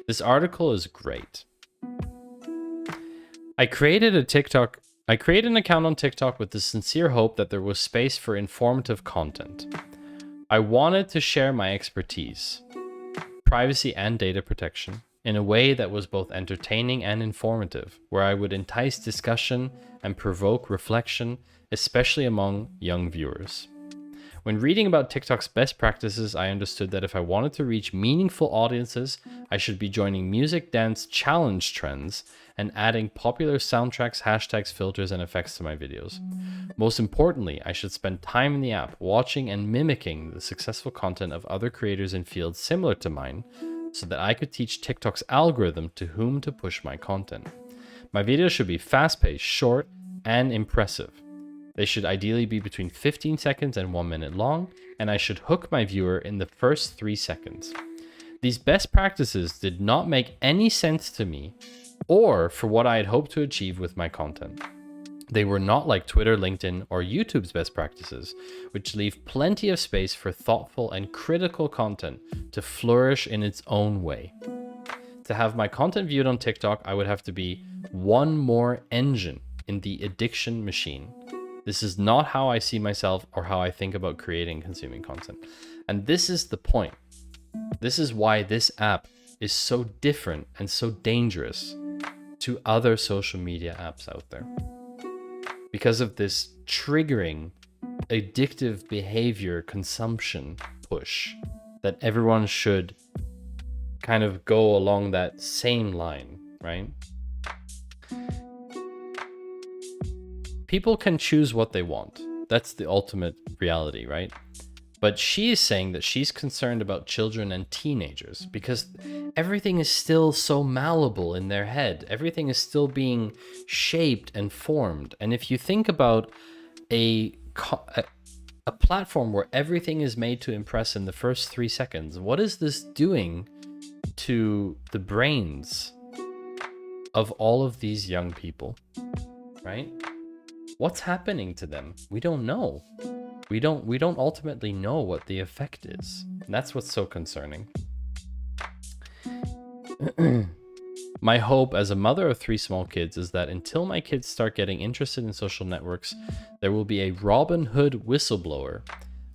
this article is great. I created an account on TikTok with the sincere hope that there was space for informative content. I wanted to share my expertise, privacy and data protection, in a way that was both entertaining and informative, where I would entice discussion and provoke reflection, especially among young viewers. When reading about TikTok's best practices, I understood that if I wanted to reach meaningful audiences, I should be joining music dance challenge trends and adding popular soundtracks, hashtags, filters, and effects to my videos. Most importantly, I should spend time in the app watching and mimicking the successful content of other creators in fields similar to mine, so that I could teach TikTok's algorithm to whom to push my content. My videos should be fast-paced, short, and impressive. They should ideally be between 15 seconds and 1 minute long, and I should hook my viewer in the first 3 seconds. These best practices did not make any sense to me, or for what I had hoped to achieve with my content. They were not like Twitter, LinkedIn, or YouTube's best practices, which leave plenty of space for thoughtful and critical content to flourish in its own way. To have my content viewed on TikTok, I would have to be one more engine in the addiction machine. This is not how I see myself or how I think about creating and consuming content. And this is the point. This is why this app is so different and so dangerous to other social media apps out there. Because of this triggering addictive behavior consumption push that everyone should kind of go along that same line, right? People can choose what they want. That's the ultimate reality, right? But she is saying that she's concerned about children and teenagers because everything is still so malleable in their head. Everything is still being shaped and formed. And if you think about a platform where everything is made to impress in the first 3 seconds, what is this doing to the brains of all of these young people, right? What's happening to them? We don't know. We don't ultimately know what the effect is. And that's what's so concerning. My hope as a mother of 3 small kids is that until my kids start getting interested in social networks, there will be a Robin Hood whistleblower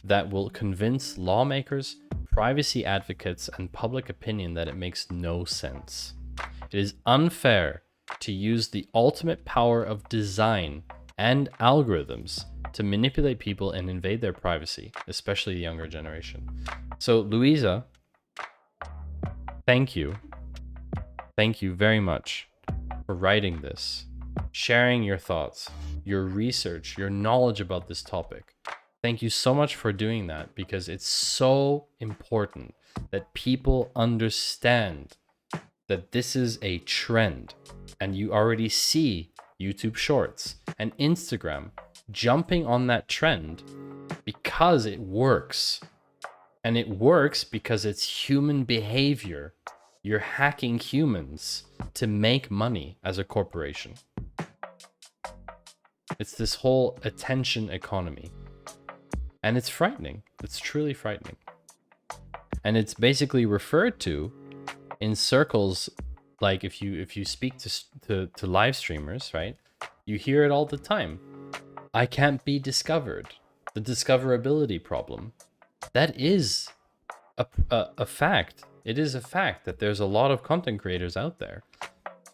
that will convince lawmakers, privacy advocates, and public opinion that it makes no sense. It is unfair to use the ultimate power of design and algorithms to manipulate people and invade their privacy, especially the younger generation. So, Louisa, thank you. Thank you very much for writing this, sharing your thoughts, your research, your knowledge about this topic. Thank you so much for doing that, because it's so important that people understand that this is a trend, and you already see YouTube Shorts and Instagram jumping on that trend because it works. And it works because it's human behavior. You're hacking humans to make money as a corporation. It's this whole attention economy. And it's frightening. It's truly frightening. And it's basically referred to in circles, like if you speak to live streamers, right? You hear it all the time. I can't be discovered. The discoverability problem. That is a fact. It is a fact that there's a lot of content creators out there.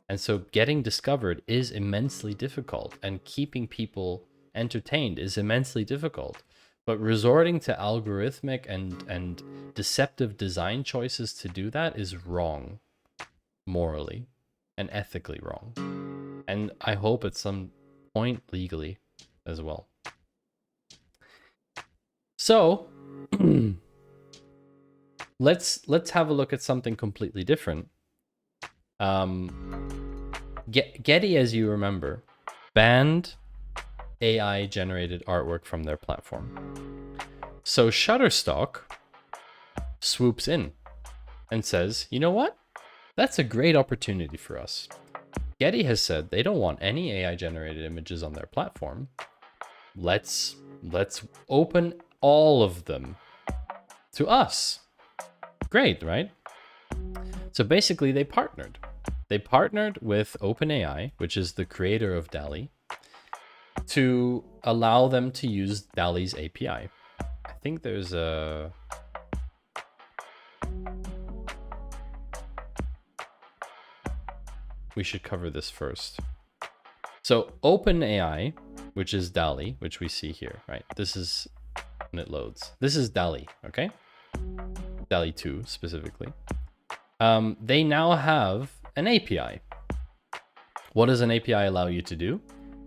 And so getting discovered is immensely difficult, and keeping people entertained is immensely difficult. But resorting to algorithmic and deceptive design choices to do that is wrong, morally and ethically wrong. And I hope at some point legally as well. So let's have a look at something completely different. Getty, as you remember, banned AI generated artwork from their platform. So Shutterstock swoops in and says, you know what? That's a great opportunity for us. Getty has said they don't want any AI generated images on their platform. Let's open all of them to us. Great, right? So basically they partnered. They partnered with OpenAI, which is the creator of DALL-E, to allow them to use DALL-E's API. I think there's a... We should cover this first. So OpenAI, which is DALL-E, which we see here, right? This is when it loads. This is DALL-E, okay? DALL-E 2 specifically. They now have an API. What does an API allow you to do?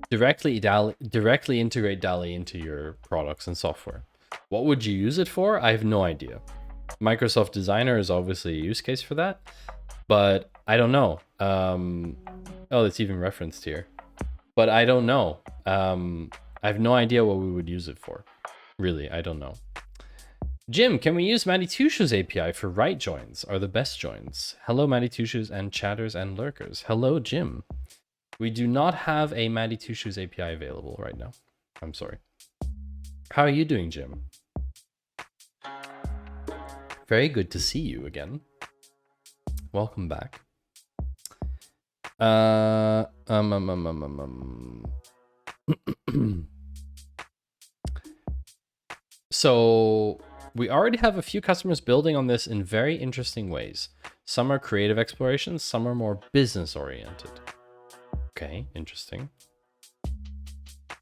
Directly integrate DALL-E into your products and software. What would you use it for? I have no idea. Microsoft Designer is obviously a use case for that, but I don't know. Oh, it's even referenced here. But I don't know. I have no idea what we would use it for. Really, I don't know. Jim, can we use Matty Two Shoes API for right joins? Are the best joins. Hello, Matty Two Shoes and chatters and lurkers. Hello, Jim. We do not have a Matty Two Shoes API available right now. I'm sorry. How are you doing, Jim? Very good to see you again. Welcome back. So we already have a few customers building on this in very interesting ways. Some are creative explorations, some are more business oriented. Okay, interesting.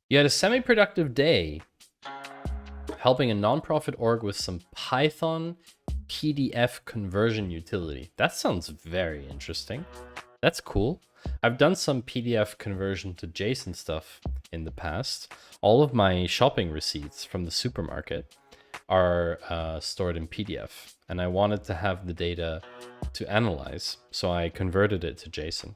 You had a semi-productive day helping a nonprofit org with some Python PDF conversion utility. That sounds very interesting. That's cool. I've done some PDF conversion to JSON stuff in the past. All of my shopping receipts from the supermarket are stored in PDF, and I wanted to have the data to analyze, so I converted it to JSON.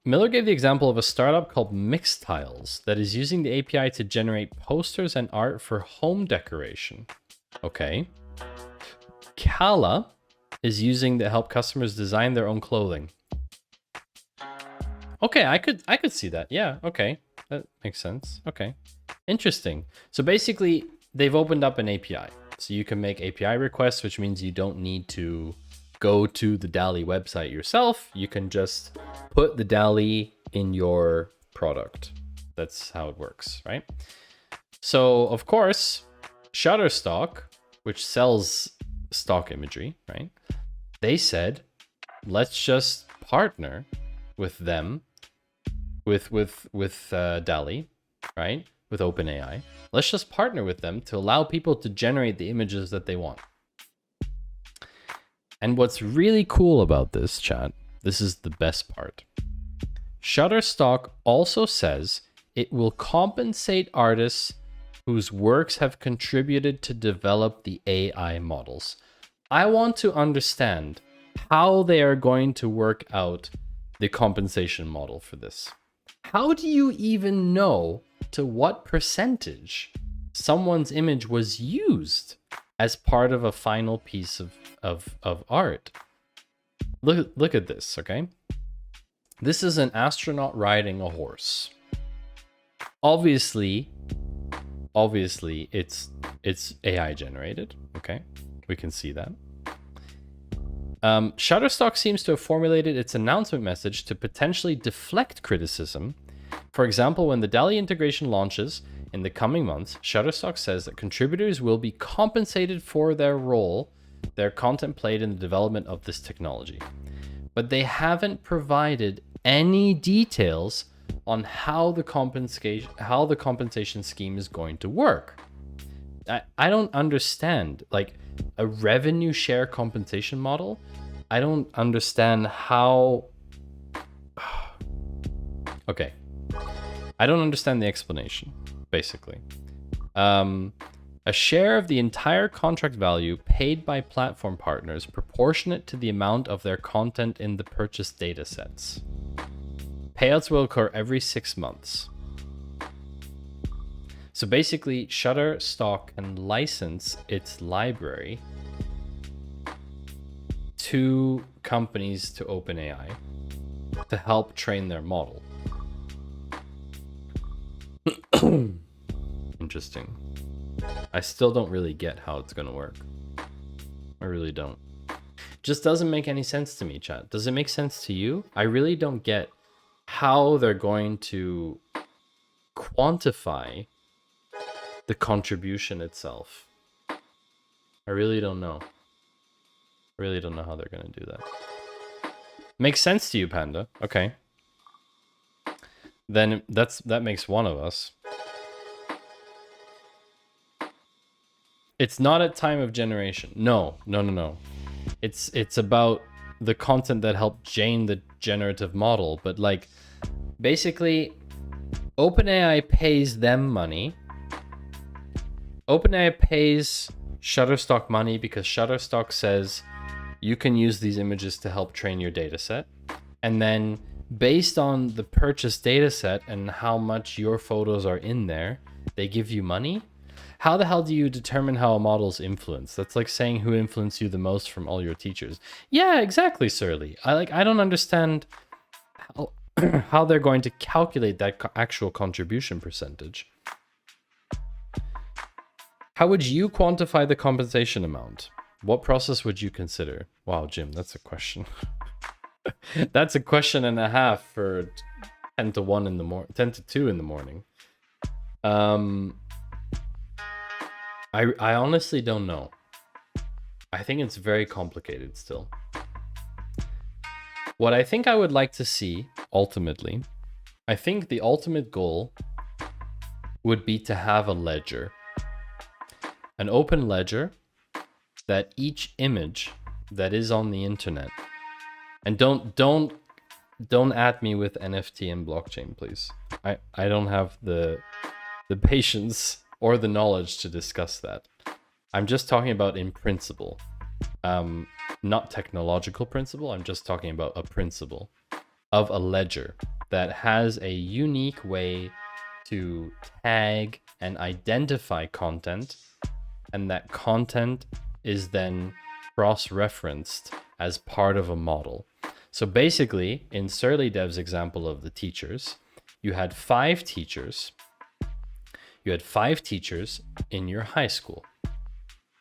Miller gave the example of a startup called Mixtiles that is using the API to generate posters and art for home decoration. Okay. Kala is using to help customers design their own clothing. Okay, I could see that. Yeah, okay. That makes sense. Okay. Interesting. So basically, they've opened up an API. So you can make API requests, which means you don't need to go to the DALL-E website yourself. You can just put the DALL-E in your product. That's how it works, right? So, of course, Shutterstock, which sells stock imagery, right? They said, let's just partner with them, with DALL-E, right? With OpenAI. Let's just partner with them to allow people to generate the images that they want. And what's really cool about this, chat, this is the best part. Shutterstock also says it will compensate artists whose works have contributed to develop the AI models. I want to understand how they are going to work out the compensation model for this. How do you even know to what percentage someone's image was used as part of a final piece of art? Look at this, okay? This is an astronaut riding a horse. Obviously it's AI generated. Okay, we can see that. Shutterstock seems to have formulated its announcement message to potentially deflect criticism. For example, when the DALL-E integration launches in the coming months, Shutterstock says that contributors will be compensated for their role, their content played in the development of this technology. But they haven't provided any details on how the compensation scheme is going to work. I don't understand, like, a revenue share compensation model. I don't understand how. Okay, I don't understand the explanation. Basically, a share of the entire contract value paid by platform partners proportionate to the amount of their content in the purchased data sets. Payouts will occur every 6 months. So basically, Shutterstock can license its library to companies to OpenAI to help train their model. Interesting. I still don't really get how it's going to work. I really don't. Just doesn't make any sense to me, chat. Does it make sense to you? I really don't get how they're going to quantify the contribution itself. I really don't know. I really don't know how they're going to do that. Makes sense to you, Panda. Okay. Then that makes one of us. It's not at time of generation. No. It's about the content that helped Jane the generative model, but like basically OpenAI pays them money. OpenAI pays Shutterstock money because Shutterstock says you can use these images to help train your data set. And then based on the purchased data set and how much your photos are in there, they give you money. How the hell do you determine how a model's influence? That's like saying who influenced you the most from all your teachers. Yeah, exactly, Surly. I don't understand how they're going to calculate that actual contribution percentage. How would you quantify the compensation amount? What process would you consider? Wow, Jim, that's a question. That's a question and a half for 10 to 1 in the morning, 10 to 2 in the morning. I honestly don't know. I think it's very complicated still. What I think I would like to see, ultimately, I think the ultimate goal would be to have a ledger. An open ledger that each image that is on the internet, and don't at me with NFT and blockchain, please. I don't have the patience or the knowledge to discuss that. I'm just talking about in principle, not technological principle. I'm just talking about a principle of a ledger that has a unique way to tag and identify content, and that content is then cross-referenced as part of a model. So basically, in Surly Dev's example of the teachers, you had 5 teachers. You had 5 teachers in your high school.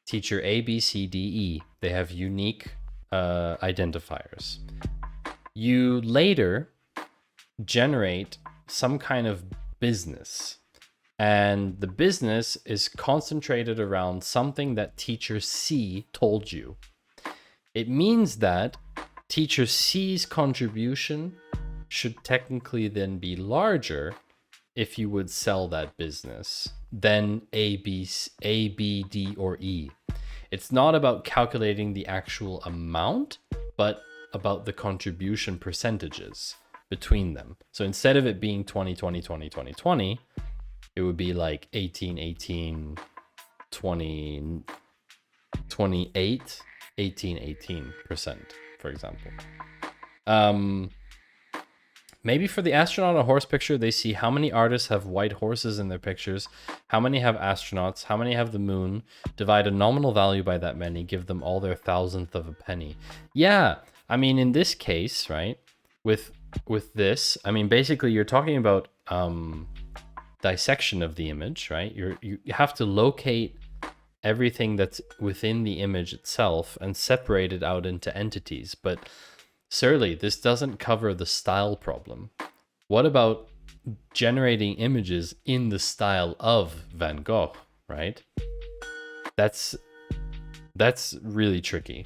Teacher A, B, C, D, E. They have unique identifiers. You later generate some kind of business. And the business is concentrated around something that teacher C told you. It means that teacher C's contribution should technically then be larger if you would sell that business than A, B, D, or E. It's not about calculating the actual amount, but about the contribution percentages between them. So instead of it being 20, 20, 20, 20, 20, it would be like 18, 18, 20, 28, 18, 18%, for example. Maybe for the astronaut on a horse picture, they see how many artists have white horses in their pictures, how many have astronauts, how many have the moon, divide a nominal value by that many, give them all their thousandth of a penny. Yeah, I mean, in this case, right, with with this, I mean, basically you're talking about dissection of the image, right? You have to locate everything that's within the image itself and separate it out into entities. But surely this doesn't cover the style problem. What about generating images in the style of Van Gogh, right? That's really tricky.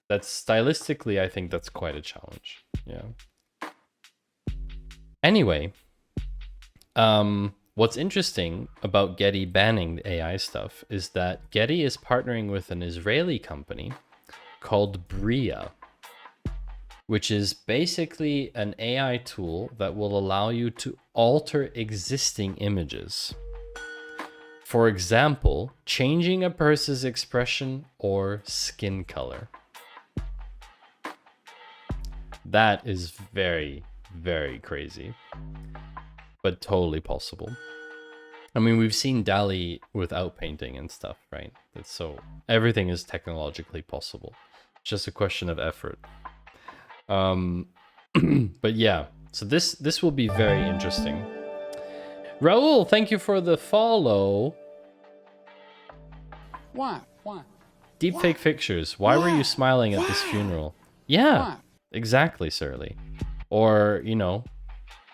That's stylistically, I think that's quite a challenge. Yeah. Anyway, what's interesting about Getty banning the AI stuff is that Getty is partnering with an Israeli company called Bria, which is basically an AI tool that will allow you to alter existing images. For example, changing a person's expression or skin color. That is very, very crazy, but totally possible. I mean, we've seen DALL-E without painting and stuff, right? So everything is technologically possible. It's just a question of effort. But yeah, so this will be very interesting. Raul, thank you for the follow. Why? Deepfake pictures. Why were you smiling at this funeral? Yeah, exactly, Surly. Or, you know,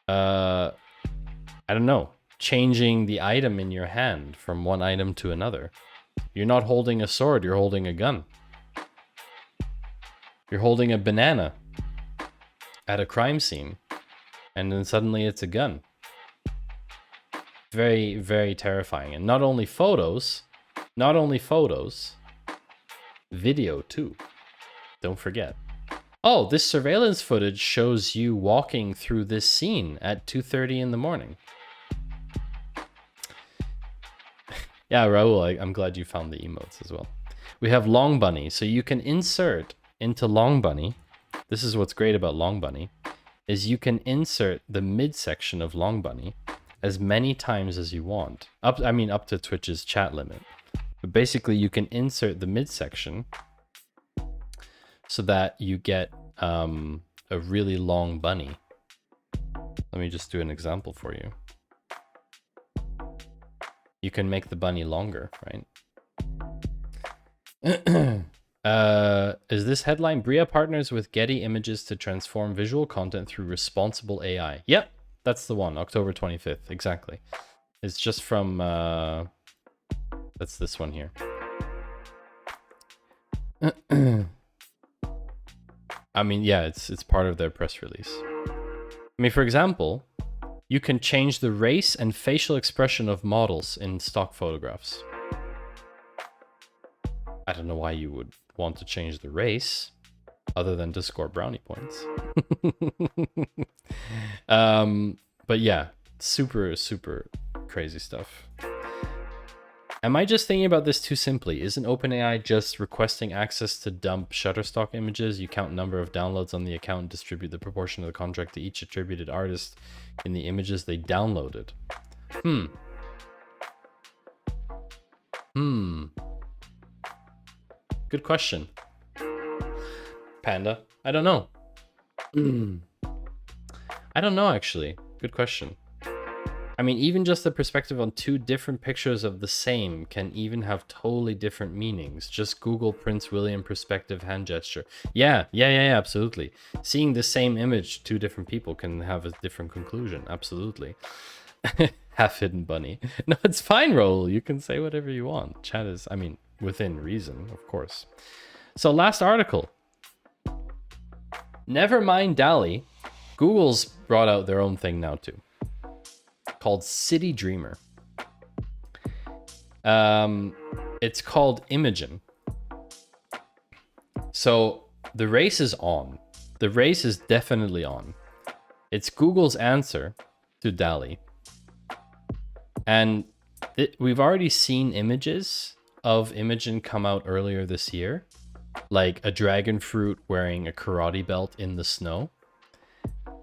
I don't know, changing the item in your hand from one item to another. You're not holding a sword, you're holding a gun. You're holding a banana at a crime scene, and then suddenly it's a gun. Very, very terrifying. And not only photos, video too. Don't forget. Oh, this surveillance footage shows you walking through this scene at 2:30 in the morning. Yeah, Raul, I'm glad you found the emotes as well. We have Long Bunny, so you can insert into Long Bunny. This is what's great about Long Bunny, is you can insert the midsection of Long Bunny as many times as you want. Up to Twitch's chat limit. But basically, you can insert the midsection so that you get a really long bunny. Let me just do an example for you. You can make the bunny longer, right? Is this headline? Bria partners with Getty Images to transform visual content through responsible AI. Yep, that's the one. October 25th, exactly. It's just from... that's this one here. I mean, yeah, it's part of their press release. I mean, for example, you can change the race and facial expression of models in stock photographs. I don't know why you would want to change the race other than to score brownie points. But yeah, super, super crazy stuff. Am I just thinking about this too simply? Isn't OpenAI just requesting access to dump Shutterstock images? You count number of downloads on the account and distribute the proportion of the contract to each attributed artist in the images they downloaded. Good question. Panda. I don't know. I don't know, actually. Good question. I mean, even just the perspective on two different pictures of the same can even have totally different meanings. Just Google Prince William perspective hand gesture. Yeah, absolutely. Seeing the same image, two different people can have a different conclusion. Absolutely. Half hidden bunny. No, it's fine, Raul. You can say whatever you want. Chat is, I mean, within reason, of course. So last article. Never mind DALL-E. Google's brought out their own thing now too, called City Dreamer. It's called Imogen. So the race is on. The race is definitely on. It's Google's answer to DALL-E. And we've already seen images of Imogen come out earlier this year, like a dragon fruit wearing a karate belt in the snow.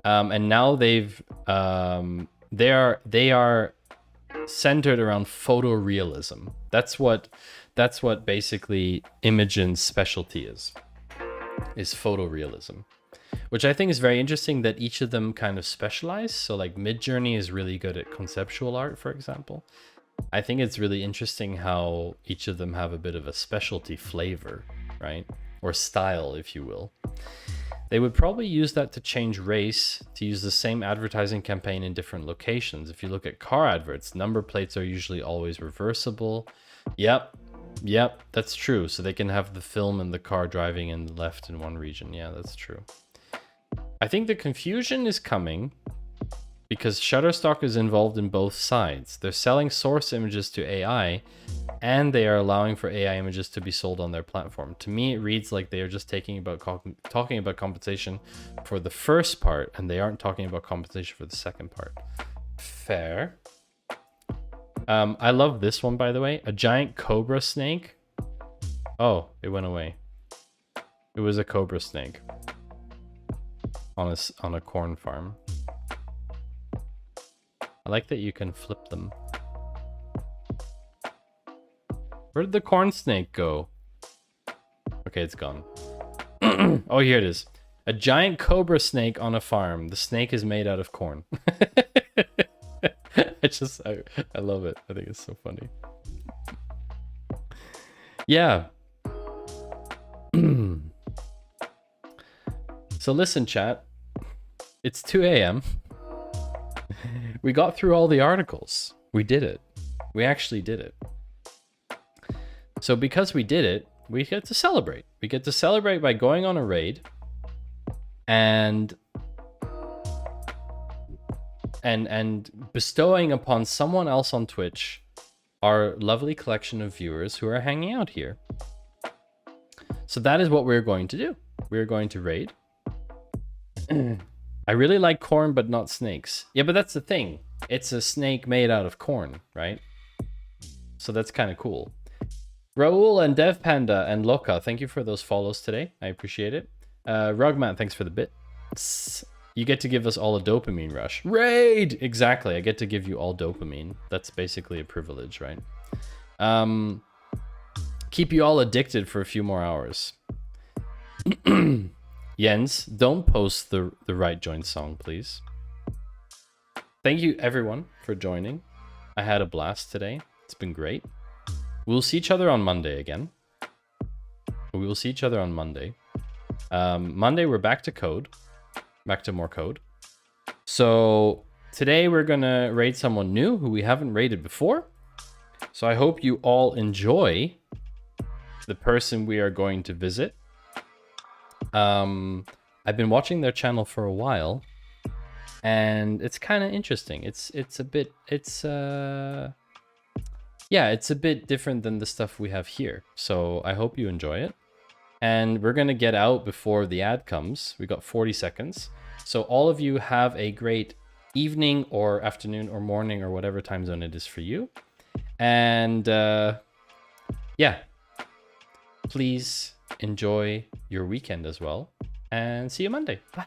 And now they are centered around photorealism. That's what basically Imogen's specialty is photorealism. which I think is very interesting that each of them kind of specialize. So like Midjourney is really good at conceptual art, for example. I think it's really interesting how each of them have a bit of a specialty flavor, right? Or style, if you will. They would probably use that to change race, to use the same advertising campaign in different locations. If you look at car adverts, number plates are usually always reversible. Yep, that's true. So they can have the film and the car driving in the left in one region. Yeah, that's true. I think the confusion is coming because Shutterstock is involved in both sides. They're selling source images to AI, and they are allowing for AI images to be sold on their platform. To me, it reads like they are just talking about compensation for the first part, and they aren't talking about compensation for the second part. Fair. I love this one, by the way. A giant cobra snake. Oh, it went away. It was a cobra snake on a corn farm. I like that you can flip them. Where did the corn snake go? Okay, it's gone. Oh, here it is. A giant cobra snake on a farm. The snake is made out of corn. I love it. I think it's so funny. Yeah. So listen, chat. It's 2 a.m. We got through all the articles. We did it. We actually did it. So because we did it, we get to celebrate. We get to celebrate by going on a raid and bestowing upon someone else on Twitch our lovely collection of viewers who are hanging out here. So that is what we're going to do. We're going to raid. I really like corn, but not snakes. Yeah, but that's the thing. It's a snake made out of corn, right? So that's kind of cool. Raul and Dev Panda and Loka, thank you for those follows today. I appreciate it. Rugman, thanks for the bits. You get to give us all a dopamine rush. Raid! Exactly, I get to give you all dopamine. That's basically a privilege, right? Keep you all addicted for a few more hours. Jens, don't post the right join song, please. Thank you, everyone, for joining. I had a blast today. It's been great. We'll see each other on Monday again. We will see each other on Monday. Monday, we're back to code. Back to more code. So today, we're going to raid someone new who we haven't raided before. So I hope you all enjoy the person we are going to visit. I've been watching their channel for a while, and it's kind of interesting. It's a bit different than the stuff we have here. So I hope you enjoy it. And we're gonna get out before the ad comes. We got 40 seconds. So all of you have a great evening or afternoon or morning or whatever time zone it is for you. And yeah, please enjoy your weekend as well, and see you Monday. Bye.